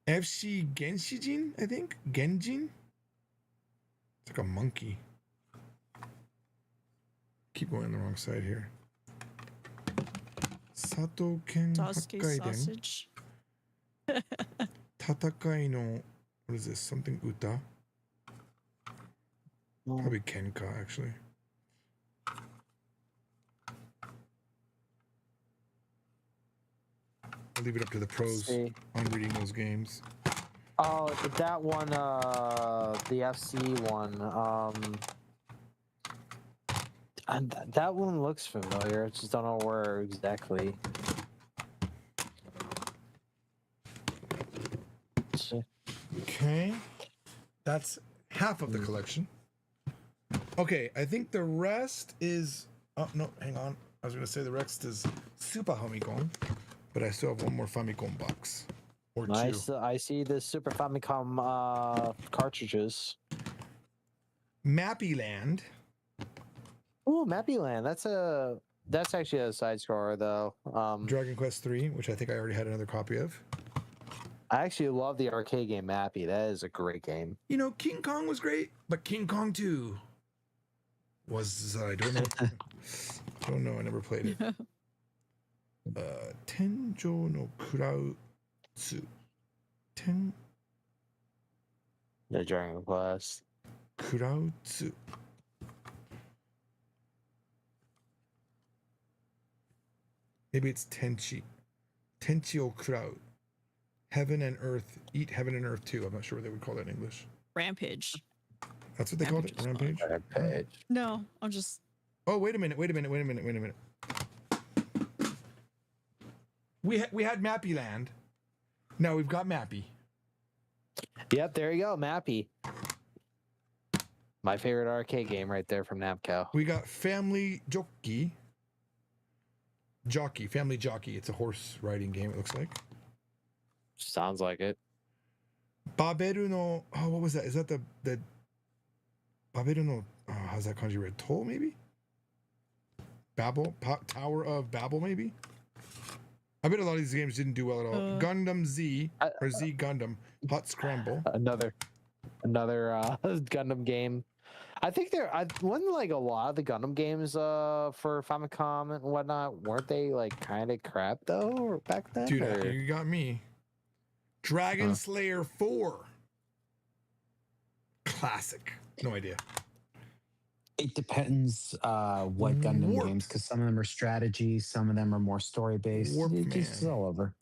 FC Genshijin, I think. Genjin. It's like a monkey. Keep going on the wrong side here. Sato Ken
Sasuke
Hakkaiden.
sausage.
Tatakai no. What is this? Something Uta? Probably Kenka, actually. I'll leave it up to the pros on reading those games.
Oh, that one, the FC one. And that one looks familiar. I just don't know where exactly.
Okay. That's half of the collection. Okay, I think the rest is... Oh, no, hang on. I was going to say the rest is Super Famicom, but I still have one more Famicom box. Or
Nice.
two.
I see the Super Famicom cartridges.
Mappy Land.
Ooh, Mappy Land. That's actually a side scroller though.
Dragon Quest 3, which I think I already had another copy of.
I actually love the arcade game Mappy. That is a great game.
You know, King Kong was great, but King Kong 2 was I don't know. I don't know. I never played it. Tenjo no Kurautsu.
The Dragon Quest.
Kurautsu. Maybe it's Tenchi. Tenchi o Kurau. Heaven and Earth. Eat Heaven and Earth 2. I'm not sure what they would call that in English.
Rampage.
That's what they called it? Rampage?
No, I'm just.
Oh, wait a minute. We had Mappy Land. Now we've got Mappy.
Yep, there you go, Mappy. My favorite arcade game right there from Namco.
We got Family Jockey. Family Jockey. It's a horse riding game, it looks like.
Sounds like it.
Baberu no... Oh, what was that? Is that the Baberu no... Oh, how's that kanji read? Toll, maybe? Babel? Tower of Babel, maybe? I bet a lot of these games didn't do well at all. Gundam Z, or Z Gundam, Hot Scramble.
Another Gundam game. I think wasn't like a lot of the Gundam games for Famicom and whatnot, weren't they like kind of crap though back then?
Dude,
or?
you got me. Dragon Slayer 4. Classic. No idea.
It depends what Gundam games, because some of them are strategy, some of them are more story based. It's all over.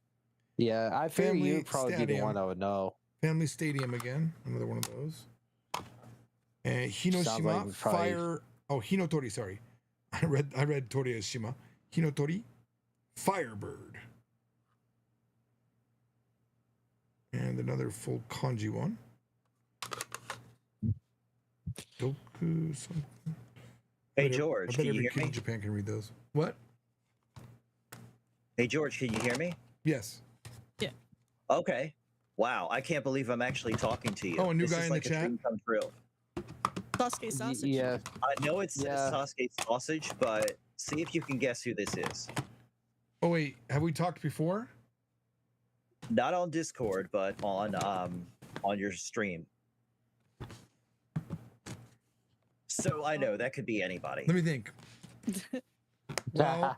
Yeah, I figure
Family
you'd probably be the one that would know.
Family Stadium again, another one of those. And Hinoshima
like probably...
Fire. Oh, Hinotori. Sorry, I read Tori as Shima. Hinotori, Firebird, and another full kanji one. Doku something.
Hey George,
I bet
can you
every
hear
kid
me?
in Japan can read those. What?
Hey George, can you hear me?
Yes.
Yeah.
Okay. Wow, I can't believe I'm actually talking to you.
Oh, a new
this
guy
is
in
like
the
a
chat?
dream come true.
Sasuke sausage.
Yeah.
I know it says Sasuke sausage, but see if you can guess who this is.
Oh wait, have we talked before?
Not on Discord, but on your stream. So I know that could be anybody.
Let me think. Well,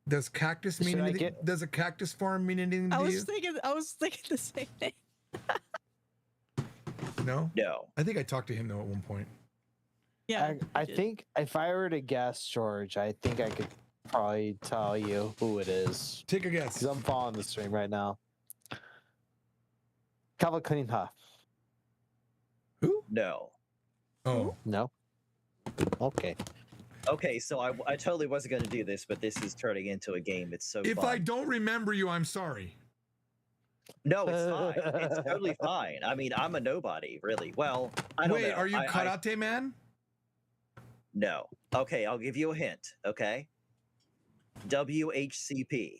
does cactus mean
Should I
anything? Does a cactus farm mean anything to
I
you?
was thinking the same thing.
No?
No.
I think I talked to him though at one point.
Yeah.
I think if I were to guess, George, I think I could probably tell you who it is.
Take a guess.
Because I'm following the stream right now. Kawakuniha.
Who?
No.
Oh.
No. Okay.
Okay, so I totally wasn't going to do this, but this is turning into a game. It's so
If
fun.
I don't remember you, I'm sorry.
No, it's fine. It's totally fine. I mean, I'm a nobody, really. Well, I don't know.
Wait, are you Karate Man?
No. Okay, I'll give you a hint, okay? WHCP.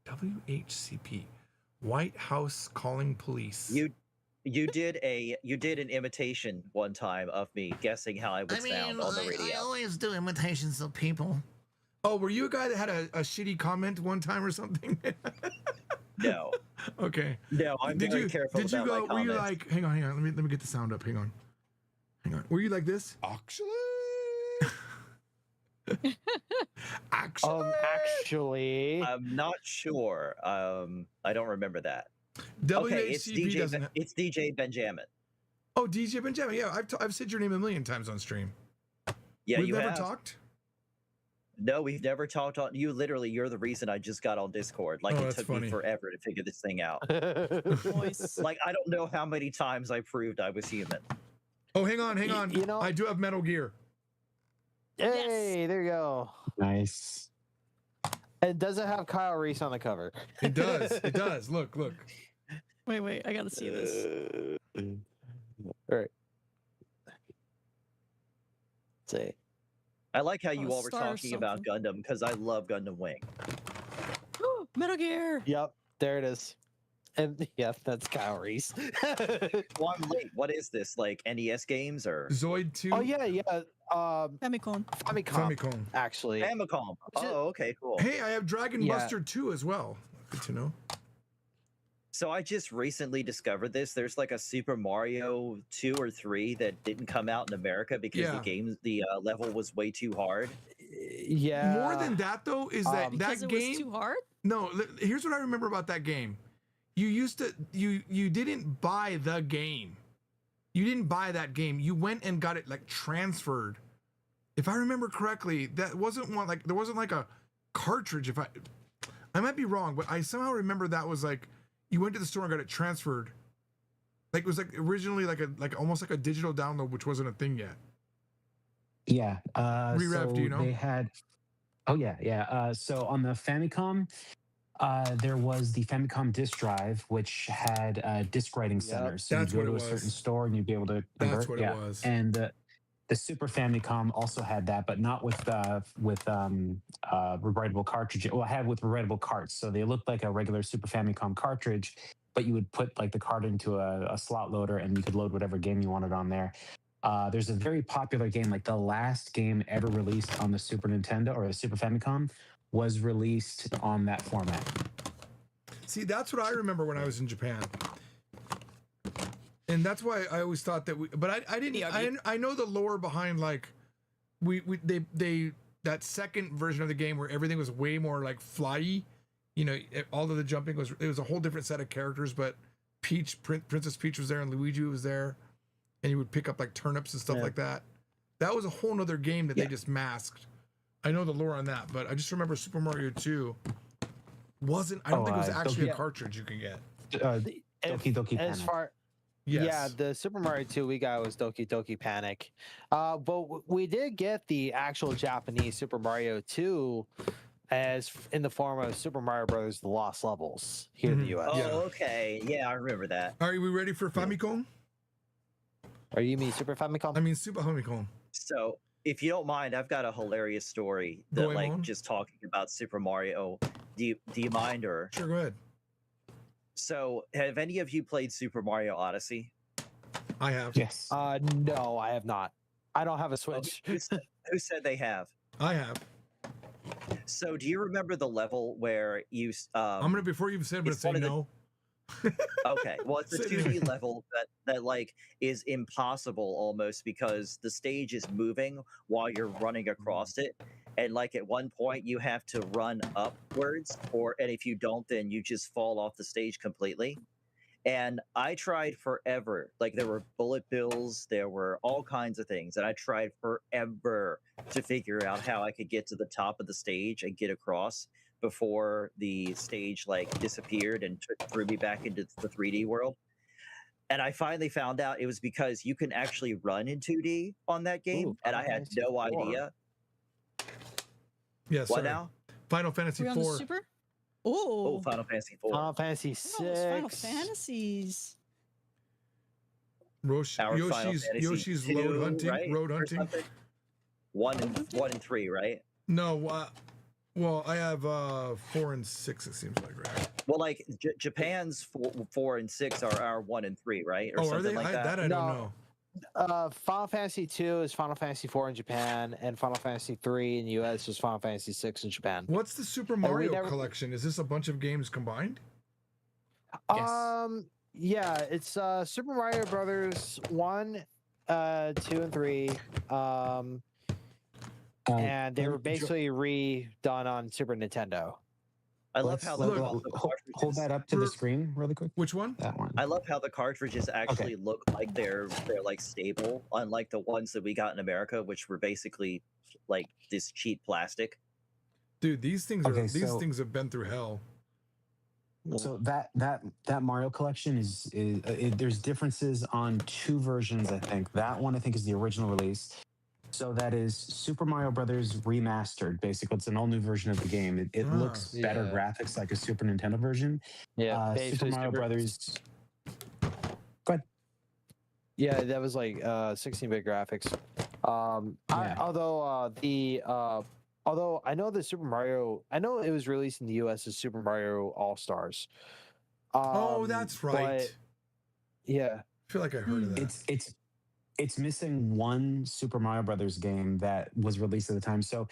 WHCP. White House Calling Police.
You did an imitation one time of me guessing how I would sound on the radio.
I always do imitations of people.
Oh, were you a guy that had a shitty comment one time or something?
No.
Okay.
No, I'm very careful
Did you
about
go?
my
Were you
comments.
like? Hang on. Let me get the sound up. Hang on. Were you like this? Actually.
Actually.
I'm not sure. I don't remember that.
WHCP
Okay, it's DJ.
doesn't.
It's DJ Benjamin.
Oh, DJ Benjamin. Yeah, I've said your name a million times on stream.
Yeah,
We've
you
never
have.
talked.
No, we've never talked on. You're the reason I just got on Discord. Like
Oh,
it
that's
took
funny.
me forever to figure this thing out.
Voice.
Like I don't know how many times I proved I was human.
Oh, hang on.
You know-
I do have Metal Gear.
Hey, there you go.
Nice.
And does it have Kyle Reese on the cover?
It does. It does. Look.
Wait, I gotta see this.
All right. See.
I like how you
Oh,
all were
star or
talking about Gundam because I love Gundam Wing.
Metal Gear.
Yep, there it is. And yep, that's Kyle Reese.
Well, I'm late. What is this? Like NES games or
Zoid 2?
Oh yeah.
Famicom.
Actually.
Famicom? Oh, okay, cool.
Hey, I have Dragon
Yeah.
Buster 2 as well. Good to know.
So I just recently discovered this. There's like a Super Mario 2 or 3 that didn't come out in America because
Yeah.
the level was way too hard.
Yeah.
More than that, though, is that
Because
that
it
game.
was too hard.
No, here's what I remember about that game. You used to you didn't buy the game. You didn't buy that game. You went and got it like transferred. If I remember correctly, that wasn't one like there wasn't like a cartridge. If I might be wrong, but I somehow remember that was like you went to the store and got it transferred. Like it was like originally like almost like a digital download, which wasn't a thing yet.
Yeah.
Rerev,
So
do you know?
They had. Oh yeah. So on the Famicom, there was the Famicom disk drive, which had disk writing centers. So
That's
you'd go
what
to
it
a certain
was.
store and you'd be able to convert.
That's what it was.
And the Super Famicom also had that, but not with rewritable cartridge. Well, it had with rewritable carts. So they looked like a regular Super Famicom cartridge, but you would put like the card into a slot loader and you could load whatever game you wanted on there. There's a very popular game, like the last game ever released on the Super Nintendo or the Super Famicom was released on that format.
See, that's what I remember when I was in Japan. And that's why I always thought that I know the lore behind like they that second version of the game where everything was way more like flyy. You know, all of the jumping was a whole different set of characters, but Princess Peach was there and Luigi was there, and you would pick up like turnips and stuff like that. That was a whole nother game that they just masked. I know the lore on that, but I just remember Super Mario 2 wasn't. I don't think it was actually a cartridge you can get.
Doki Doki Panic.
Yes.
Yeah, the Super Mario 2 we got was Doki Doki Panic. But we did get the actual Japanese Super Mario 2 as in the form of Super Mario Brothers: The Lost Levels here in the US.
Oh, okay. Yeah, I remember that.
Are we ready for Famicom?
Are you mean Super Famicom?
I mean Super Famicom.
So, if you don't mind, I've got a hilarious story that,
Going
like,
on.
just talking about Super Mario. Do you mind, or?
Sure, go ahead.
So, have any of you played Super Mario Odyssey?
I have.
Yes. No, I have not. I don't have a Switch.
Who said they have?
I have.
So, do you remember the level where you?
I'm gonna before you even said, I'm gonna
it's
say
one of the-
no.
Okay, well, it's a
Say
2D
no.
level that like is impossible almost because the stage is moving while you're running across it, and like at one point you have to run upwards, and if you don't, then you just fall off the stage completely. And I tried forever. Like there were bullet bills, there were all kinds of things, and I tried forever to figure out how I could get to the top of the stage and get across before the stage like disappeared and threw me back into the 3D world. And I finally found out it was because you can actually run in 2D on that game,
Ooh,
and I had no
Fantasy IV.
idea.
Yes.
What now?
Final Fantasy
We're on the
4.
Super?
Oh,
Oh.
Final Fantasy 4.
Final Fantasy
Oh, it's Final
6.
Fantasies.
Our Final Fantasy
Yoshi's
2,
Road Hunting.
right?
Road
Or
Hunting.
something? One and 3, right?
No. Well, I have 4 and 6. It seems like, right?
Well, like Japan's 4 and 6 are our 1 and 3, right? Or
Oh, are
something
they?
like that.
That I don't know.
Final Fantasy 2 is Final Fantasy 4 in Japan, and Final Fantasy 3 in the US is Final Fantasy 6 in Japan.
What's the Super
we
Mario
never-
collection? Is this a bunch of games combined?
Yeah, it's Super Mario Brothers 1, 2, and 3. And they were basically redone on Super Nintendo.
I love how the
Hold that up to the screen really quick.
Which one?
That one.
I love how the cartridges actually look like they're like stable, unlike the ones that we got in America, which were basically like this cheap plastic.
Dude, these things
Okay,
these
so-
things have been through hell.
So that Mario collection is there's differences on 2 versions. I think that one I think is the original release. So that is Super Mario Brothers remastered. Basically, it's an all new version of the game. It looks better
Yeah.
graphics like a Super Nintendo version.
Yeah,
Super
basically
Mario Brothers. Go ahead.
Yeah, that was like 16-bit graphics. Although I know the Super Mario, I know it was released in the US as Super Mario All Stars.
Oh, that's right.
But, yeah,
I feel like I heard of that.
It's missing one Super Mario Brothers game that was released at the time. So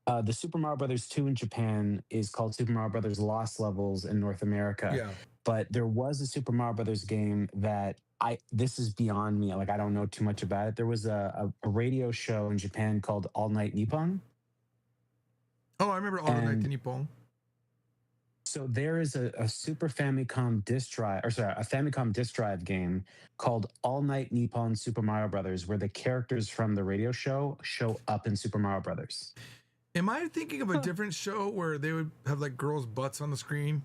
the Super Mario Brothers 2 in Japan is called Super Mario Brothers Lost Levels in North America.
Yeah.
But there was a Super Mario Brothers game that this is beyond me. Like I don't know too much about it. There was a radio show in Japan called All Night Nippon.
Oh, I remember All Night the Nippon.
So there is a Super Famicom disc drive, or sorry, a Famicom disc drive game called All Night Nippon Super Mario Brothers, where the characters from the radio show up in Super Mario Brothers.
Am I thinking of a different show where they would have like girls' butts on the screen?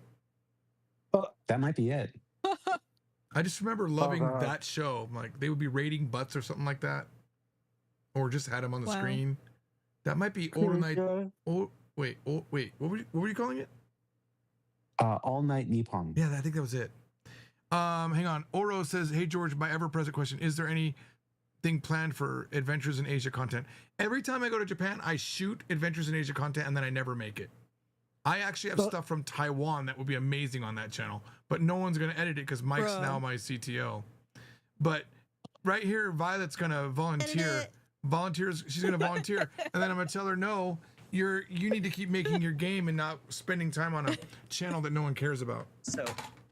That might be it.
I just remember loving that show. Like they would be rating butts or something like that, or just had them on the
Wow.
screen. That might be All Night. Oh wait. What were you calling it?
All Night Nippon.
Yeah, I think that was it. Hang on. Oro says, "Hey George, my ever-present question: is there anything planned for Adventures in Asia content? Every time I go to Japan, I shoot Adventures in Asia content, and then I never make it. I actually have stuff from Taiwan that would be amazing on that channel, but no one's gonna edit it because Mike's now my CTO. But right here, Violet's gonna volunteer. She's gonna volunteer, and then I'm gonna tell her no. You need to keep making your game and not spending time on a channel that no one cares about."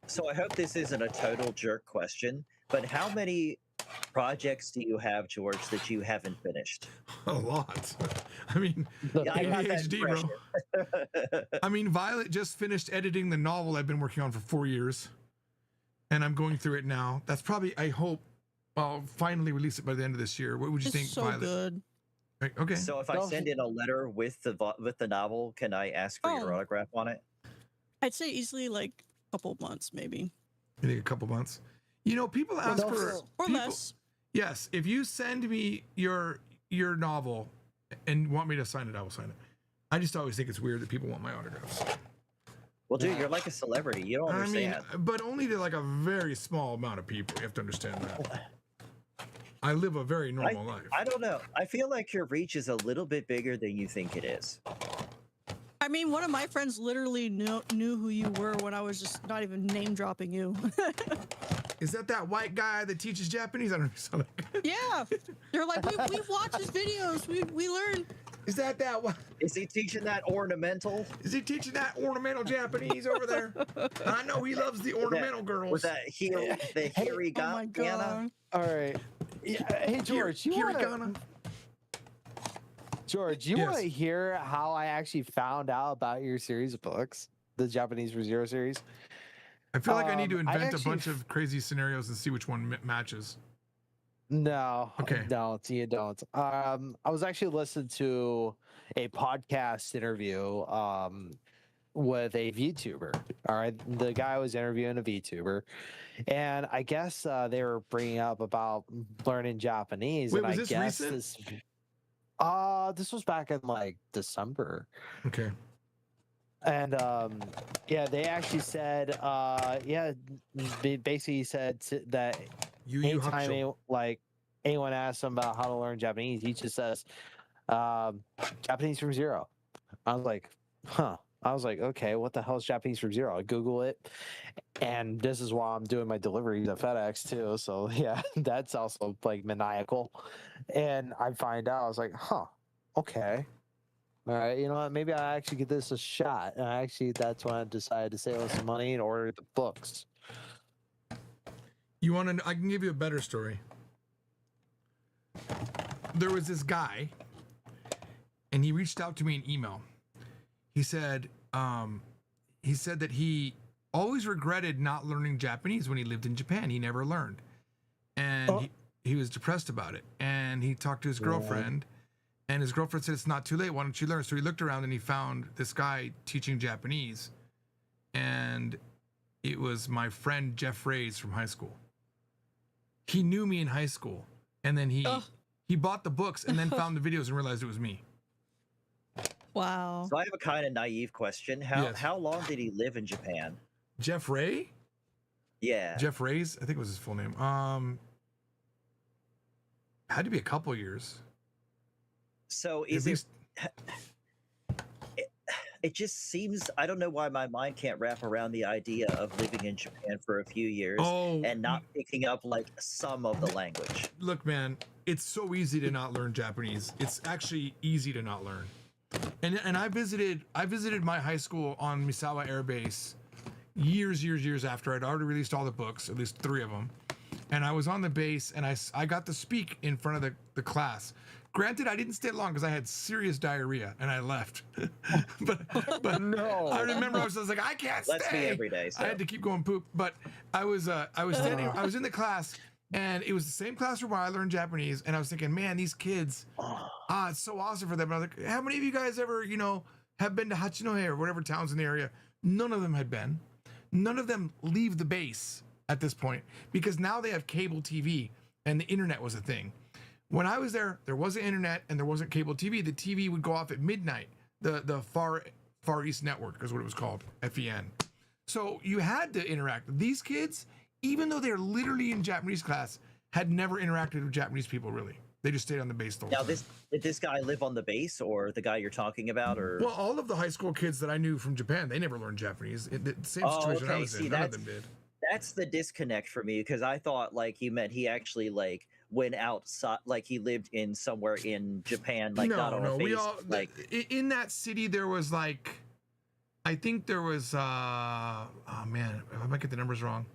So I hope this isn't a total jerk question, but how many projects do you have, George, that you haven't finished?
A lot. I mean,
Yeah, I got that
ADHD, bro. I mean, Violet just finished editing the novel I've been working on for 4 years, and I'm going through it now. That's probably, I hope, I'll finally release it by the end of this year. What would you think,
so
Violet?
good.
Right, okay.
So if I send in a letter with the novel, can I ask for your autograph on it?
I'd say easily like a couple months, maybe.
You think a couple months? You know, people ask
Or
for
or
people,
less.
Yes, if you send me your novel and want me to sign it, I will sign it. I just always think it's weird that people want my autographs.
Well, dude, you're like a celebrity. You don't understand.
I mean, but only to like a very small amount of people. You have to understand that. I live a very normal life.
I don't know. I feel like your reach is a little bit bigger than you think it is.
I mean, one of my friends literally knew who you were when I was just not even name dropping you.
Is that white guy that teaches Japanese? I don't know.
Yeah, they're like, we've watched his videos. We learned.
Is that one?
Is he teaching that ornamental?
Is he teaching that ornamental Japanese over there? I know he loves the ornamental girls.
Was that the hiragana?
All right. Yeah, hey George, George, you want to hear how I actually found out about your series of books, the Japanese for Zero series?
I feel like I need to invent a bunch of crazy scenarios and see which one matches.
No,
okay,
you don't. I was actually listening to a podcast interview with a VTuber. All right, the guy was interviewing a VTuber, and I guess they were bringing up about learning Japanese.
Wait,
and
was
I
this
guess
recent?
This was back in like December.
Okay.
And yeah, they actually said, basically said that anytime anyone asks him about how to learn Japanese, he just says, Japanese from zero. I was like, huh. I was like, okay, what the hell is Japanese from zero? I Google it, and this is while I'm doing my deliveries at FedEx too. So yeah, that's also like maniacal. And I find out, I was like, huh, okay. All right, you know what? Maybe I actually give this a shot. And that's when I decided to save some money and order the books.
You want to? I can give you a better story. There was this guy, and he reached out to me in email. He said that he always regretted not learning Japanese when he lived in Japan. He never learned, and he was depressed about it. And he talked to his girlfriend. And his girlfriend said, it's not too late. Why don't you learn? So he looked around and he found this guy teaching Japanese. And it was my friend Jeff Reyes from high school. He knew me in high school. And then he bought the books and then found the videos and realized it was me.
Wow.
So I have a kind of naive question. How long did he live in Japan?
Jeff Ray?
Yeah.
Jeff Reyes? I think it was his full name. Had to be a couple years.
So it just seems, I don't know why my mind can't wrap around the idea of living in Japan for a few years and not picking up like some of the language.
Look, man, it's so easy to not learn Japanese. It's actually easy to not learn. And I visited my high school on Misawa Air Base years after I'd already released all the books, at least 3 of them. And I was on the base and I got to speak in front of the class. Granted, I didn't stay long because I had serious diarrhea and I left. but no, I remember I was like, I can't stay.
That's me every day. So.
I had to keep going poop. But I was standing. I was in the class, and it was the same classroom where I learned Japanese. And I was thinking, man, these kids, it's so awesome for them. And I was like, how many of you guys ever, have been to Hachinohe or whatever towns in the area? None of them had been. None of them leave the base at this point because now they have cable TV and the internet was a thing. When I was there, there wasn't internet and there wasn't cable TV. The TV would go off at midnight. The Far East Network is what it was called, FEN. So you had to interact. These kids, even though they're literally in Japanese class, had never interacted with Japanese people really. They just stayed on the base the whole time.
Did this guy live on the base, or the guy you're talking about, or?
Well, all of the high school kids that I knew from Japan, they never learned Japanese. The same situation I was in, none of them did.
That's the disconnect for me because I thought like you meant he actually like went outside, like he lived in somewhere in Japan, like not on a base.
In that city there was like, I think there was oh man, I might get the numbers wrong.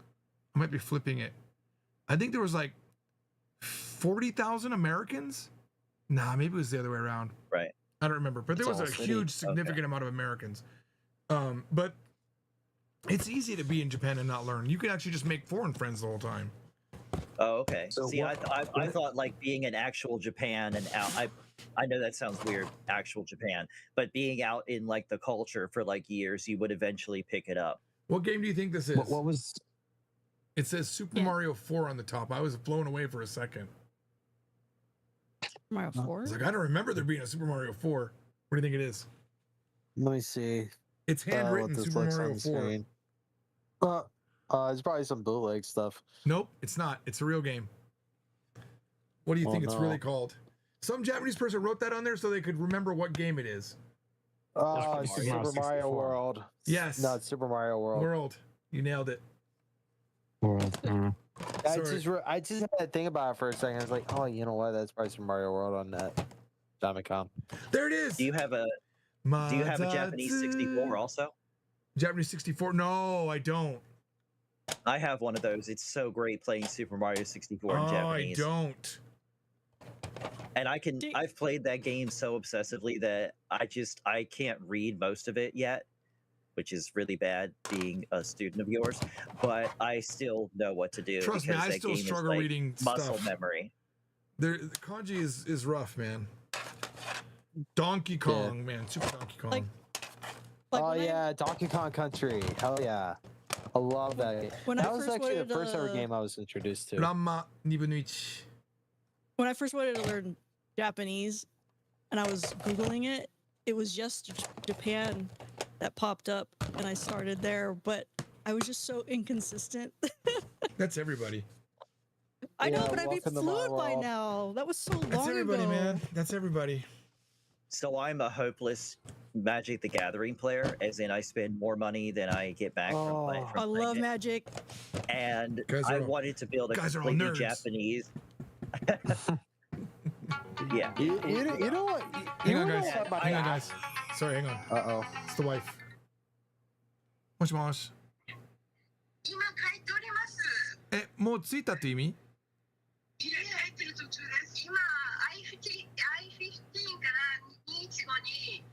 I might be flipping it. I think there was like 40,000 Americans. Nah, maybe it was the other way around.
Right.
I don't remember, but there was a huge, significant amount of Americans. But it's easy to be in Japan and not learn. You can actually just make foreign friends the whole time.
Oh, okay. So see, I thought like being in actual Japan and out. I know that sounds weird, actual Japan, but being out in like the culture for like years, you would eventually pick it up.
What game do you think this is?
What was?
It says Super Mario 4 on the top. I was blown away for a second.
Mario 4?
I was like, I don't remember there being a Super Mario 4. What do you think it is?
Let me see.
It's handwritten
what this
Super
looks
Mario
on the
4.
screen. It's probably some bootleg stuff.
Nope, it's not. It's a real game. What do you think it's really
no.
called? Some Japanese person wrote that on there so they could remember what game it is.
Super Mario World.
Yes.
No, it's Super Mario World.
World. You nailed it.
World.
I just had to think about it for a second. I was like, oh, you know what? That's probably Super Mario World on that Famicom.
There it is.
Do you have a Japanese 64 also?
Japanese 64? No, I don't.
I have one of those. It's so great playing Super Mario 64 in Japanese.
I don't.
And I've played that game so obsessively that I can't read most of it yet, which is really bad being a student of yours, but I still know what to do.
Trust me,
because
I
that
still
game
struggle
is like
reading
muscle
stuff.
memory.
The kanji is rough, man. Donkey Kong, man. Super Donkey Kong.
Donkey Kong Country. Hell yeah. I love that game. That was actually the first ever game I was introduced to.
Ranma 2分の1.
When I first wanted to learn Japanese and I was Googling it, it was just Japan that popped up and I started there, but I was just so inconsistent.
That's everybody.
I know, but I'd be fluent by now. That was so long ago.
That's everybody, man. That's everybody.
So I'm a hopeless Magic the Gathering player, as in I spend more money than I get back from playing.
I love Magic.
And I wanted to build a completely Japanese. Yeah.
You know what?
Hang on, guys. Sorry, hang on.
Uh-oh.
It's the wife. もしもし。
今帰っております。
え、もう着いたって意味？
いやいや、入ってる途中です。今、I15 から215に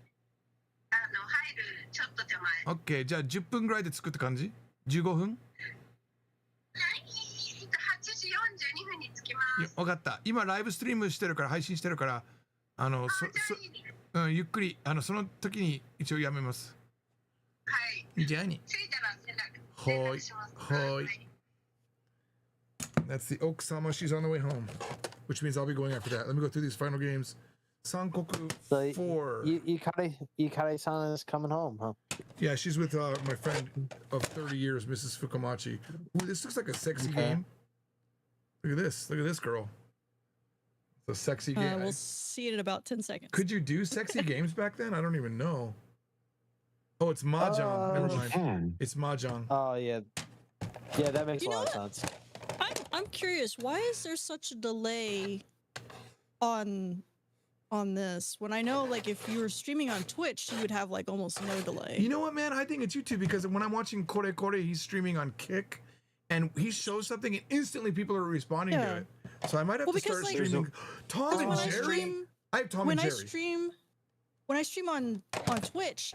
入るちょっと手前。
OK、じゃあ10分ぐらいで着くって感じ？ 15分？
8時42分に着きます。
わかった。今ライブストリームしてるから配信してるからゆっくりその時に一応やめます。
はい。
じゃあに。
着いたら連絡します。
はい。That's the Oksama. She's on the way home, which means I'll be going after that. Let me go through these final games. Sankoku 4.
Yukari-san is coming home, huh?
Yeah, she's with my friend of 30 years, Mrs. Fukumachi. Ooh, this looks like a sexy game. Look at this. Look at this girl. It's a sexy game.
We'll see it in about 10 seconds.
Could you do sexy games back then? I don't even know. Oh, it's Mahjong. Never mind. It's Mahjong.
Oh, yeah. Yeah, that makes a lot of sense.
I'm curious, why is there such a delay on this when I know, like, if you were streaming on Twitch you would have like almost no delay?
You know what, man? I think it's YouTube, because when I'm watching Kore Kore, he's streaming on Kick and he shows something and instantly people are responding to it. So I might have to start streaming Tom and Jerry. I have Tom and Jerry.
When I stream on Twitch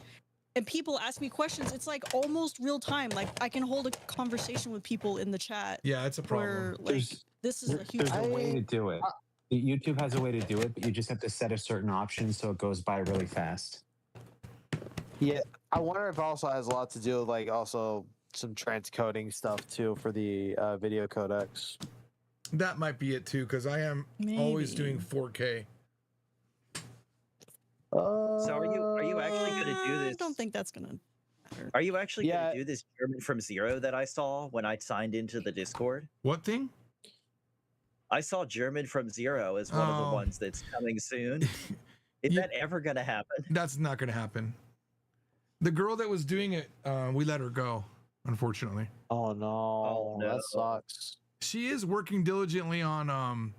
and people ask me questions, it's like almost real time. Like I can hold a conversation with people in the chat.
Yeah, it's a problem.
Where, like, this is a huge.
There's a way to do it. YouTube has a way to do it, but you just have to set a certain option so it goes by really fast.
Yeah, I wonder if it also has a lot to do with like also some transcoding stuff too for the video codecs.
That might be it too, because I am always doing 4K.
So are you actually going to do this?
I don't think that's going to matter.
Are you actually going to do this German from Zero that I saw when I signed into the Discord?
What thing?
I saw German from Zero as one of the ones that's coming soon. Is that ever going to happen?
That's not going to happen. The girl that was doing it, we let her go, unfortunately.
Oh no, that sucks.
She is working diligently on,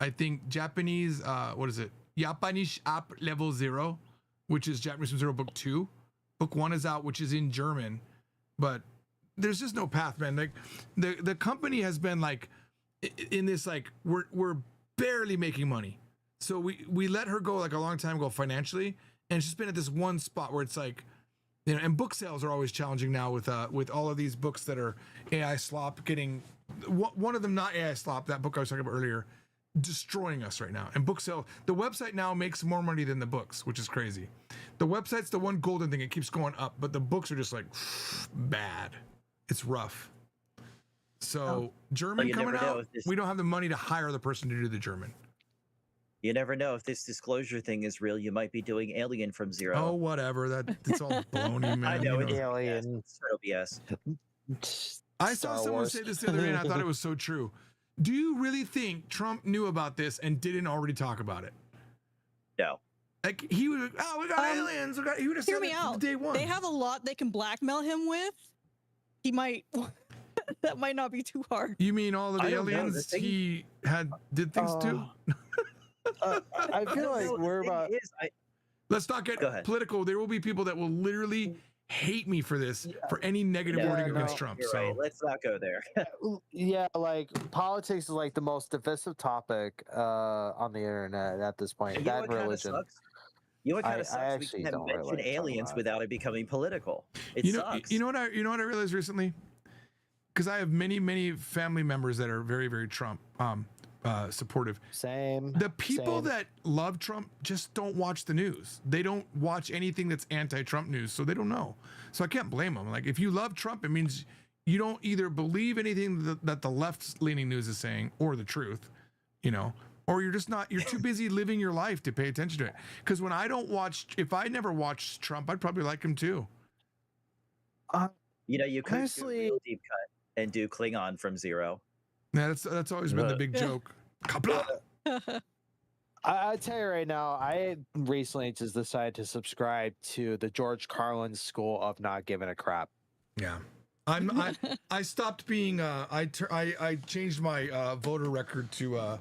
I think, Japanese, what is it? Japanese App Level 0, which is Japanese from Zero Book 2. Book 1 is out, which is in German. But there's just no path, man. Like the company has been like in this, like, we're barely making money. So we let her go like a long time ago financially, and she's been at this one spot where it's like, you know, and book sales are always challenging now with all of these books that are AI slop getting, one of them not AI slop, that book I was talking about earlier, destroying us right now. And book sale, the website now makes more money than the books, which is crazy. The website's the one golden thing, it keeps going up, but the books are just like bad. It's rough. So German
you
coming
never know
out,
if this-
we don't have the money to hire the person to do the German.
You never know if this disclosure thing is real. You might be doing Alien from Zero.
Oh, whatever. It's all baloney, man.
I know,
you
it's
know.
Alien. It's total BS.
I saw
Star
someone
Wars.
say this the other day, and I thought it was so true. Do you really think Trump knew about this and didn't already talk about it?
No.
Like he would, oh, we got aliens. He would have
Hear
said
me
it
out.
day one.
They have a lot they can blackmail him with. He might. That might not be too hard.
You mean all of the
I don't know, the
aliens
thing-
he did things to?
I feel like we're about.
Let's not get
Go ahead.
political. There will be people that will literally hate me for this, for any negative
Yeah,
wording
no,
against Trump.
You're
So
right. Let's not go there.
Yeah, like politics is like the most divisive topic on the internet at this point.
You know
That
what kind of
religion.
sucks? You know what kind
I
of sucks? We
actually
can't
don't really
mention
like talking
aliens
about it.
without it becoming political. It
you know,
sucks.
you know what I realized recently, because I have many family members that are very Trump supportive.
Same.
The people
same.
that love Trump just don't watch the news. They don't watch anything that's anti-Trump news, so they don't know. So I can't blame them. Like if you love Trump, it means you don't either believe anything that the left-leaning news is saying or the truth, you know, or you're just not. You're too busy living your life to pay attention to it. Because when I don't watch, if I never watched Trump, I'd probably like him too.
You know, you could
Honestly-
do a real deep cut and do Klingon from Zero.
Yeah, that's always been the big joke. Kabla!
I tell you right now, I recently just decided to subscribe to the George Carlin school of not giving a crap.
Yeah. I stopped being I changed my voter record to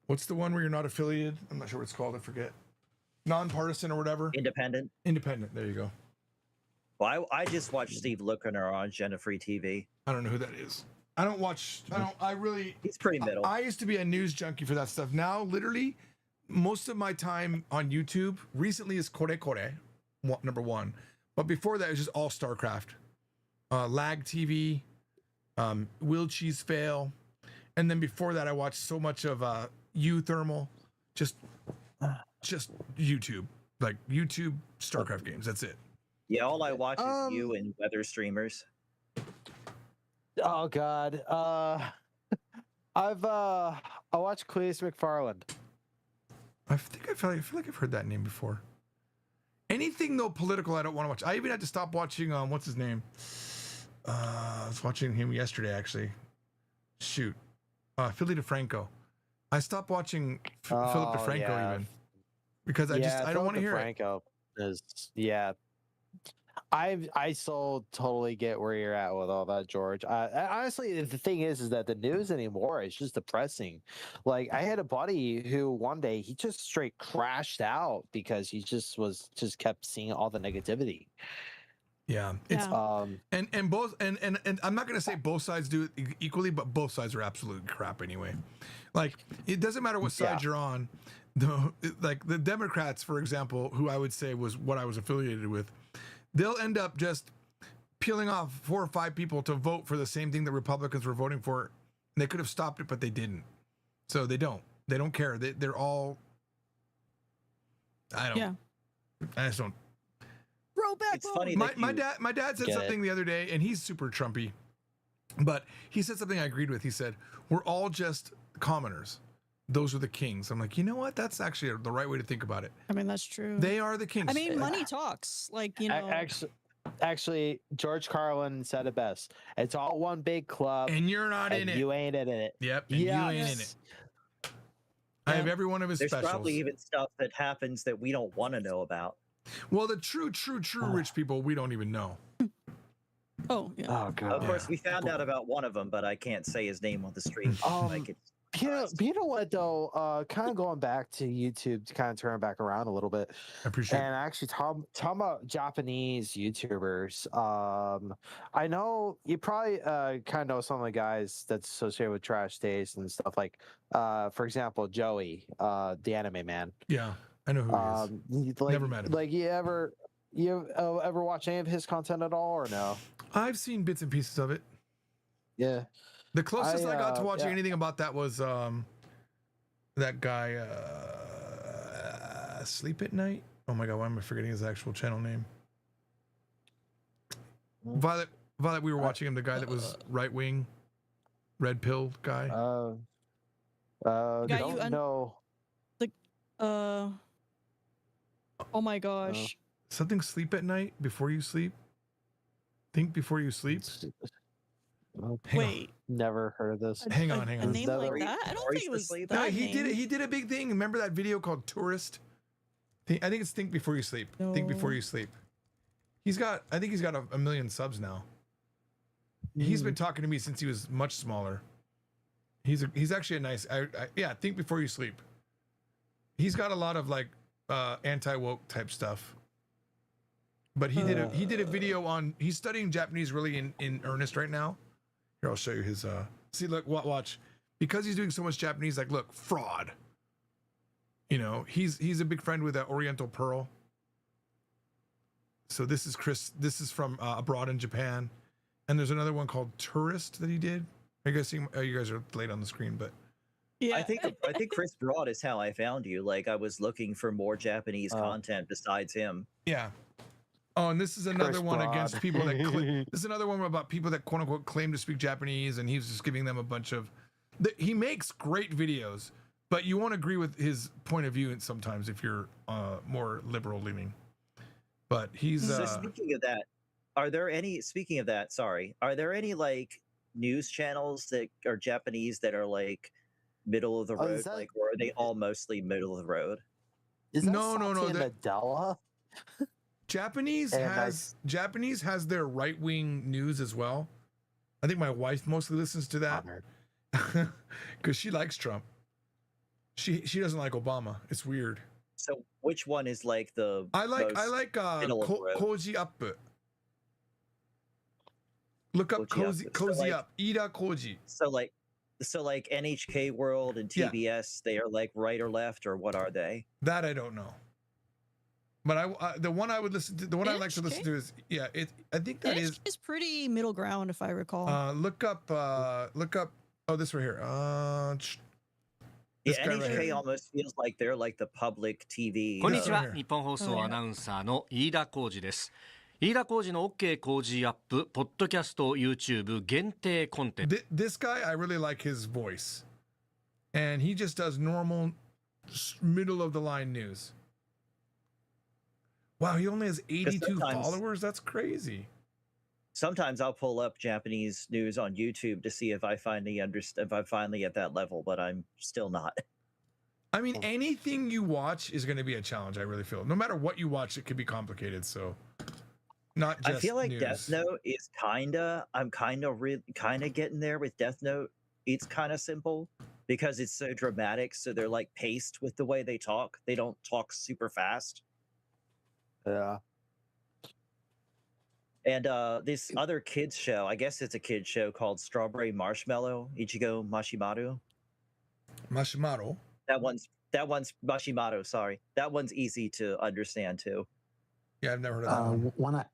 what's the one where you're not affiliated? I'm not sure what it's called, I forget. Nonpartisan or whatever.
Independent.
Independent, there you go.
Well, I just watched Steve Lukner on Jenna Free TV.
I don't know who that is.
He's pretty middle.
I used to be a news junkie for that stuff. Now, literally, most of my time on YouTube recently is Kore Kore, number one. But before that, it was just all StarCraft. Lag TV, Will Cheese Fail. And then before that, I watched so much of U Thermal. Just YouTube. Like YouTube StarCraft games. That's it.
Yeah, all I watch is you and weather streamers.
Oh God. I watched Cleus McFarland.
I feel like I've heard that name before. Anything though political, I don't want to watch. I even had to stop watching. What's his name? I was watching him yesterday, actually. Shoot, Philly DeFranco. I stopped watching Philip DeFranco even because I don't want to hear it.
DeFranco is I so totally get where you're at with all that, George. Honestly, the thing is that the news anymore is just depressing. Like I had a buddy who one day he just straight crashed out because he just kept seeing all the negativity.
Yeah, it's and both and I'm not gonna say both sides do it equally, but both sides are absolute crap anyway. Like it doesn't matter what side you're on. Like the Democrats, for example, who I would say was what I was affiliated with. They'll end up just peeling off 4 or 5 people to vote for the same thing that Republicans were voting for. They could have stopped it, but they didn't. So they don't. They don't care. They're all. I just don't.
Throw back.
It's funny.
My dad said something the other day, and he's super Trumpy, but he said something I agreed with. He said, "We're all just commoners. Those are the kings." I'm like, you know what? That's actually the right way to think about it.
I mean, that's true.
They are the kings.
I mean, money talks. Like, you know.
Actually, George Carlin said it best. It's all one big club,
and you're not in it.
You ain't in it.
Yep, and you ain't in it. I have every one of his
There's
specials.
probably even stuff that happens that we don't want to know about.
Well, the true rich people we don't even know.
Oh, yeah.
Oh, God.
Of course, we found out about one of them, but I can't say his name on the stream.
You know what though? Kind of going back to YouTube to kind of turn it back around a little bit.
I appreciate.
And actually, talking about Japanese YouTubers, I know you probably kind of know some of the guys that's associated with Trash Taste and stuff like, for example, Joey, the anime man.
Yeah, I know who he is. Never met him.
Like you ever watch any of his content at all, or no?
I've seen bits and pieces of it.
Yeah.
The closest I got to watching anything about that was that guy Sleep at Night. Oh my god, why am I forgetting his actual channel name? Violet, we were watching him, the guy that was right wing. red pill guy.
Guy,
Don't know.
Oh my gosh.
Something sleep at night before you sleep. Think before you sleep.
Wait.
Never heard of this.
Hang on.
A name like that? I don't think it was that
No, he
name.
did it. He did a big thing. Remember that video called Tourist? I think it's Think Before You Sleep. Think Before You Sleep. I think he's got a million subs now. He's been talking to me since he was much smaller. He's actually a nice. Yeah, Think Before You Sleep. He's got a lot of like anti-woke type stuff. But he did a video on. He's studying Japanese really in earnest right now. Here, I'll show you his. See, look, watch. Because he's doing so much Japanese, like, look, fraud. You know, he's a big friend with Oriental Pearl. So this is Chris. This is from abroad in Japan, and there's another one called Tourist that he did. Are you guys seeing? Oh, you guys are late on the screen, but
I think Chris Broad is how I found you. Like I was looking for more Japanese content besides him.
Yeah. Oh, and this is another one against people that. This is another one about people that quote unquote claim to speak Japanese, and he's just giving them a bunch of. He makes great videos, but you won't agree with his point of view sometimes if you're more liberal leaning. But he's.
So speaking of that, are there any like news channels that are Japanese that are like middle of the road, like, or are they all mostly middle of the road?
Is that
No.
Nadella?
Japanese has their right wing news as well. I think my wife mostly listens to that because she likes Trump. She doesn't like Obama. It's weird.
So which one is like the?
I like Koji Up. Look up Cozy Up. Ida Koji.
So like NHK World and TBS, they are like right or left, or what are they?
That I don't know. But the one I would listen to, the one I like to listen to is I think that is
pretty middle ground if I recall.
Look up. Oh, this right here.
Yeah, NHK almost feels like they're like the public TV.
こんにちは、日本放送アナウンサーの飯田浩司です。飯田浩司の OK 工事アップポッドキャスト YouTube 限定コンテンツ。
This guy, I really like his voice, and he just does normal, middle of the line news. Wow, he only has 82 followers. That's crazy.
Sometimes I'll pull up Japanese news on YouTube to see if I finally understand, if I finally at that level, but I'm still not.
I mean, anything you watch is going to be a challenge. I really feel. No matter what you watch, it could be complicated. So, not just
I feel like
news.
Death Note is I'm kind of getting there with Death Note. It's kind of simple because it's so dramatic. So they're like paced with the way they talk. They don't talk super fast.
Yeah.
And this other kids show, I guess it's a kids show called Strawberry Marshmallow, Ichigo Mashimaru.
Mashimaru?
That one's Mashimaru, sorry. That one's easy to understand too.
Yeah, I've never heard of that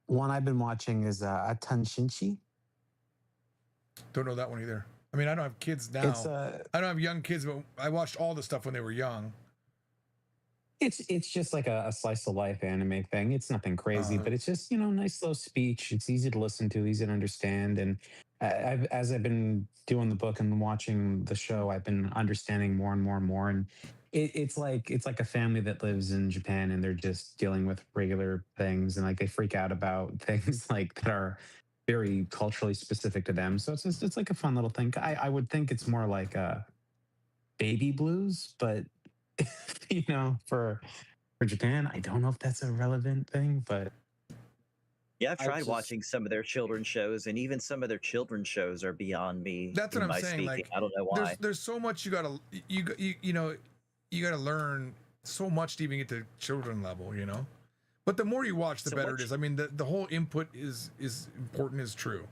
one I've been watching is Atanshinchi.
Don't know that one either. I mean, I don't have kids now. I don't have young kids, but I watched all the stuff when they were young.
It's just like a slice of life anime thing. It's nothing crazy, but it's just, nice slow speech. It's easy to listen to, easy to understand. And as I've been doing the book and watching the show, I've been understanding more and more and more. And it's like a family that lives in Japan and they're just dealing with regular things and like they freak out about things like that are very culturally specific to them. So it's like a fun little thing. I would think it's more like Baby Blues, but for Japan, I don't know if that's a relevant thing, but
yeah, I've tried watching some of their children's shows, and even some of their children's shows are beyond me.
That's what I'm saying.
Speaking.
Like,
I don't know why.
There's so much you gotta learn so much to even get to children level, But the more you watch, the better it is. I mean, the whole input is important, is true.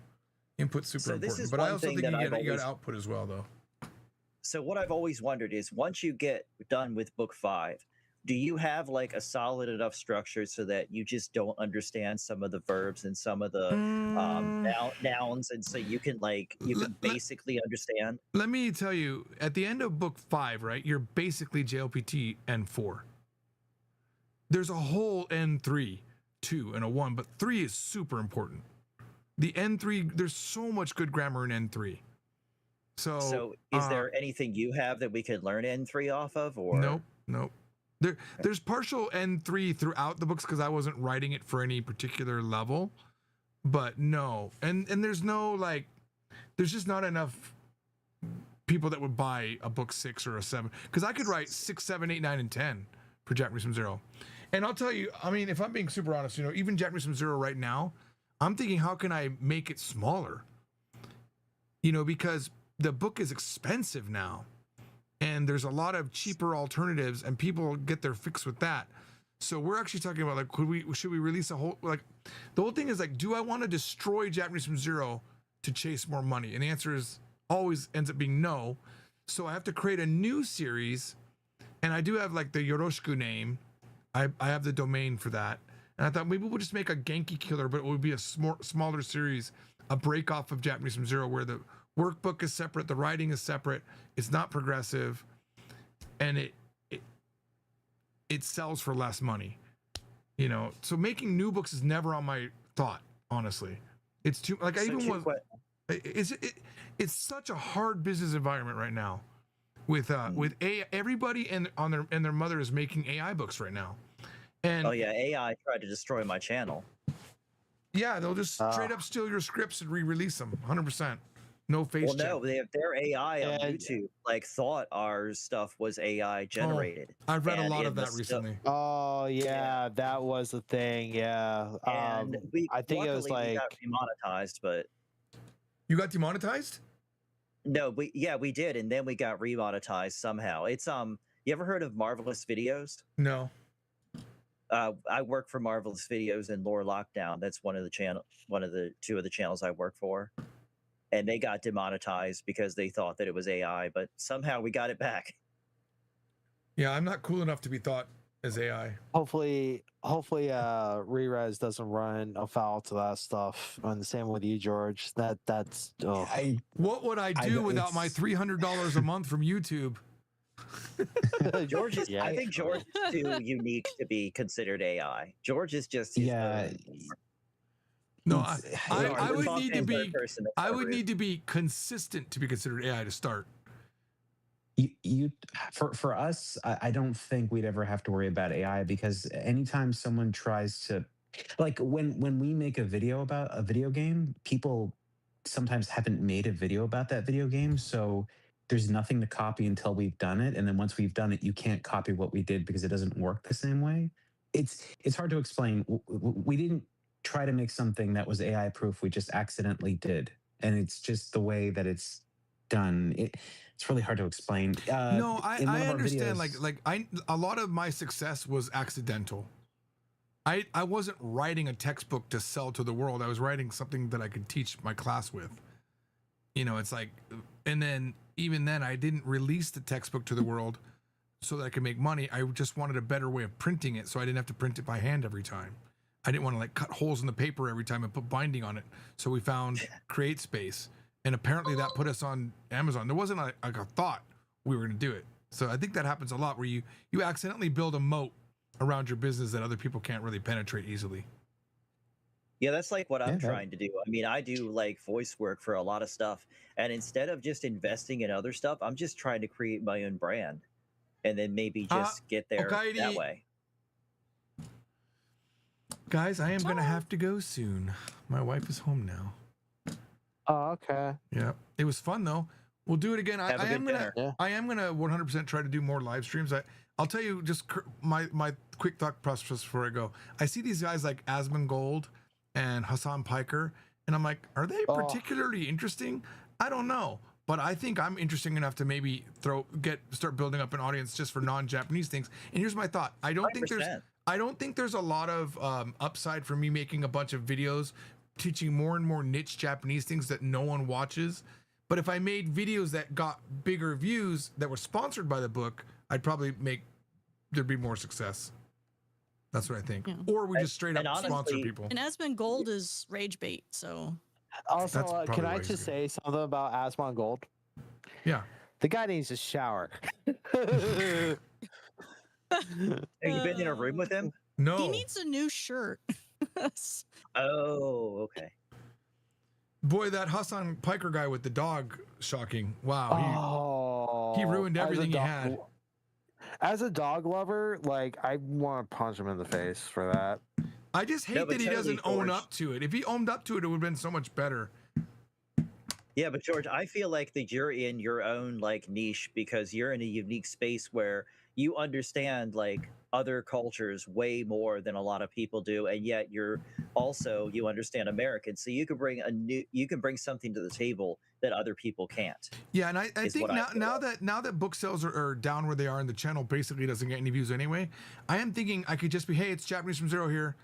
Input's super important, but I also think you got output as well, though.
So what I've always wondered is, once you get done with book 5, do you have like a solid enough structure so that you just don't understand some of the verbs and some of the nouns, and so you can basically understand?
Let me tell you, at the end of book 5, right, you're basically JLPT N4. There's a whole N3, 2, and a 1, but 3 is super important. The N3, there's so much good grammar in N3.
So, is there anything you have that we could learn N3 off of, or
Nope. There's partial N3 throughout the books because I wasn't writing it for any particular level, but no, and there's no like, there's just not enough people that would buy a book 6 or a 7 because I could write 6, 7, 8, 9, and 10 for Japanese from Zero. And I'll tell you, I mean, if I'm being super honest, even Japanese from Zero right now, I'm thinking, how can I make it smaller? Because the book is expensive now and there's a lot of cheaper alternatives and people get their fix with that. So we're actually talking about like, should we release a whole, like, the whole thing is like, do I want to destroy Japanese from Zero to chase more money? And the answer is always ends up being no. So I have to create a new series, and I do have like the Yoroshiku name. I have the domain for that. And I thought maybe we'll just make a Genki Killer, but it would be a smaller series, a break off of Japanese from Zero where the workbook is separate, the writing is separate, it's not progressive, and it sells for less money. So making new books is never on my thought, honestly. It's too, like, I even was, it's such a hard business environment right now with everybody and their mother is making AI books right now. And
AI tried to destroy my channel. Yeah,
they'll just straight up steal your scripts and re-release them 100%. No face check.
No, their AI on YouTube like thought our stuff was AI generated.
I've read a lot of that recently.
Oh yeah, that was the thing. Yeah,
and
I think it was like
we got demonetized, but
you got demonetized?
No, we did, and then we got remonetized somehow. It's you ever heard of Marvelous Videos?
No.
I work for Marvelous Videos and Lore Lockdown. That's two of the channels I work for. And they got demonetized because they thought that it was AI, but somehow we got it back.
Yeah, I'm not cool enough to be thought as AI.
Hopefully, Rerez doesn't run afoul to that stuff. And the same with you, George. That's. Oh.
What would I do without my $300 a month from YouTube?
George is. I think George is too unique to be considered AI. George is just.
No, I would need to be. I would need to be consistent to be considered AI to start.
For us, I don't think we'd ever have to worry about AI because anytime someone tries to, like when we make a video about a video game, people sometimes haven't made a video about that video game, so there's nothing to copy until we've done it, and then once we've done it, you can't copy what we did because it doesn't work the same way. It's hard to explain. We didn't try to make something that was AI proof. We just accidentally did, and it's just the way that it's done. It's really hard to explain.
No, I understand. Videos, a lot of my success was accidental. I wasn't writing a textbook to sell to the world. I was writing something that I could teach my class with. It's like, and then even then I didn't release the textbook to the world so that I could make money. I just wanted a better way of printing it so I didn't have to print it by hand every time. I didn't want to like cut holes in the paper every time and put binding on it. So we found CreateSpace, and apparently that put us on Amazon. There wasn't like a thought we were going to do it. So I think that happens a lot where you accidentally build a moat around your business that other people can't really penetrate easily.
Yeah, that's like what I'm trying to do. I mean, I do like voice work for a lot of stuff, and instead of just investing in other stuff, I'm just trying to create my own brand, and then maybe just get there that way.
Guys, I am going to have to go soon. My wife is home now.
Oh, okay.
Yeah. It was fun though. We'll do it again. I am going to 100% try to do more live streams. I'll tell you just my quick thought process before I go. I see these guys like Asmongold and Hassan Piker, and I'm like, are they particularly interesting? I don't know. But I think I'm interesting enough to maybe start building up an audience just for non-Japanese things. And here's my thought. I don't think there's a lot of upside for me making a bunch of videos teaching more and more niche Japanese things that no one watches. But if I made videos that got bigger views that were sponsored by the book, I'd probably there'd be more success. That's what I think. Yeah. Or we just straight up sponsor people.
And Asmongold is rage bait, so.
Also, can I just say something about Asmongold?
Yeah.
The guy needs a shower.
Have you been in a room with him?
No.
He needs a new shirt.
Oh, okay.
Boy, that Hassan Piker guy with the dog, shocking. Wow, he ruined
as a
everything he
dog-
had.
As a dog lover, like I want to punch him in the face for that.
I just hate
No, but
that he
totally,
doesn't own
George.
up to it. If he owned up to it, it would have been so much better.
Yeah, but George, I feel like that you're in your own like niche because you're in a unique space where you understand like other cultures way more than a lot of people do, and yet you understand Americans, so you can bring something to the table that other people can't.
Yeah, and I
is
think
what I feel
now that book sales are down where they are and the channel basically doesn't get any views anyway, I am thinking I could just be, hey, it's Japanese from Zero here,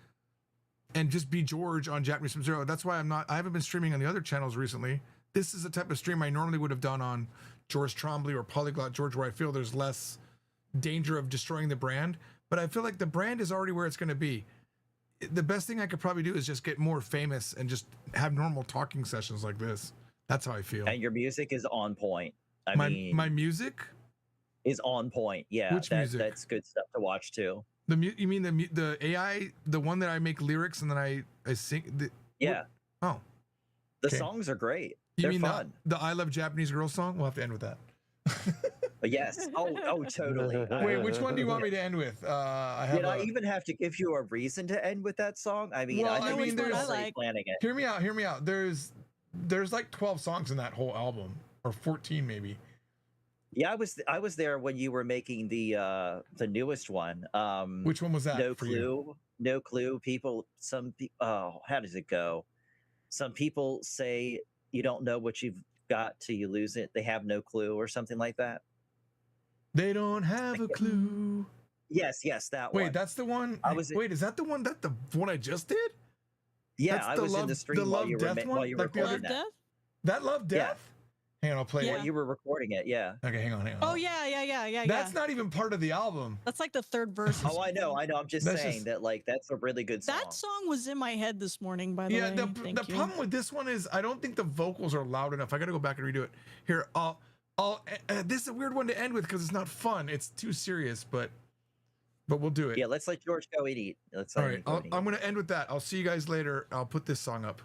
and just be George on Japanese from Zero. That's why I haven't been streaming on the other channels recently. This is the type of stream I normally would have done on George Trombley or Polyglot George, where I feel there's less danger of destroying the brand. But I feel like the brand is already where it's going to be. The best thing I could probably do is just get more famous and just have normal talking sessions like this. That's how I feel.
And your music is on point.
My music
is on point. Yeah,
Which music?
That's good stuff to watch too.
You mean the AI, the one that I make lyrics and then I sing?
Yeah.
Oh.
The
Okay.
songs are great.
You
They're
mean
fun.
the I Love Japanese Girl song? We'll have to end with that.
Yes. Oh, totally.
Wait, which one do you want me to end with? I have
I even have to give you a reason to end with that song? I mean,
Well,
I think
there's
already planning it.
Hear me out. There's like 12 songs in that whole album, or 14 maybe.
Yeah, I was there when you were making the newest one.
Which one was that?
No
for
clue.
you?
No clue. How does it go? Some people say you don't know what you've got till you lose it. They have no clue, or something like that.
They don't have a clue.
Yes, that one.
Wait, that's the one. Wait, is that the one I just did?
Yeah,
That's
I
the
was in
love,
the stream
the
while
love
you were
death
while
one.
you were
Like the other
recording that.
that love death. Hang on, I'll play
While
it.
you were recording it, yeah.
Okay, hang on.
Oh yeah.
That's not even part of the album.
That's like the third verse.
Oh, I know. I'm just
That's
saying
just-
that like that's a really good song.
That song was in my head this morning. By the
Yeah,
way,
the
Thank you.
problem with this one is I don't think the vocals are loud enough. I got to go back and redo it. Here, this is a weird one to end with because it's not fun. It's too serious, but we'll do it.
Yeah, let's let George go and eat. Let's
All
let
right,
him go and eat.
I'm going to end with that. I'll see you guys later. I'll put this song up.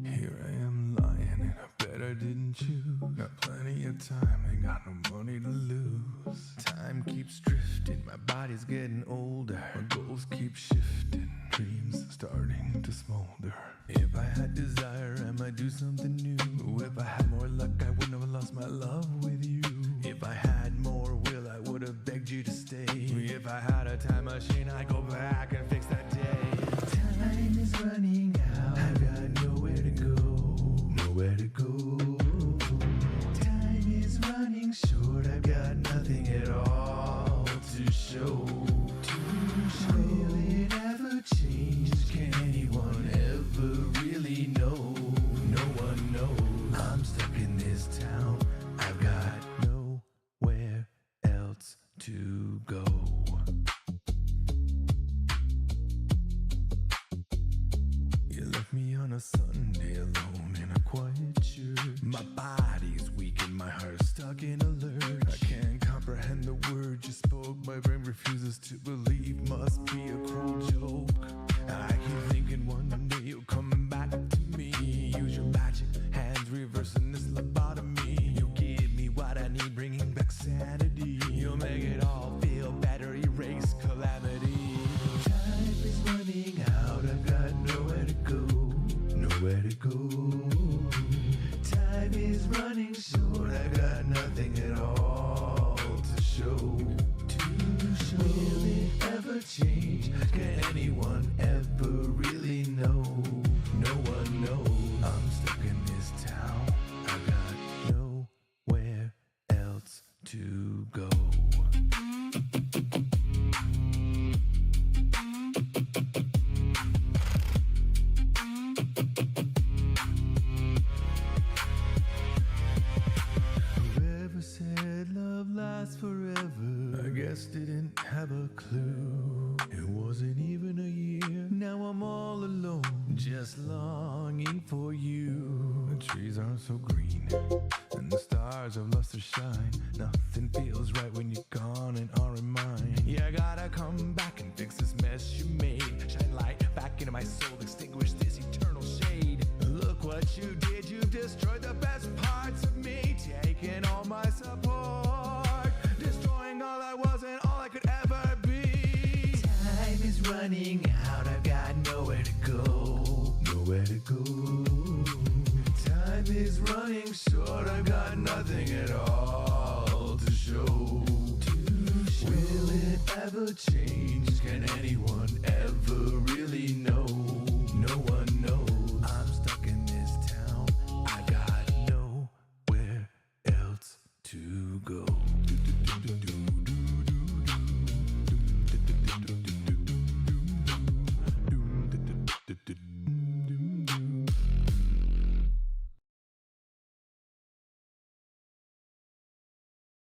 Here I am lying in a bed I didn't choose. Got plenty of time, ain't got no money to lose. Time keeps drifting, my body's getting older. My goals keep shifting, dreams starting to smolder. If I had desire, I might do something new. If I had more luck, I wouldn't have lost my love with you. If I had more will, I would have begged you to stay. If I had a time machine, I'd go back and fix that day. Time is running out, I've got nowhere to go. Nowhere to go. Time is running short, I've got nothing at all to show. Will it ever change? Can anyone ever really know? No one knows. I'm stuck in this town, I've got nowhere else to go. You left me on a Sunday alone in a quiet church. My body's weak and my heart's stuck in a lurch. I can't comprehend the words you spoke. My brain refuses to believe, must be a cruel joke. I keep thinking one day you'll come back to me. Use your magic hands, reversing this lobotomy. You'll give me what I need, bringing back sanity. You'll make it all feel better, erase calamity. Time is running out, I've got nowhere to go. Nowhere to go. Time is running short, I've got nothing at all to show. Will it ever change? Can anyone ever really know? No one knows. I'm stuck in this town, I've got nowhere else to go. Whoever said love lasts forever, I guess didn't have a so green, and the stars have lost their shine. Nothing feels right when you're gone and aren't in mine. Yeah, I gotta come back and fix this mess you made. Shine light back into my soul, extinguish this eternal shade. Look what you did, you've destroyed the best parts of me, taking all my support, destroying all I was and all I could ever be. Time is running out, I've got nowhere to go. Nowhere to go. Time is running short, I've got nothing at all to show. Will it ever change? Can anyone ever really know? No one knows. I'm stuck in this town, I got nowhere else to go.